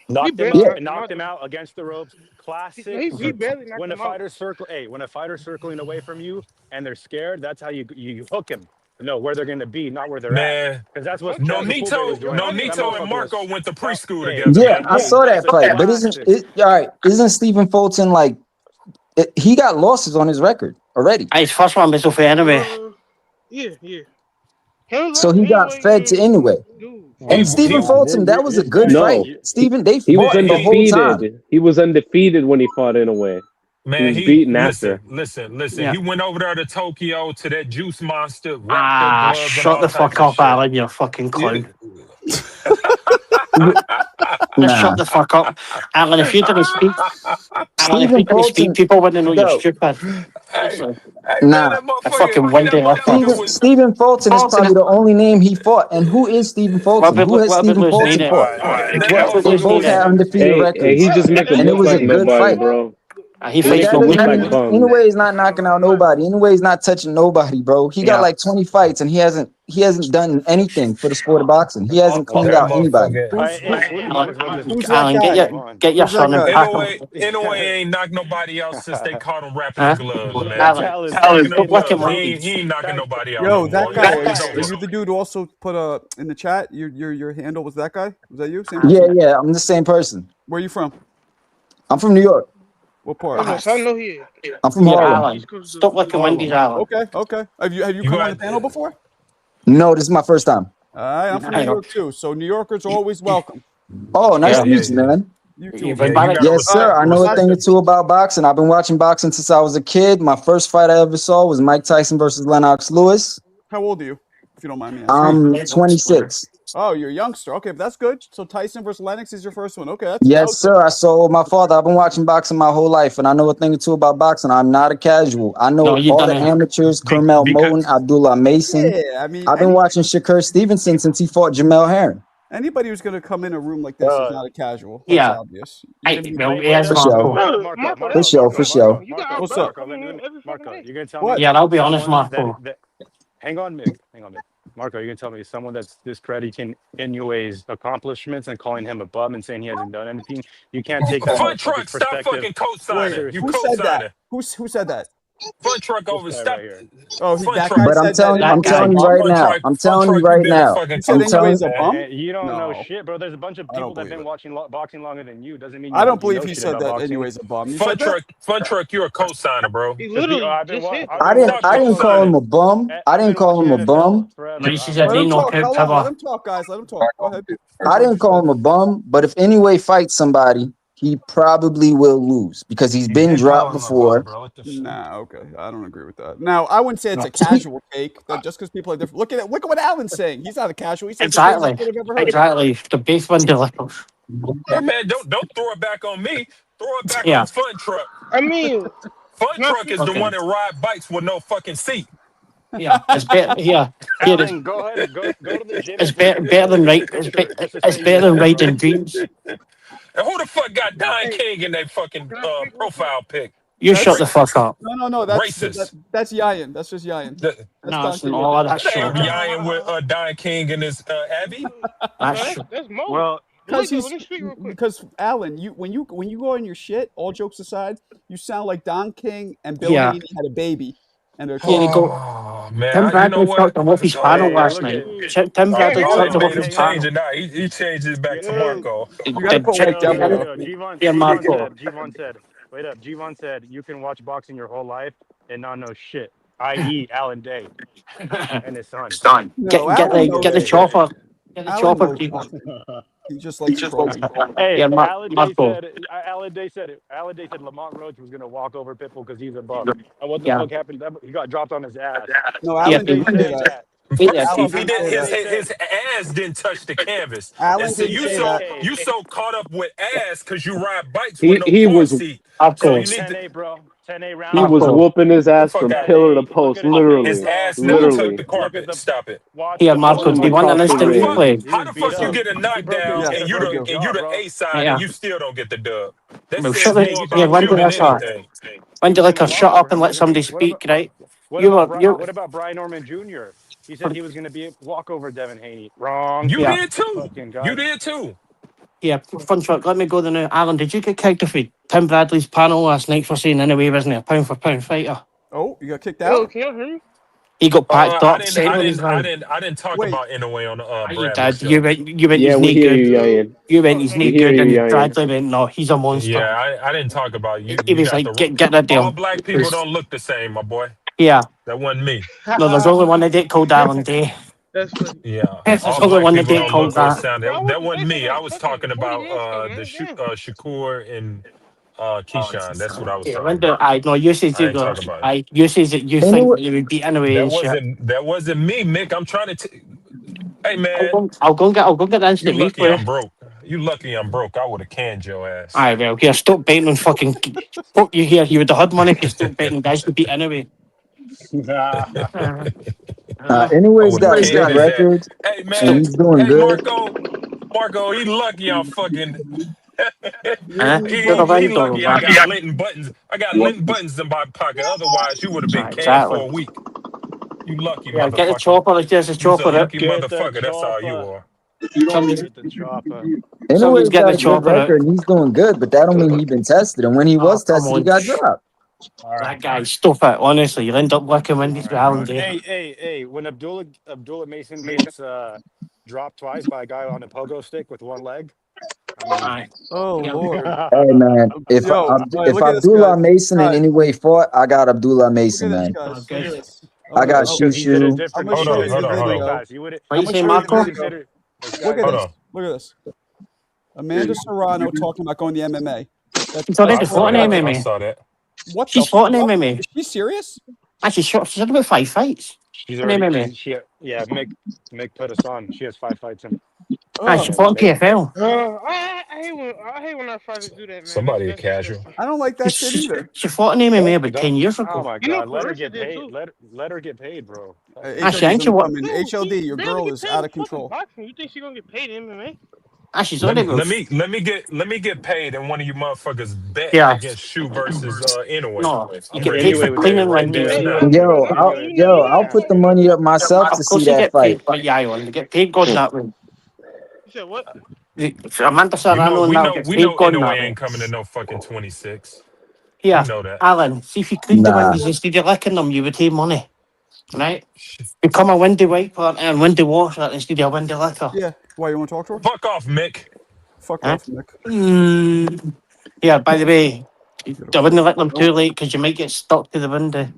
Knocked him out against the ropes. Classic. He barely knocked When a him out. fighter's when a fighter's circling away from you and they're scared, that's how you hook him. No, where they're going to be, not where they're Man, at. Because that's what Nonito and Marco went to preschool together. Yeah, man. I saw that fight, but isn't Stephen Fulton like he got losses on his record already? His first one was over anyway. Yeah. So he got fed to Inoue. And Stephen Fulton, that was a good fight. Stephen, they He was fought the whole time. undefeated. He was undefeated when he fought Inoue. Man, he was beaten listen, after. Listen. Yeah. He went over there to Tokyo to that juice monster. Wrapped their gloves and Shut all the types fuck of up, shit. Alan, you fucking clown. Nah. Shut the fuck up. Alan, if you didn't speak, people wouldn't know you're stupid. Nah. A fucking windy left. Stephen Fulton is probably the only name he fought. And who is Stephen Fulton? Who has Stephen Fulton fought? They both had undefeated records. Hey, he just make him and it look was like a good nobody, fight. bro. He But fights that no doesn't winning. mean Inoue is not knocking out nobody. Inoue is not touching nobody, bro. He got like 20 fights and he hasn't done anything for the sport of boxing. He hasn't cleaned out anybody. Alan, get your son and pack him. Inoue ain't knocked nobody out since they caught him wrapping his gloves, man. Alan, Stacking them look at gloves. him. He ain't knocking nobody out. Yo, no that more. guy. It's Are over. you the dude who also put in the chat? Your handle was that guy? Was that you? Same Yeah, person? yeah, I'm the same person. Where are you from? I'm from New York. What part? I know he is. I'm from Harlem. Alan, stop looking Wendy's, Alan. Okay. Have you come on the panel before? No, this is my first time. All right, I'm from New York too. So New Yorkers are always welcome. Oh, nice to meet you, man. You too. Yes, sir. I know a thing or two about boxing. I've been watching boxing since I was a kid. My first fight I ever saw was Mike Tyson versus Lennox Lewis. How old are you, if you don't mind me asking? I'm 26. Oh, you're a youngster. Okay, but that's good. So Tyson versus Lennox is your first one. Okay. That Yes, was sir. I saw with my father. I've been watching boxing my whole life, and I know a thing or two about boxing. I'm not a casual. I know No, you all the don't. amateurs, Kermel Moten, Abdullah Mason. Yeah, I mean, I've been watching Shakur Stevenson since he fought Jamel Herring. anybody who's going to come in a room like this is not a casual. That's Yeah. obvious. For sure. What's up? Marco, you're gonna tell me? What? Yeah, I'll be honest, someone Marco. Hang on, Mick. Marco, you're gonna tell me someone that's discrediting Inoue's accomplishments and calling him a bum and saying he hasn't done anything. You can't take that Fun motherfucker's truck, stop perspective. fucking co-signing. You Who said co-signing. that? Who said that? Fun truck over. This guy Stop. right here. Oh, Fun that truck. guy But I'm said telling that. I'm telling you right now. I'm telling you right now. You said I'm Inoue telling is a bum? You don't know No. shit, bro. There's a bunch of I people don't that have been believe watching boxing longer than you. Doesn't mean I don't you believe know he shit said about that boxing. Inoue's a bum. You Fun said that? truck. Fun truck. You're a co-signer, bro. He literally just hit. I didn't call him a bum. I didn't call him a bum. This is a Let him Dino talk. Hold on. Let cover. him talk, guys. Let him talk. Go ahead. I didn't call him a bum, but if Inoue fights somebody, he probably will lose because he's been dropped before. Nah, okay. I don't agree with that. Now, I wouldn't say it's a casual take. That just because people are different. Look at it. Look at what Alan's saying. He's not a casual. He says the Exactly. greatest kid I've ever heard. Exactly. The base one delivers. Hey man, don't throw it back on me. Throw it back Yeah. on Fun Truck. I mean, Fun Truck is the Okay. one that ride bikes with no fucking seat. Yeah, it's better. Yeah, it is. Alan, go ahead. Go to the gym. It's better than right. It's better than riding dreams. And who the fuck got Don King in their fucking profile pic? You shut the fuck up. No. Racist. That's Yayan. That's just Yayan. That's No, it's Don not all that That shit. ain't Ryan with Don King and his Abby. That's that's Mo. Well, Because Alan, when you go on your shit, all jokes aside, you sound like Don King and Bill Yeah. Haney had a baby, and they're Here you go. Oh man, Tim you know Bradley what? talked him off his panel last look night. at- Tim Bradley Oh, talked him they off made him his change panel. it now. He changed it back to Marco. You gotta put white devil. Gvon Yeah, Marco. Gvon said, Wait up. G1 said you can watch boxing your whole life and not know shit. I.e. Alan Day and his son. No, Get Alan the knows get the shit. chopper. Get the Alan chopper, knows people. nothing. He just likes trolling. Hey, Yeah, Alan Day Marco. said Lamont Roach was gonna walk over Pitbull because he's a buff. And what the Yeah. fuck happened? He got dropped on his ass. No, Yeah, Alan didn't people. say that. First Alan off, he didn't did say his, that. his ass didn't touch the canvas, Alan and so didn't say that. you so caught up with ass because you ride bikes He with no he car was seat. Of So you course. need 10-8, to bro. 10-8 round. he Of was course. whooping his ass fuck from out of pillar here. to post, Look at his His literally, ass never touched literally. the Look at carpet. the Stop it. watch Here, the Marco, do you want an Across the instant ring. replay? How He the was beat fuck you up. get a He broke his knockdown Yes, and he you broke thank his you. jaw, the bro. A side Yeah. and you still don't get the dub? That Well, says shut more the, yeah, about when you did than I start? anything. When He did was like gonna a walk shut over up and him. let somebody speak, right? What You were about Brian Norman Jr.? He said he was gonna walk over Devin Haney. Wrong. You yeah. did too. Fucking You guy. did too. Yeah, fun fact. Let me go there now. Alan, did you get kicked off Tim Bradley's panel last night for saying anyway wasn't he a pound for pound fighter? Oh, you got kicked Yo, out? can you hear me? He got packed I up, didn't. saying I on his didn't. I line. didn't. I didn't talk Wait, about Inouye on the You Bradley did. You show. went. Yeah, He's we no hear good. you, Yayan. You went. He's no We hear good, you, and Yayan. Bradley went. No, he's a monster. Yeah, I didn't talk about you. He You was got like, the get rid of all him. black people don't look the same, my boy. Yeah. That wasn't me. No, there's only one idiot called Alan Day. That's funny. Yeah, There's all only black one people idiot don't called look or that. sound. Bro, I That went to wasn't bed for me. I like was fucking talking 40 about minutes ago, the man. Damn. Shakur and Keyshawn. That's what I was Yeah, talking when do about. I know you says I you ain't go? talking about it. You says that you think you would beat anyway and shit. That wasn't me, Mick. I'm trying to. Hey man, I'll go and get the you instant lucky replay. I'm broke. You lucky I'm broke. I would have canned your ass. Aye, well, here, stop betting on fucking. Fuck you here. You would have had money if you stop betting guys to beat anyway. I Anyways, would have got a canned good his ass. record, Hey and man. he's doing Hey good. Marco, he lucky I'm fucking. Good he event, lucky I man. got lint buttons. I got lint buttons in my pocket. Otherwise, you would have been canned for a Exactly. week. You lucky Yeah, get the motherfucker. chopper. Like there's a You's a chopper. lucky Get the motherfucker. That's all you chopper. are. Somebody's Get the chopper. Anyways, get got the a good chopper out. record, and he's doing good. But that don't mean he's been tested. And when he Oh, was come tested, he on. got dropped. All right. That guy, stop it. Honestly, you'll end up looking when these All right, bro. round day. Hey, when Abdullah Mason gets dropped twice by a guy on a pogo stick with one leg. Aye. oh Yeah. Lord. Hey man, if Yo, all right, if look at this, Abdullah guys. Mason in Guys, any way fought, I got Abdullah look Mason, at this, man. Oh, guys. Look good. at this. I got Okay, Shoo Because he did a Shoo. different. I'm gonna show you Hold the on. video. Fast. He would. What I'm you gonna say, show you the Marco? video. This Look guy at Hold this. on. Look at this. Amanda Serrano talking about going to MMA. She's already I saw fought in that. I MMA. saw that. What the She's fought in fuck? MMA. Is she serious? Actually, she's had about 5 fights She's in already. MMA. Mick put us on. She has 5 fights in. Aye, she fought in PFL. I hate when our fighters do that, man. Somebody a That's casual. disgusting. I don't like that shit either. She fought in MMA about 10 years Oh ago. my You know, God! Let her Clarissa get did paid. too. Let her get paid, bro. Actually, HLD's ain't she what? coming. Dude, HLD, she your barely girl get is paid out in of control. fucking boxing. You think she gonna get paid in MMA? She's already got. Let me get paid, and one of you motherfuckers bet Yeah. against Shu versus Inouye. No, you I'm get ready paid to for get cleaning paid right when there you. and Hey, now. listen, bro. I'll put the money up myself to Of see course, you that get fight. paid, but yeah, you get paid good that way. You said what? Amanda Serrano and that gets We paid know good that Inouye way. ain't coming to no fucking 26. Yeah, We know that. Alan, see if you cleaned the Nah. windies instead of licking them, you would take money, right? Become a windy wiper and windy washer instead of a windy licker. Yeah. Why, you want to talk to her? Fuck off, Mick. Fuck Huh? off, Nick. Yeah, by the way, I wouldn't lick them too late because you might get stuck to the window.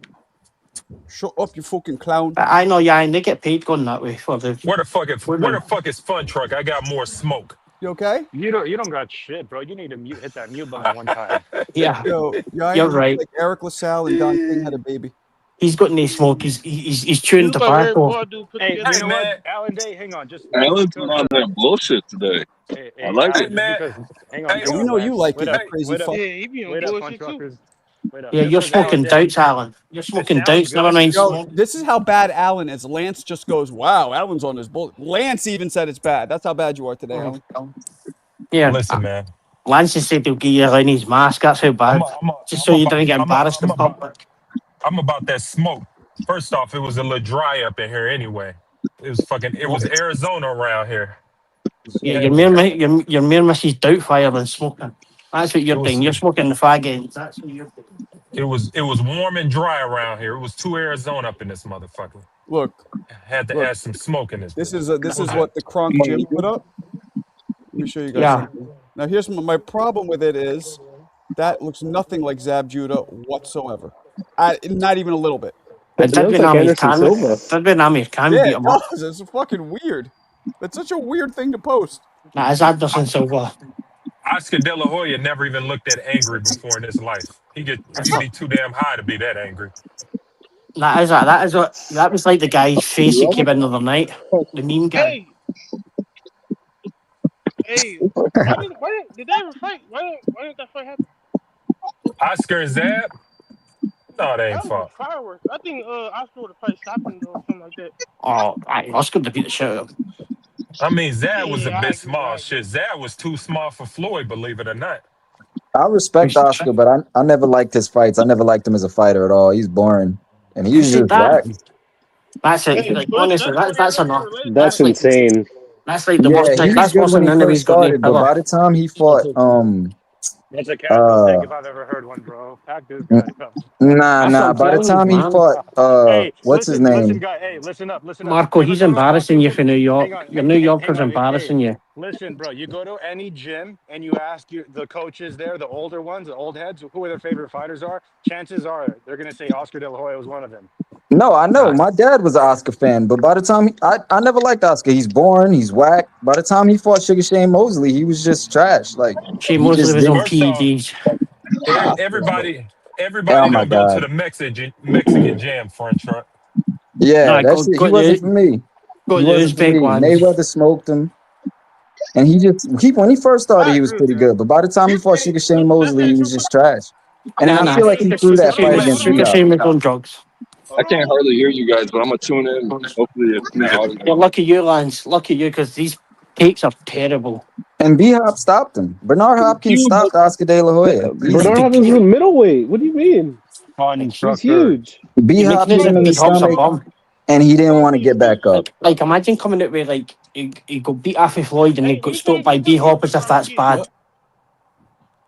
Shut up, you fucking clown. But I know, yeah, and they get paid going that way for the. Where the fuck is Fun Truck? I got more smoke. You okay? You don't got shit, bro. You need to hit that mute button one time. Yeah, Yo, you're right. Like Eric LaSalle and Don King had a baby. He's got no smoke. He's chewing tobacco. Hey, you know what? Alan Day, hang on. Just Alan's on that bullshit today. Hey, I like Alan, it. because, hang on. You know you like it, Wait up, you crazy wait up. fuck. Yeah, he be on Wait up, bullshit Punch too. Rockers. Wait up. Yeah, Just you're 'cause Alan smoking Day- doubts, Alan. You're smoking sounds doubts. Never good. mind Yo, smoke. this is how bad Alan is. Lance just goes, wow, Alan's on his bull. Lance even said it's bad. That's how bad you are today, Alan. Yeah. Listen, man. Lance said he'll give you Lenny's mask. That's how bad. Just so you don't get embarrassed in public. I'm about that smoke. First off, it was a little dry up in here anyway. It was Arizona around here. Yeah, you're mere Mrs. Doubtfire than smoking. That's what you're doing. You're smoking the fag ends. That's what you're doing. It was warm and dry around here. It was too Arizona up in this motherfucker. Look. Had to add some smoke in this. This is what the Kronk Jim put up. Let me show you guys something. Now here's my problem with it is That looks nothing like Zab Judah whatsoever. Not even a little bit. It did when Amir Khan Yeah, beat it him up. does. It's fucking weird. That's such a weird thing to post. That is Anderson Silva. Oscar De La Hoya never even looked that angry before in his life. He'd be too damn high to be that angry. That was like the guy's face he came in the other night. The meme guy. Hey, why did they ever fight? Why didn't that fight happen? Oscar and Zab? No, they ain't That was fought. fireworks. I think Oscar would have probably stopped him or something like that. Oh, Oscar to beat the shit out of him. I mean, Zab was a bit small. Shit, Zab was too small for Floyd, believe it or not. I respect Oscar, but I never liked his fights. I never liked him as a fighter at all. He's boring, and he's just whack. That's it. Like, honestly, that's enough. That's insane. That's like the worst thing. That's worse than anybody's got started, but by the time he fought, That's a capital take if I've ever heard one, bro. Pack this guy up. nah. By the time he fought, Hey, what's his name? Listen, guy. Hey, listen up. Marco, he's embarrassing you for New York. Your New Yorkers embarrassing you. Listen, bro. You go to any gym and you ask the coaches there, the older ones, the old heads, who their favorite fighters are. Chances are they're gonna say Oscar De La Hoya was one of them. No, I know. My dad was an Oscar fan, but by the time I never liked Oscar. He's boring. He's whack. By the time he fought Sugar Shane Mosley, he was just trash. Like Shane Mosley was on PEDs. Everybody Oh my don't go to God. the Mexican jam, front truck. Yeah, that shit, he wasn't for me. He wasn't for me. Mayweather smoked him. And when he first started, he was pretty good. But by the time he fought Sugar Shane Mosley, he was just trash. And then I feel like he threw that fight against Sugar Shane was on drugs. I can't hardly hear you guys, but I'm gonna tune in. Hopefully, it's not. You're lucky you, Lance. Lucky you, because these takes are terrible. And B-Hop stopped him. Bernard Hopkins stopped Oscar De La Hoya. Bernard Hopkins is a middleweight. What do you mean? He's huge. B-Hop hit him in the stomach, and he didn't want to get back up. Like, imagine coming out with, like, he got beat off of Floyd and he got stopped by B-Hop as if that's bad.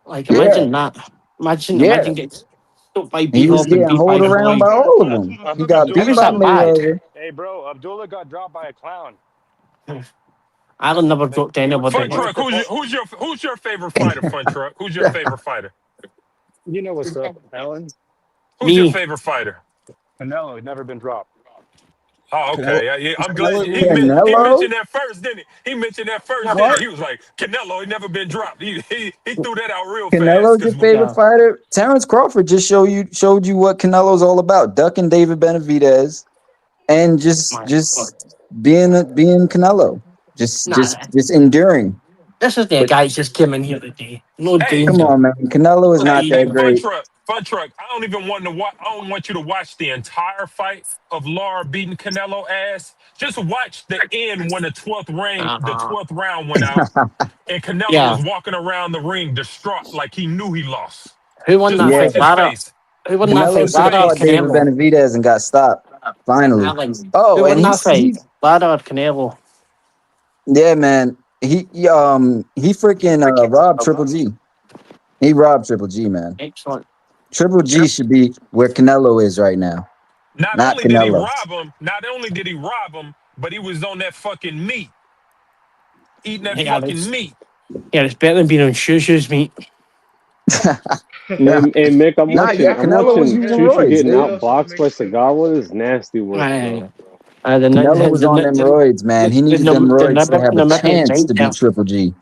Like, imagine that. Imagine getting stopped by B-Hop. He was getting hauled around by all of them. He got beat by Mayweather. Hey, bro, Abdullah got dropped by a clown. Alan never dropped anybody. Front truck, who's your favorite fighter, front truck? Who's your favorite fighter? You know what's up, Alan? Who's your favorite fighter? Canelo had never been dropped. Oh, okay. Yeah, I'm glad he Canelo? mentioned that first, didn't he? He mentioned that first, didn't he? He was like, Canelo, he never been dropped. He threw that out real Canelo's fast. your favorite fighter? Terrence Crawford just showed you what Canelo's all about. Ducking David Benavidez and just being Canelo. Just enduring. This is the guy who just came in here today. No danger. Come on, man. Canelo is not that great. Fun truck. I don't even want to watch. I don't want you to watch the entire fight of Lara beating Canelo ass. Just watch the end when the 12th round went out, and Canelo was walking around the ring distraught, like he knew he lost. Who won that fight? Who won that fight? Canelo David Benavidez and got stopped finally. Who won that fight? Lara or Canelo? Yeah, man. He freaking robbed Triple G. He robbed Triple G, man. Excellent. Triple G should be where Canelo is right now. Not only did he rob him, but he was on that fucking meat. Eating that fucking meat. Yeah, it's better than being on shoes meat. Hey, Mick, I'm watching Chucha getting outboxed by Sagawa. This is nasty work. Canelo was on them roids, man. He needed them roids to have a chance to beat Triple G.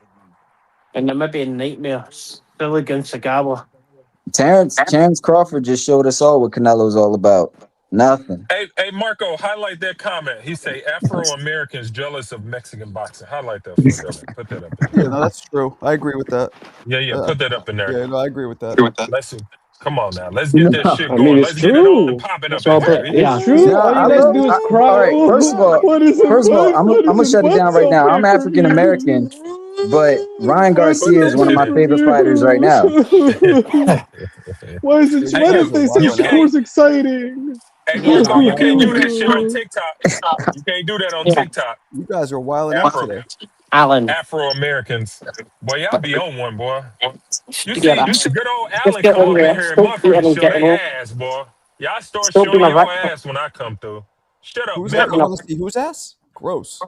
And there might be a nightmare still against Sagawa. Terrence Crawford just showed us all what Canelo's all about. Nothing. Hey, Marco, highlight that comment. He say Afro-Americans jealous of Mexican boxing. Highlight that. Put that up there. Yeah, no, that's true. I agree with that. Yeah, put that up in there. Yeah, no, I agree with that. Come on now. Let's get this shit going. I mean, it's Let's get it on and popping up in here. It's true. All you guys do is cry. All right, first of all, I'm gonna shut it down right now. I'm African American, but Ryan Garcia is one of my favorite fighters right now. Why is it? Why did they say score's exciting? Hey, Marco, you can't do that shit on TikTok. You can't do that on TikTok. You guys are wilding out today. Alan. Afro-Americans. Boy, y'all be on one, boy. You see, good old Just Alan get come on up there. in here and Stop motherfuckers being show getting their up. ass, boy. Y'all start Stop showing being a your rat. ass when I come through. Shut up, Who's that? I man. want to see whose ass? Gross.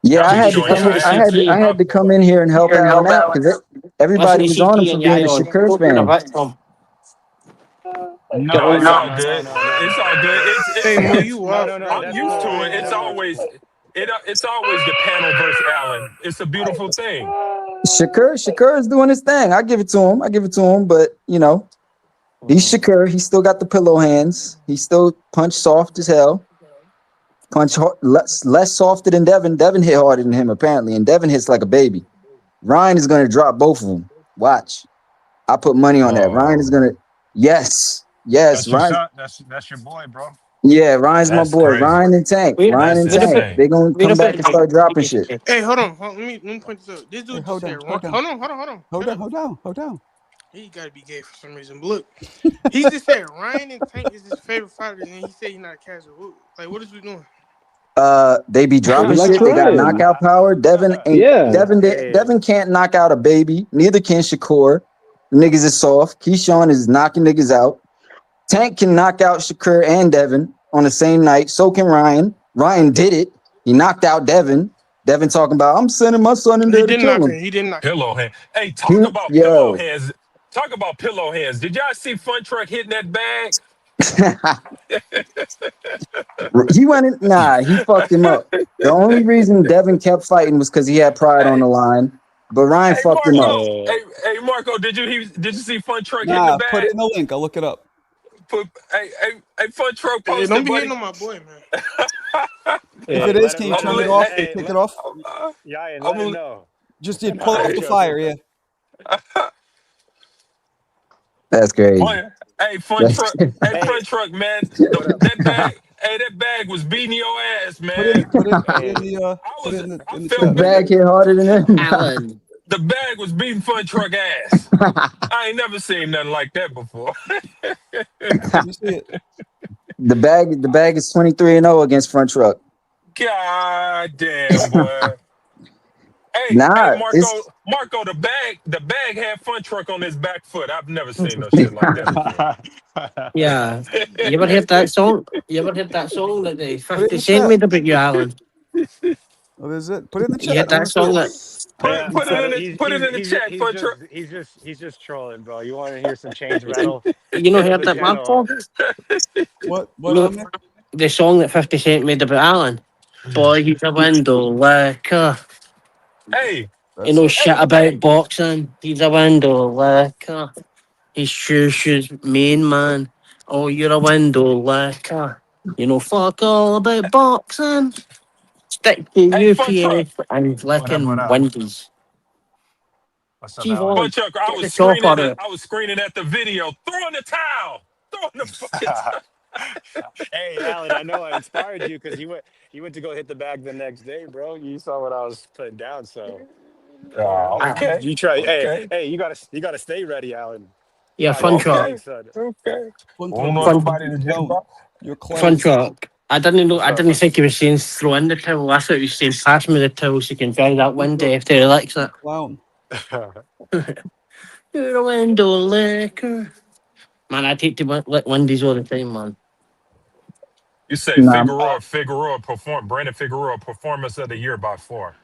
Yeah, I had to come in here and help Alan out because everybody was Listen on to him CT for and being a Yayon. Shakur Don't be a fan. victim. No, it's all No. good. It's all good. Hey, Mo, you No, off, no, no. bro. I'm That's used to it. no. It's always the panel versus Allen. It's a beautiful thing. Shakur is doing his thing. I give it to him. But you know, he's Shakur. He still got the pillow hands. He still punch soft as hell. Punch hard, less softer than Devin. Devin hit harder than him apparently, and Devin hits like a baby. Ryan is gonna drop both of them. Watch. I put money on that. Ryan is gonna. Yes. That's your Ryan. son. That's your boy, bro. Yeah, Ryan's my That's boy. crazy. Ryan and Tank. Ryan and Tank. They gonna come back and start dropping shit. Hey, hold on. Let me point this out. This dude just said, hold on. He gotta be gay for some reason. But look, he just said Ryan and Tank is his favorite fighter, and he said he's not a casual. Like, what is we doing? They be dropping Like shit. They got Ryan. knockout power. Devin ain't. Yeah. Devin can't knock out a baby. Neither can Shakur. Niggas is soft. Keyshawn is knocking niggas out. Tank can knock out Shakur and Devin on the same night. So can Ryan. Ryan did it. He knocked out Devin. Devin talking about, I'm sending my son in there to kill him. He didn't knock Pillow hand. Hey, talk about pillow hands. Talk about pillow hands. Did y'all see Fun Truck hitting that bag? He went in. Nah, he fucked him up. The only reason Devin kept fighting was because he had pride on the line. But Ryan fucked him up. Hey, Marco, did you see Fun Truck hitting Nah, the bag? put it in the link. I'll look it up. Hey, Fun Truck Hey, posted, don't be buddy. hitting on my boy, man. If it is, can you turn it off? Take it off? Yeah, let him know. Just did pull off the fire, yeah. That's crazy. Hey, Fun Truck. Hey, Fun Truck, man. That bag was beating your ass, man. Put it in the chat. Bag hit harder than him. Alan. The bag was beating Fun Truck ass. I ain't never seen nothing like that before. Let me see it. The bag is 23-0 against Front Truck. God damn, boy. Hey, Nah, Marco, the bag had Fun Truck on his back foot. I've never seen no shit like that before. Yeah. You ever heard that song? You ever heard that song that the 50 Cent made about you, Alan? What is it? Put it in the chat. You heard that song that... Put it in the chat, Fun Truck. He's just trolling, bro. You want to hear some change rattle? You know heard that, Marco? What Look, the song that 50 Cent made about Alan. Boy, he's a window licker. Hey. You know shit about boxing. He's a window licker. He's shoes main man. Oh, you're a window licker. You know fuck all about boxing. Stick to UPF and licking windows. What's up, Fun Truck, I was screening at the video. Throw in the towel. Throw in the fucking towel. Hey, Alan, I know I inspired you because you went to go hit the bag the next day, bro. You saw what I was putting down, so. Okay. You try. Okay. Hey, you gotta stay ready, Alan. Yeah, Fun Truck. Okay. Fun Truck. I didn't think he was saying throw in the towel. I thought he was saying pass me the towel so you can dry that window after he licks it. Clown. You're a window licker. Man, I take to lick windows all the time, man. You say Figueroa Brandon Figueroa Performance of the Year by far.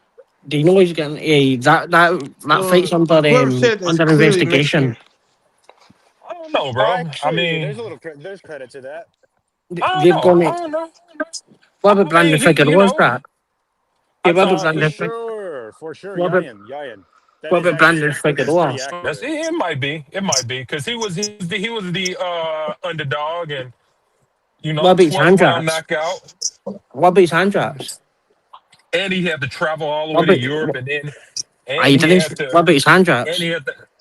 Do you know he's getting that fight's under investigation? I don't know, bro. Actually, I mean, there's credit to that. I don't know. What about Brandon Figueroa's that? Yeah, what about Brandon For sure. What about Yayan. What about Brandon Figueroa? It might be because he was the underdog, and you know, What about his hand 12-round drops? knockout. What about his hand drops? And he had to travel all the way to Europe, and then what about his hand drops?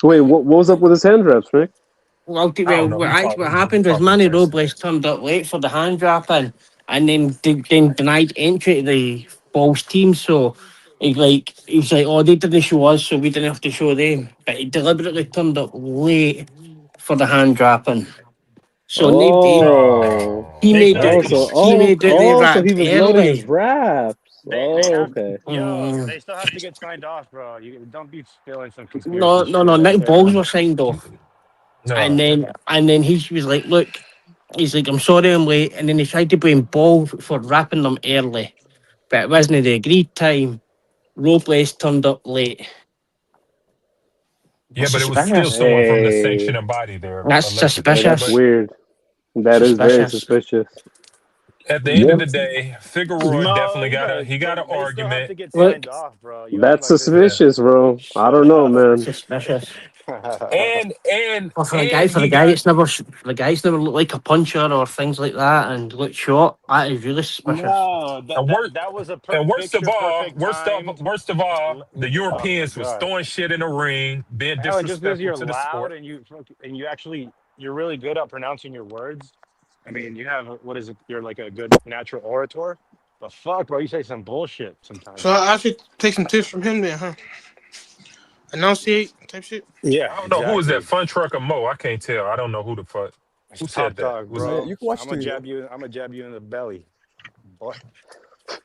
Wait, what was up with his hand drops, Rick? Well, what happened was Manny Robles turned up late for the hand dropping, and then denied entry to the Balls team. So he was like, oh, they didn't show us, so we didn't have to show them. But he deliberately turned up late for the hand dropping. So he made it. So he was loading his raps. Okay. They still have to get signed off, bro. You don't be spilling some conspiracy. No. Nick Balls were signed off. No. And then he was like, look, he's like, I'm sorry I'm late. And then he tried to blame Ball for wrapping them early. But it wasn't the agreed time. Robles turned up late. Yeah, but it was still Suspicious. someone from the Hey, sanctioning body there, That's allegedly. hey, that's suspicious. But weird. That is very Suspicious. suspicious. at the end Yeah, of the day, Figueroa No, definitely you got gotta. he got an They still have argument. to get Look, signed off, bro. You act That's like this is. Yeah. suspicious, bro. I Shut don't know, up. man. suspicious. And Well, for and the he guy, got it's never for the guy's never looked like a puncher or things like that, and looked short. That is really suspicious. No, and worse that was a and picture perfect timed. the Oh my Europeans was god, throwing shit in the ring, being Alan! Just because disrespectful you're to the loud sport. and you actually you're really good at pronouncing your words. I mean, you have what is it? You're like a good natural orator. But fuck, bro, you say some bullshit So sometimes. I should take some tips from him then, huh? Enunciate type shit. Yeah, I don't know who was that, exactly. Fun Truck or Mo. I can't tell. I don't know who the fuck. It's Who said top that? dog, Was Yeah, bro. you can watch I'm gonna the. jab you. I'm gonna jab you in the belly, boy.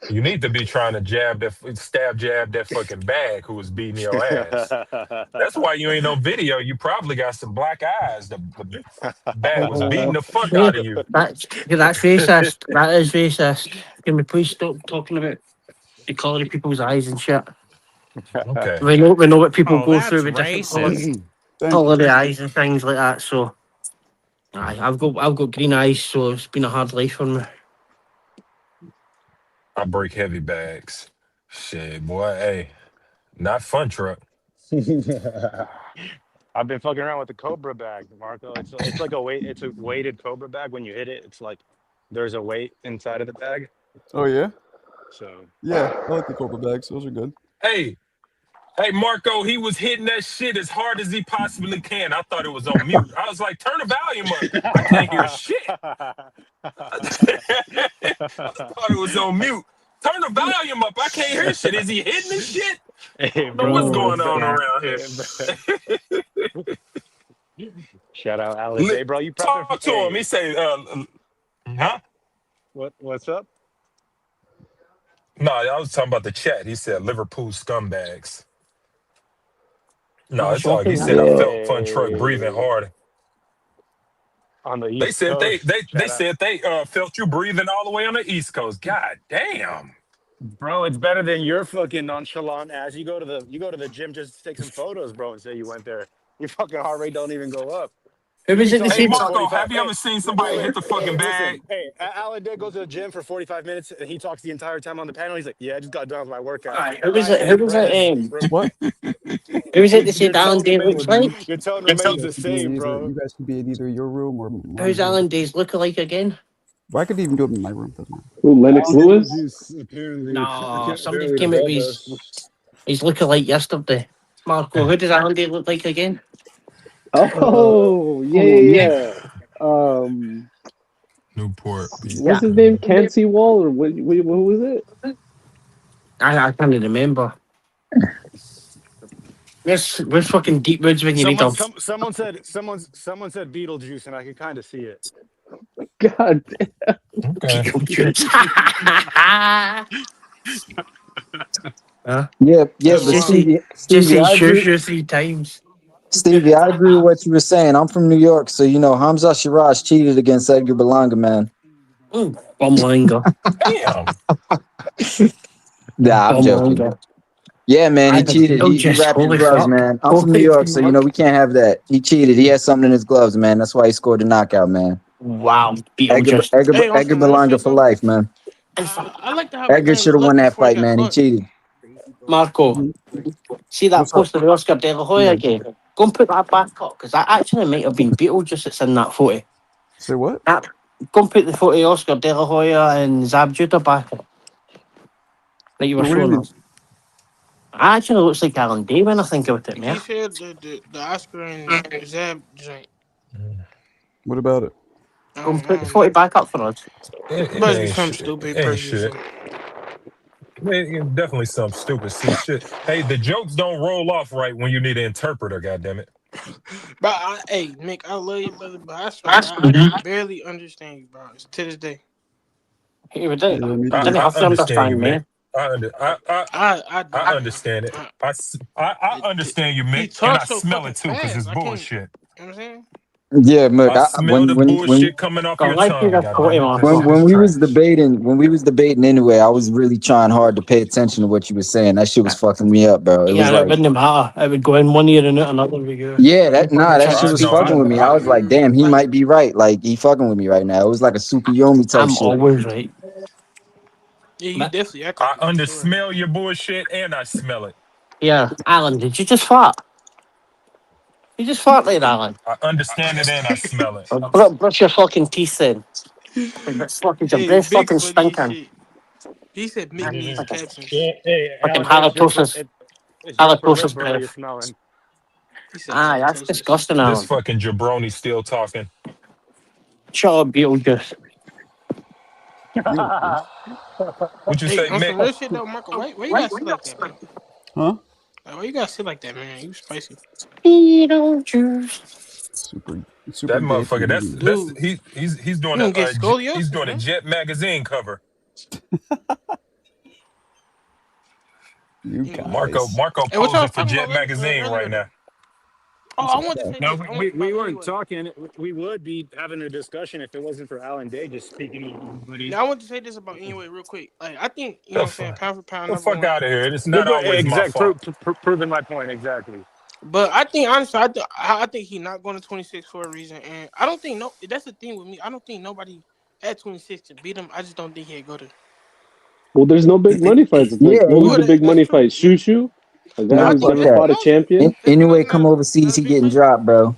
you need to be trying to jab that fucking bag who was beating your ass. That's why you ain't on video. You probably got some black eyes. The bag was beating the fuck Yeah, out of you. that's racist. That is racist. Can we please stop talking about the colour of people's eyes and shit? Okay. We know what people Oh, go that's through with different colours, racist. Thank colour you. of the eyes and things like that. So, I've got green eyes, so it's been a hard life for me. I break heavy bags. Shit, boy. Hey, not Fun Truck. I've been fucking around with the Cobra bag, Marco. It's like a weight. It's a weighted Cobra bag. When you hit it, it's like there's a weight inside of the bag. Oh yeah, So yeah. I like the Cobra bags. Those are good. Hey, Marco, he was hitting that shit as hard as he possibly can. I thought it was on mute. I was like, turn the volume up. I can't hear shit. I thought it was on mute. Turn the volume up. I can't hear shit. Is he hitting this shit? I hey, don't know what's bro. going on around here. Shout out Alice. Hey, bro, you prepping for? Talk to him. He say, huh? What's up? No, I was talking about the chat. He said Liverpool scumbags. No, Oh, it's all. He shocking. said I felt Fun Truck breathing hard. On the They East said they Coast. Shout out. felt you breathing all the way on the East Coast. God damn. Bro, it's better than your fucking nonchalant ass. You go to the gym just to take some photos, bro, and say you went there. Your fucking heart rate don't even go up. Who was He it that talks Hey to you said? for Marco, 45. have you ever seen somebody hit the fucking Listen. bag? Hey, Alan did go to the gym for 45 minutes, and he talks the entire time on the panel. He's like, "Yeah, I just got done with my workout." Aye, who was Guy it? and Who his was breath. it? What? Who was it that said Alan Day looks like? Your tone You remains guys the could be in same, either. bro. You guys could be in either your room or my Who's room. Alan Day's look like again? Well, I could even do it in my room. Doesn't matter. Who, Lennox Lewis? No, somebody came out with his lookalike yesterday. Marco, who does Alan Day look like again? Oh, yeah. Newport. What's his name? Cansey Wall or what was it? I can't remember. Where's fucking Deep Woods when you need them? Someone said Beetlejuice, and I could kind of see it. God damn. Okay. Huh? Yeah, but Stevie, I agree. 3 times. Stevie, I agree with what you were saying. I'm from New York, so you know Hamza Siraj cheated against Edgar Berlanga, man. Bumlanga. Damn. Nah, I'm joking. Yeah, man, he cheated. He wrapped his gloves, man. I'm from New York, so you know we can't have that. He cheated. He had something in his gloves, man. That's why he scored the knockout, man. Wow. Edgar Berlanga for life, man. I like to have Edgar should have won that fight, man. He cheated. Marco, see that poster of Oscar De La Hoya again? Go and put that back up, because that actually might have been Beetlejuice that's in that photo. Say what? Go and put the photo of Oscar De La Hoya and Zab Judah back up. That you were What do you showing mean? us. It actually looks like Alan Day when I think about it, man. He said the Oscar and Zab joint. What about it? Go and put the photo back up for us. It Must be ain't some shit. stupid Ain't person. shit. Definitely some stupid shit. Hey, the jokes don't roll off right when you need an interpreter, goddammit. But hey, Mick, I love you, brother, but I swear I barely understand you, bro. It's to this day. Hey, we did. I understand you, man. I understand it. I understand you, Mick, and I so smell it too, because fast. it's I can't- bullshit. You know what I'm saying? Yeah, look, I smell the bullshit coming off your tongue. Goddamn, when we was debating anyway, I was really trying hard to pay attention to what you were saying. That shit was fucking me up, bro. It was Yeah, it like, wouldn't matter. It would go in one ear and out another year. yeah, that Fucking shit was speak fucking to with me. me. I was like, damn, he might be right. Like he fucking with me right now. It was like a Tsukuyomi type I'm shit. always right. Yeah, you definitely act I like undersmell your bullshit and I smell it. Yeah, Alan, did you just fart? You just farted, Alan. I understand it and I smell it. Brush your fucking teeth then. That's fucking your Hey, breath big fucking funny as stinking. shit. He said mid needs captions. Hey, Fucking Alan, it's your halitosis. breath, bro. You're Breath. smelling. He said Ah, that's halitosis. disgusting, This Alan. fucking jabroni still talking. Shut up, Beetlejuice. What you Hey, say, on some Mick? real shit though, Marco, why you gotta sit like that, man? Huh? Like, why you gotta sit like that, man? You spicy. Beetlejuice. Super That gay motherfucker. for That's you. he's doing You a gonna get scoliosis, he's doing a man. Jet magazine cover. You guys. Marco Hey, what posing y'all was for talking Jet about magazine earlier, right though? now. Oh, I want to say No, this. I we want about weren't anyway. talking. We would be having a discussion if it wasn't for Alan Day just speaking to everybody. Now I want to say this about anyway, real quick. Like, I think you know what I'm saying, pound for pound, The number fuck one. out of here. It's not always my fault. Proving my point exactly. But I think honestly, I think he's not going to 26 for a reason, and I don't think that's the thing with me. I don't think nobody at 26 to beat him. I just don't think he'd go there. Well, there's no big money fights. It's like, Yeah, who's the big money fight? Shushu, a guy Nah, who's fuck never fought a champion. Anyway, come overseas, he getting dropped, bro.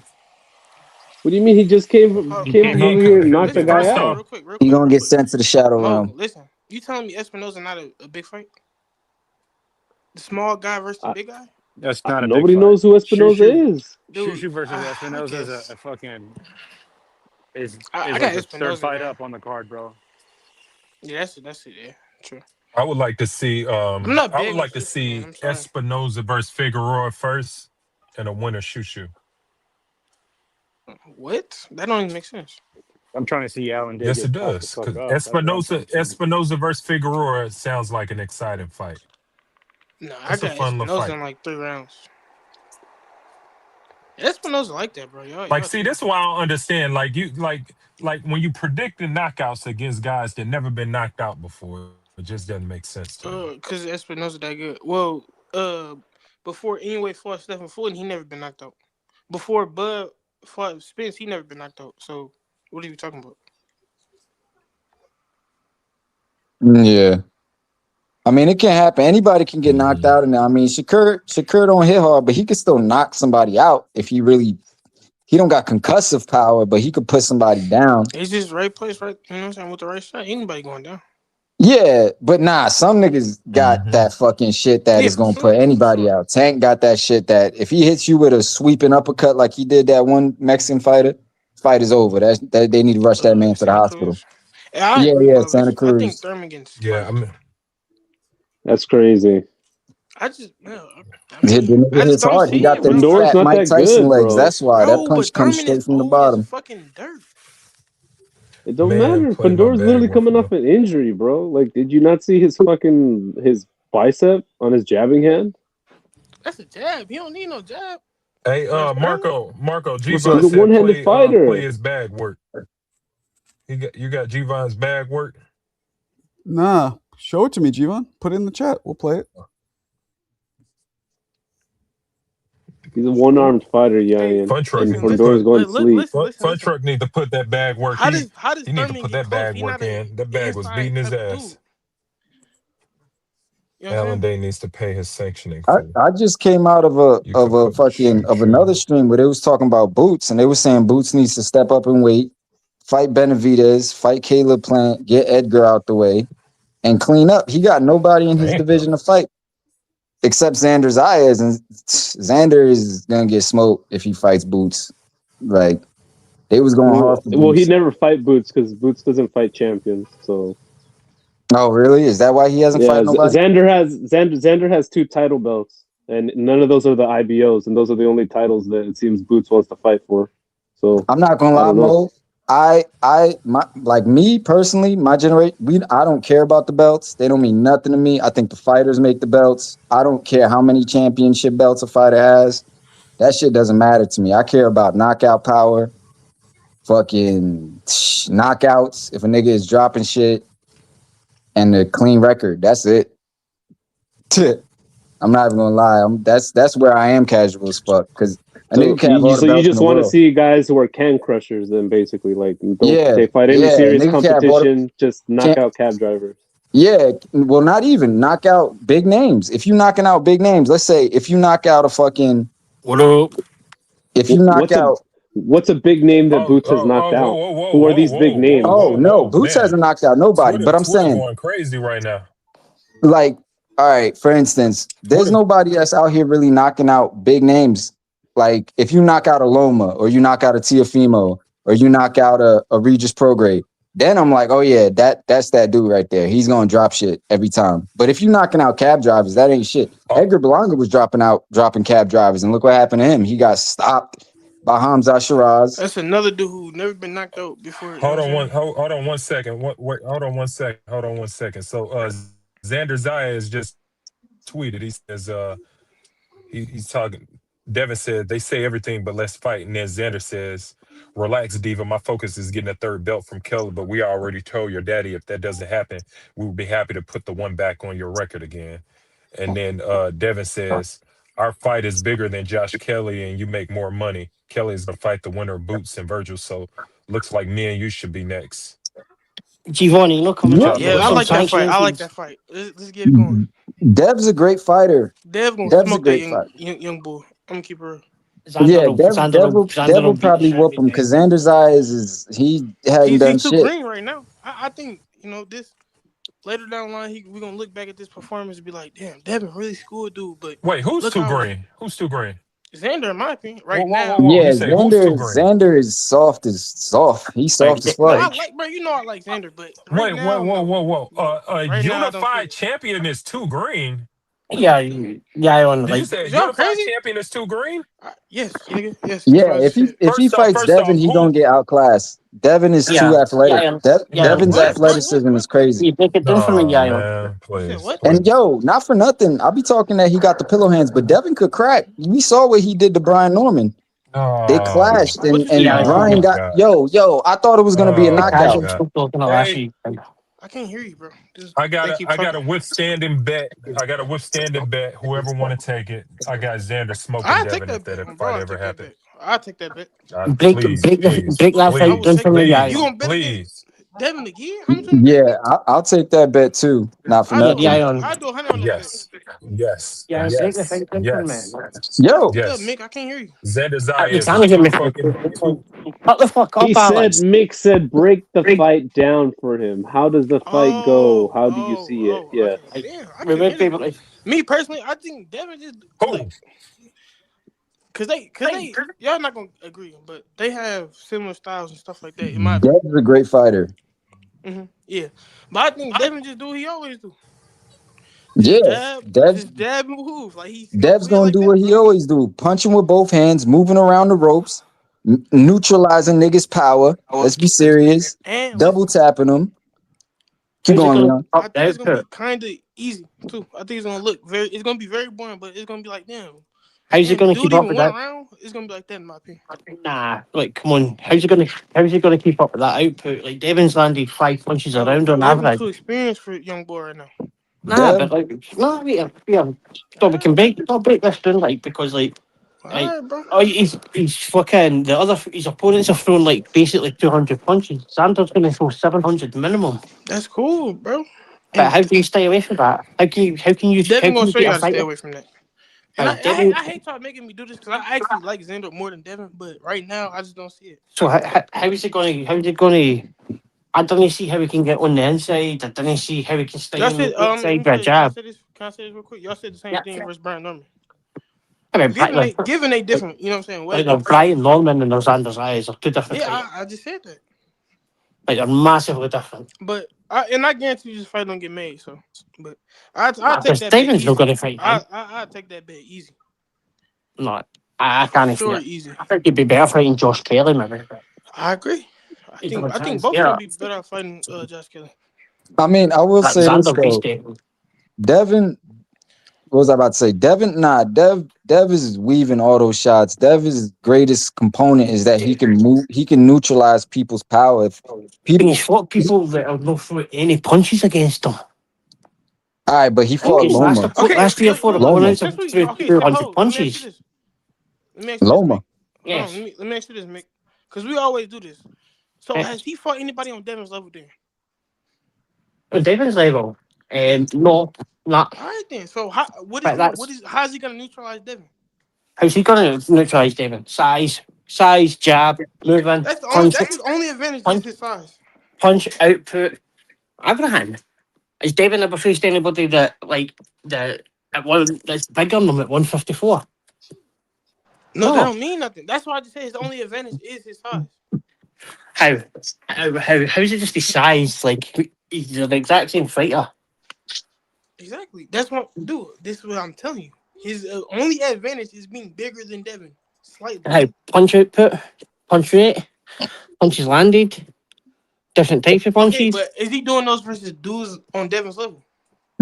What do you mean? He just came from over here and knocked a guy out. Real quick, He gonna get sent to the shadow realm. Listen, you telling me Espinoza not a big fight? The small guy versus the big guy? That's not a Nobody big fight. knows who Espinoza is. Shushu versus Espinoza is a fucking I like got the Espinoza, third fight man. up on the card, bro. Yeah, that's it. Yeah, true. I would like to see I'm not I big would on like to Shushu, see man. I'm sorry. Espinoza versus Figueroa first and a winner Shushu. What? That don't even make sense. I'm trying to see Alan Day. Yes, get it popped the does. fuck Because up. That's what I'm trying to see. Espinoza versus Figueroa sounds like an exciting fight. No, That's I a got fun little Espinoza fight. in like 3 rounds. Espinoza like that, bro. Like, see, this is why I don't understand. Like you, like when you predicting knockouts against guys that never been knocked out before, it just doesn't make sense to me. Because Espinoza that good. Well, before anyway fought Stephen Fulton, he never been knocked out. Before Bud fought Spence, he never been knocked out. So what are you talking about? Yeah. I mean, it can happen. Anybody can get knocked out. And I mean, Shakur don't hit hard, but he can still knock somebody out if he don't got concussive power, but he could put somebody down. It's just right place, right? You know what I'm saying? With the right shot, anybody going down. Yeah, but nah, some niggas got that fucking shit that is gonna put anybody out. Tank got that shit that if he hits you with a sweeping uppercut like he did that one Mexican fighter, fight is over. That they need to rush that man to the hospital. Yeah, Santa Cruz. I think Thurman gets. Yeah, I mean, That's crazy. I just It's hard. He got them fat Mike Tyson legs. That's why that punch comes straight from the bottom. It don't Man, matter. playing my Fandor's bag literally work, coming off an injury, bro. Like, did you not see his bicep on his jabbing hand? That's a jab. He don't need no jab. hey, Marco, He's G-Von a said one-handed fighter. play his bag work. You got G-Von's bag work? Nah, show it to me, G-Von. Put it in the chat. We'll play it. He's a one-armed fighter, and Fandor's going to sleep. Fun Truck need to put that bag work. How does he need to put that bag work in. That bag was beating his ass. Alan Day needs to pay his sanctioning. I just came out of another stream where they was talking about Boots, and they were saying Boots needs to step up and weight, fight Benavidez, fight Caleb Plant, get Edgar out the way, and clean up. He got nobody in his division to fight except Xander Zayas, and Xander is gonna get smoked if he fights Boots. Like they was going hard for Boots. Well, he never fight Boots because Boots doesn't fight champions. So. Oh, really? Is that why he hasn't fought nobody? Xander has 2 title belts, and none of those are the IBOs, and those are the only titles that it seems Boots wants to fight for. So I'm not gonna lie, Mo. Like me personally, my generation, I don't care about the belts. They don't mean nothing to me. I think the fighters make the belts. I don't care how many championship belts a fighter has. That shit doesn't matter to me. I care about knockout power fucking knockouts, if a nigga is dropping shit, and a clean record. That's it. I'm not even gonna lie. That's where I am casual as fuck because a nigga can have all the So you belts in just the want to world. see guys who are can crushers, then basically like don't Yeah, they fight any yeah, serious nigga can have all the competition, just knock can't. out cab drivers. Yeah, well, not even knock out big names. If you knocking out big names, let's say if you knock out a fucking What up? if you knock out. What's a big name that Boots has knocked out? Who are these big names? Oh no, Boots man. hasn't knocked out nobody. Twitter, But I'm Twitter saying, going crazy right now. like, all right, for instance, there's nobody that's out here really knocking out big names. Like, if you knock out a Loma or you knock out a Tiafimo or you knock out a Regis Prograde, then I'm like, oh yeah, that's that dude right there. He's gonna drop shit every time. But if you knocking out cab drivers, that ain't shit. Edgar Berlanga was dropping cab drivers, and look what happened to him. He got stopped by Hamza Shiraz. That's another dude who never been knocked out before. Hold on one second. Hold on one second. So Xander Zayas just tweeted. He says he's talking. Devin said they say everything but let's fight, and then Xander says, "Relax, Diva. My focus is getting a third belt from Kelly, but we already told your daddy if that doesn't happen, we would be happy to put the one back on your record again." And then Devin says, "Our fight is bigger than Josh Kelly, and you make more money. Kelly is gonna fight the winner of Boots and Virgil, so looks like me and you should be next." Giovanni, look coming up. Yeah, I like that fight. I like that fight. Let's get it going. Dev's a great fighter. Dev gonna Dev's a smoke that great fighter. young boy. I'm gonna keep her. Yeah, Dev will probably whoop him because Xander Zayas he hadn't done He's too shit. green right now. I think this later down the line we're gonna look back at this performance and be like, damn, Devin really schooled dude. But Wait, who's look too how- green? Who's too green? Xander, in my opinion, right Whoa, now. whoa, whoa. Yeah, You say who's too green? Xander is soft as soft. He's soft as No, I fuck. like, bro. You know I like Xander, but right Wait, now, whoa. Right now, I don't Unified champion is too green. Yeah, I want Did you like. say Is y'all unified crazy? champion is too green? Yes, nigga, yes. Yeah, if he fights Devin, he gonna get outclassed. Devin is too athletic. Devin's athleticism is crazy. You make it different from Man, please. And yo, not for nothing, I'll be talking that he got the pillow hands, but Devin could crack. We saw what he did to Brian Norman. They clashed, and Brian got yo. I thought it was gonna be a knockout. I can't hear you, bro. I got a withstanding bet. Whoever want to take it, I got Xander smoking I take Devin that if that bet. fight ever happened. I'll take that bet. Break that fight down for me, guys. You gonna bet Please. Devin again? How much you gonna Yeah, I'll take that bet too. Not for nothing. I do 100 on that Yes. Yes. Yeah, yes. break the fight down for me. Yo. bet. Yes. Mick, I can't hear you. Xander You Zayas sound is like too me. fucking. Shut the fuck up, He Alex. said Mick said break the fight down for him. How does the fight go? How do you see it? Yeah. Damn, I can't hear you. Me personally, I think Devin just cause they y'all not gonna agree, but they have similar styles and stuff like that. In my opinion. Dev's a great fighter. Yeah, but I think Devin just do what he always do. Yeah, Just dab and move like he's. Dev's gonna do what he always do: punching with both hands, moving around the ropes, neutralizing niggas' power. Let's be serious. And Double tapping them. Keep going, Leon. I think it's gonna be kind of easy too. I think it's gonna look very. It's gonna be very boring, but it's gonna be like damn. How's he gonna keep up with that? It's gonna be like that in my opinion. Nah, like come on. How's he gonna keep up with that output? Like Devin's landed 5 punches around on average. Too experienced for young boy right now. Nah, but like we can break this down like because like he's fucking his opponents are throwing like basically 200 punches. Xander's gonna throw 700 minimum. That's cool, bro. But how do you stay away from that? How can you Devin gonna show you get how a to stay fighter? away from that. And I hate y'all making me do this because I actually like Xander more than Devin, but right now I just don't see it. So how is it going to? I don't see how we can get on the inside. I don't see how we can stay on the inside by jab. Can I say this real quick? Y'all said the same thing versus Brian Norman. I mean, given they different, you know what I'm saying? Like Brian Norman and those Xander's eyes are two different. Yeah, I just said that. Like they're massively different. But I guarantee you this fight don't get made. So, but I take that. David's not going to fight. I take that bet easy. No, I can't. Sure, see it. easy. I think you'd be better fighting Josh Kelly, maybe. I agree. I think both would be better off fighting Josh Kelly. I mean, I will say this though. Devin What was I about to say? Devin, Dev is weaving all those shots. Dev's greatest component is that he can move, he can neutralize people's power. If people, He's fought people that have not thrown any punches against him. all right, but he fought Okay, Loma. last year for Loma. opponents have threw 200 punches. Let me ask you this, Loma. Mick. Yes. Hold on, let me ask you this, Mick. Because we always do this. So Yes. has he fought anybody on Devin's level then? On Devin's level, no, not. All right then. So how Right, how's he gonna neutralize Devin? How's he gonna neutralize Devin? Size, jab, movement, That's punch, his only advantage is his size. punch output. Everything. Has Devin ever faced anybody that's bigger than him at 154? No, that don't mean nothing. That's why I just say his only advantage is his size. How is it just his size? Like he's the exact same fighter. Exactly. That's what, dude. This is what I'm telling you. His only advantage is being bigger than Devin, slightly. How punch output, punch rate, punches landed, different types of punches. Okay, but is he doing those versus dudes on Devin's level?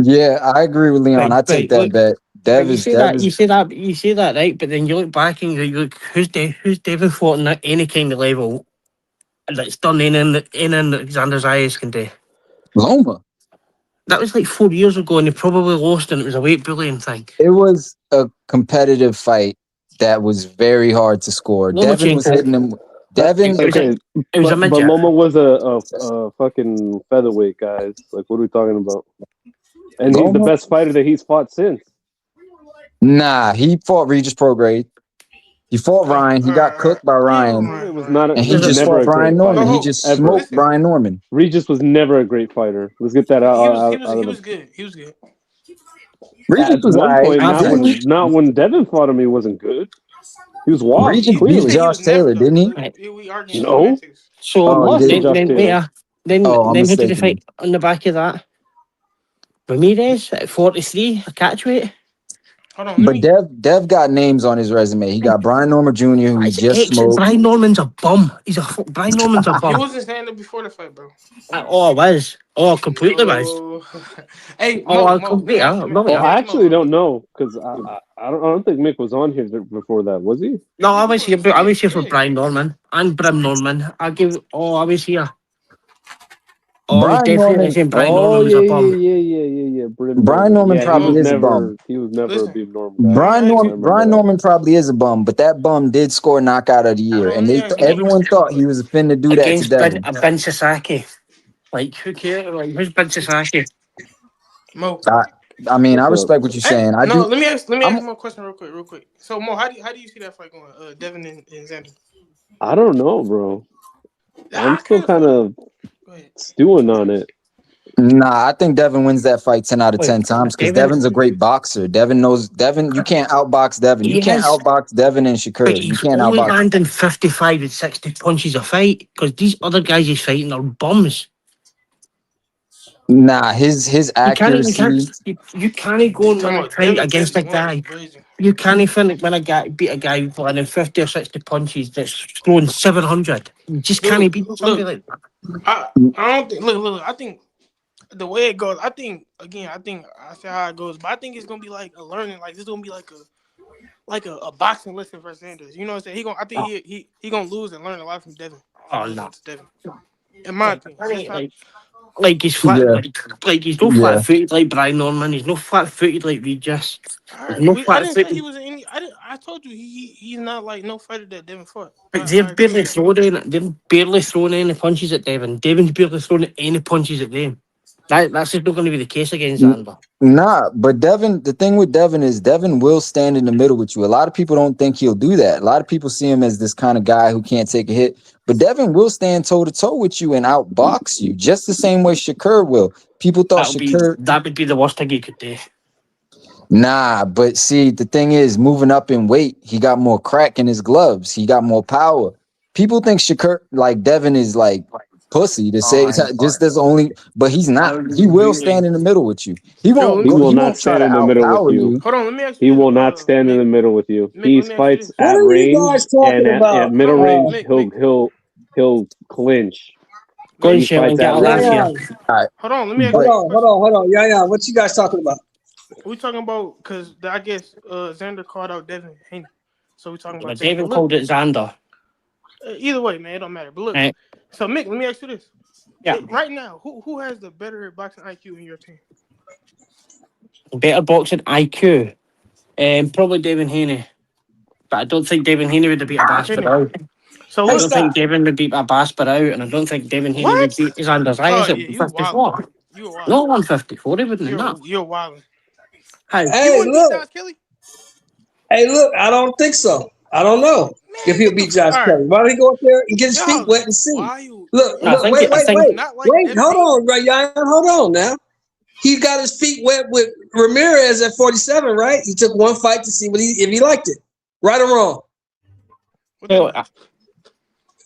Yeah, I agree with Leon. I take that bet. You say that, right? But then you look back and you look, who's Devin fought on any kind of level that's done anything Alexander Zayas can do? Loma. That was like 4 years ago, and he probably lost, and it was a weight bullying thing. It was a competitive fight that was very hard to score. Devin was hitting him. Devin, Okay, but Loma was a fucking featherweight, guys. Like, what are we talking about? And he's the Loma? best fighter that he's fought since. Nah, he fought Regis Prograde. He fought Ryan. He got cooked by Ryan. It was not. And he just fought Brian Norman. He just smoked Brian Norman. Regis was never a great fighter. Let's get that out. He was good. He was good. Regis At was one point, alright. not when Devin fought him, he wasn't good. He was washed. Regis Clearly. beat Josh Taylor, didn't he? No. So Oh, he did? then Oh, I'm who did he mistaken. fight on the back of that? Ramirez at 43, a catch weight. Hold on, But Dev got names on his resume. He got Brian Norman Jr., who he just smoked. Brian Norman's a bum. Brian Norman's a He bum. wasn't saying that before the fight, bro. Oh, I was. Oh, completely was. Hey, I actually don't know because I don't think Mick was on here before that, was he? No, I was here for Brian Norman and Brim Norman. I was here. Oh, Brian definitely Norman- saying Brian Oh, Norman was a bum. yeah. Brian Norman Yeah, probably he was is a never, bum. He was never a big Norman guy. Brian Norman probably is a bum, but that bum did score knockout of the year, and everyone thought he was finna do that to Against Devin. Ben Sasaki. Like, who cares? Like, who's Ben Sasaki? Mo. I mean, I respect what you're saying. I do. Let me ask Mo a question real quick. So Mo, how do you see that fight going? Devin and Xander. I don't know, bro. I'm still kind of stewing on it. Nah, I think Devin wins that fight 10 out of 10 times because Devin's a great boxer. Devin, you can't outbox Devin. You can't outbox Devin and Shakur. You can't Only outbox. landing 55 and 60 punches a fight because these other guys he's fighting are bums. Nah, his accuracy. You can't go and win a fight against a guy. You can't beat a guy for landing 50 or 60 punches that's throwing 700. You just can't beat somebody like that. I don't think. Look. I think the way it goes. I think I say how it goes, but I think it's gonna be like a learning. Like this is gonna be like a boxing lesson for Sanders. You know what I'm saying? I think he gonna lose and learn a lot from Devin. Oh no, Devin. In my opinion, like he's flat, Yeah. like he's no flat footed like Brian Norman. He's no flat footed like Regis. No I didn't say flat-footed. he was any. I told you he's not like no fighter that Devin fought. But they're barely throwing any punches at Devin. Devin's barely throwing any punches at them. That's just not going to be the case against Xander. Nah, but Devin, the thing with Devin is Devin will stand in the middle with you. A lot of people don't think he'll do that. A lot of people see him as this kind of guy who can't take a hit. But Devin will stand toe to toe with you and outbox you, just the same way Shakur will. People thought That would be the worst thing he could do. Nah, but see, the thing is, moving up in weight, he got more crack in his gloves. He got more power. People think Shakur, like Devin, is like pussy to say just as only, but he's not. He will stand in the middle with you. He won't. He will he not won't try stand to in the middle outpower with you. Hold on, let me ask He will not stand in the middle with you. He fights at What are you range guys talking and about? at middle range. He'll clinch. He fights at range. Hold on, let me ask Hold on. Yeah. What you guys talking about? We talking about because I guess Xander called out Devin Haney, so we talking about that. David But look, called it Xander. Either way, man, it don't matter. But look, Right. so Mick, let me ask you this: Yeah. right now, who has the better boxing IQ in your team? Better boxing IQ. Probably Devin Haney. But I don't think Devin Haney would have beat a Basper out. So I look, don't think Devin would beat a Basper out, and I don't think Devin Haney would beat Xander Zayas at 154. Not 154, he wouldn't have done. You're wilding. How? Hey, look. Hey, look, I don't think so. I don't know if he'll beat Josh Kelly. Why don't he go up there and get his feet wet and see? Look, No, I wait, think- hold on, Ryan, hold on now. He got his feet wet with Ramirez at 47, right? He took one fight to see if he liked it. Right or wrong?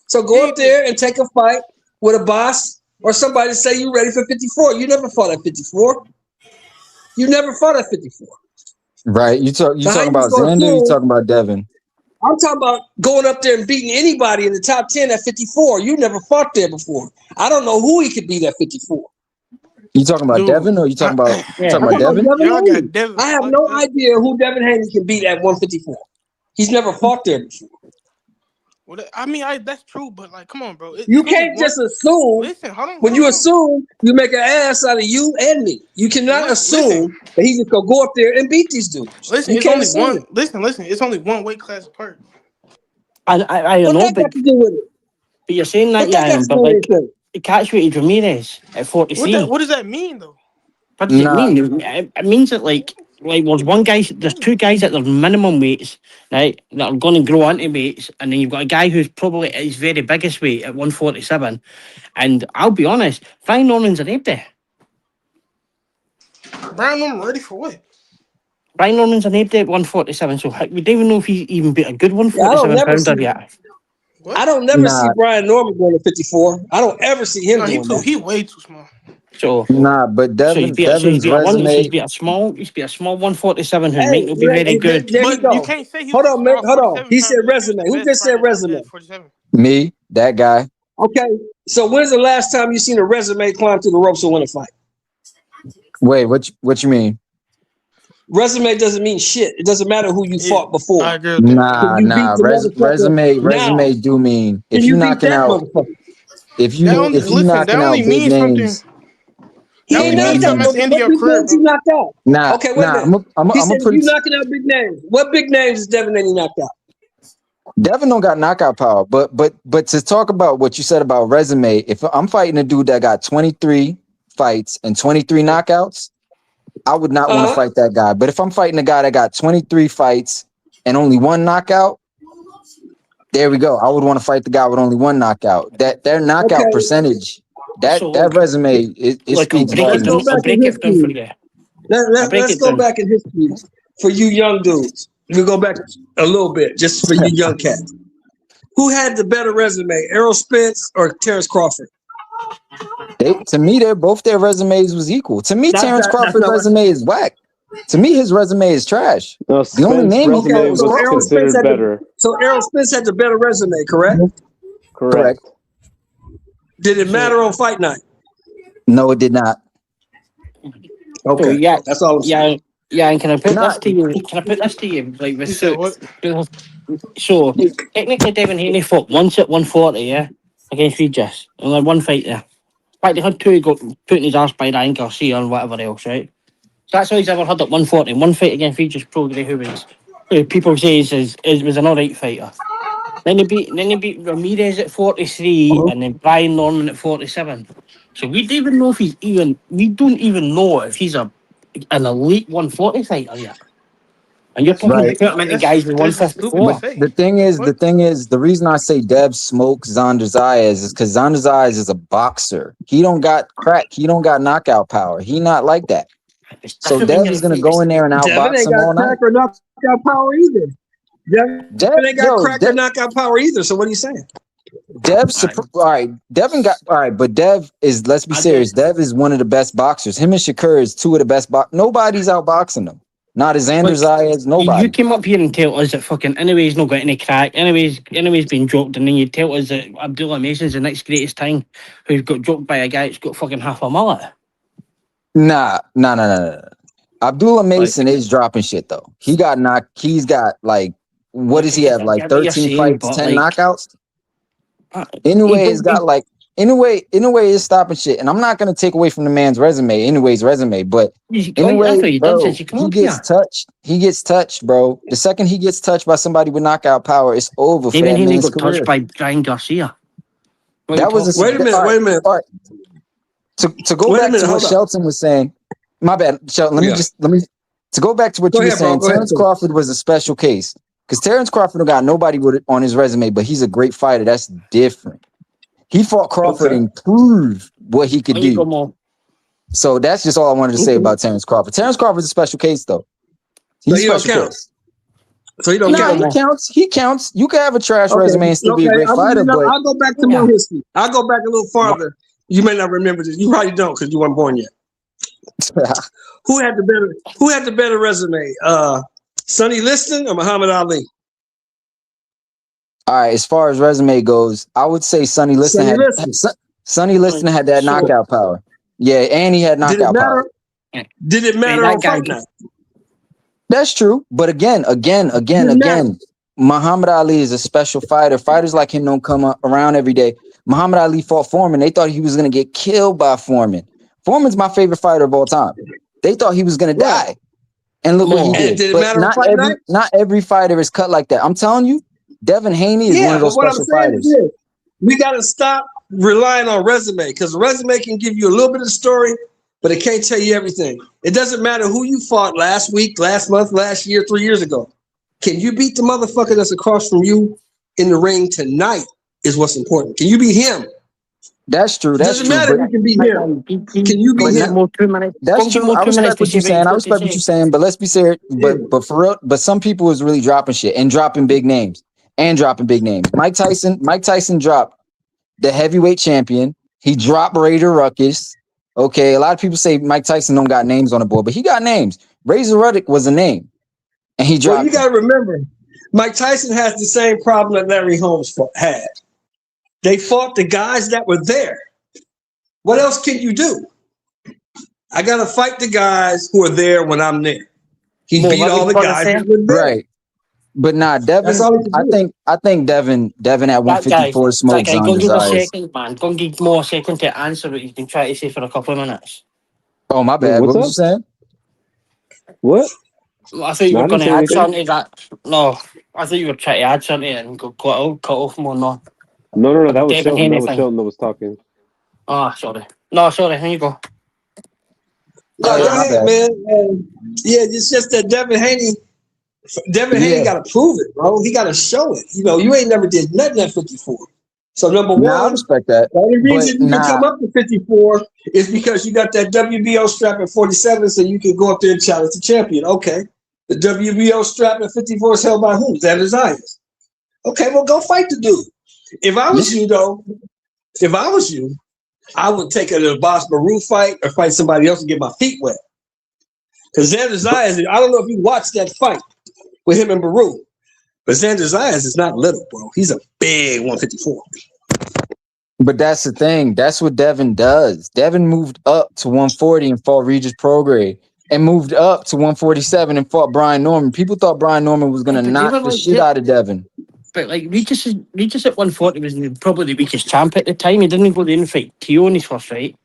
So go up there and take a fight with a boss or somebody to say you ready for 54. You never fought at 54. You never fought at 54. Right. You talking about Xander or you talking about Devin? I'm talking about going up there and beating anybody in the top 10 at 54. You never fought there before. I don't know who he could beat at 54. You talking about Devin or you talking about Devin? Haney. I have no idea who Devin Haney can beat at 154. He's never fought there before. Well, I mean, that's true, but like, come on, bro. You can't just assume. Listen, hold on. When you assume, you make an ass out of you and me. You cannot assume that he's just gonna go up there and beat these dudes. Listen, you it's can't only assume. one. Listen. It's only one weight class apart. I don't know, but you're saying that, yeah, but like, the catchweight Ramirez at 43. What does that mean, though? What does it mean? It means that there's two guys at their minimum weights, right, that are going to grow into weights, and then you've got a guy who's probably at his very biggest weight at 147. And I'll be honest, Brian Norman's an empty. Brian Norman ready for what? Brian Norman's an empty at 147, so we don't even know if he's even beat a good 147 pounder yet. I don't never see Brian Norman going to 54. I don't ever see him doing that. He way too small. So but Devin's resume. He's beat a small 147 who might not be very good. But you can't say hold on. He said resume. Who just said resume? Me, that guy. Okay. So when's the last time you seen a resume climb through the ropes and win a fight? Wait, what you mean? Resume doesn't mean shit. It doesn't matter who you fought before. Nah. Resume do mean if you knocking out. If you knocking out big names. He ain't knocked out. What big names he knocked out? Nah. Okay, wait a minute. He said you knocking out big names. What big names is Devin Haney knocked out? Devin don't got knockout power, but to talk about what you said about resume, if I'm fighting a dude that got 23 fights and 23 knockouts, I would not want to fight that guy. But if I'm fighting a guy that got 23 fights and only one knockout, there we go. I would want to fight the guy with only one knockout. Their knockout percentage, that resume, it speaks. Let's go back in history for you young dudes. We'll go back a little bit just for you young cats. Who had the better resume, Errol Spence or Terrence Crawford? To me, their resumes was equal. To me, Terrence Crawford's resume is whack. To me, his resume is trash. No, the only name he got was considered better. So Errol Spence had the better resume, correct? Correct. Did it matter on fight night? No, it did not. Okay, so, yeah, that's all I'm saying. Yeah, and can I put this to you? Like with so technically, Devin Haney fought once at 140, yeah, against Regis, and then one fight there. In fact, they had two got put in his arse by Ryan Garcia and whatever else, right? So that's all he's ever had at 140. One fight against Regis Prograis, who people say was an alright fighter. Then he beat Ramirez at 43, and then Brian Norman at 47. So we don't even know if we don't even know if he's an elite 140 fighter yet. And you're talking about guys with 154. The thing is, the reason I say Dev smokes Xander Zayas is because Xander Zayas is a boxer. He don't got crack. He don't got knockout power. He not like that. So Dev is gonna go in there and outbox him all night. Devin ain't got crack or knockout power either. Devin ain't got crack or knockout power either. So what are you saying? Devin got all right, but Dev is, let's be serious. Dev is one of the best boxers. Him and Shakur is two of the best nobody's outboxing them. Not as Xander Zayas, nobody. You came up here and tell us that fucking anyways not got any crack, anyways been dropped, and then you tell us that Abdullah Mason's the next greatest thing who's got dropped by a guy that's got fucking half a mullet. Nah. Abdullah Mason is dropping shit though. He got knocked. He's got like, what does he have? I Like get what you're 13 saying, fights, but, 10 like, knockouts. he Anyway, it's don't got be- like in a way, it's stopping shit. And I'm not gonna take away from the man's resume, but I anyway, thought you done bro, since you come he up gets here. touched. He gets touched, bro. The second he gets touched by somebody with knockout power, it's over for David that Haney man's got career. touched by Brian Garcia. What are you That was talking a about? Wait a minute. all right. To go Wait a back minute, to what hold up. Shelton was saying. My bad, Shelton. Yeah. Let me to go back to what Go you were ahead, bro. saying. Go ahead, Terrence sir. Crawford was a special case because Terrence Crawford don't got nobody with it on his resume, but he's a great fighter. That's different. He fought Crawford Okay. and proved what he could There you go, do. Mo. So that's just all I wanted to say about Terrence Crawford. Terrence Crawford's a special case, though. So He's he a don't special count. case. So he don't Nah, count. he counts. He counts. You can have a trash Okay. resume and still be a Okay. great fighter, but I'll go back to more history. I'll go back a little farther. You may not remember this. You probably don't because you weren't born yet. Who had the better resume? Sonny Liston or Muhammad Ali? all right, as far as resume goes, I would say Sonny Liston Sonny Liston had that Sure. knockout power. Yeah, and he had Did it knockout power. matter? Did it matter on Fight Night? That's true. But again, Muhammad Ali is a special fighter. Fighters like him don't come around every day. Muhammad Ali fought Foreman. They thought he was going to get killed by Foreman. Foreman's my favorite fighter of all time. They thought he was going to die. And look what he And did. did it But matter on Fight Night? not every fighter is cut like that. I'm telling you, Devin Haney is one of those but what I'm special saying fighters. is this. We got to stop relying on resume because resume can give you a little bit of story, but it can't tell you everything. It doesn't matter who you fought last week, last month, last year, 3 years ago. Can you beat the motherfucker that's across from you in the ring tonight is what's important. Can you beat him? That's true. That's Doesn't true. matter if but- you can beat him. Can you beat him? That's true. I respect what you're saying. I respect what you're saying, but let's be serious. But for real, but some people is really dropping shit and dropping big names. Mike Tyson dropped the heavyweight champion. He dropped Raider Ruckus. Okay, a lot of people say Mike Tyson don't got names on the board, but he got names. Razor Ruddock was a name, and he dropped. Well, you got to remember, Mike Tyson has the same problem that Larry Holmes had. They fought the guys that were there. What else can you do? I got to fight the guys who are there when I'm there. He beat all the guys that were there. Right. But nah, Devin. That's all he can do. I think Devin at 154 smokes That guy, on go his give a eyes. second, man. Go give more a second to answer what you've been trying to say for a couple of minutes. Oh my bad. What was you saying? What? Well, I thought you No, were I going didn't to say add anything. something to that. No, I thought you were trying to add something and go cut off more. No. No, that was Devin Shelton. Haney That was thing. Shelton that was talking. Oh, sorry. No, sorry. Here you go. No, go ahead, man. Yeah, it's just that Devin Haney got to prove it, bro. He got to show it. You know, you ain't never did nothing at 54. So number one, I respect that. The only reason you but can come up to 54 is because you got that WBO strap at 47, so you can go up there and challenge the champion. Okay. The WBO strap at 54 is held by who? Xander Zayas. Okay, well, go fight the dude. If I was you, though, I would take a Boss Baru fight or fight somebody else and get my feet wet. Because Xander Zayas, I don't know if you watched that fight with him and Baru, but Xander Zayas is not little, bro. He's a big 154. But that's the thing. That's what Devin does. Devin moved up to 140 and fought Regis Prograis, and moved up to 147 and fought Brian Norman. People thought Brian Norman was going to knock the shit out of Devin. But like Regis at 140 was probably the weakest champ at the time. He didn't go in and fight Teo in his first fight.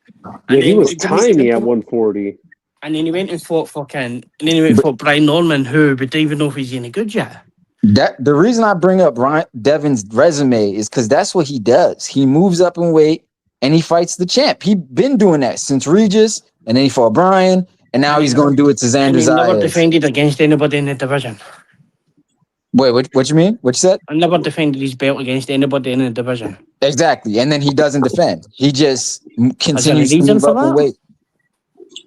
Yeah, he was tiny at 140. And then he went and fought fought Brian Norman, who we don't even know if he's any good yet. That the reason I bring up Devin's resume is because that's what he does. He moves up in weight and he fights the champ. He been doing that since Regis, and then he fought Brian, and now he's going to do it to And Xander he never Zayas. defended against anybody in the division. Wait, what you mean? What you said? I never defended his belt against anybody in the division. Exactly, and then he doesn't defend. He just continues to reason move for up in that? weight.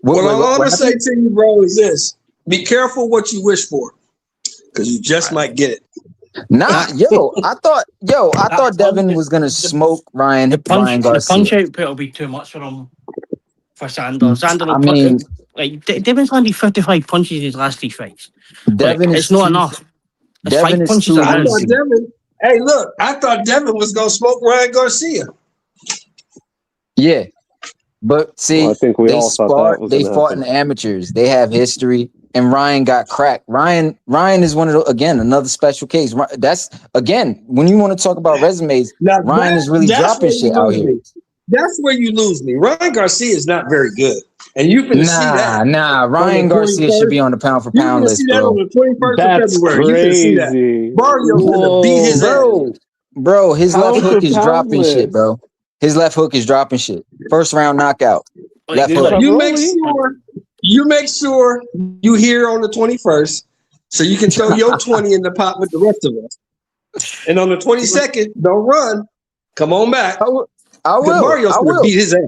What I'm going to say happened? to you, bro, is this. Be careful what you wish for, because you just might get it. Nah, I thought Devin was gonna smoke Ryan The Garcia. punch output will be too much for him. For Sander. Sander will I mean, Devin's landed 55 punches in his last 3 fights. Devin Like, is it's not too- enough. It's Devin 5 is punches too a round. I thought Devin was going to smoke Ryan Garcia. Yeah, But see, I think we they all thought that sparred. was They gonna fought happen. in the amateurs. They have history. And Ryan got cracked. Ryan is one of the, again, another special case. That's again, when you want to talk about resumes, Now Ryan is really that's dropping where you shit out lose here. me. That's where you lose me. Ryan Garcia is not very good, and you can see that. Nah. On Ryan the Garcia should 21st. be on the pound for You pound can see list, that on bro. the 21st That's of February. You can see that. crazy. Barrios gonna beat his ass. Bro, his left Pound hook for is pound dropping shit, list. bro. His left hook is dropping shit. First round knockout. Like, Left good hook. job. You make sure you hear on the 21st, so you can throw your 20 in the pot with the rest of us. And on the 22nd, don't run. Come on back. I will. Mario's gonna beat his ass.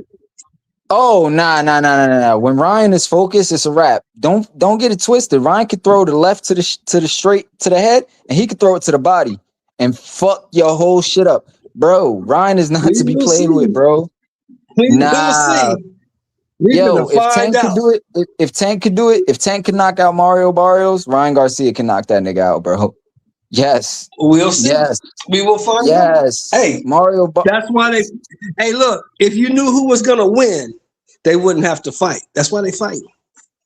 Oh, nah. When Ryan is focused, it's a wrap. Don't get it twisted. Ryan could throw the left to the straight to the head, and he could throw it to the body and fuck your whole shit up, bro. Ryan is not to be played with, bro. Nah. Yo, if Tank could do it, if Tank could do it, if Tank could knock out Mario Barrios, Ryan Garcia can knock that nigga out, bro. Yes. We'll see. Yes. We will find Yes. out. Hey, Mario. That's why they. Hey, look. If you knew who was gonna win, they wouldn't have to fight. That's why they fight.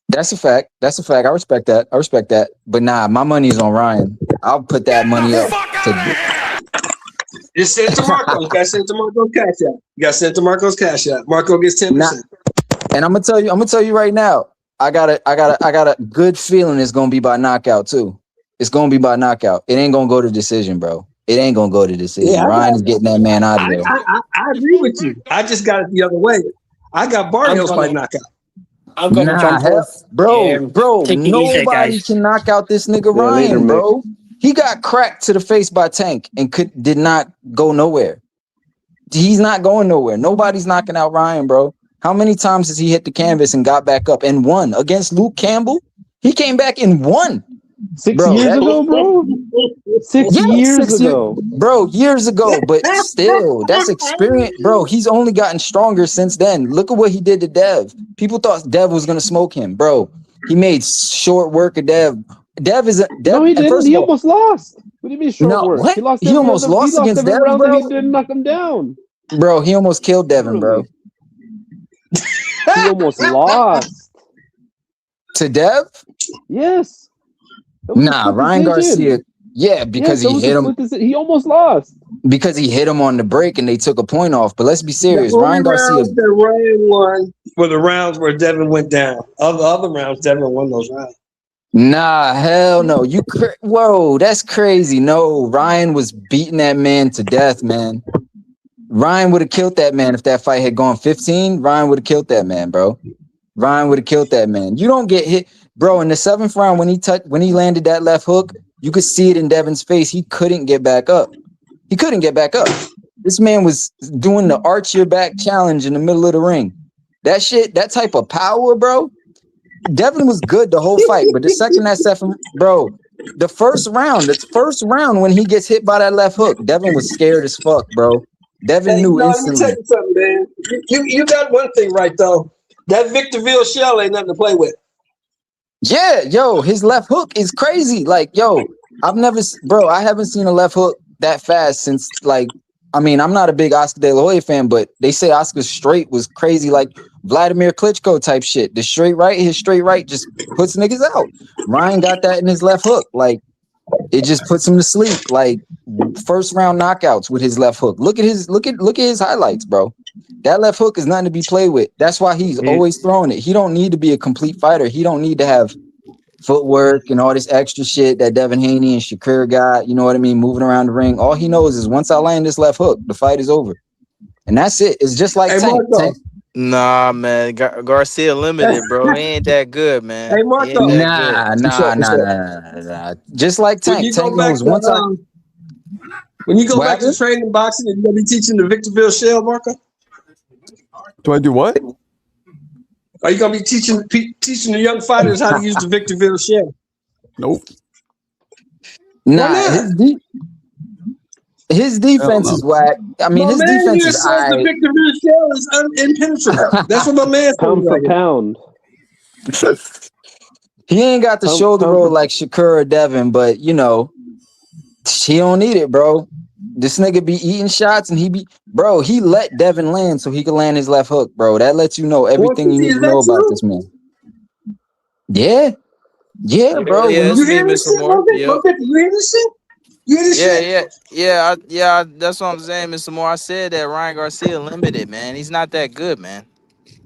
That's a fact. That's a fact. I respect that. But nah, my money's on Ryan. I'll put that money up. Just send it to Marco. You got to send it to Marco's Cash App. You got to send it to Marco's Cash App. Marco gets 10%. And I'm gonna tell you right now. I got a good feeling it's gonna be by knockout too. It's gonna be by knockout. It ain't gonna go to decision, bro. It ain't gonna go to decision. Yeah, Ryan is getting that man out of there. I agree with you. I just got it the other way. I got Barrios by knockout. I'm gonna jump off. Bro, Take it easy, nobody guys. can knock out this nigga Yeah, later, Ryan, Mick. bro. He got cracked to the face by Tank and did not go nowhere. He's not going nowhere. Nobody's knocking out Ryan, bro. How many times has he hit the canvas and got back up and won against Luke Campbell? He came back and won. 6 years ago, bro. 6 years ago. Bro, years ago, but still, that's experience. Bro, he's only gotten stronger since then. Look at what he did to Dev. People thought Dev was going to smoke him. Bro, he made short work of Dev. Dev is a... Dev, No, he and didn't. first He of all- almost lost. What do you mean short No, work? what? He lost. He every almost other- lost against every Dev, round that bro. he didn't knock him down. Bro, he almost killed Devin, bro. He almost lost. To Dev? Yes. That was a Nah, split Ryan decision. Garcia. Yeah, because Yes, that he was a hit him. split decision. He almost lost. Because he hit him on the break and they took a point off. But let's be serious. The only Ryan Garcia. rounds that Ryan won were the rounds where Devin went down. Other rounds, Devin won those rounds. Nah, hell no. Whoa, that's crazy. No, Ryan was beating that man to death, man. Ryan would have killed that man if that fight had gone 15. Ryan would have killed that man, bro. Ryan would have killed that man. You don't get hit, bro. In the 7th round, when he landed that left hook, you could see it in Devin's face. He couldn't get back up. He couldn't get back up. This man was doing the arch your back challenge in the middle of the ring. That shit, that type of power, bro. Devin was good the whole fight, but the second that second, bro, the first round when he gets hit by that left hook, Devin was scared as fuck, bro. Devin knew Let me tell instantly. you something, man. You got one thing right, though. That Victorville shell ain't nothing to play with. Yeah, yo, his left hook is crazy. Like, yo, I haven't seen a left hook that fast since, like, I mean, I'm not a big Oscar De La Hoya fan, but they say Oscar's straight was crazy, like Vladimir Klitschko type shit. His straight right just puts niggas out. Ryan got that in his left hook. Like, it just puts him to sleep. Like, first round knockouts with his left hook. Look at his highlights, bro. That left hook is nothing to be played with. That's why he's always throwing it. He don't need to be a complete fighter. He don't need to have footwork and all this extra shit that Devin Haney and Shakur got, you know what I mean, moving around the ring. All he knows is once I land this left hook, the fight is over. And that's it. It's just like Tank. Nah, man. Garcia limited, bro. He ain't that good, man. Hey, Marco. Nah. Just like Tank. Tank knows once when you go back to training boxing, and you're gonna be teaching the Victorville shell, Marco. Do I do what? Are you gonna be teaching the young fighters how to use the Victorville shell? Nope. Nah, his defense is whack. I mean, his defense is says the Victorville shell is impenetrable. That's what my man said. Pound for pound. He ain't got the shoulder roll like Shakur or Devin, but you know, he don't need it, bro. This nigga be eating shots and he let Devin land so he could land his left hook, bro. That lets you know everything you need to know about this man. Yeah. Yeah, bro. Yeah, You it's me, hear this Mr. shit, Moore. Moped? Yep. Moped, you hear this shit? You hear this shit? Yeah. That's what I'm saying, Mr. Moore. I said that Ryan Garcia limited, man. He's not that good, man.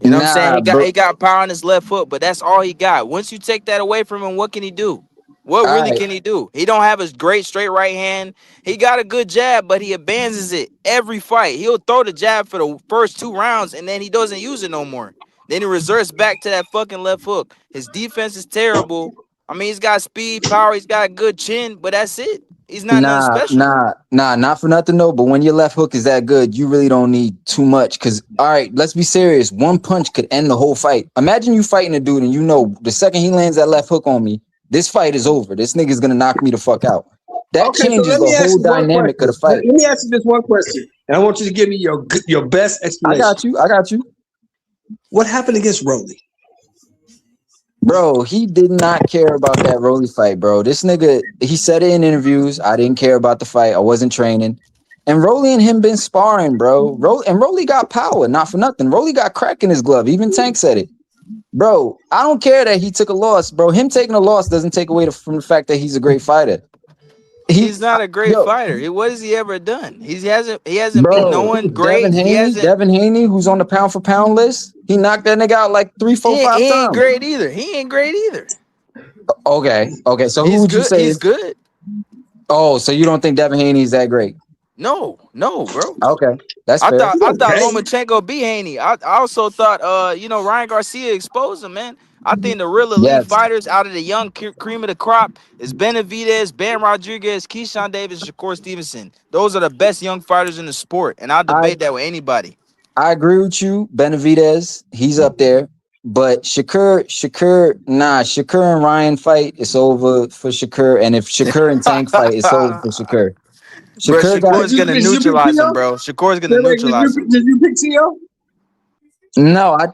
You know what I'm saying? Nah, bro. He got power on his left foot, but that's all he got. Once you take that away from him, what can he do? What All really right. can he do? He don't have a great straight right hand. He got a good jab, but he abandons it every fight. He'll throw the jab for the first 2 rounds, and then he doesn't use it no more. Then he resorts back to that fucking left hook. His defense is terrible. I mean, he's got speed, power, he's got a good chin, but that's it. He's not nothing special. Not for nothing though. But when your left hook is that good, you really don't need too much. Cause all right, let's be serious. One punch could end the whole fight. Imagine you fighting a dude and you know the second he lands that left hook on me, this fight is over. This nigga's gonna knock me the fuck out. That changes the whole dynamic of the fight. Let me ask you this one question, and I want you to give me your best explanation. I got you. What happened against Rolly? Bro, he did not care about that Rolly fight, bro. This nigga, he said it in interviews. I didn't care about the fight. I wasn't training. And Rolly and him been sparring, bro. Rolly got power, not for nothing. Rolly got crack in his glove. Even Tank said it. Bro, I don't care that he took a loss, bro. Him taking a loss doesn't take away from the fact that he's a great fighter. He's not a great fighter. What has he ever done? He hasn't beat no one great. Devin Haney, who's on the pound for pound list, he knocked that nigga out like 3, 4, 5 times. He ain't great either. He ain't great either. Okay. So who would you say he's good? Oh, so you don't think Devin Haney is that great? No, bro. Okay, that's fair. I thought Lomachenko beat Haney. I also thought Ryan Garcia exposed him, man. I think the real elite fighters out of the young cream of the crop is Benavidez, Ben Rodriguez, Keyshawn Davis, Shakur Stevenson. Those are the best young fighters in the sport, and I'll debate that with anybody. I agree with you. Benavidez, he's up there. But Shakur and Ryan fight, it's over for Shakur. And if Shakur and Tank fight, it's over for Shakur. Shakur's gonna neutralize him, bro. Shakur's gonna neutralize him. Did you pick T.O.? No, I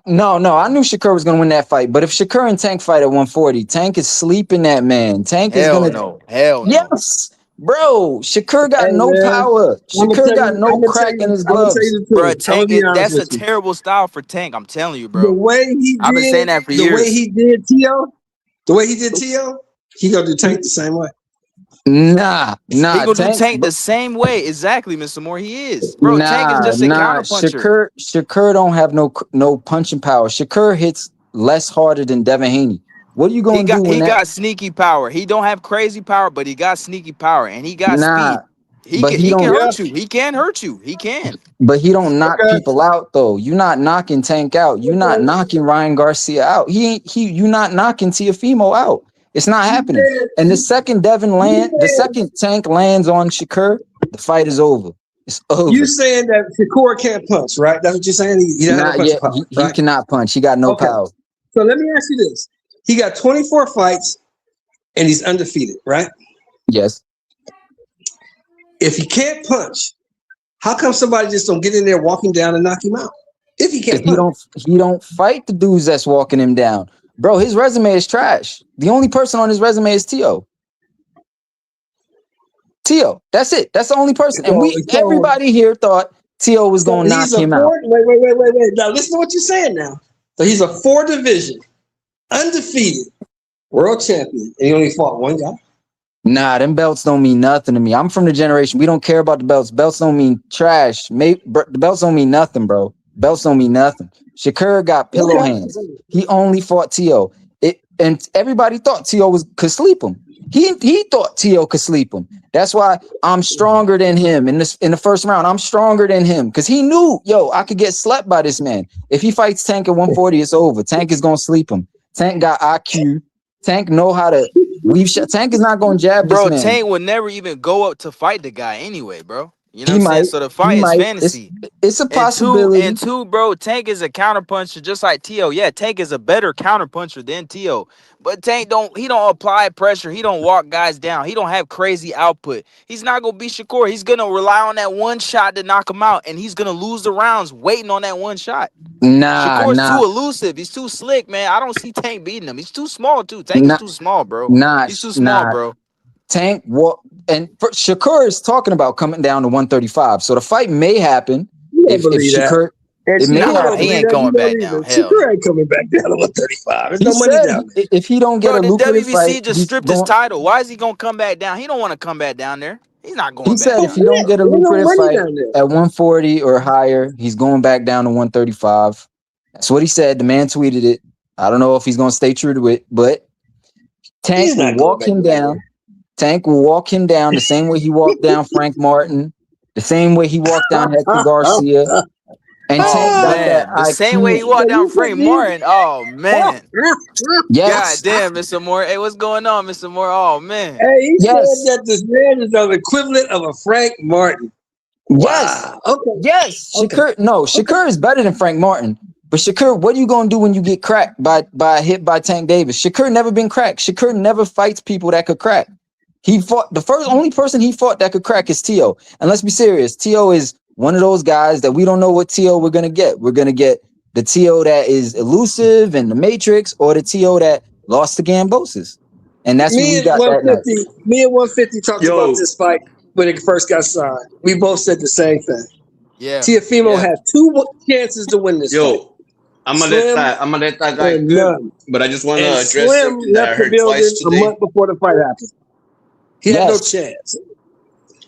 knew Shakur was gonna win that fight. But if Shakur and Tank fight at 140, Tank is sleeping that man. Tank is Hell gonna no. Hell no. Yes, bro. Shakur got no power. Shakur got no crack in his gloves. Bro, Tank, that's a terrible style for Tank. I'm telling you, bro. The way he did, I've been saying that for years. The way he did T.O., he gonna do Tank the same way. Nah. He gonna do Tank the same way. Exactly, Mr. Moore. He is. Bro, Tank is just a counterpuncher. Shakur don't have no punching power. Shakur hits less harder than Devin Haney. What are you gonna do? He got sneaky power. He don't have crazy power, but he got sneaky power, and he got speed. He can hurt you. He can hurt you. He can. But he don't knock people out though. You're not knocking Tank out. You're not knocking Ryan Garcia out. You're not knocking Teofimo out. It's not happening. And the second Tank lands on Shakur, the fight is over. It's over. You saying that Shakur can't punch, right? That's what you're saying? He cannot punch. He got no power. So let me ask you this. He got 24 fights and he's undefeated, right? Yes. If he can't punch, how come somebody just don't get in there, walk him down, and knock him out? If he can't punch. He don't fight the dudes that's walking him down. Bro, his resume is trash. The only person on his resume is T.O. That's it. That's the only person. And everybody here thought T.O. was going to knock him out. Wait. Now listen to what you're saying now. So he's a 4-division, undefeated world champion, and he only fought one guy? Nah, them belts don't mean nothing to me. I'm from the generation. We don't care about the belts. Belts don't mean trash. The belts don't mean nothing, bro. Belts don't mean nothing. Shakur got pillow hands. He only fought T.O. And everybody thought T.O. could sleep him. He thought T.O. could sleep him. That's why I'm stronger than him in the first round. I'm stronger than him because he knew, I could get slept by this man. If he fights Tank at 140, it's over. Tank is gonna sleep him. Tank got IQ. Tank know how to weave shot. Tank is not gonna jab this man. Bro, Tank would never even go up to fight the guy anyway, bro. You know what I'm saying? So the fight is fantasy. It's a possibility. And two, bro, Tank is a counterpuncher just like T.O. Yeah, Tank is a better counterpuncher than T.O. But Tank don't apply pressure. He don't walk guys down. He don't have crazy output. He's not gonna beat Shakur. He's gonna rely on that one shot to knock him out, and he's gonna lose the rounds waiting on that one shot. Shakur's too elusive. He's too slick, man. I don't see Tank beating him. He's too small too. Tank is too small, bro. He's too small, bro. Tank walk, and Shakur is talking about coming down to 135. So the fight may happen if Shakur. And It may Shakur happen. don't believe that. You don't either. Shakur ain't coming back down to 135. There's He no money said down there. if he don't get Bro, a the lucrative WBC fight, just he's stripped his going. title. Why is he gonna come back down? He don't want to come back down there. He's not going He back said down if he don't get a There's no lucrative money fight down there. at 140 or higher, he's going back down to 135. That's what he said. The man tweeted it. I don't know if he's going to stay true to it, but Tank will walk him down. Tank will walk him down the same way he walked down Frank Martin, the same way he walked down Hector Garcia. And Tank got that The same way he IQ. walked down Frank Martin. Oh man. Yes. God damn, Mr. Moore. Hey, what's going on, Mr. Moore? Oh man. Hey, he Yes. said that this man is the equivalent of a Frank Martin. Yes. Wow. Okay. Yes. Shakur. No, Shakur is better than Frank Martin. But Shakur, what are you gonna do when you get cracked by a hit by Tank Davis? Shakur never been cracked. Shakur never fights people that could crack. He fought the only person he fought that could crack is T.O. And let's be serious, T.O. is one of those guys that we don't know what T.O. we're gonna get. We're gonna get the T.O. that is elusive and the Matrix, or the T.O. that lost to Gambosis. And that's what Me we and got that night. 150 talked about this fight when it first got signed. We both said the same thing. Yeah. Teofimo had 2 chances to win this fight. I'm gonna let that guy and go. none. But I just want to And address Slim something that I left the heard building twice a today. month before the fight happened. He had no chance.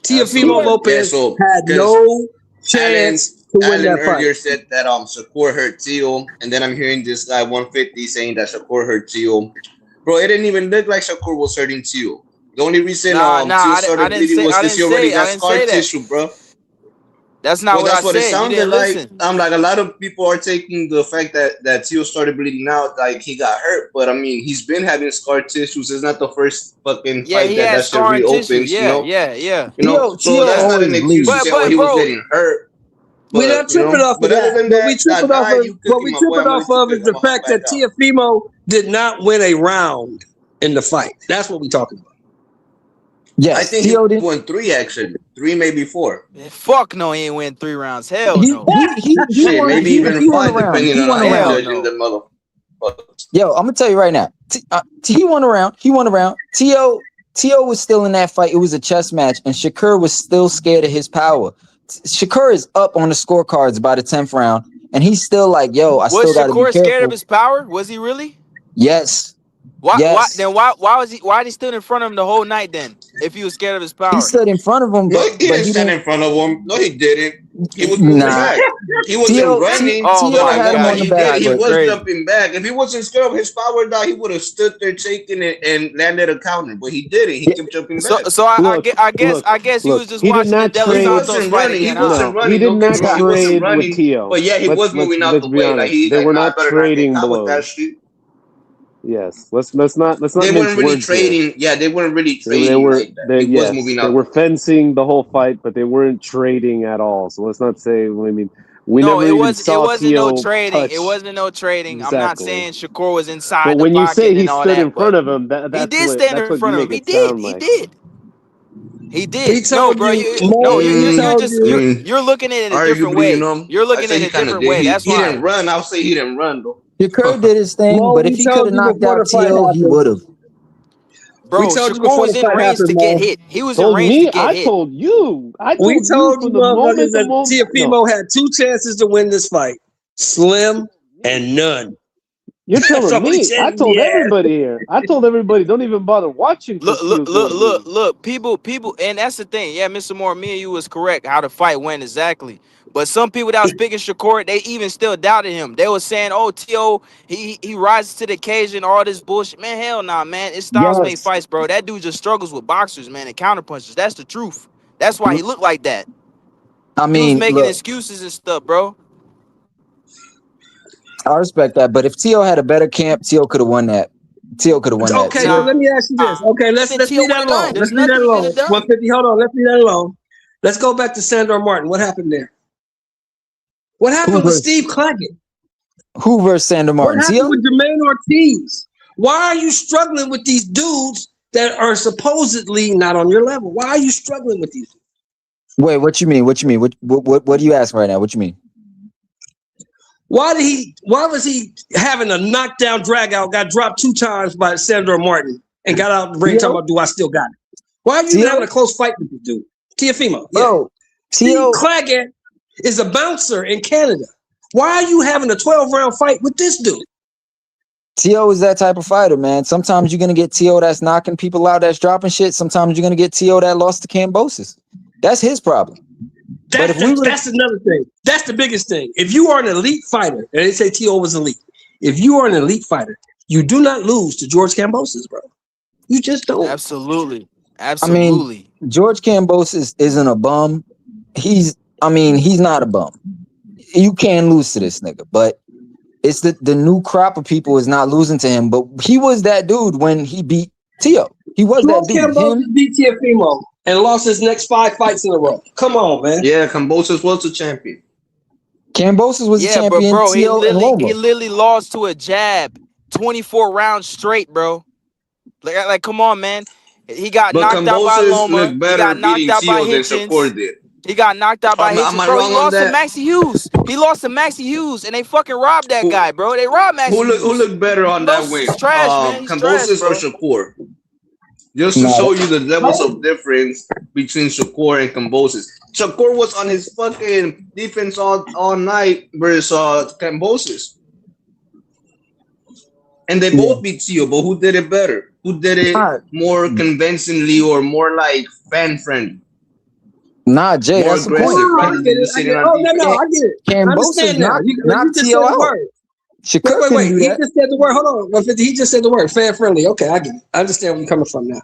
Teofimo Lopez had no chance to win Alan that earlier fight. said that Shakur hurt Tio, and then I'm hearing this guy 150 saying that Shakur hurt Tio. Bro, it didn't even look like Shakur was hurting Tio. The only reason Tio I started didn't bleeding say- was I because he didn't already say- got I didn't scar say that. tissue, bro. That's not Well, what that's I what said. it You sounded didn't like. listen. I'm like, a lot of people are taking the fact that Tio started bleeding out like he got hurt, but I mean, he's been having scar tissues. It's not the first fucking Yeah, fight he that has shit scarring tissue. reopens. Yeah, You know, yeah. you know. So Tio that's not an always excuse to bleeds. say, "Oh, he was bro, getting hurt." We're But, not tripping off of but other that. than What that, we tripping that off guy, of, you what cook we him up. tripping Well, I'm off gonna of is the fact that Teofimo did not win a round in the fight. That's what we're talking about. Yes, I think Tio he did. won 3 actually, 3 maybe 4. Fuck no, he ain't win 3 rounds. Hell He no. Shit, won. maybe He even won a 5, round. depending He on won a how you round. judging the motherfuckers. Yo, I'm gonna tell you right now. He won a round. He won a round. Tio was still in that fight. It was a chess match, and Shakur was still scared of his power. Shakur is up on the scorecards by the 10th round, and he's still like, "Yo, I still Was got to be Shakur scared of careful." his power? Was he really? Yes. Why Yes. why he stood in front of him the whole night then? If he was scared of his power. He stood in front of him, No, but he didn't he stand didn't. in front of him. No, he didn't. He was moving Nah. back. He wasn't Tio running. Oh Tio my had him God, on the he back did. He foot. was Crazy. jumping back. If he wasn't scared of his power down, he would have stood there shaking it and landed a counter. But he didn't. He kept jumping back. So I guess you was just he did watching the not De Los trade- He Santos wasn't fight running. He again, huh? wasn't running. He did Don't get me not wrong. He wasn't trade running. with Tio. But yeah, he was moving out let's the be way. Like honest. he's They like, were nah, I not better not get trading caught with that blows. shit. Yes, let's not They mince weren't really words here. trading. Yeah, they weren't really They trading were like that. He was moving they out. were fencing the whole fight, but they weren't trading at all. So let's not say. I mean, we No, never it even wasn't saw no Tio trading. touch. It wasn't no trading. I'm not Exactly. saying Shakur was inside But the when you pocket say he and all stood that, in front but of him, he did stand in you front of make him. He it did. sound He like. did. He He did. No, told bro, you, Mo, he told you. you're looking at it a different Arguably, way. you know, You're I looking say at he it a kind of different did. way. That's He why. didn't run. I'll say he didn't run though. Shakur did his thing, Mo, but we if he told could have you knocked before out the fight Tio, he happened. would have. Bro, We told you Shakur before was the in fight range happened, to get Mo. hit. He was in Told range me, to get I hit. told you. I We told you told you from the motherfuckers that moment. Teofimo had 2 chances to win this fight. Slim and none. You're That's telling all the me. I chances told he had. everybody here. I told everybody don't even bother watching because Tio's going to lose. Look. People, and that's the thing. Yeah, Mr. Moore, me and you was correct how the fight went exactly. But some people that was picking Shakur, they even still doubted him. They was saying, "Oh, Tio, he rises to the occasion." All this bullshit, man. Hell nah, man. It's styles make Yes. fights, bro. That dude just struggles with boxers, man, and counterpunchers. That's the truth. That's why he looked like that. I He was mean, making look, excuses and stuff, bro. I respect that, but if Tio had a better camp, Tio could have won that. Tio could have won that. Okay, so let me ask you this. Okay, let's leave that alone. Let's leave that alone. 150. Hold on. Let's leave that alone. Let's go back to Sandor Martin. What happened there? What happened with Steve Claggett? Who versus Sandor Martin? What happened Tio? with Jermaine Ortiz? Why are you struggling with these dudes that are supposedly not on your level? Why are you struggling with these? Wait, what you mean? What you mean? What do you ask right now? What you mean? Why was he having a knockdown drag out, got dropped 2 times by Sandor Martin and got out the ring talking about, do I still got it? Why are you T.O.? having a close fight with this dude? Tiafimo. Yeah. Bro, Steve T.O. Claggett is a bouncer in Canada. Why are you having a 12-round fight with this dude? T.O. is that type of fighter, man. Sometimes you're gonna get T.O. that's knocking people out, that's dropping shit. Sometimes you're gonna get T.O. that lost to Kambosos. That's his problem. That's another thing. That's the biggest thing. If you are an elite fighter, and they say T.O. was elite, if you are an elite fighter, you do not lose to George Kambosos, bro. You just don't. Absolutely. I mean, George Kambosos isn't a bum. He's not a bum. You can lose to this nigga, but it's the new crop of people is not losing to him. But he was that dude when he beat T.O. He was George that dude. Kambosos beat Tiafimo and lost his next 5 fights in a row. Come on, man. Yeah, Kambosos was the champion. Kambosos was the champion. But bro, he T.O. and Lomo. literally lost to a jab, 24 rounds straight, bro. Like, come on, man. He got But knocked out by Kambosos Loma. looked He better got knocked beating out by T.O. than Hitchens. Shakur did. He got knocked out by Am Hitchens, I bro. wrong He on lost to that? Maxie Hughes. He lost to Maxie Hughes, and they fucking robbed that guy, bro. They robbed Maxie Hughes. Who looked better on that win? He's trash, man. He's trash, Kambosos bro. or Shakur? Just to show you the levels of difference between Shakur and Kambosos. Shakur was on his fucking defense all night versus Kambosos. And they both beat T.O., but who did it better? Who did it more convincingly or more like fan-friendly? Nah, Jay, More that's the aggressive point. rather than just sitting on No, defense. I get it. I Kambosos understand now. You knocked just T.O. said the out. word. Shakur Wait. couldn't do He that. just said the word. Hold on. 150. He just said the word. Fan friendly. Okay, I get it. I understand where you're coming from now.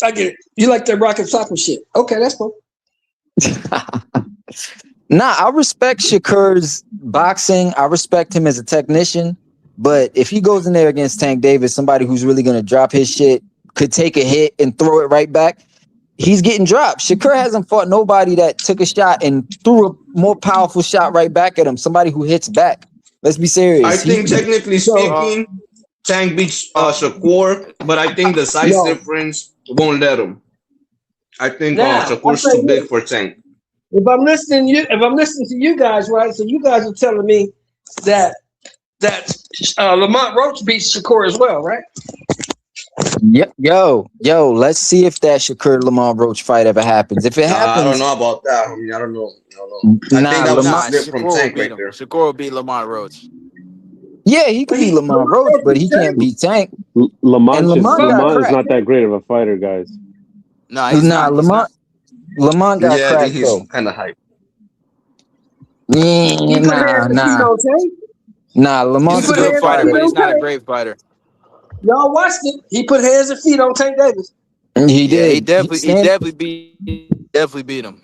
I get it. You like that rocket soccer shit. Okay, that's cool. Nah, I respect Shakur's boxing. I respect him as a technician. But if he goes in there against Tank Davis, somebody who's really going to drop his shit, could take a hit and throw it right back, he's getting dropped. Shakur hasn't fought nobody that took a shot and threw a more powerful shot right back at him. Somebody who hits back. Let's be serious. I think technically speaking, Tank beats Shakur, but I think the size difference won't let him. I think Now, Shakur's I'll say too big this. for Tank. If I'm listening to you guys, right? So you guys are telling me that Lamont Roach beats Shakur as well, right? Yo, let's see if that Shakur Lamont Roach fight ever happens. If it happens, I don't know about that. I mean, I don't know. I think that was a slip from Tank right there. Shakur will beat Lamont Roach. yeah, he could beat Lamont Roach, but he can't beat Tank. Lamont And is Lamont got not cracked. that great of a fighter, guys. No, he's not. He's not. Lamont got Yeah, I think cracked he's though. kind of hype. Yeah, He put hands and feet on Tank. Lamont's He's a a good good fighter, fighter. but he's not a great fighter. Y'all watched it. He put hands and feet on Tank Davis. He Yeah, did. he definitely beat him.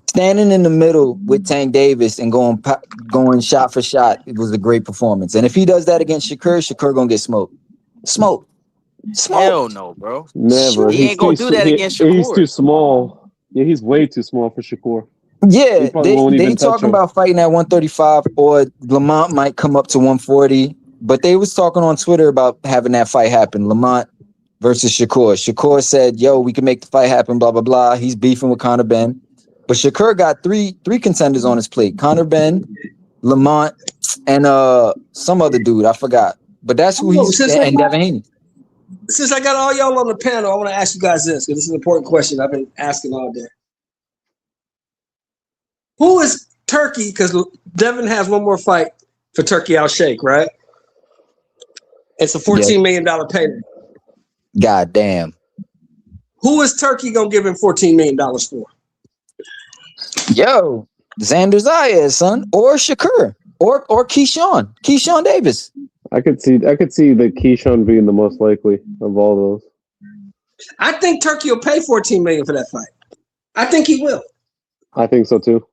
Standing in the middle with Tank Davis and going shot for shot, it was a great performance. And if he does that against Shakur gonna get smoked. Smoke. Hell no, bro. Never. He ain't gonna do that against He's Shakur. too small. Yeah, he's way too small for Shakur. Yeah, He probably won't they even touch talking him. about fighting at 135, or Lamont might come up to 140. But they was talking on Twitter about having that fight happen. Lamont versus Shakur. Shakur said, "Yo, we can make the fight happen." Blah blah blah. He's beefing with Conor Benn, but Shakur got three contenders on his plate: Conor Benn, Lamont, and some other dude I forgot. But that's who he's and Devin Haney. Since I got all y'all on the panel, I want to ask you guys this, because this is an important question I've been asking all day. Who is Turkey? Because Devin has one more fight for Turkey Al Sheikh, right? It's a $14 million payment. God damn. Who is Turkey gonna give him $14 million for? Yo, Xander Zayas, son, or Shakur, or Keyshawn Davis. I could see the Keyshawn being the most likely of all those. I think Turkey will pay $14 million for that fight. I think he will. I think so too.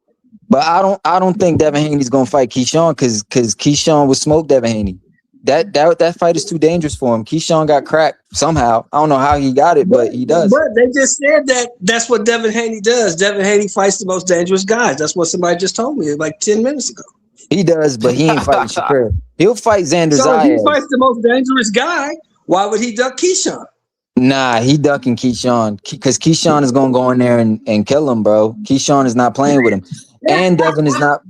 But I don't think Devin Haney's gonna fight Keyshawn because Keyshawn would smoke Devin Haney. That fight is too dangerous for him. Keyshawn got cracked somehow. I don't know how he got it, but he does. But they just said that's what Devin Haney does. Devin Haney fights the most dangerous guys. That's what somebody just told me like 10 minutes ago. He does, but he ain't fighting Shakur. He'll fight Xander So if he Zayas. fights the most dangerous guy, why would he duck Keyshawn? Nah, he ducking Keyshawn because Keyshawn is gonna go in there and kill him, bro. Keyshawn is not playing with him, and Devin is not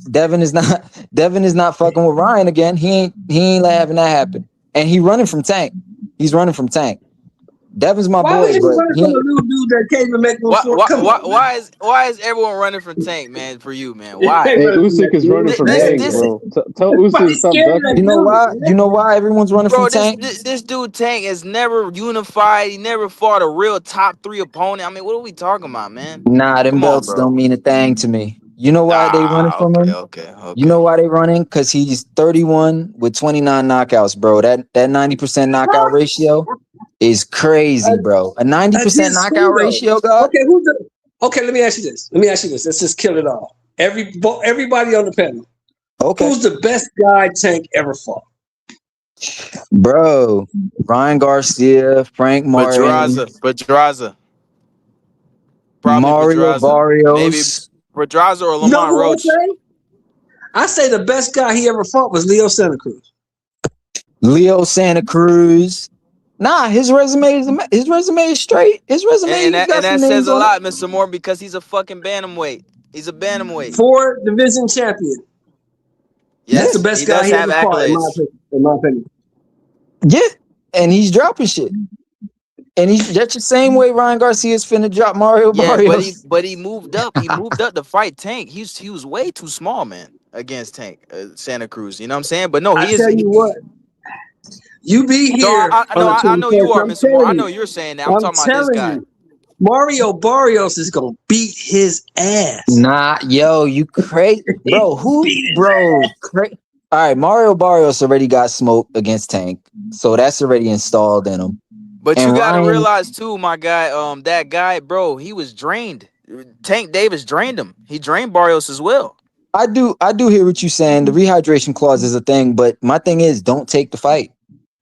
fucking with Ryan again. He ain't having that happen, and he running from Tank. He's running from Tank. Devon's my Why would boy, you be but running from a little dude that can't even make no short? Come on. Why is everyone running from Tank, man? For you, man. Hey, Why? Hey, Usyk is running from Tank, bro. Tell Usyk to stop ducking. You know why? You know why everyone's running Bro, from Tank? this dude Tank has never unified. He never fought a real top 3 opponent. I mean, what are we talking about, man? Nah, them Come on, belts bro. don't mean a thing to me. You know why they running from him? Okay. You know why they running? Because he's 31 with 29 knockouts, bro. That 90% knockout ratio is crazy, bro. A 90% knockout ratio, God. Okay, let me ask you this. Let's just kill it all. Everybody on the panel. Okay. Who's the best guy Tank ever fought? Bro, Ryan Garcia, Frank Martin, Pedraza. Probably Mario Pedraza. Barrios. Maybe Pedraza or You know Lamont who Roach. I say the best guy he ever fought was Leo Santa Cruz. Leo Santa Cruz. Nah, his resume is straight. His resume And got that some says names a on it. lot, Mr. Moore, because he's a fucking bantamweight. He's a bantamweight. 4 division champion. Yes, That's the best he guy does he have ever fought, accolades. in my opinion. Yeah, and he's dropping shit. And that's the same way Ryan Garcia's finna drop Mario Barrios. But he moved up. He moved up to fight Tank. He was way too small, man, against Tank Santa Cruz. You know what I'm saying? But no, he is. I tell you what. You be here. I know you are, Mr. Moore. I know you're saying that. I'm talking about this guy. Mario Barrios is gonna beat his ass. Nah, yo, you crazy, bro? All right, Mario Barrios already got smoked against Tank, so that's already installed in him. But And you gotta Ryan- realize too, my guy, that guy, bro, he was drained. Tank Davis drained him. He drained Barrios as well. I do hear what you're saying. The rehydration clause is a thing, but my thing is, don't take the fight.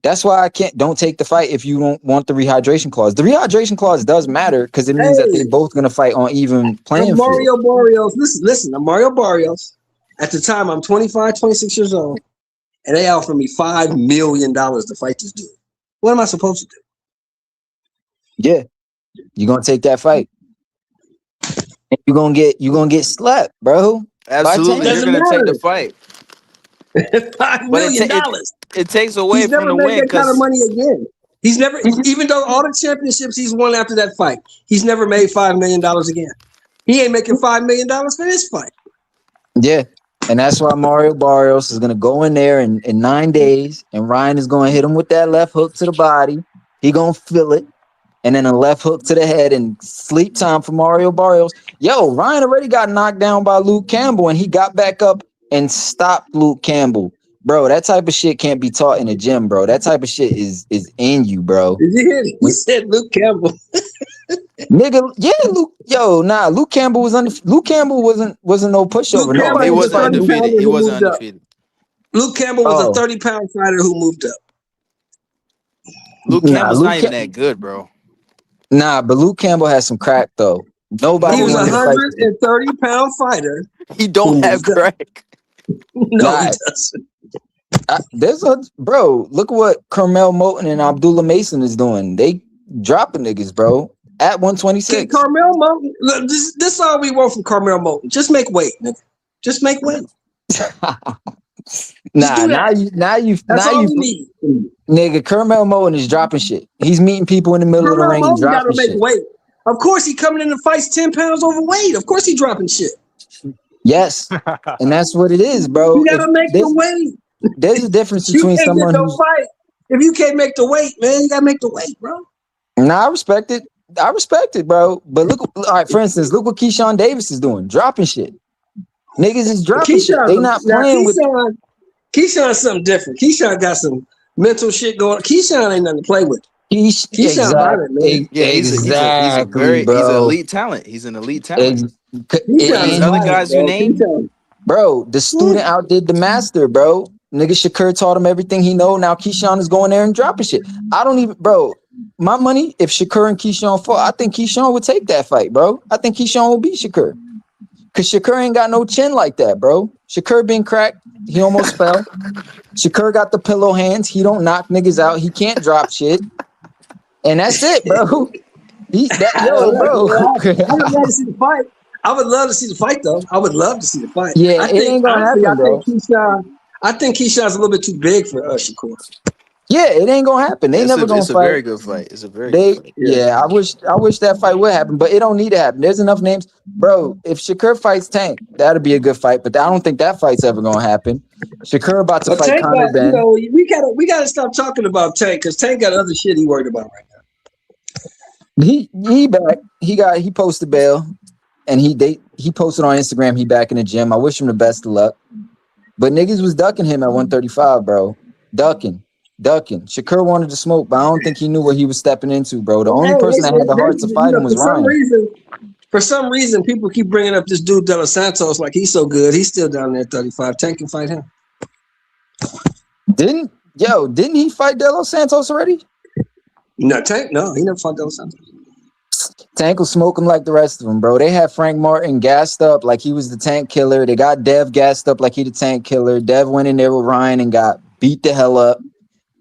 That's why don't take the fight if you don't want the rehydration clause. The rehydration clause does matter because it means that they're both gonna fight on even playing field. Mario Barrios, listen, I'm Mario Barrios. At the time, I'm 25, 26 years old, and they offered me $5 million to fight this dude. What am I supposed to do? Yeah, you're gonna take that fight. And you're gonna get slapped, bro. Absolutely, you're gonna take the fight. $5 million. It takes away He's from never the made win that kind of money again. He's never, even though all the championships he's won after that fight, he's never made $5 million again. He ain't making $5 million for this fight. Yeah, and that's why Mario Barrios is gonna go in there in 9 days, and Ryan is gonna hit him with that left hook to the body. He gonna feel it, and then a left hook to the head, and sleep time for Mario Barrios. Yo, Ryan already got knocked down by Luke Campbell, and he got back up and stopped Luke Campbell. Bro, that type of shit can't be taught in the gym, bro. That type of shit is in you, bro. Did you hear it? He said Luke Campbell. Nigga, yeah, Luke Campbell was Luke Campbell wasn't no pushover. Luke Campbell he was wasn't undefeated. He wasn't moved up. undefeated. Luke Campbell was a 30-pound fighter who moved up. Luke Campbell's not even that good, bro. Nah, but Luke Campbell has some crack though. Nobody He was a wanted to fight. 130-pound fighter. He don't have crack. No, Nah. he doesn't. Look at what Carmel Moulton and Abdullah Mason is doing. They dropping niggas, bro. At 126. Carmel Moulton, look, this is all we want from Carmel Moulton. Just make weight, nigga. Just make weight. Now you need. Nigga, Carmel Moulton is dropping shit. He's meeting people in the middle of the ring and Moulton dropping gotta make shit. weight. Of course, he coming in the fights 10 pounds overweight. Of course, he dropping shit. Yes, and that's what it is, bro. You gotta make the weight. There's a difference You between can't someone get no who's. fight. If you can't make the weight, man, you gotta make the weight, bro. Nah, I respect it, bro. But look, all right. For instance, look what Keyshawn Davis is doing, dropping shit. Niggas is dropping shit. They not playing with. Keyshawn's something different. Keyshawn got some mental shit going. Keyshawn ain't nothing to play with. Keyshawn violent, man. Yeah, he's an elite talent. He's an elite talent. These other guys you named, bro, the student outdid the master, bro. Nigga Shakur taught him everything he know. Now Keyshawn is going there and dropping shit. I don't even, bro. My money, if Shakur and Keyshawn fought, I think Keyshawn would take that fight, bro. I think Keyshawn will beat Shakur. Cause Shakur ain't got no chin like that, bro. Shakur been cracked. He almost fell. Shakur got the pillow hands. He don't knock niggas out. He can't drop shit. And that's it, bro. Bro. I would love to see the fight. I would love to see the fight, though. I would love to see the fight. Yeah, it ain't gonna happen, bro. I think Keyshawn's a little bit too big for Shakur. Yeah, it ain't gonna happen. They never gonna It's a fight. very good fight. It's a very good fight. Yeah, I wish that fight would happen, but it don't need to happen. There's enough names, bro. If Shakur fights Tank, that'd be a good fight. But I don't think that fight's ever gonna happen. Shakur about to But fight Tank Conor got, Ben. we gotta stop talking about Tank because Tank got other shit he worried about right now. He back. He posted bail, and he posted on Instagram he back in the gym. I wish him the best of luck. But niggas was ducking him at 135, bro. Ducking. Shakur wanted to smoke, but I don't think he knew what he was stepping into, bro. The only person that had the heart to fight him was Ryan. For some reason, people keep bringing up this dude De Los Santos like he's so good. He's still down there at 35. Tank can fight him. Didn't he fight De Los Santos already? No, Tank. No, he never fought De Los Santos. Tank will smoke him like the rest of them, bro. They had Frank Martin gassed up like he was the Tank killer. They got Dev gassed up like he the Tank killer. Dev went in there with Ryan and got beat the hell up.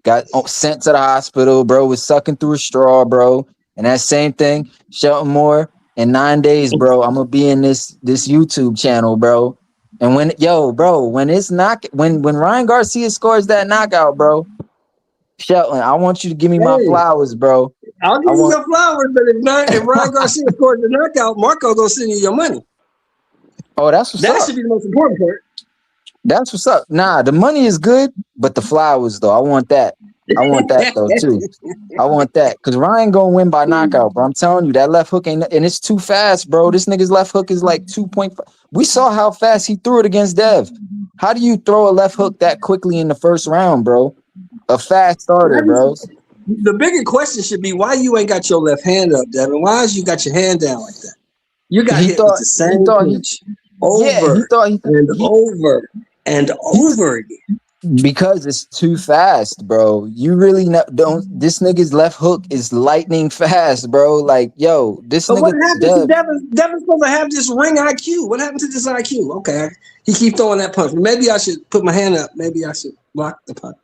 Got sent to the hospital, bro. Was sucking through a straw, bro. And that same thing, Shelton Moore. In 9 days, bro, I'm gonna be in this YouTube channel, bro. And when Ryan Garcia scores that knockout, bro, Shelton, I want you to give me my flowers, bro. I'll give you your flowers, but if Ryan Garcia scores the knockout, Marco gonna send you your money. Oh, that's what's up. That should be the most important part. That's what's up. Nah, the money is good, but the flowers though, I want that. I want that though too. I want that because Ryan gonna win by knockout, bro. I'm telling you, that left hook ain't, and it's too fast, bro. This nigga's left hook is like 2.5. We saw how fast he threw it against Dev. How do you throw a left hook that quickly in the first round, bro? A fast starter, bro. The bigger question should be why you ain't got your left hand up, Devin. Why is you got your hand down like that? You got hit with the same punch over and over again. Because it's too fast, bro. You really don't. This nigga's left hook is lightning fast, bro. Like, yo, this but nigga. What happened to Devin? Devin's supposed to have this ring IQ. What happened to this IQ? Okay, he keep throwing that punch. Maybe I should put my hand up. Maybe I should block the punch.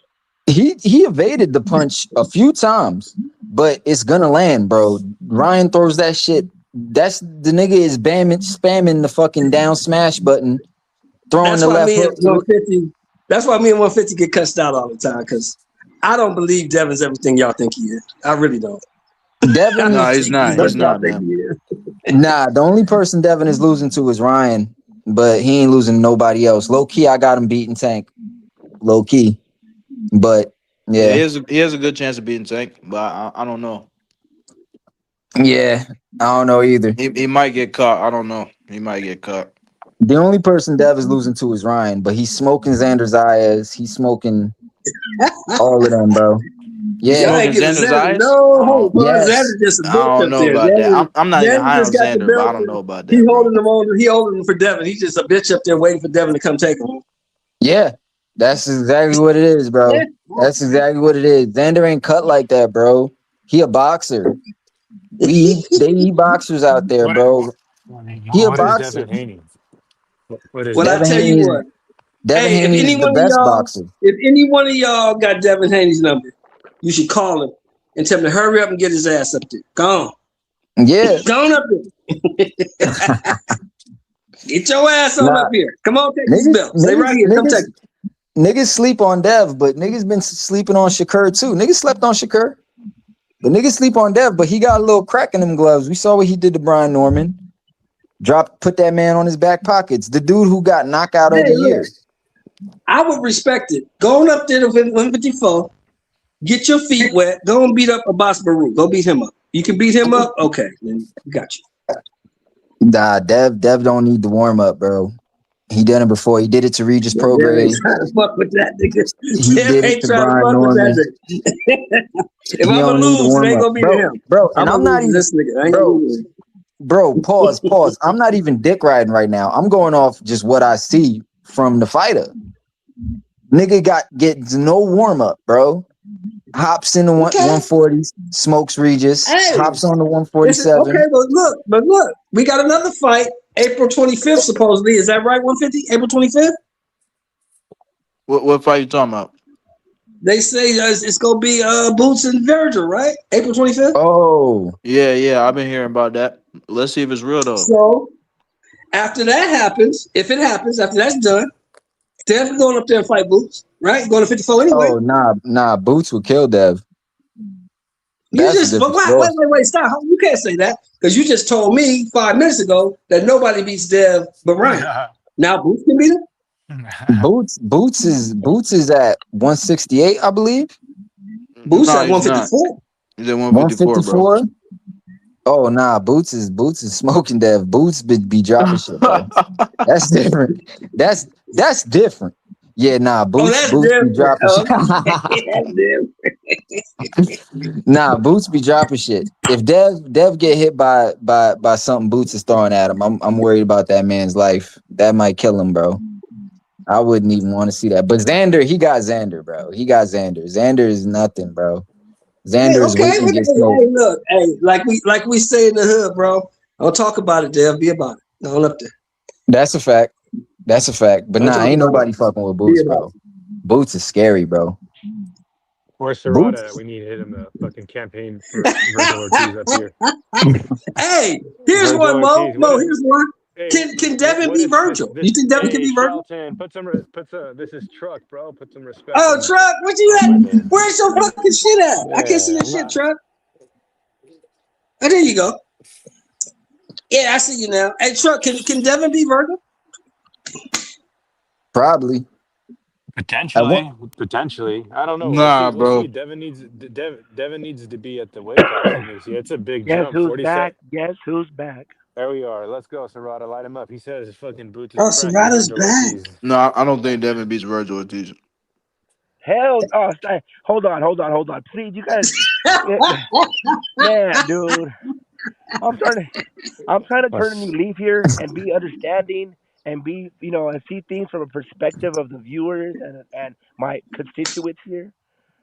He evaded the punch a few times, but it's gonna land, bro. Ryan throws that shit. That's the nigga is spamming the fucking down smash button, throwing the left hook. That's why me and 150 get cussed out all the time because I don't believe Devin's everything y'all think he is. I really don't. Devin, no, he's not. He's not, man. Nah, the only person Devin is losing to is Ryan, but he ain't losing to nobody else. Low key, I got him beating Tank. Low key, but yeah, he has a good chance of beating Tank, but I don't know. Yeah, I don't know either. He might get caught. I don't know. He might get caught. The only person Dev is losing to is Ryan, but he's smoking Xander Zayas. He's smoking all of them, bro. Yeah, Xander no hope. Yes. Xander just a bitch I don't know about that. I'm not even high on just got the Xander, belt but I don't and know about that. He holding them on. He holding them for Devin. He's just a bitch up there waiting for Devin to come take him. Yeah, that's exactly what it is, bro. That's exactly what it is. Xander ain't cut like that, bro. He a boxer. They eat boxers out there, bro. He a boxer. Well, I tell you what. Hey, if any one of y'all, if any one of y'all got Devin Haney's number, you should call him and tell him to hurry up and get his ass up there. Go on. Yeah. Go on up there. Get your ass on up here. Come on, take these belts. Stay right here. Come take it. Niggas sleep on Dev, but niggas been sleeping on Shakur too. Niggas slept on Shakur. But niggas sleep on Dev, but he got a little crack in them gloves. We saw what he did to Brian Norman. Put that man on his back pockets. The dude who got knockout of the year. I would respect it. Go on up there to 154. Get your feet wet. Go and beat up Abbas Baruch. Go beat him up. You can beat him up? Okay. Then got you. Nah, Dev don't need to warm up, bro. He done it before. He did it to Regis Prograis. He trying to fuck with that nigga. He did it to Brian Norman. If I'm gonna lose, it ain't gonna be him. Bro, and I'm not even this nigga. Bro, pause. I'm not even dick riding right now. I'm going off just what I see from the fighter. Nigga gets no warm up, bro. Hops in the 140, smokes Regis, hops on the 147. Okay, but look, we got another fight April 25th, supposedly. Is that right, 150? April 25th? What fight you talking about? They say it's going to be Boots and Virgil, right? April 25th? Oh. Yeah, I've been hearing about that. Let's see if it's real, though. So, after that happens, if it happens, after that's done, Dev going up there and fight Boots, right? Going to 54 anyway. Oh nah, Boots would kill Dev. You That's a just different wait, story. wait, stop. You can't say that because you just told me 5 minutes ago that nobody beats Dev but Ryan. Now Boots can beat him. Boots is at 168, I believe. Boots No, at he's not. 154. He's at 154, bro. 154. Oh nah, Boots is smoking Dev. Boots be dropping shit, bro. That's different. That's different. Yeah, nah, Boots be dropping shit. That's different. Nah, Boots be dropping shit. If Dev get hit by something Boots is throwing at him, I'm worried about that man's life. That might kill him, bro. I wouldn't even want to see that. But Xander, he got Xander, bro. He got Xander. Xander is nothing, bro. Xander is Okay, weak and gets smoked. hey, look, hey, like we say in the hood, bro. Don't talk about it, Dev. Be about it. Don't up there. That's a fact. That's a fact. But Don't nah, talk ain't about nobody it. fucking with Boots, Be about bro. Boots is scary, bro. Where's Boots? Serrata? We need to hit him a fucking campaign for Virgil Ortiz up here. Hey, here's Virgil one, Mo. Ortiz. Mo, here's one. Hey, Can Devin what be if Virgil? You think Devin can be Virgil? Shelton, put some. This is Truck, bro. Put some respect. Oh, on Truck, what you my at? name. Where's your fucking shit at? I can't see Yeah, your shit, Truck. Oh, there you go. Yeah, I see you now. Hey, Truck, can Devin be Virgil? Probably. Potentially. I don't know. Nah, We'll bro. see. Devin needs to be at the weight class he needs. Yeah, it's a big Guess jump. who's 47. back? Guess who's back? There we are. Let's go, Serrata. Light him up. He says his fucking Boots Oh, is cracking Serrata's Virgil back. Ortiz. No, I don't think Devin beats Virgil Ortiz. Hell, hold on. Please, you guys, man, dude. I'm trying to turn a new leaf here and be understanding and be, and see things from a perspective of the viewers and my constituents here.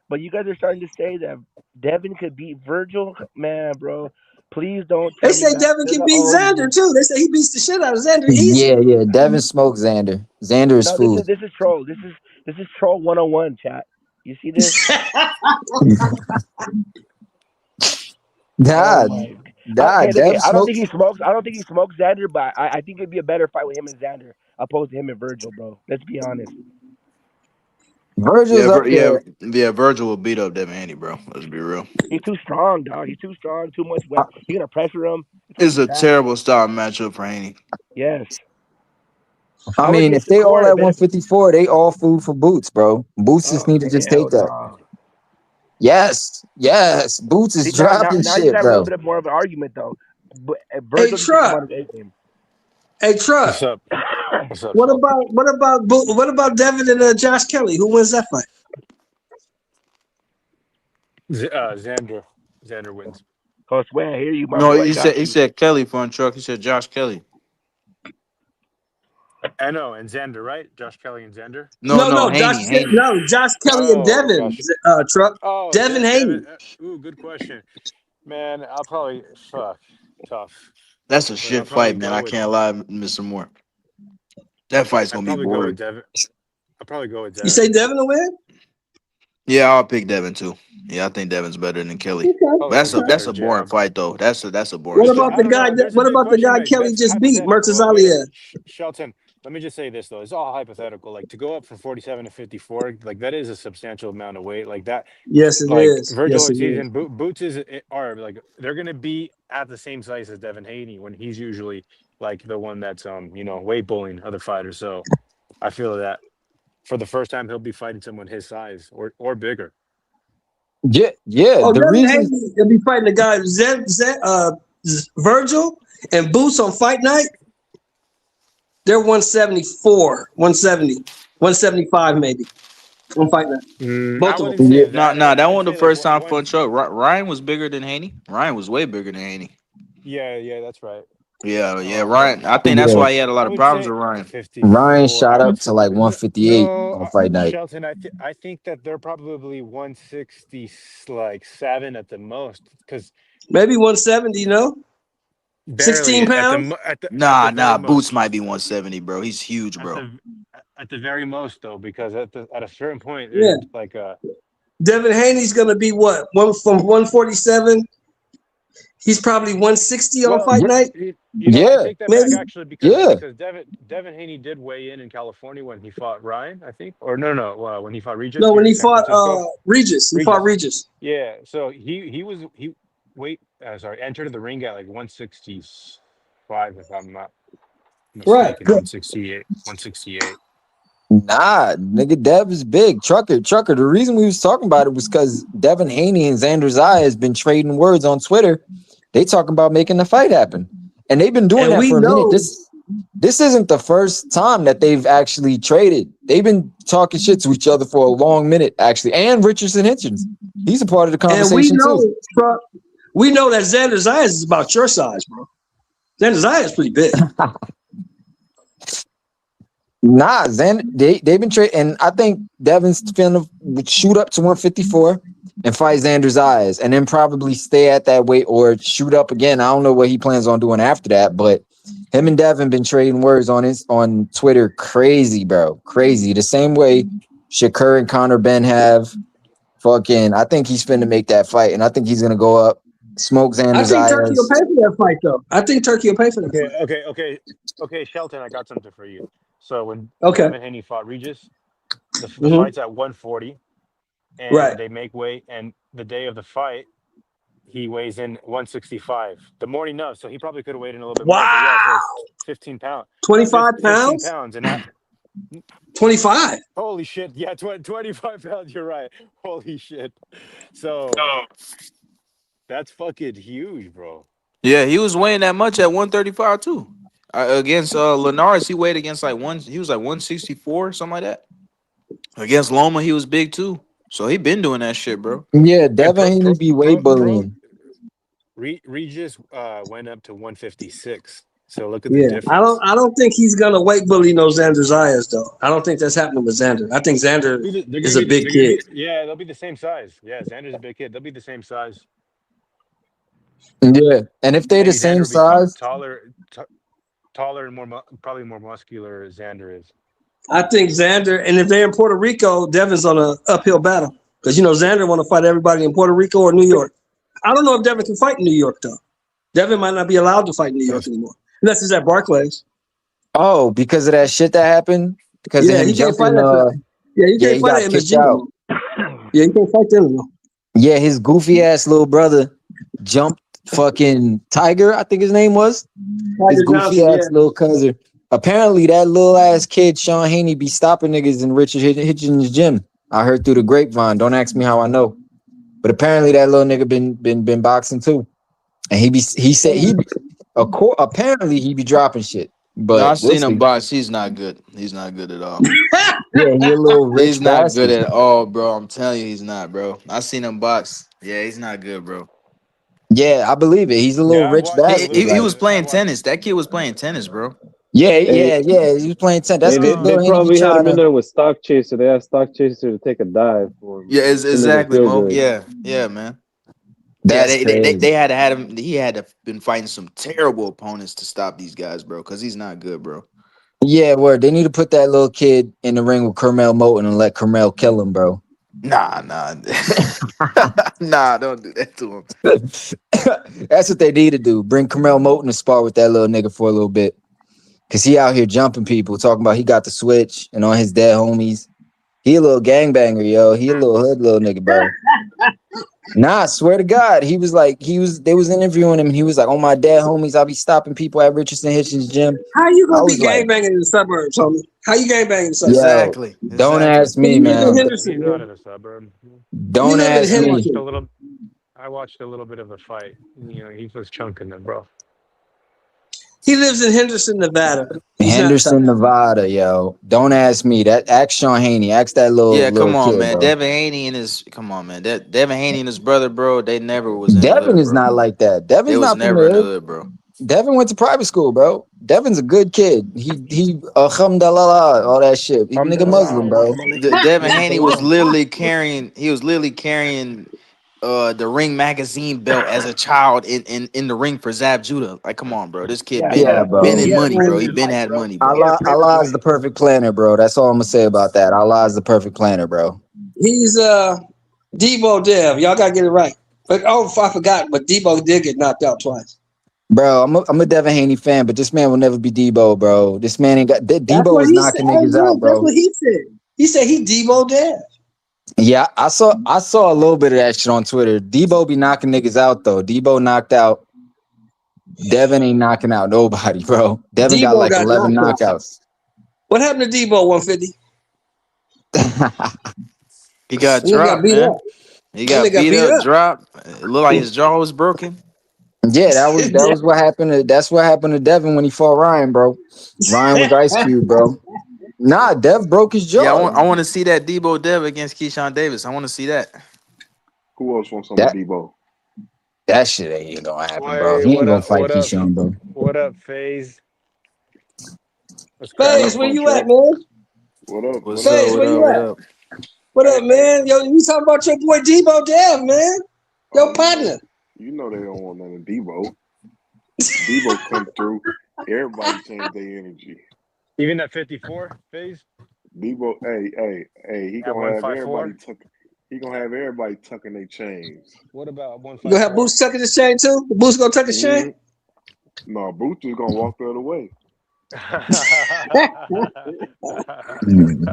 But you guys are starting to say that Devin could beat Virgil, man, bro. Please don't They turn me say back Devin to can the beat old Xander me. too. They say he beats the shit out of Xander easy. Yeah. Devin smoked Xander. Xander is No, food. this is troll. This is troll 101, chat. You see this? Nah, Hey, look, Dev I don't think smokes. he smokes. I don't think he smokes Xander, but I think it'd be a better fight with him and Xander opposed to him and Virgil, bro. Let's be honest. Virgil's up there. Virgil will beat up Devin Haney, bro. Let's be real. He's too strong, dog. He's too strong. Too much weight. You're gonna pressure him. It's a terrible style matchup for Haney. Yes. I mean, if they all at 154, they all food for Boots, bro. Boots just need to just take that. No. Yes. Boots is dropping now shit, you got a bro. little bit more of an argument though. But Virgil just Truck. won his A-game. Hey, Truck. What's up? What's up? What about Devin and Josh Kelly? Who wins that fight? Xander wins. Oh, swear, I hear you, my No, boy. he said Kelly for on Truck. He said Josh Kelly. I know, and Xander, right? Josh Kelly and Xander. No, Haney. Josh Kelly and Devin. Truck. Oh, Devin Haney. Ooh, good question, man. I'll probably tough. That's a But shit I'll probably fight, man. go I with- can't lie, Mr. Moore. That fight's gonna be Probably go with boring. Devin. I'll probably go with Devin. You say Devin will win? Yeah, I'll pick Devin too. Yeah, I think Devin's better than Kelly. But that's a boring fight though. That's a boring. What fight. about the guy? What about the guy Kelly just beat, Murtazalia? Shelton, let me just say this though. It's all hypothetical. Like to go up from 47 to 54, like that is a substantial amount of weight. Like that. Yes, it like, is. Virgil Yes, it Ortiz is. and Boots are like they're gonna be at the same size as Devin Haney when he's usually like the one that's weight bullying other fighters. So I feel that for the first time he'll be fighting someone his size or bigger. Yeah. Oh, The Devin reason Haney will be fighting the guy Virgil and Boots on fight night. They're 174, 170, 175 maybe on fight night. Both of them. Nah, that wasn't the first time for Chuck. Ryan was bigger than Haney. Ryan was way bigger than Haney. Yeah, that's right. Yeah, Ryan. I think that's why he had a lot of problems with Ryan. Ryan shot up to like 158 on fight night. Shelton, I think that they're probably 167 at the most because maybe 170. No, 16 pounds. Nah. Boots might be 170, bro. He's huge, bro. At the very most, though, because at a certain point, Yeah. like Devin Haney's gonna be what? From 147. He's probably 160 on a Well, fight night. you know, I take that Maybe. back actually because Devin Haney did weigh in California when he fought Ryan, I think, or no, when he fought Regis. No, here when in he San fought Francisco. Regis. He fought Regis. Yeah, so he entered the ring at like 165 if I'm not Right. mistaken, 168. Nah, nigga, Dev is big. Trucker. The reason we was talking about it was because Devin Haney and Xander Zaya has been trading words on Twitter. They talking about making the fight happen, and they've been doing that for a minute. This isn't the first time that they've actually traded. They've been talking shit to each other for a long minute, actually. And Richardson Hitchens, he's a part of the And conversation too. we know that Xander Zayas is about your size, bro. Xander Zayas is pretty big. Nah, they've been trading, and I think Devin's finna shoot up to 154 and fight Xander Zayas, and then probably stay at that weight or shoot up again. I don't know what he plans on doing after that, but him and Devin been trading words on Twitter. Crazy, bro, crazy. The same way Shakur and Conor Ben have. Fucking, I think he's finna make that fight, and I think he's gonna go up, smoke Xander I think Turkey Zayas. will pay for that fight, though. I think Turkey will pay for that fight. Okay, Shelton, I got something for you. So when Okay. Devin Haney fought Regis, the fight's at 140, and Right. they make weight. And the day of the fight, he weighs in 165. The morning of, so he probably could have weighed in a little bit more. But yeah, so it's 15 pounds. 25 15 pounds? pounds, and that. 25. Holy shit! Yeah, 25 pounds. You're right. Holy shit. So that's fucking huge, bro. Yeah, he was weighing that much at 135 too. Against Linares, he weighed against he was like 164, something like that. Against Loma, he was big too. So he been doing that shit, bro. Yeah, Devin Haney be weight bullying. Regis went up to 156. So look at the Yeah, difference. I don't think he's gonna weight bully no Xander Zayas, though. I don't think that's happening with Xander. I think Xander They're is gonna a big kid. Yeah, they'll be the same size. Yeah, Xander's a big kid. They'll be the same size. Yeah, and if they the Xander same will be size, taller and probably more muscular. Xander is. I think Xander, and if they're in Puerto Rico, Devin's on an uphill battle because Xander want to fight everybody in Puerto Rico or New York. I don't know if Devin can fight in New York though. Devin might not be allowed to fight in New York anymore unless he's at Barclays. oh, because of that shit that happened, because of Yeah, him he can't fight jumping. at he can't he fight got at kicked MSG. out. Yeah, he can't fight them anymore. Yeah, his goofy ass little brother jumped fucking Tiger, I think his name was. His Tiger goofy Johnson, ass little cousin. Apparently, that little ass kid, Sean Haney, be stopping niggas in Richard Hitchens' gym. I heard through the grapevine. Don't ask me how I know, but apparently that little nigga been boxing too, and apparently he be dropping shit. But No, I we'll seen him see. box. He's not good. He's not good at all. Yeah, he a little rich He's not bastard. good at all, bro. I'm telling you, he's not, bro. I seen him box. Yeah, he's not good, bro. Yeah, I believe it. He's a little rich bastard. He like- was playing tennis. That kid was playing tennis, bro. Yeah. He was playing 10. That's They good. Lil Haney probably be had him trying in to- there with Stock Chaser. They asked Stock Chaser to take a dive for him. Yeah, exactly, Feel Mo. good. Yeah, man. That's they crazy. had to had him. He had to been fighting some terrible opponents to stop these guys, bro. Because he's not good, bro. Yeah, word. They need to put that little kid in the ring with Carmel Moten and let Carmel kill him, bro. Nah, don't do that to him. That's what they need to do. Bring Carmel Moten to spar with that little nigga for a little bit. Cause he out here jumping people, talking about he got the switch and on his dead homies. He a little gangbanger, yo. He a little hood little nigga, bro. Nah, I swear to God. They was interviewing him and he was like, on my dead homies, I'll be stopping people at Richardson Hitchens' gym. How you I gonna be was like, gangbanging in the suburbs, homie? How you gangbanging in the Yo, suburbs? don't ask me, You live in man. Henderson, He's not in a suburb. Don't live in ask me. Henderson. I watched a little bit of the fight. You know, he was chunking them, bro. He lives in Henderson, Nevada. He's not Henderson, Nevada, yo. Don't ask me. Ask Sean Haney. Ask that little Yeah, come little on, kid, man. bro. Devin Haney and his Devin Haney and his brother, bro. They never was in the Devin hood, is bro. not like that. They Devin's was not from never the in the hood. hood, bro. Devin went to private school, bro. Devin's a good kid. He alhamdulillah, all that shit. He nigga Muslim, bro. Devin Haney was literally carrying. He was literally carrying the Ring magazine belt as a child in the ring for Zab Judah. Like, come on, bro. This kid bro. been in money, bro. He been had money, bro. Allah is the perfect planner, bro. That's all I'm gonna say about that. Allah is the perfect planner, bro. He's Debo Dev. Y'all gotta get it right. But I forgot. But Debo did get knocked out twice. Bro, I'm a Devin Haney fan, but this man will never be Debo, bro. This man ain't got. That's Debo what was he knocking said. niggas out, That's bro. what he said. He said he Debo Dev. Yeah, I saw a little bit of that shit on Twitter. Debo be knocking niggas out though. Debo knocked out. Devin ain't knocking out nobody, bro. Devin got Debo like got 11 knocked out. knockouts. What happened to Debo 150? He got He got dropped, beat man. up. He That got nigga got beat beat up, up. dropped. It looked like his jaw was broken. Yeah, that was what happened. That's what happened to Devin when he fought Ryan, bro. Ryan was Ice Cube, bro. Nah, Dev broke his jaw. Yeah, I want to see that Debo Dev against Keyshawn Davis. I want to see that. Who else wants some That- Debo? That shit ain't gonna happen, bro. Hey, He ain't what gonna up? fight What up? Keyshawn, bro. What up, FaZe? What's FaZe, cracking? where you at, man? What up? What's What up? up? FaZe, What where up? you What at? up? What up, man? Yo, you talking about your boy Debo Dev, man? Your partner. You know they don't want none of Debo. Debo come through. Everybody change their energy. Even at 54, FaZe? Debo, hey, he At gonna have 154? everybody tuck. He gonna have everybody tucking their chains. What about You gonna have 154? Boots tucking his chain too? The Boots gonna tuck his chain? No, Boots is gonna walk the other way.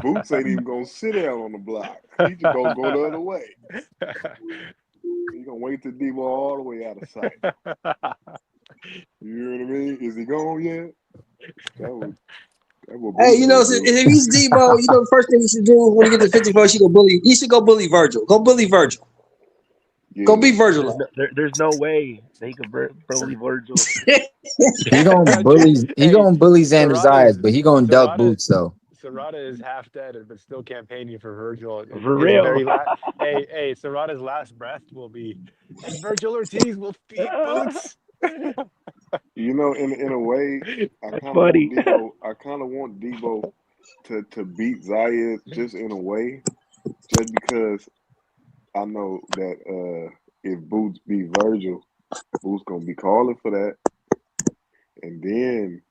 Boots ain't even gonna sit down on the block. He just gonna go the other way. He gonna wait till Debo all the way out of sight. You know what I mean? Is he gone yet? That would Hey, you know, if he's Debo, you know the first thing you should do when you get to 54, you should go bully Virgil. Go bully Virgil. Yeah. Go beat Virgil up. There's no way that he could bully Virgil. He gonna bully. He gonna bully Xander Zayas, but he gonna duck Serrata- Boots though. Serrata is half dead, but still campaigning for Virgil. For His real. very hey, Serrata's last breath will be, and Virgil Ortiz will beat Boots. You know, in a way, I kind of funny. want Debo. I kind of want Debo to beat Zayas just in a way, just because I know that if Boots beat Virgil, Boots gonna be calling for that, and then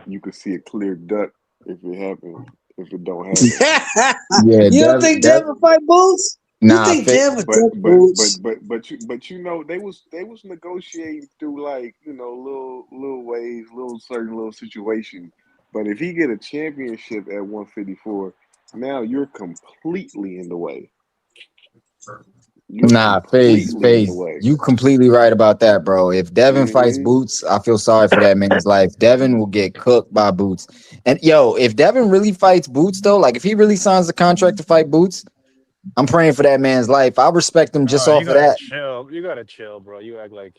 you could see a clear duck if it happens. If it don't happen, Yeah, you don't think Dev will fight Boots? Nah, you think Dev would duck Boots? but you know they was negotiating through like little ways, certain situations. But if he get a championship at 154, now you're completely in the way. Nah, FaZe, you completely right about that, bro. If Devin fights Boots, I feel sorry for that man's life. Devin will get cooked by Boots. And yo, if Devin really fights Boots though, like if he really signs the contract to fight Boots, I'm praying for that man's life. I respect him just off of that. Chill. You gotta chill, bro. You act like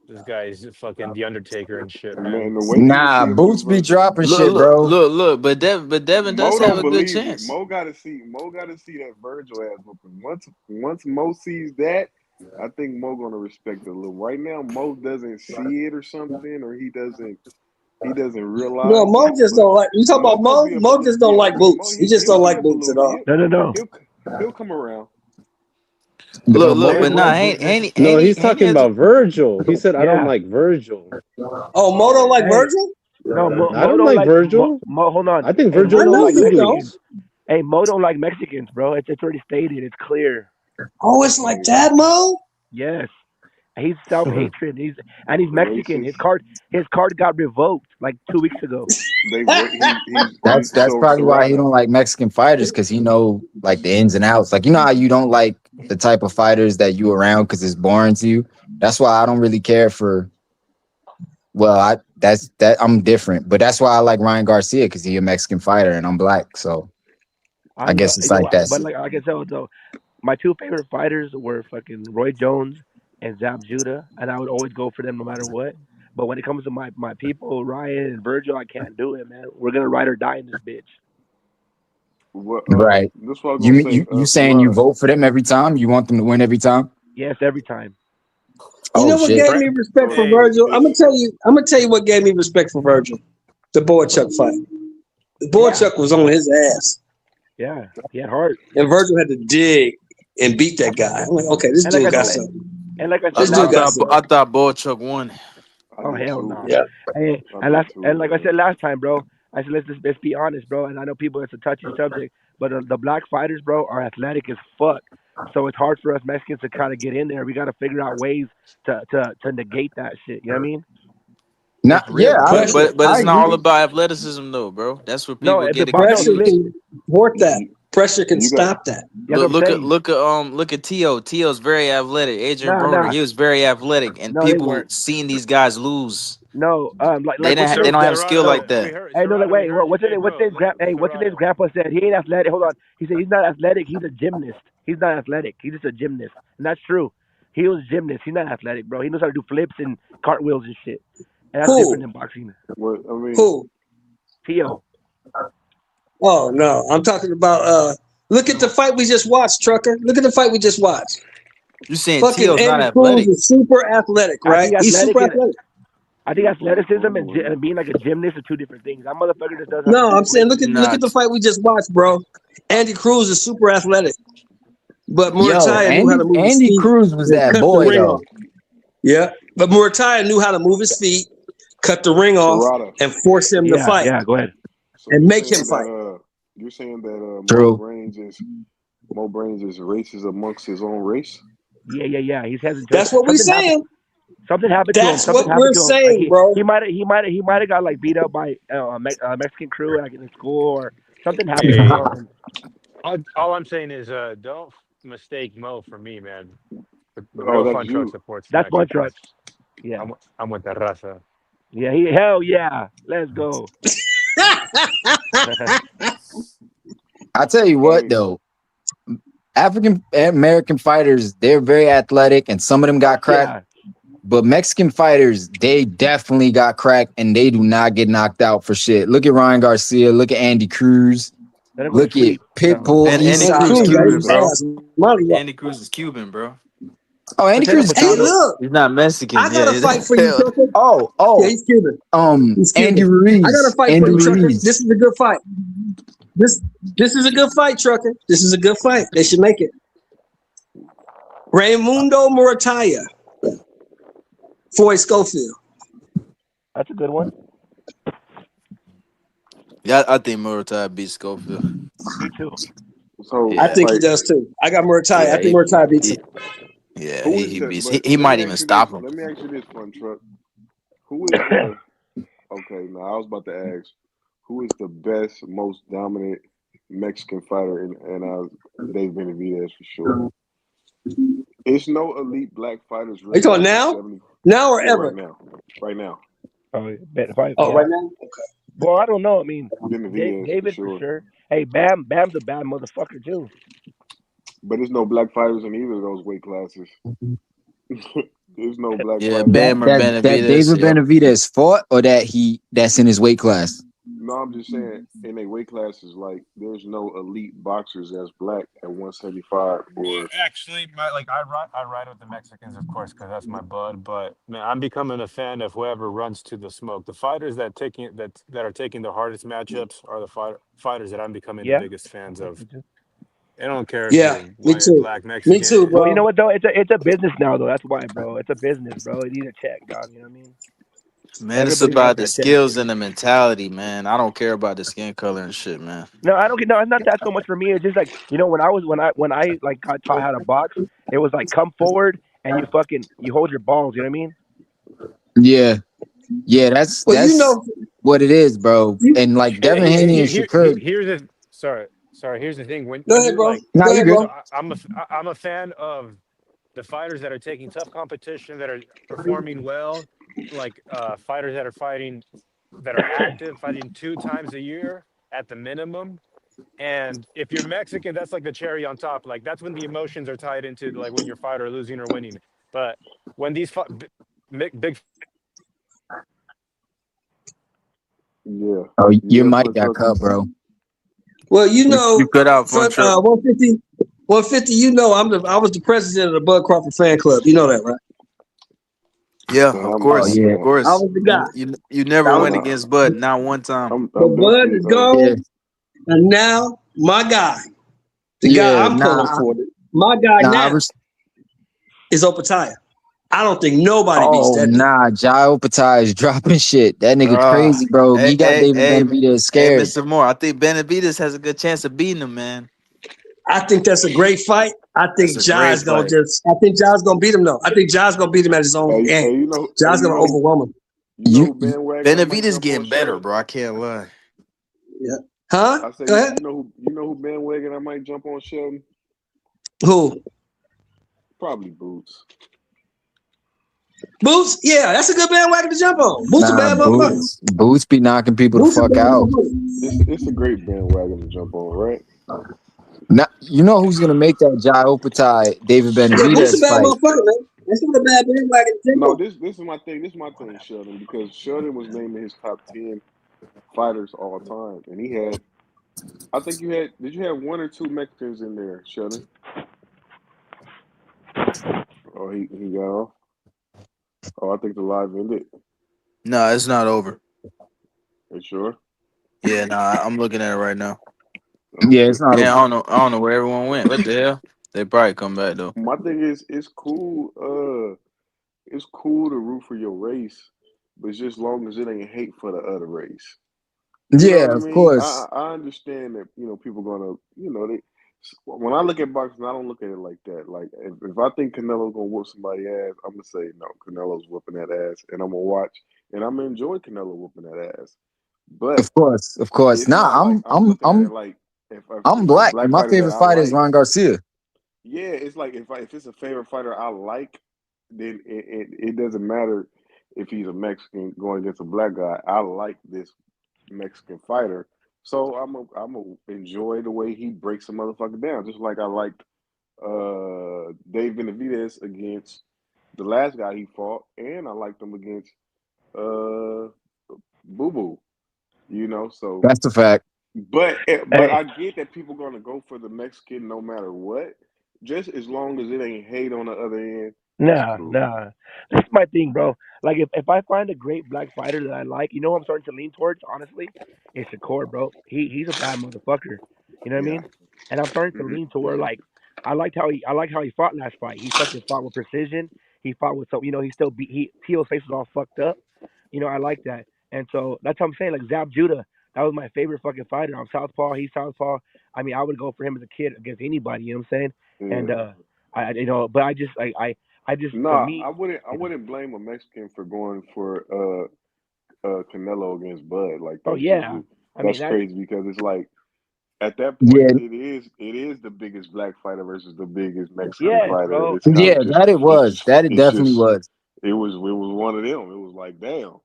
this guy's fucking the Undertaker and shit, man. Nah, Boots be dropping shit, bro. Look. But Devin does Mo have don't a good believe chance. it. Mo gotta see that Virgil ass whooping. Once Mo sees that, I think Mo gonna respect it a little. Right now, Mo doesn't see it or something, or he doesn't realize. No, Mo just don't like. You talk about Mo? gonna be a Mo just don't like Boots. He just don't like Boots at all. No. He'll come around. Look, but nah, ain't No, he's talking about Virgil. He said, "I don't Yeah. like Virgil." Oh, Mo don't like Hey. Virgil? No, Mo I don't don't like Virgil. Mo, hold on. I think Hey, Virgil Mo don't don't like you Mexicans. Hey, Mo don't like Mexicans, bro. It's already stated. It's clear. Oh, it's like that, Mo? Yes. He's self-hatred. He's Mexican. His card got revoked like 2 weeks ago. That's probably why he don't like Mexican fighters, because he know like the ins and outs. Like, you know how you don't like the type of fighters that you around because it's boring to you. That's why I don't really care for. Well, I'm different, but that's why I like Ryan Garcia, because he's a Mexican fighter and I'm black. So I guess it's like that. But like I can tell though, my two favorite fighters were fucking Roy Jones and Zab Judah, and I would always go for them no matter what. But when it comes to my people, Ryan and Virgil, I can't do it, man. We're gonna ride or die in this bitch. Right. That's what I was gonna say. You saying you vote for them every time? You want them to win every time? Yes, every time. You know what gave me respect for Virgil? I'm gonna tell you what gave me respect for Virgil. The Boychuk fight. The Boychuk was on his ass. Yeah, he had heart. And Virgil had to dig and beat that guy. I'm like, okay, this dude got something. And like I This said, dude got something. I thought Boychuk won. Oh hell no. Yeah. Hey, and like I said last time, bro. I said let's be honest, bro. And I know people, it's a touchy subject, but the black fighters, bro, are athletic as fuck. So it's hard for us Mexicans to kind of get in there. We got to figure out ways to negate that shit. You know what I mean? Not, It's real. yeah, But I it's not all agree. about athleticism though, bro. That's where No, people the get it box. No, Pressure confused. listen. can thwart that. Pressure can You got stop that. That's what I'm saying. Look at T.O. T.O.'s very athletic. Adrian Nah, Broner, nah. he was very athletic, and No, they people weren't. seeing these guys lose. No, like They what's don't your have skill no. like that. Hey, no, like, wait, what's his name? What's his grandpa said? He ain't athletic. Hold on. He said he's not athletic. He's a gymnast. He's not athletic. He's just a gymnast, and that's true. He was a gymnast. He's not athletic, bro. He knows how to do flips and cartwheels and shit. And that's different than boxing. What I mean, Who? T.O. Oh no, I'm talking about. Look at the fight we just watched, Trucker. Look at the fight we just watched. You saying Fucking T.O.'s not Andy Cruz athletic? is super athletic, I right? think He's super athletic. I think athleticism and being like a gymnast are two different things. That motherfucker just doesn't. No, I'm saying look at the fight we just watched, bro. Andy Cruz is super athletic, but Murataya knew how to move his Andy feet. Cruz was and that cut boy the ring though. off. Yeah, but Murataya knew how to move his feet, cut the ring off, Serrata. and force him to fight. Yeah, go ahead. So And you're make saying him fight. You're saying that True. Mo Brains is racist amongst his own race. Yeah. He's hesitant. That's what we're saying. Something happened to him. That's Something what happened we're to him. saying, Like, bro. He might have got like beat up by a Mexican crew like in school or something happened to him. All I'm saying is, don't mistake Mo for me, man. The Oh, real that's Fun you. Truck supports That's Fun Mexicans. Truck. Yeah. I'm with the raza. Yeah, hell yeah. Let's go. I tell you what though, African American fighters, they're very athletic and some of them got cracked. But Mexican fighters, they definitely got cracked and they do not get knocked out for shit. Look at Ryan Garcia, look at Andy Cruz, look at Pitbull. And He's Andy Cruz is Cuban, bro. Money. Andy Cruz is Cuban, bro. Oh, Andy Cruz is Hey, Cuban. look, He's not Mexican. I got yeah, a fight for you, Trucker. Oh, Yeah, he's Cuban. He's Cuban. Andy Ruiz. I got a fight Andy for you, Trucker. Ruiz. This is a good fight. This is a good fight, Trucker. This is a good fight. They should make it. Raimundo Murataya, Floyd Schofield. That's a good one. Yeah, I think Murataya beats Schofield. Me too. So I think he does too. I got Murataya. Yeah, I think Murataya beats him. Yeah, Who he is that? beats. But He let might me even ask you stop this. him. Let me ask you this, Fun Truck. Who is the okay? Now I was about to ask, who is the best, most dominant Mexican fighter in Dave Benavidez for sure. It's no elite black fighters. Are you talking now? Now or ever? Right now. Right now. Oh, right now? Okay. Well, I don't know. I mean, Benavidez, David for sure. Hey, Bam's a bad motherfucker too. But there's no black fighters in either of those weight classes. There's no black Yeah, fighters. Bam or That Benavidez. David yeah. Benavidez fought, or that's in his weight class. No, I'm just saying in their weight classes, like there's no elite boxers that's black at 175 or. Actually, I ride with the Mexicans, of course, because that's my blood. But man, I'm becoming a fan of whoever runs to the smoke. The fighters that are taking the hardest matchups are the fighters that I'm becoming the biggest fans of. I don't care if Yeah, you're me white, too. black, Mexican. Me too, bro. Well, you know what though? It's a business now though. That's why, bro. It's a business, bro. You need a check, dog. You know what I mean? Man, it's Everybody about wants the that check. skills and the mentality, man. I don't care about the skin color and shit, man. No, I don't get. No, it's not that so much for me. It's just like when I like got taught how to box, it was like come forward and you hold your balls. You know what I mean? Yeah, that's Well, you know, what it is, bro. And like Devin Haney and Shakur. Here's the sorry. Here's the thing. When go ahead, you're bro. like, Go ahead, bro. I'm a fan of the fighters that are taking tough competition, that are performing well, like fighters that are fighting, that are active, fighting 2 times a year at the minimum. And if you're Mexican, that's like the cherry on top. Like that's when the emotions are tied into like when your fighter losing or winning. But when these big Yeah. Oh, your mic got cut, bro. Well, you know, You cut out Fun Truck. 150. You know, I was the president of the Bud Crawford fan club. You know that, right? Yeah, of course, yeah. of course. I was the guy. You never went against Bud, not one time. But Bud is gone, and now my guy, the guy I'm pulling for, my guy now is Opataya. I don't think nobody beats that. Nah, Jai Opataya is dropping shit. That nigga crazy, bro. He got David Benavidez scared. Hey, Mr. Moore, I think Benavidez has a good chance of beating him, man. I think that's a great fight. I think That's a great Ja's gonna fight. beat him though. I think Ja's gonna beat him at his own Hey, game. you know, Ja's gonna overwhelm him. you know who bandwagon I might Benavidez jump on, getting better, Sheldon? bro. I can't lie. Yeah. Huh? I say, Go ahead. you know who bandwagon I might jump on, Sheldon? Who? Probably Boots. Boots? Yeah, that's a good bandwagon to jump on. Boots a bad motherfucker. Boots be knocking people the fuck out. It's a great bandwagon to jump on, right? Now, you know who's gonna make that Jai Opetaia David Yeah, Boots a Benavidez bad fight? motherfucker, man. That's not a bad bandwagon to jump No, on. this is my thing. This is my thing, Sheldon, because Sheldon was naming his top 10 fighters all time, and he had. I think did you have one or two Mexicans in there, Sheldon? Oh, he got off. Oh, I think the live ended. No, it's not over. You sure? Yeah, nah, I'm looking at it right now. Yeah, it's not. Yeah, I don't know where everyone went. What the hell? They probably come back though. My thing is, it's cool. It's cool to root for your race, but just long as it ain't hate for the other race. You know Yeah, what I of mean? course. I understand that people gonna they. When I look at boxing, I don't look at it like that. Like if I think Canelo's gonna whoop somebody's ass, I'm gonna say no. Canelo's whooping that ass, and I'm gonna watch and I'm gonna enjoy Canelo whooping that ass. But Of course. it's Nah, not like I'm looking at it like if I'm a black, black and my fighter favorite that I fighter is like. Ron Garcia. Yeah, it's like if it's a favorite fighter I like, then it doesn't matter if he's a Mexican going against a black guy. I like this Mexican fighter, so I'm a enjoy the way he breaks a motherfucker down, just like I liked Dave Benavidez against the last guy he fought, and I liked him against Boo Boo. So That's the fact. but I get that people gonna go for the Mexican no matter what, just as long as it ain't hate on the other end. Nah. That's my thing, bro. Like if I find a great black fighter that I like, you know what I'm starting to lean towards, honestly? It's Shakur, bro. He's a bad motherfucker. You know what I mean? And I'm starting to lean to where like I like how he fought last fight. He fucking fought with precision. He fought with some he still beat Teal's face was all fucked up. I like that. And so that's what I'm saying. Like Zab Judah, that was my favorite fucking fighter. I'm Southpaw, he's Southpaw. I mean, I would go for him as a kid against anybody, you know what I'm saying? And but I just No, for me, I wouldn't blame a Mexican for going for Canelo against Bud. Like oh that's yeah. I mean that's crazy because it's like at that Yeah, point it is the biggest black fighter versus the biggest Mexican yes, fighter. bro. It's kind yeah, of that it was. That it definitely was. it was one of them. It was like damn,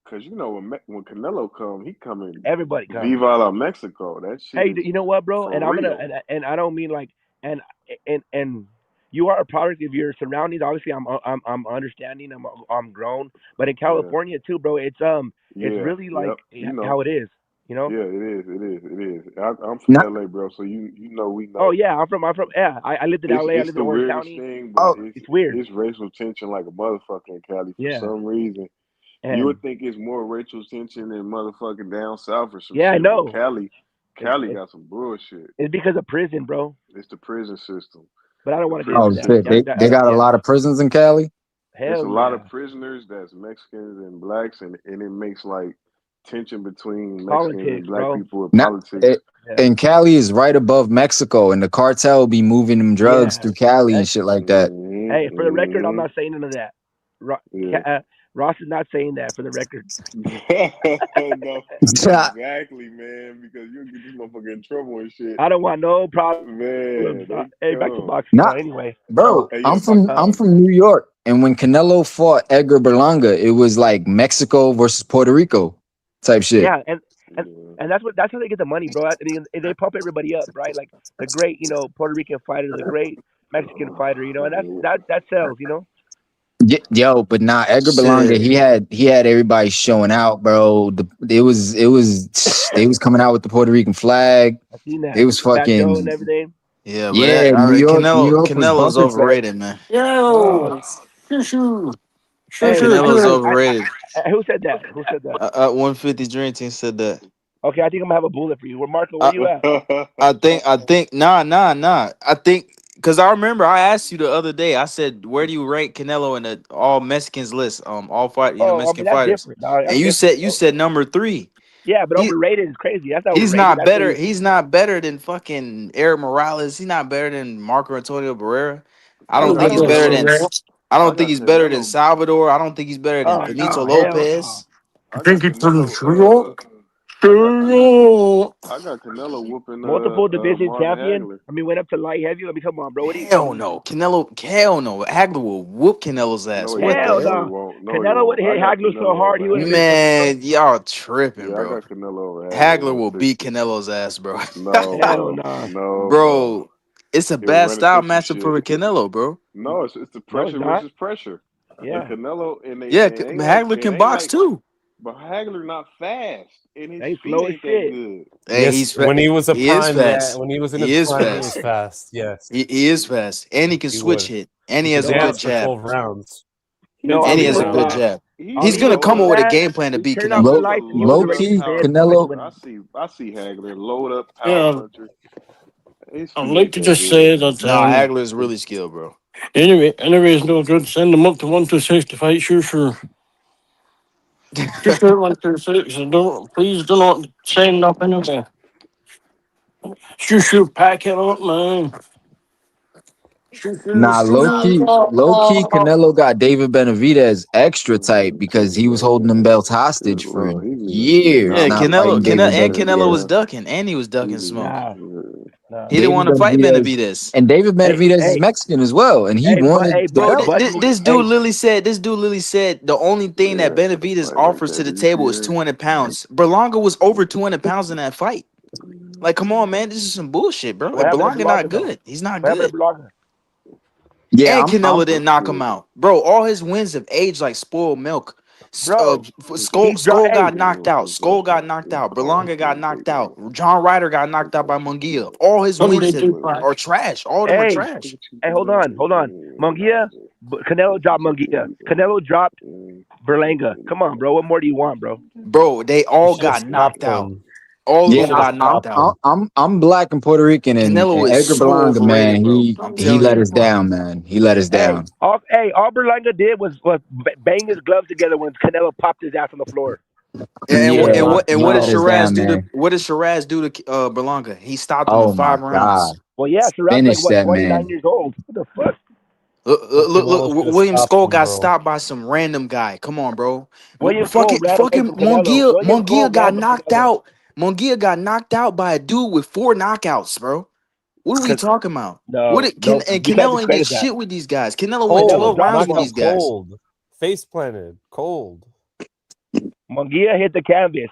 because when Canelo he coming Everybody comes. Viva la Mexico. That shit. Hey, is you know what, bro? for And I'm gonna real. and I don't mean like and you are a product of your surroundings. Obviously, I'm understanding. I'm grown, but in Yeah, California too, bro. It's yeah, really like yep. how it is. Yeah, it is. I'm from Not, LA, bro. So we Oh know. yeah, I'm from yeah. I lived in LA. I It's lived the in Orange weirdest County. thing, but oh, It's weird. it's racial tension like a motherfucker in Cali for Yeah, some reason. You and would think it's more racial tension than motherfucking down south or some yeah, I shit, but know. Cali It's got some bullshit. it's because of prison, bro. It's the prison system. But I don't The want to get into prison shit. that. system. They got a Yeah. lot of prisons in Cali. It's Hell a lot yeah. of prisoners that's Mexicans and blacks, and it makes like tension between Mexicans and Politics, black bro. people with Not, politics. Yeah. and Cali is right above Mexico, and the cartel be moving them drugs Yeah. through Cali and Hey, shit like that. hey, for the record, I'm not saying none of that. Yeah. Ross is not saying that for the record. No, exactly, man. Because you'll get this motherfucker in trouble and shit. I don't want no problem. Man, they Hey, back to come. boxing. Not, Anyway, bro. Hey, I'm yo, from New York, and when Canelo fought Edgar Berlanga, it was like Mexico versus Puerto Rico type shit. yeah, and that's how they get the money, bro. I mean, they pump everybody up, right? Like the great, Puerto Rican fighter, the great Mexican fighter, and that sells, Yo, but nah, Edgar Berlanga, Shit. he had everybody showing out, bro. It was they was coming out with the Puerto Rican flag. I seen that. It was Fat Joe and fucking everything. Yeah, but yeah. New New York was Canelo's bumping for that. overrated, man. Yo, shoo. Hey, Canelo's overrated. who said that? Who said that? 150 Dream Team said that. Okay, I think I'm gonna have a bullet for you. Where Marco? Where you at? I think nah. I think because I remember I asked you the other day. I said, where do you rank Canelo in the all Mexicans list? All fight, Oh, I Mexican mean that's fighters, different. Dog. That's and you different. said number 3. Yeah, but He overrated is crazy. That's not he's overrated. not That's better. really, He's not better than fucking Eric Morales. He's not better than Marco Antonio Barrera. I I don't got think he's better than. Canelo. I I don't think got he's better than Canelo. Salvador. I don't think he's better than oh Benito no, hell no. Lopez. I got Canelo. I got Canelo whooping Multiple division Marvin champion. Hagler. I mean, went up to light heavy. I mean, come on, bro. What do you? Hell no, Canelo. Hell no, Hagler will whoop Canelo's ass. No, he What the Hell won't. No, hell? he no. won't. No, he Canelo would won't. have hit I got Hagler so Canelo hard over he would have Hagler. been fucking. Man, y'all tripping, Yeah, I bro. got Canelo over Hagler will in beat 60. Canelo's ass, bro. No, Hell bro. no. No, bro. Bro, it's a He'll bad run style into some matchup for shit. Canelo, bro. No, it's the No, it's pressure not. versus pressure. Yeah. But Canelo and they Yeah, it ain't like Hagler it can ain't box like too. but Hagler not fast and his He's feet slow as ain't that shit. good. Hey, Yes, he's when he was a he is prime, yeah, fast. when he was in He his is prime, he was fast. fast. Yes, He is fast, and he can he switch would. hit, and He he could has a good dance for jab, 12 rounds. No, and he Ali has was a good fast. jab. He's He's gonna Ali come was up with a fast. game plan to He beat turned off the Canelo. He's a lights. He was load ready up to power dance. puncher. I see Hagler load up power Yeah, puncher. His I'd feet like ain't to that just say good. that Nah, Hagler is really skilled, bro. anyway, it's no good. Send them up to 126 to fight. Sure. Just do 126. And please do not send up anyway. Sure, pack it up, man. Nah, low key, Canelo got David Benavidez extra tight because he was holding them belts hostage Good for Lord, years, Yeah, not Canelo, fighting David Canelo was Benavidez. ducking, and he was ducking He's smoke. Nah. He didn't want to fight Benavidez. And David Benavidez is Mexican as well, and he wanted the Bro, belt. this dude literally said the only thing that Benavidez offers to the table is 200 pounds. Berlanga was over 200 pounds in that fight. Like, come on, man, this is some bullshit, bro. What happened to Berlanga not Berlanga, though? good. He's not What happened good. to Berlanga? Yeah, And Canelo didn't knock him out, bro. All his wins have aged like spoiled milk. Bro, Skull got knocked out. Skull got knocked out. Berlanga got knocked out. John Ryder got knocked out by Munguia. All his wins are trash. All of them are trash. Hey, hold on. Munguia, Canelo dropped Munguia. Canelo dropped Berlanga. Come on, bro. What more do you want, bro? Bro, they all got knocked out. All of them got knocked out. I'm black and Puerto Rican, and Canelo is Edgar so Berlanga, man, overrated, bro. I'm he telling let you. us down, man. He let us down. All Berlanga did was bang his gloves together when Canelo popped his ass on the floor. And what did let us Shiraz down, do to man. what did Shiraz do to Berlanga? He stopped him Oh in 5 my rounds. God. Well, yeah, Shiraz Finish like that, 29 man. years old. What the fuck? Look, William Skull got stopped by some random guy. Come on, bro. William Skull ran away from Canelo. Munguia got knocked out. Munguia got knocked out by a dude with 4 knockouts, bro. What are we talking about? No, And you can't Canelo ain't get discredit that. shit with these guys. Canelo went 12 rounds with these guys. Cold, face planted, cold. Munguia hit the canvas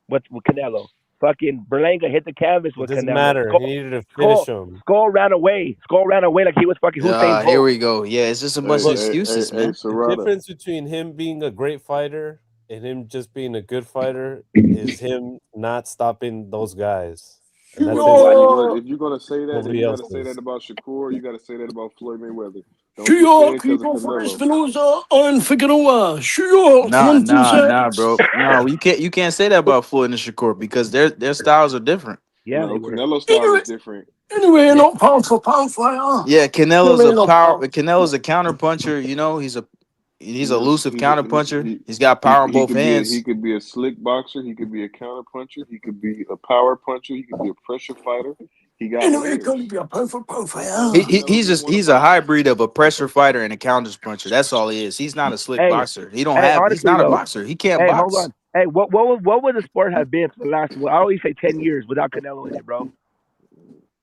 with Canelo. Fucking Berlanga hit the canvas with Doesn't Canelo. matter. He needed to finish him. Skull ran away. Skull ran away like he was fucking Hussein Bolt. Here we go. Yeah, it's just a bunch of excuses, man. The difference between him being a great fighter and him just being a good fighter is him not stopping those guys. And that's If you're gonna say that, Nobody you gotta else say is. that about Shakur. You gotta say that about Floyd Mayweather. Don't just say it because of Canelo. Espinosa and Figueroa. Sure. Nah, bro. No, you can't say that about Floyd and Shakur because their styles are different. Yeah, no, Canelo's style is different. Anyway, not pound for pound fighter. Yeah, Canelo's Anyway, a power. Canelo's a counter puncher. You know, he's a elusive counter puncher. He's got power in both hands. He could be a slick boxer. He could be a counter puncher. He could be a power puncher. He could be a pressure fighter. He got layers. Be a pound for pound fighter. He's a hybrid of a pressure fighter and a counter puncher. That's all he is. He's not a slick boxer. He's not a boxer. He can't box. Hold on. Hey, what would the sport have been for the last? Well, I always say 10 years without Canelo in it, bro.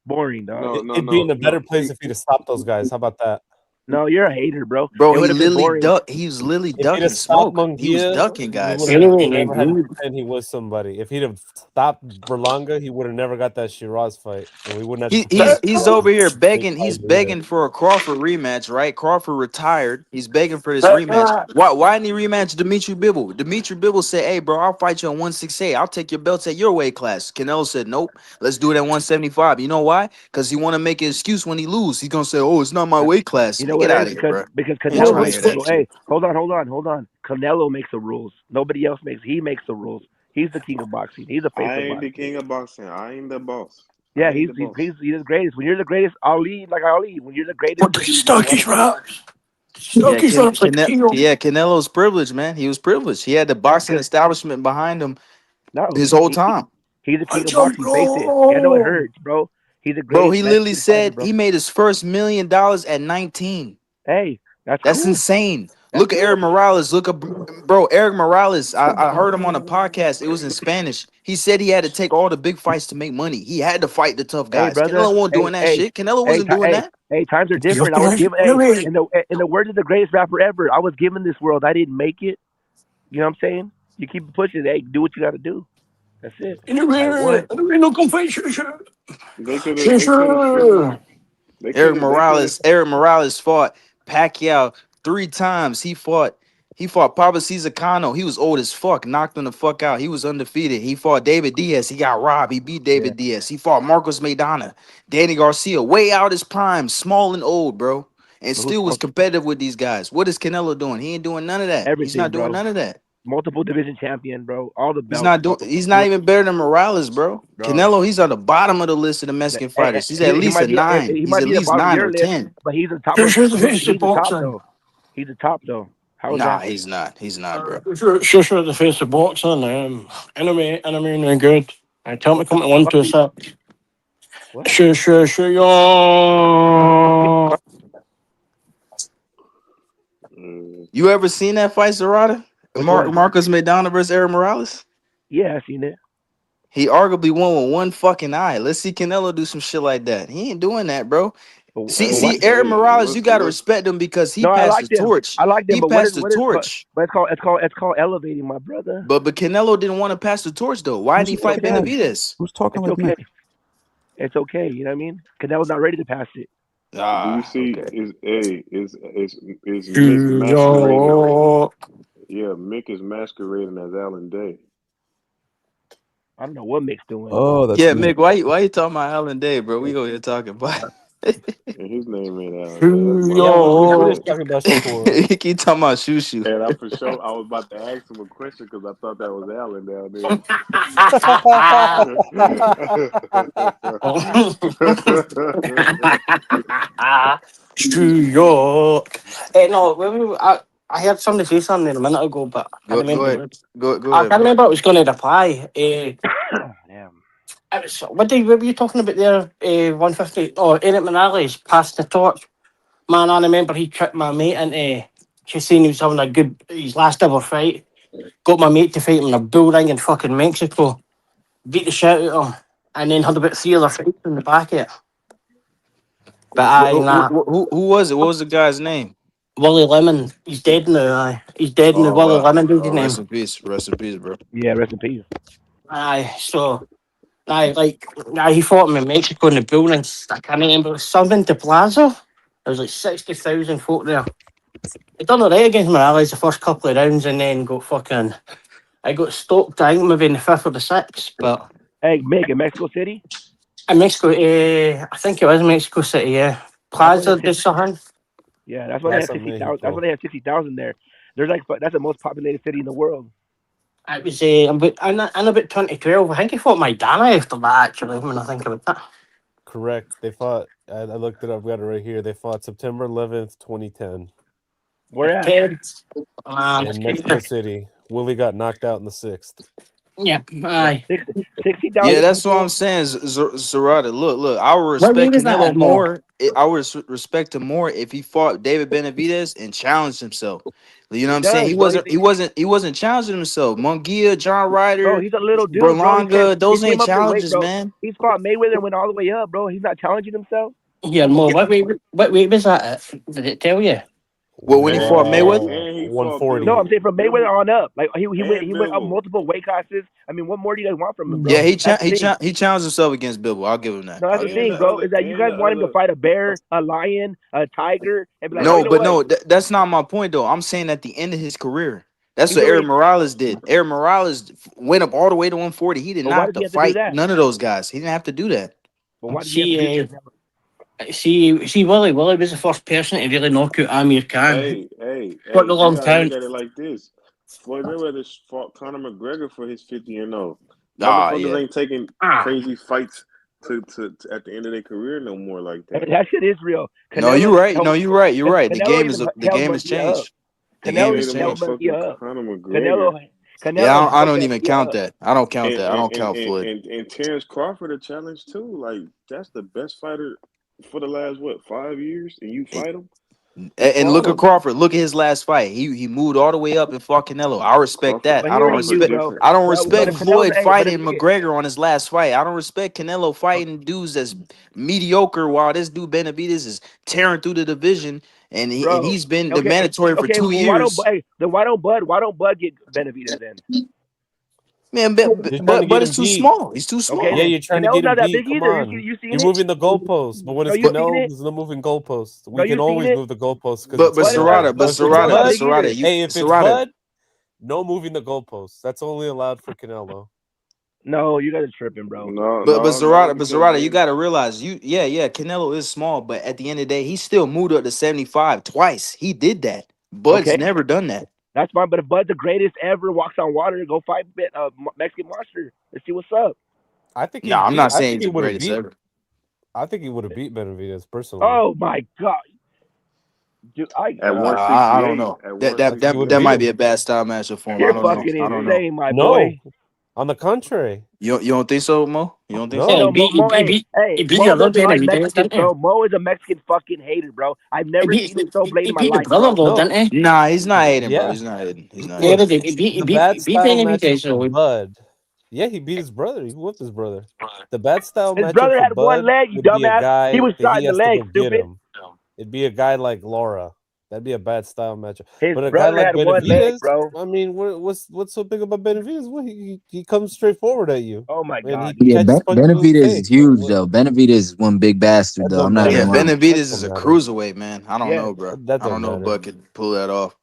Boring, dog. It'd be in a better place if he'd have stopped those guys. How about that? No, you're a hater, bro. Bro, he was literally ducking smoke. He was ducking guys. He would never had to pretend he was somebody. If he'd have stopped Berlanga, he would have never got that Shiraz fight, and we wouldn't have. He's over here begging. He's begging for a Crawford rematch, right? Crawford retired. He's begging for this rematch. Why didn't he rematch Dimitri Bivol? Dimitri Bivol said, "Hey, bro, I'll fight you on 168. I'll take your belts at your weight class." Canelo said, "Nope, let's do it at 175." You know why? Because he want to make an excuse when he lose. He's gonna say, "Oh, it's not my weight class." You know Get what? out of here, bro. Because Canelo makes the rules. Hey, hold on. Canelo makes the rules. Nobody else makes. He makes the rules. He's the king of boxing. He's the face I of ain't boxing. the king of boxing. I ain't the boss. Yeah, he's the greatest. When you're the greatest, I'll lead like I'll lead. When you're the greatest, Canelo's privileged, man. He was privileged. He had the boxing establishment behind him, No, his whole time. he's a king of boxing. Face it. Yeah, I know it hurts, bro. He's the Bro, greatest he literally undisputed fighter, said bro. he made his first $1 million at 19. Hey, that's That's cool. insane. That's Look at good. Eric Morales. Look up, bro. Eric Morales. I heard him on a podcast. It was in Spanish. He said he had to take all the big fights to make money. He had to fight the tough Hey, guys. brother. Canelo wasn't doing that shit. Canelo wasn't doing that. Times are different. I was given, in the words of the greatest rapper ever, I was given this world. I didn't make it. You know what I'm saying? You keep pushing. Hey, do what you got to do. That's it. They could have. Eric Morales fought Pacquiao 3 times. He fought Pablo Cesar Cano. He was old as fuck, knocked him the fuck out. He was undefeated. He fought David Diaz. He got robbed. He beat David Diaz. He fought Marcos Maidana, Danny Garcia, way out his prime, small and old, bro, and still was competitive with these guys. What is Canelo doing? He ain't doing none of that. Everything, He's not doing none of that. Multiple division champion, bro. All the belts. He's not doing. He's not even better than Morales, bro. Canelo, he's on the bottom of the list of the Mexican fighters. He's at least a 9. He's at least 9 or 10. But he's the top. He's the top though. He's the top though. How is Nah, that? he's not. He's not, bro. Sure, the face of boxing. Enemy no good. I tell me come to 126. Sure, yo. You ever seen that fight, Zarada? Marcos Maidana versus Eric Morales? Yeah, I seen it. He arguably won with one fucking eye. Let's see Canelo do some shit like that. He ain't doing that, bro. See, Eric Morales, you gotta respect him because he passed the torch. I like them. He But passed the torch. But it's called elevating, my brother. But Canelo didn't want to pass the torch though. Why did he fight Benavidez? Who's talking It's like okay. me? It's okay. You know what I mean? Canelo's not ready to pass it. Do you see? Is Mick masquerading? Yeah, Mick is masquerading as Alan Day. I don't know what Mick's doing. Oh, that's Mick. Why you talking about Alan Day, bro? We go here talking about. And his name ain't Alan Day. He keep talking about shoo. And I for sure I was about to ask him a question because I thought that was Alan down there. New York. No, I heard somebody say something a minute ago, but I can't remember. Go I ahead. can't remember what I was going to reply. Damn. What were you talking about there? 150. Oh, Eric Morales passed the torch. Man, I remember he tricked my mate into just saying he was having his last ever fight. Got my mate to fight him in a bull ring in fucking Mexico. Beat the shit out of him. And then had about 3 other fights in the back of it. But who was it? What was the guy's name? Willie Lemon. He's dead now. He's dead now. Willie Lemon was his name. Rest in peace. Rest in peace, bro. Yeah, rest in peace. He fought him in Mexico in the building. I can't remember. It was something to Plaza. There was like 60,000 folk there. He done alright against Morales the first couple of rounds and then I got stopped, I think maybe in the 5th or the 6th. But hey, Mick, in Mexico City? In Mexico, I think it was Mexico City, yeah. Plaza de San. Yeah, that's why they have 60,000. That's why they have 60,000 there. There's that's the most populated city in the world. It was in about 2012. I think he fought Maidana after that, actually, when I think about that. Correct. They fought. I looked it up. We got it right here. They fought September 11th, 2010. Where at? In Mexico City. Willie got knocked out in the 6th. Yeah, aye. 60,000. Yeah, that's what I'm saying, Zarada. Look. I would respect Canelo more. I would respect him more if he fought David Benavidez and challenged himself. You know what I'm saying? He wasn't challenging himself. Munguia, John Ryder, bro, he's a little dude. Berlanga, those ain't challenges, man. He's fought Mayweather and went all the way up, bro. He's not challenging himself. Yeah, more. What weight was that? Did it tell you? Well, when he fought Mayweather, 140. No, I'm saying from Mayweather on up. Like he went up multiple weight classes. I mean, what more do you guys want from him, bro? Yeah, he challenged himself against Bivol. I'll give him that. No, that's the thing, bro. Is that you guys want him to fight a bear, a lion, a tiger, and be like, no, that's not my point though. I'm saying at the end of his career. That's what Eric Morales did. Eric Morales went up all the way to 140. He did not have to fight none of those guys. He didn't have to do that. But why did he have to do that? See, Willie was the first person to really knock out Amir Khan. Hey, Got the long time. Look at it like this. Floyd Mayweather fought Conor McGregor for his 50-0. Motherfuckers ain't taking crazy fights to at the end of their career no more like that. That shit is real. No, you're right. The game has changed. The game has changed. Conor McGregor. Canelo. Yeah, I broke don't that even shit count up. that. I don't count And that. I and, don't and, count and, Floyd. and Terrence Crawford a challenge too. Like that's the best fighter for the last 5 years, and you fight him. And look at Crawford, Crawford. Look at his last fight. He moved all the way up and fought Canelo. I respect that. But I don't here's you, respect. bro. I don't But respect if Canelo's, Floyd but if fighting McGregor on his last fight. I don't respect Canelo fighting dudes that's mediocre while this dude Benavidez is tearing through the division and bro, he's been the okay, mandatory for 2 well, why don't years. why don't Bud get Benavidez then? Man, You're trying to but get him it's too beat. small. He's too Okay, small. Yeah, then you're trying to Canelo's get him not that beat. big Come either. on. You seen You're it? moving the goalposts. But when No, it's you seen Canelo, it? there's no moving goalposts. No, We can you seen always it? move the goalposts because But it's Bud is not. Canelo. But if it's Bud is not Bud, big either. hey, if it's Bud, no moving the goalposts. That's only allowed for Canelo. No, you guys are tripping, bro. But Zarada, because you got to realize Canelo is small, but at the end of the day, he still moved up to 75 twice. He did that. Bud's Okay. never done that. That's fine, but if Bud's the greatest ever, walks on water, go fight Mexican Monster. Let's see what's up. I think No, I'm not saying he's the would have greatest beat. ever. I think he would have beat Benavidez personally. Oh my god, dude! At I don't know. That might be a bad style matchup for him. You're I don't know. fucking I don't know. insane, my boy. On the contrary. You don't think so, Mo? You don't think No, so? Mo doesn't like Mexicans, bro. Mo is a Mexican fucking hater, bro. I've never seen him so blatant in my life, bro. Nah, he's not hating, bro. Yeah. He's not hating. He's not Look, hating. the bad style matchup for Bud. Yeah, he beat his brother. He whooped his brother. The bad style His matchup brother for had one Bud leg, you would be a dumbass. guy He was that shot he in the has to leg, go get stupid. him. It'd be a guy like Laura. That'd be a bad style matchup. His But a guy brother like had one leg, Benavidez, bro. I mean, what's so big about Benavidez? Well, he comes straight forward at you. Oh my god. Yeah, catches punches in his Benavidez face. is huge though. Benavidez is one big bastard though. I'm not Yeah, gonna lie. Benavidez is a cruiserweight, man. I don't Yeah. know, bro. That I don't know don't if Bud could pull that off.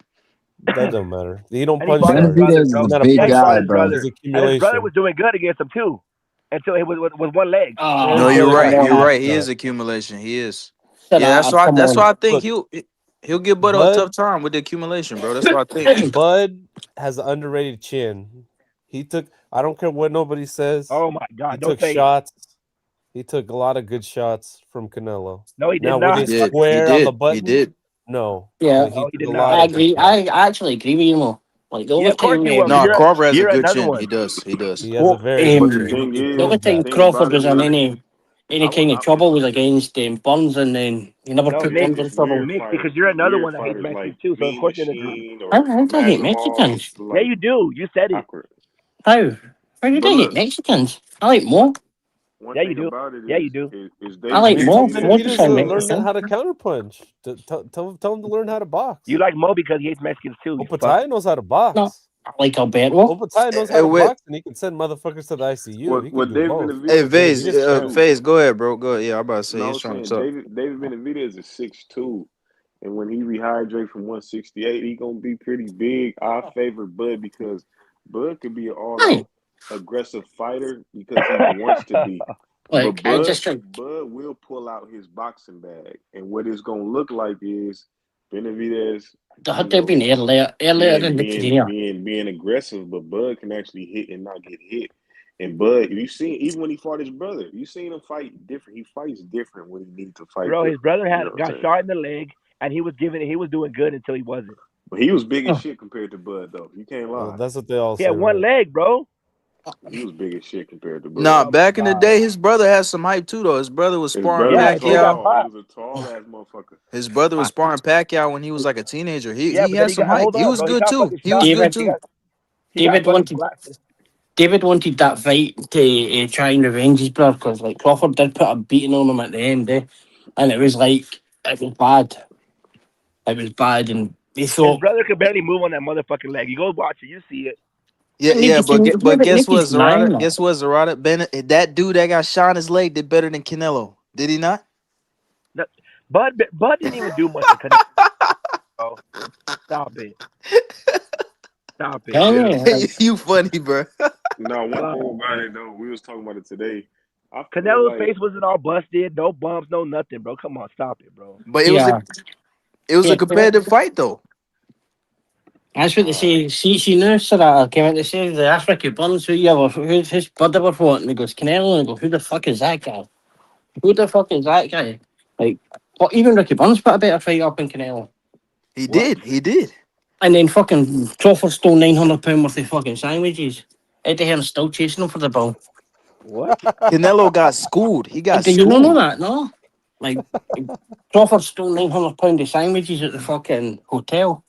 That don't matter. He don't And he punch fought his hard. brother, Benavidez bro. is a Not big Yeah, he guy, fought his bro. brother. His And his brother accumulation. was doing good against him too, until he was with one leg. No, you're right. You're right. He is accumulation. He is. Yeah, that's why I think he'll give Bud a tough time with the accumulation, bro. That's what I think. Bud has an underrated chin. He took. I don't care what nobody says. Oh my god! He Don't took say it. shots. He took a lot of good shots from Canelo. No, he did now, not. Was He he did. square He on the did. button? He did. No. Yeah, But he No, he took did a not. lot I of good agree. shots. I actually agree with you more. Like the Yeah, only of course time, you will. No, You're Crawford has a you're good another chin. one. He does. He does. He has a very But good the chin. thing the is, only the time thing Crawford about it was in is, any kind of trouble was against Burns, and then he never No, put Mick, Burns in trouble. weird because fighters, you're these another weird one that hates fighters Mexicans like too. So of Mean course you're in agreement. Machine I or don't hate Masvidal, Mexicans. Yeah, like you do. You said it. awkward. How? How do But I hate look, Mexicans? I like more. one Yeah, you thing do. about it Yeah, you is do. I I like David mean, tell more. Benavidez. More Benavidez to to learn Mexican. how to counterpunch. Tell him to learn how to box. You like Mo because he hates Mexicans too. You fuck. Opataya knows how to box. No, I like Alberto. Opataya knows how to box, and he can send motherfuckers to the ICU. He can What do David both. Hey, Benavidez Vase, is 6'2". Vase, go ahead, bro. Go ahead. Yeah, I'm about to say No, he's I'm trying saying to talk. David Benavidez is 6'2", and when he rehydrates from 168, he gonna be pretty big. I favor Bud because Bud could be an all-out aggressive fighter because he wants to be. Like, I just Bud will pull out his boxing bag, and what it's gonna look like is Benavidez, there had to have been earlier in the career. being aggressive, but Bud can actually hit and not get hit. And Bud, you seen even when he fought his brother, you seen him fight different. He fights different when he needs to fight. Bro, his brother You know what I'm got saying? shot in the leg, and he was doing good until he wasn't. But he was big as shit compared to Bud, though. You can't lie. That's what they all He say. had one right? leg, bro. He was big as shit compared to Bud. Nah, back in the day, his brother had some hype too, though. His brother was His sparring brother was Pacquiao. tall. He was a tall ass motherfucker. His brother was sparring Pacquiao when he was like a teenager. He Yeah, but then had he some got hype. hold He on, was bro. He good got too. fucking He was shot. good David, too. He got David fucking wanted blasted. David wanted that fight to try and revenge his brother because like Crawford did put a beating on him at the end, and it was like it was bad. It was bad, and he His thought. brother could barely move on that motherfucking leg. You go watch it, you see it. Yeah, but guess what, Zarada? nine. Guess what, Zarada? That dude that got shot in his leg did better than Canelo. Did he not? Bud didn't even do much to Canelo. Oh, stop it. Stop it. Hey, you funny, bro. No, one thing about it though, we was talking about it today. I feel Canelo's like face wasn't all busted, no bumps, no nothing, bro. Come on, stop it, bro. But it was a competitive fight though. That's what they say. See now, Sarah came out to say they asked Ricky Burns who's his brother were for, and he goes Canelo, and I go, who the fuck is that guy? Who the fuck is that guy? Like, what? Even Ricky Burns put a better fight up in Canelo. He did. And then fucking Crawford stole £900 worth of fucking sandwiches. Eddie Hearn's still chasing him for the ball. What? Canelo got schooled. He got Did you not know schooled. that? No. Like Crawford stole £900 of sandwiches at the fucking hotel.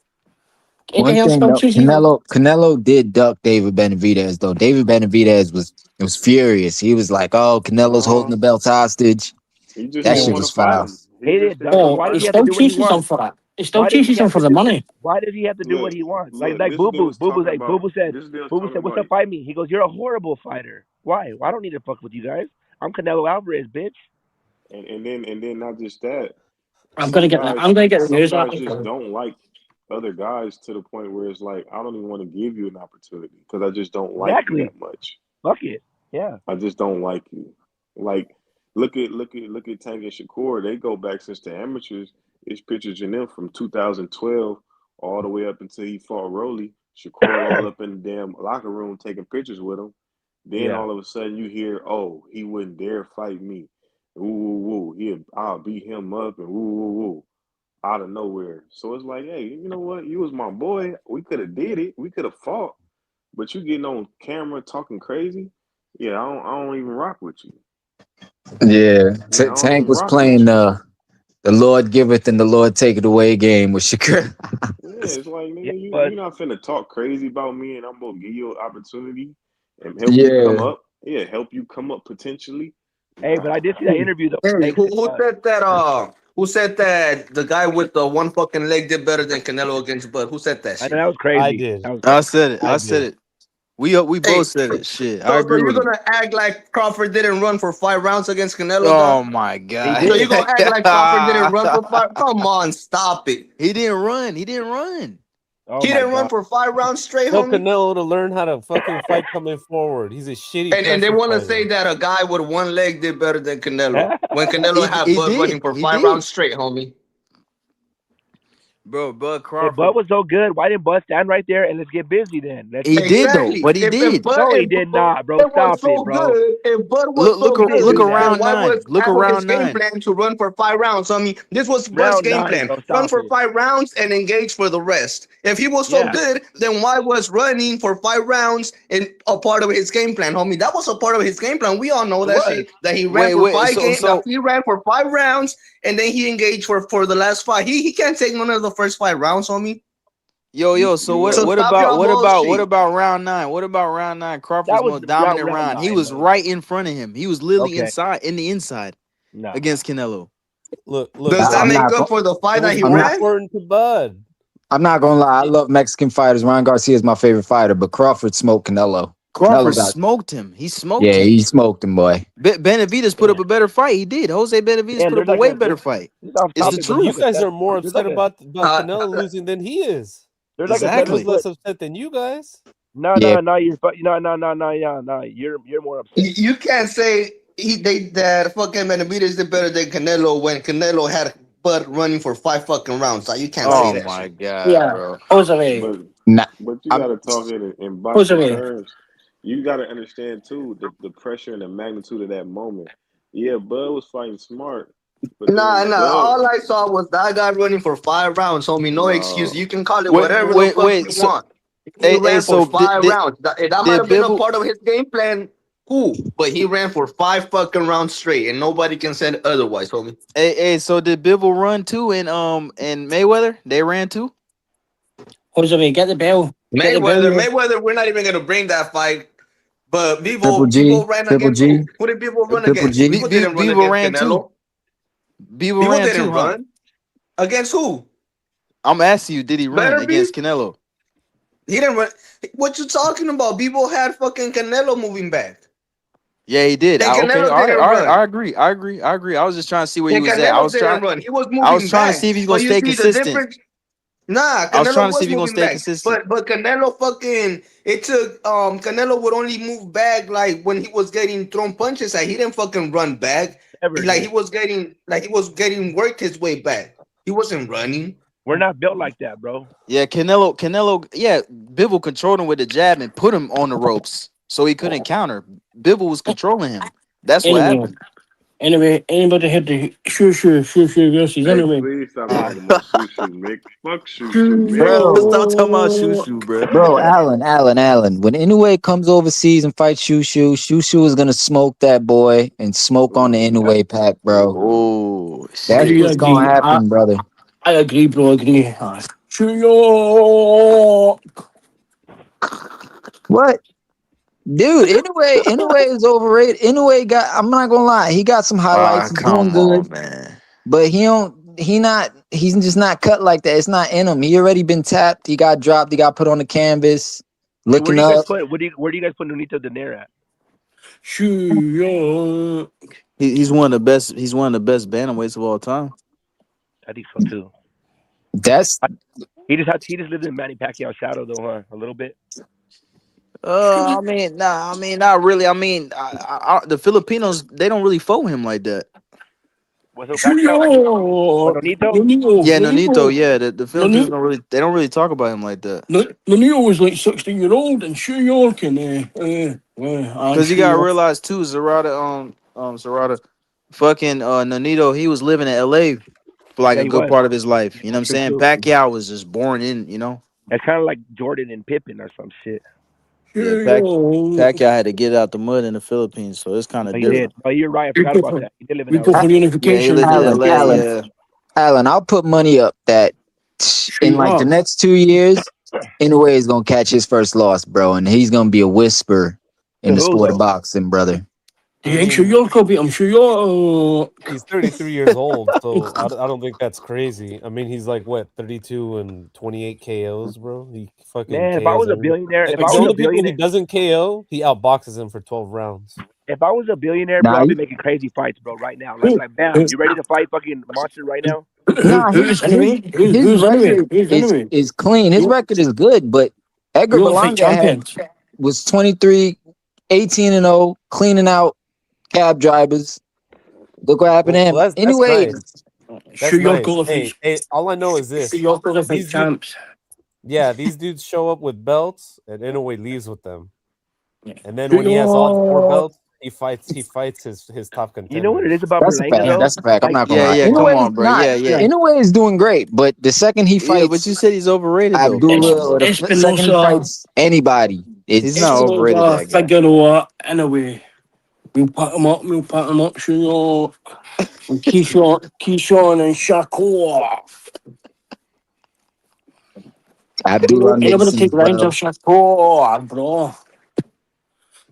Eddie One Hearn thing still though, chasing him. Canelo did duck David Benavidez though. David Benavidez was furious. He was like, "Oh, Canelo's holding the belt hostage." He just That didn't shit want was to fight foul. him. He didn't duck him. Oh, Why does he he have to still do what he chases him wants? for that. He still Why does he chases him have for to the do? money. Why does he have to do what Look, he wants? look. Like This Boo deal Boo. was Boo Boo's talking like Boo about. Boo said. This deal Boo Boo talking said, "What's about. up, fight me?" He goes, "You're a horrible fighter. Why? I don't need to fuck with you guys. I'm Canelo Alvarez, bitch." And then not just that. I'm Some gonna get the some news guys out. just don't like other guys to the point where it's like I don't even want to give you an opportunity because I just don't like you Exactly. that much. Fuck it. Yeah. I just don't like you. Like look at Tank and Shakur. They go back since the amateurs. It's pictures of them from 2012 all the way up until he fought Rolly. Shakur all up in the damn locker room taking pictures with him. Then Yeah. all of a sudden you hear, oh, he wouldn't dare fight me. Woo woo woo. I'll beat him up and woo woo woo. Out of nowhere. So it's like, hey, you know what? You was my boy. We could have did it. We could have fought. But you getting on camera talking crazy? Yeah, I don't even rock with you. Yeah, Yeah, I don't Tank even was rock playing with you. the Lord giveth and the Lord taketh away game with Shakur. Yeah, it's like, Yeah. nigga, But you're not finna talk crazy about me and I'm gonna give you an opportunity and help you come Yeah, up. Yeah, help you come up potentially. hey, but I did see that interview though. Hey, Tank who said, said that? Who said that the guy with the one fucking leg did better than Canelo against Bud? Who said that I know shit? that was I crazy. did. That was I said it. I I said did. it. We Hey, both said it. Shit, I so agree you're with him. gonna act like Crawford didn't run for 5 rounds against Canelo, Oh dog? my he god. So you did. gonna act like Crawford didn't run for 5? Come on, stop it. He didn't run. He didn't run. Oh He my didn't run god. for 5 rounds straight, Tell homie. Canelo to learn how to fucking fight coming forward. He's a shitty And they pressure want to say fighter. that a guy with one leg did better than Canelo when Canelo had He Bud running did. for He 5 did. rounds straight, homie. Bro, Bud If Crawford. Bud was so good, why didn't Bud stand right there and let's get busy then? Let's He get busy. did though, Exactly. but he If did. Bud No, he if did Bud not, bro. was Stop it, so bro. good, if Bud was Look, so look, You can't good, look do that. then around why 9. was Look half of his around game 9. plan to run for 5 rounds? I mean, this was Bud's Round game 9, plan: bro. run Stop for it. 5 rounds and engage for the rest. If he was so Yeah. good, then why was running for 5 rounds and a part of his game plan, homie? That was a part of his game plan. We all know It that was. shit. That he ran for Wait. he ran for 5 rounds and then he engaged for the last 5. He can't take none of the first 5 rounds, homie. Yo. So what? So What stop about? your What bullshit. about round 9? What about round 9? Crawford's That was most dominant round round. He 9, was bro. right in front of him. He was literally Okay. in the inside No. against Canelo. Look, Does that I'm make not. up for the It fight that was he more I'm not. ran? important to Bud. I'm not gonna lie. I love Mexican fighters. Ryan Garcia is my favorite fighter, but Crawford smoked Canelo. Crawford Canelo got. smoked him. He smoked Yeah, him. he smoked him, boy. Benavidez put up a better fight. He did. Jose Benavidez And put there's up a like way a better fight. this off It's the topic, but You there's truth. like guys are more there's upset like a about Uh, Canelo losing than he is. there's like a Exactly. Canelo's less look. upset than you guys. No, Yeah, you're no. You're more upset. you can't say that fucking Benavidez did better than Canelo when Canelo had Bud running for 5 fucking rounds. So you can't say Oh that my shit. god, Yeah. bro. Jose. But nah, you I'm, gotta talk in boxing Jose. terms. You gotta understand too the pressure and the magnitude of that moment. Yeah, Bud was fighting smart, but Nah. then Bud All I saw was that guy running for 5 rounds, homie. No excuse. You no. can call it whatever the fuck you So, want. He ran for so 5 rounds. That might did have been a Bibble? part of his game plan. Cool. But he ran for 5 fucking rounds straight, and nobody can say otherwise, homie. So did Bibble run too? And Mayweather, they ran too. Jose, get the bell. Get the bell. Mayweather, we're not even gonna bring that fight. But Triple G, Bivol ran Triple against G, who? Who did Bivol run Triple against? G. Bivol didn't run Bivol against ran too. Canelo. Bivol Bivol ran didn't too, huh? run. Against who? I'm asking you, did he run Better be. against Canelo? He didn't run. What you talking about? Bivol had fucking Canelo moving back. Yeah, he did. And Okay, Canelo all right, didn't all right. run. I agree. I was just trying to see where he And was at. Canelo didn't run. He was moving trying to back. see if he's But gonna you stay see the consistent. difference? Nah, I was Canelo trying to see was if he's gonna moving stay back. consistent. But Canelo fucking it took Canelo would only move back like when he was getting thrown punches at. He didn't fucking run back. Never Like did. he was getting worked his way back. He wasn't running. We're not built like that, bro. Yeah, Canelo. Yeah, Bivol controlled him with the jab and put him on the ropes so he couldn't counter. Bivol was controlling him. That's what happened. Anyway, anybody heard the shoo versus Hey, anyway? please stop talking about Shushu, Mick. Fuck Shushu, Mick. Bro, Stop talking about shoo, bro. bro, Allen. When Inoue comes overseas and fights Shushu is gonna smoke that boy and smoke on the Inoue pack, bro. Oh, That's I what's gonna agree. happen, brother. I agree, bro. Agree. Shoo. What? Dude, Inoue is overrated. Inoue got, I'm not gonna lie, he got some highlights. He's doing come good, on, man. but he's just not cut like that. It's not in him. He already been tapped. He got dropped. He got put on the canvas. Hey, where Looking do you guys up. put where do you guys put Nonito Donaire at? Shoo. He's one of the best. He's one of the best bantamweights of all time. I think so too. That's He just lived in Manny Pacquiao's shadow though, huh? A little bit. I mean, not really. I mean, the Filipinos, they don't really follow him like that. Was it Pacquiao? Nonito? Yeah, Nonito. Yeah, the Filipinos don't really talk about him like that. Nonito was like 16-year-old and Shoo York and Because you gotta realize too, Zarada, fucking Nonito, he was living in LA for like a good part of his life. You know what I'm saying? Pacquiao was just born in, you know. It's kind of like Jordan and Pippen or some shit. Yeah, Pacquiao had to get out the mud in the Philippines, so it's kind of He different. did. Oh, you're right. I forgot about that. He did live in LA. Yeah, he lived in LA. Allen, I'll put money up that in like the next 2 years, Inoue is gonna catch his first loss, bro, and he's gonna be a whisper in the sport of boxing, brother. Do you think Shoo York will beat him? Shoo York. He's 33 years old, so I don't think that's crazy. I mean, he's like what 32 and 28 KOs, bro. He fucking. Man, if KOs I was a everybody. billionaire, Like, if I the was a only people he billionaire, doesn't KO, he outboxes him for 12 rounds. if I was a billionaire, bro, I'd be making crazy fights, bro, right now. Like bam, you ready to fight fucking Monster right now? Nah, his record is clean. His record is good, but Edgar You wanna fight Berlanga was 23, 18-0, cleaning out cab drivers. Look what happened to him. That's Anyway, nice. That's nice. Hey, all I know is this. These champs. Yeah, these dudes show up with belts, and Inoue leaves with them. And then when he has all 4 belts, he fights his top contender. You know what it is about that's a Berlanga, fact. though? That's a fact. I'm not gonna lie. Yeah, come on, bro. Not, Yeah. Inoue is doing great, but the second he fights, but you said he's overrated though. Abdullah, or the second he fights anybody, He's not overrated. That guy. Figure what? Anyway, we'll pack him up. Shoo York. And Keyshawn and Shakur. Abdullah You're gonna Mason, take rounds bro. of Shakur, bro.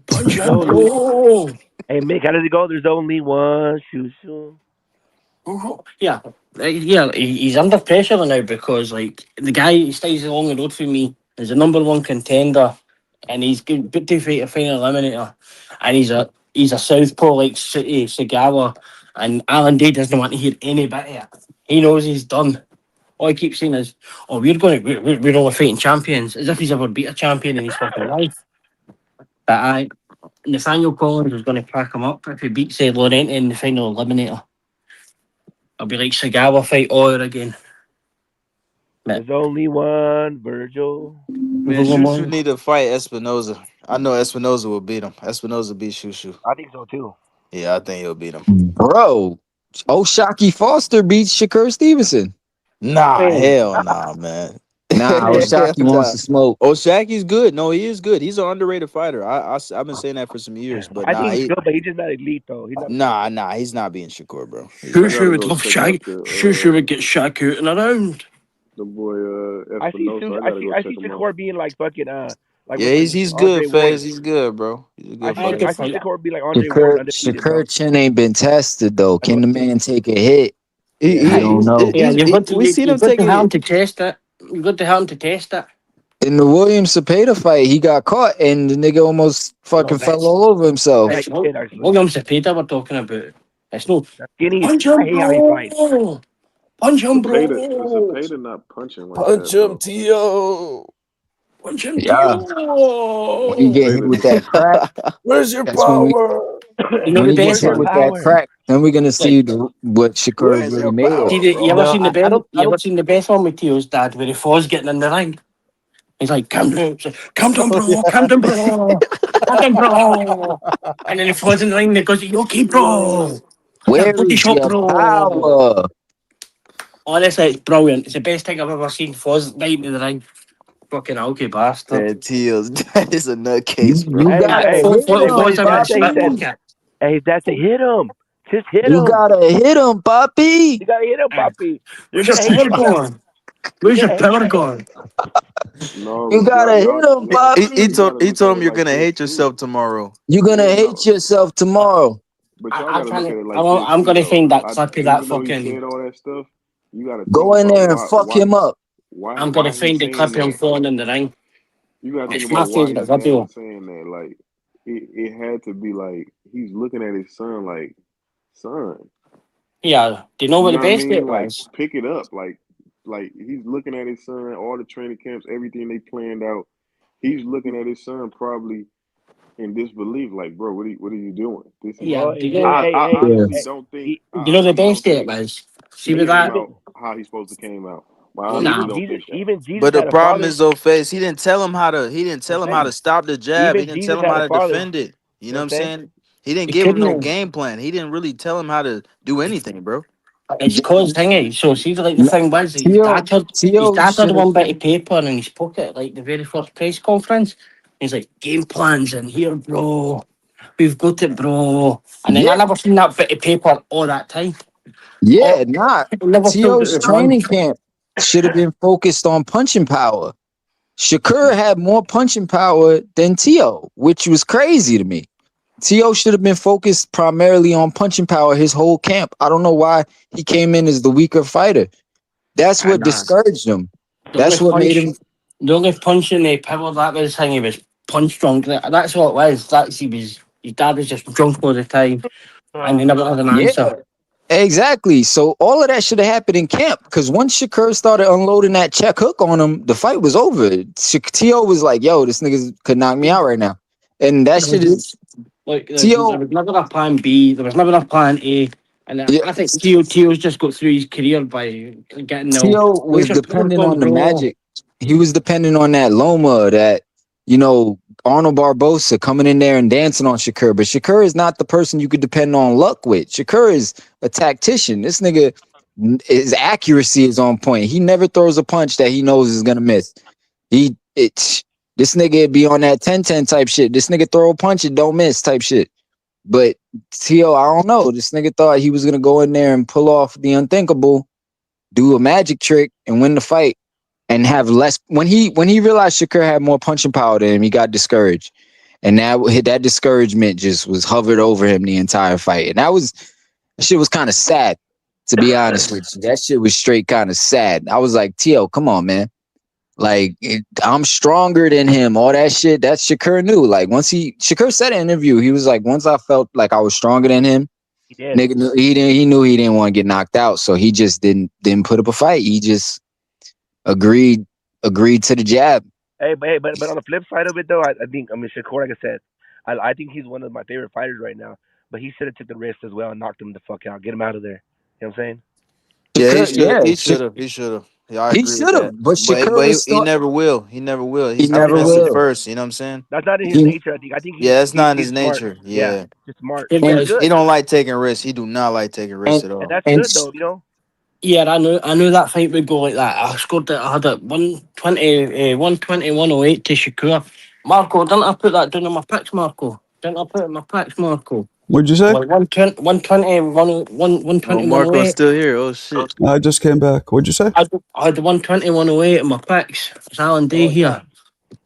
Punch him, bro. Hey, Mick, how does it go? There's only one Shushu. Yeah, he's under pressure now because like the guy he stays along the road for me is the #1 contender, and he's good to fight a final eliminator, and he's a southpaw like Sagawa, and Alan Day doesn't want to hear any bit of it. He knows he's done. All he keeps saying is, "Oh, we're only fighting champions," as if he's ever beat a champion in his fucking life. But Nathaniel Collins is going to pack him up if he beats Laurenti in the final eliminator. It'll be like Sagawa fight all over again. There's only one Virgil. Man, Shushu need to fight Espinoza. I know Espinoza will beat him. Espinoza beat Shushu. I think so too. Yeah, I think he'll beat him. Bro, O'Shaquie Foster beats Shakur Stevenson. Nah, hell nah, man. Nah, O'Shaquie wants to smoke. O'Shaquie's good. No, he is good. He's an underrated fighter. I've been saying that for some years, but I think he's good, but he's just not elite though. He's not being Shakur, bro. Shushu would love Shaq. Shushu would get Shaq out and around. The boy, I see Shakur being like fucking like yeah, he's good, Fez. He's good, bro. He's a good fighter. I see Shakur be like Andre Ward. Shakur chin ain't been tested though. Can the man take a hit? I don't know. Yeah, you've got to have him to test it. You've got to have him to test it. In the William Cepeda fight, he got caught and the nigga almost fucking fell all over himself. William Cepeda we're talking about. It's no punch him, punch him, bro. Cepeda not punching like punch that, him, Tio. Punch him, yeah. When you get hit with that crack, where's your power? When you get hit with that crack, then we're gonna see what Shakur is really made of. You ever seen the best? You ever seen the best one with Tio's dad where he falls getting in the ring? He's like, come down, bro, come down, bro. And then he falls in the ring and he goes, you okay, bro? Where Body is shot, your bro. power? Honestly, it's brilliant. It's the best thing I've ever seen. Foz right into the ring. Fucking alky bastard. Man, Teals, that is a You, nutcase, bro. you gotta hit Foz him, having a spit Poppy. bucket. Hey, his dad said, hit him. Just hit You him. gotta hit him, Poppy. You gotta hit him, Poppy. You're Where's your gonna hate power yourself. gone? Where's You're your gonna hate power yourself. gone? No, You but gotta hit y'all him, you gotta Poppy. He you gotta told look at him it you're like gonna this hate too. yourself tomorrow. You're gonna Yeah, hate yourself tomorrow. but y'all I'm gotta look trying at to. it like this I'm too, gonna though. find that clip of that Even though he fucking. said all that stuff, you gotta think Go in about there and fuck him up. I'm gonna why find he's the saying clip of him that. falling in the ring. You gotta think It's my about why favorite his dad video. is saying that. Like it had to be like he's looking at his son like, son, Yeah, do you know what you the know what I best bit mean? Like was? pick it up. Like he's looking at his son, all the training camps, everything they planned out. He's looking at his son probably in disbelief, like, bro, what are you doing? This is Yeah, Bro, do you hey, know? I hey, honestly hey, don't think he, Do you know the best bit think was? See he with even came that? even out how he's supposed to came out. But I honestly Nah. don't think that. even Jesus But the had a problem father. is though, Face, he didn't tell him how to. He didn't I'm tell him how to saying, stop the jab. He even didn't Jesus tell him had how a to father. defend it. You You know know what what I'm I'm saying? saying? He didn't You give him no couldn't. game plan. He didn't really tell him how to do anything, bro. It's caused thingy. So see, like the No, thing was, his Tio dad had should have. one bit of paper in his pocket, like the very first press conference. He's like, game plans in here, bro. We've got it, bro. And then I Yeah, never seen that bit of paper all that time. yeah, Oh, not. I never filled it Tio's with one. training camp should have been focused on punching power. Shakur had more punching power than Tio, which was crazy to me. Tio should have been focused primarily on punching power his whole camp. I don't know why he came in as the weaker fighter. That's what Nah. discouraged him. The That's only what made punch, him. the only punch in the power that was thing, he was punch drunk. That's what it was. His dad was just drunk all the time, and he never had an Yeah, answer. exactly. So all of that should have happened in camp because once Shakur started unloading that check hook on him, the fight was over. Tio was like, "Yo, this nigga could knock me out right now," and that shit is Like there Tio. was never a plan B. There was never a plan A. And Yeah, I think Tio's just got through his career by getting the Tio was where's your power dependent gone, on the bro? magic. He was dependent on that Loma, that Arnold Barbosa coming in there and dancing on Shakur. But Shakur is not the person you could depend on luck with. Shakur is a tactician. This nigga, his accuracy is on point. He never throws a punch that he knows is gonna miss. This nigga be on that 10-10 type shit. This nigga throw a punch and don't miss type shit. But Tio, I don't know. This nigga thought he was gonna go in there and pull off the unthinkable, do a magic trick, and win the fight, and have less. When he realized Shakur had more punching power than him, he got discouraged, and that discouragement just was hovered over him the entire fight, and that shit was kind of sad, to be honest with you. That shit was straight kind of sad. I was like, Tio, come on, man. Like, I'm stronger than him. All that shit. That Shakur knew. Like, Shakur said in an interview, he was like, once I felt like I was stronger than him, nigga, he knew he didn't want to get knocked out, so he just didn't put up a fight. He just agreed to the jab. Hey, but on the flip side of it though, I mean Shakur, like I said, I think he's one of my favorite fighters right now. But he should have took the risk as well and knocked him the fuck out, get him out of there. You know what I'm saying? Yeah, he should have. He should have. Yeah, I He agree with should have, that. but Shakur was He never will. He never will. He He's never defensive will. first. You know what I'm saying? That's not in his nature. I think Yeah, that's not in he's his smart. nature. Yeah, Yeah. just smart. It That's was. good. He don't like taking risks. He do not like taking risks at And all. that's And good though, you know. yeah, I knew that fight would go like that. I had it 120, 120, 108 to Shakur. Marco, didn't I put that down in my picks, Marco? Didn't I put it in my picks, Marco? What'd you say? Well, 120, 120, Oh, Marco's 108. still here. Oh shit. I just came back. What'd you say? I had the 120, 108 in my picks. It's Alan D here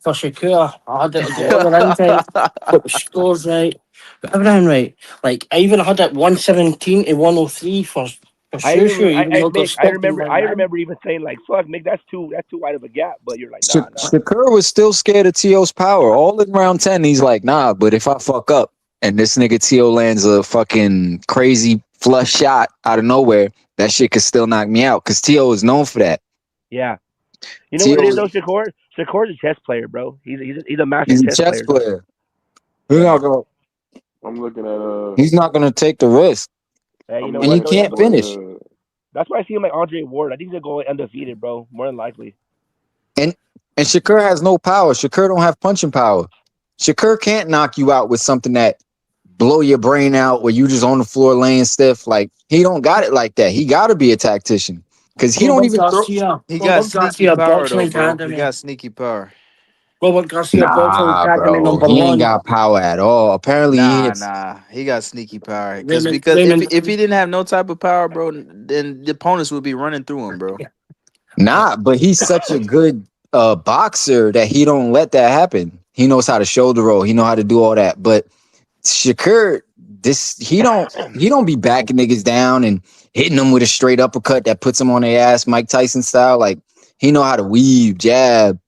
for Shakur. I had it, got all the rings right, got the scores right, got everything right. Like, I even had it 117 to 103 for Shushu, even though it got Mick, stopped in round I nine. remember even saying like, "Fuck, Mick, that's too wide of a gap." But you're like, nah. Shakur was still scared of Tio's power. All in round 10, he's like, nah, but if I fuck up and this nigga Tio lands a fucking crazy flush shot out of nowhere, that shit could still knock me out because Tio is known for that. Yeah. You know what it is though, Shakur? Shakur's a chess player, bro. He's a master He's a chess chess player. player. I'm looking at He's not gonna take the risk. Hey, you know And what? you can't finish. That's why I see him like Andre Ward. I think he's gonna go undefeated, bro. More than likely. And Shakur has no power. Shakur don't have punching power. Shakur can't knock you out with something that blow your brain out where you just on the floor laying stiff. Like he don't got it like that. He got to be a tactician because he don't Robert even throw. Garcia. He got Robert sneaky Garcia, power boxing though, bro. He academy. got sneaky power. Robert Garcia, boxing Nah, academy bro, number he ain't one. got power at all. Apparently, he hits. Nah. He got sneaky power. Raymond, Because Raymond, if he didn't have no type of power, bro, then the opponents would be running through him, bro. Nah, but he's such a good boxer that he don't let that happen. He knows how to shoulder roll. He know how to do all that. But Shakur, he don't be backing niggas down and hitting them with a straight uppercut that puts them on their ass, Mike Tyson style. Like he know how to weave, jab,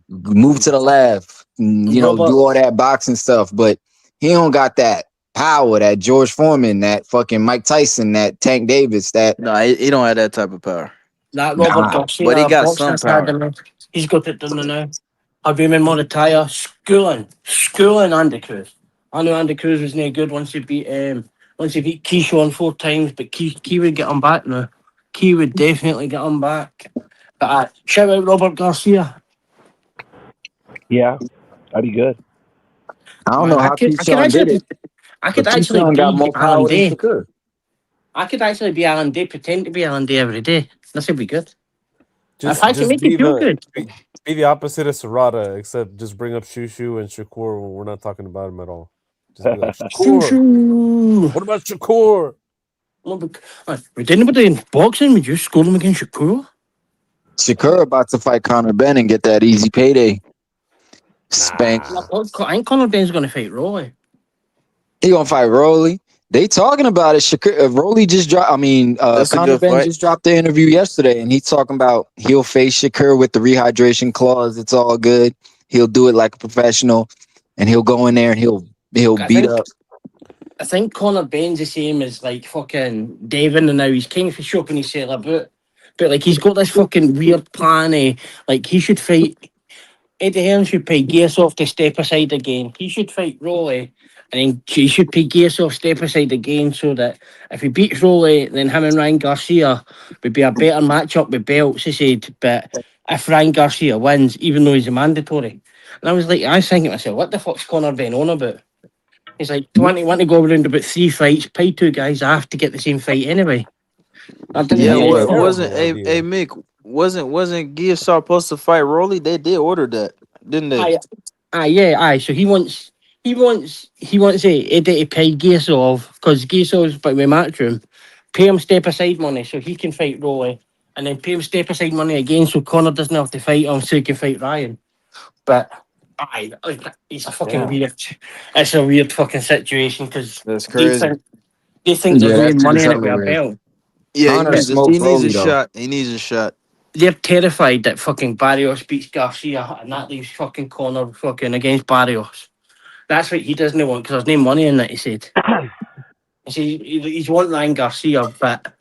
move to the left, you know, do all that boxing stuff. But he don't got that power, that George Foreman, that fucking Mike Tyson, that Tank Davis, that. No, he don't have that type of power. That Robert Garcia, but he got boxing some power. academy. He's got it done now. I've been in Morataya schooling Andy Cruz. I know Andy Cruz was no good once he beat Keyshawn 4 times, but Key would get him back now. Key would definitely get him back. But shout out Robert Garcia. Yeah, that'd be good. I don't know how Keyshawn did it. I could but actually Keyshawn got be more Alan power than Day. Shakur. I could actually be Alan Day, pretend to be Alan Day every day. This would be good. Just, if I can make it feel good. Be the opposite of Serrata, except just bring up Shushu and Shakur when we're not talking about him at all. Just be like, Shakur. What about Shakur? We did anybody in boxing? Would you score him against Shakur? Shakur about to fight Conor Benn and get that easy payday. Spank. I think Conor Benn's going to fight Roy. He gonna fight Rolly. They talking about it. Shakur, Rolly just dropped. Conor Benn just dropped the interview yesterday, and he's talking about he'll face Shakur with the rehydration clause. It's all good. He'll do it like a professional, and he'll go in there and he'll beat up. I think Conor Benn's the same as like fucking Devin, and now he's king for shopping his sailor boot. But like he's got this fucking weird plan. Like he should fight Eddie Hearn should pay Gearsoft to step aside again. He should fight Rolly. And then he should pay Gearsoft step aside again so that if he beats Rolly, then him and Ryan Garcia would be a better matchup with belts, he said. But if Ryan Garcia wins, even though he's a mandatory. And I was thinking to myself, what the fuck's Conor Benn on about? He's like, want to go around about 3 fights, pay 2 guys, I have to get the same fight anyway. Mick, wasn't Gearsoft supposed to fight Rolly? They did order that, didn't they? So he wants Eddie to pay Gearsov because Gearsov's by my Matchroom. Pay him step aside money so he can fight Rolly, and then pay him step aside money again so Conor doesn't have to fight him so he can fight Ryan. But it's a fucking weird. It's a weird fucking situation because that's crazy. They think they're winning money in it with a belt. Yeah, he needs a shot. He needs a shot. They're terrified that fucking Barrios beats Garcia and that leaves fucking Conor fucking against Barrios. That's what he doesn't want because there's no money in that, he said. He's wanting Ryan Garcia, but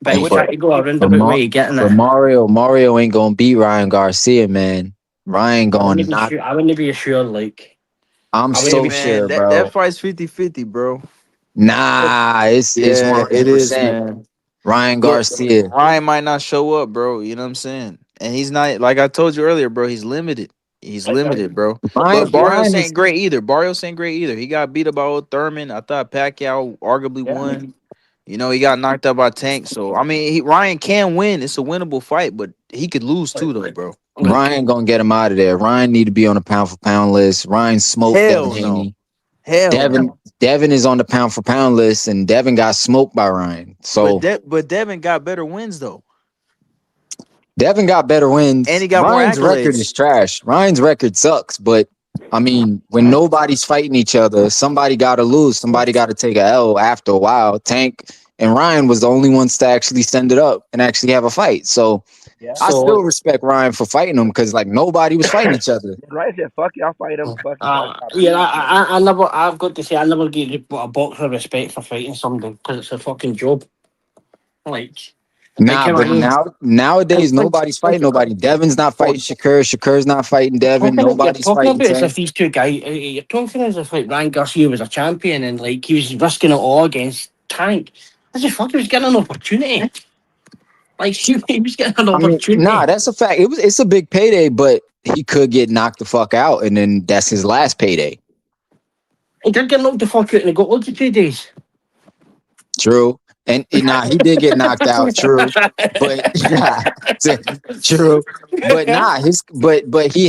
he's trying to go around about way getting it. But Mario ain't gonna beat Ryan Garcia, man. Ryan going knock. I wouldn't be sure, like. I'm so sure, bro. That fight's 50-50, bro. Nah, it's 100%. It is, man. Ryan Garcia. Ryan might not show up, bro. You know what I'm saying? And he's not, like I told you earlier, bro. He's limited. He's limited, bro. But Barrios ain't great either. Barrios ain't great either. He got beat up by old Thurman. I thought Pacquiao arguably won. You know, he got knocked out by Tank. So, I mean, Ryan can win. It's a winnable fight, but he could lose too, though, bro. Ryan gonna get him out of there. Ryan need to be on the pound for pound list. Ryan smoked Devin Haney. Devin is on the pound for pound list, and Devin got smoked by Ryan. So, but Devin got better wins though. Devin got better wins, and he got Ryan's more accolades. record is trash. Ryan's record sucks, but I mean, when nobody's fighting each other, somebody got to lose. Somebody got to take a L after a while. Tank and Ryan was the only ones to actually stand it up and actually have a fight. So. Yeah. I still respect Ryan for fighting him because like nobody was fighting each other. Ryan said, "Fuck you, I'll fight him." I've got to say, I never give a boxer respect for fighting somebody because it's a fucking job. Like, nowadays nobody's fighting nobody. Devin's not fighting Shakur. Shakur's not fighting Devin. Nobody's fighting. If these 2 guys, you're talking as if like Ryan Garcia was a champion and like he was risking it all against Tank. I just thought he was getting an opportunity. Like he was getting an opportunity. That's a fact. It's a big payday, but he could get knocked the fuck out, and then that's his last payday. He did get knocked the fuck out and he got loads of 2 days. True. And nah, he did get knocked out. True. But true. But nah, but he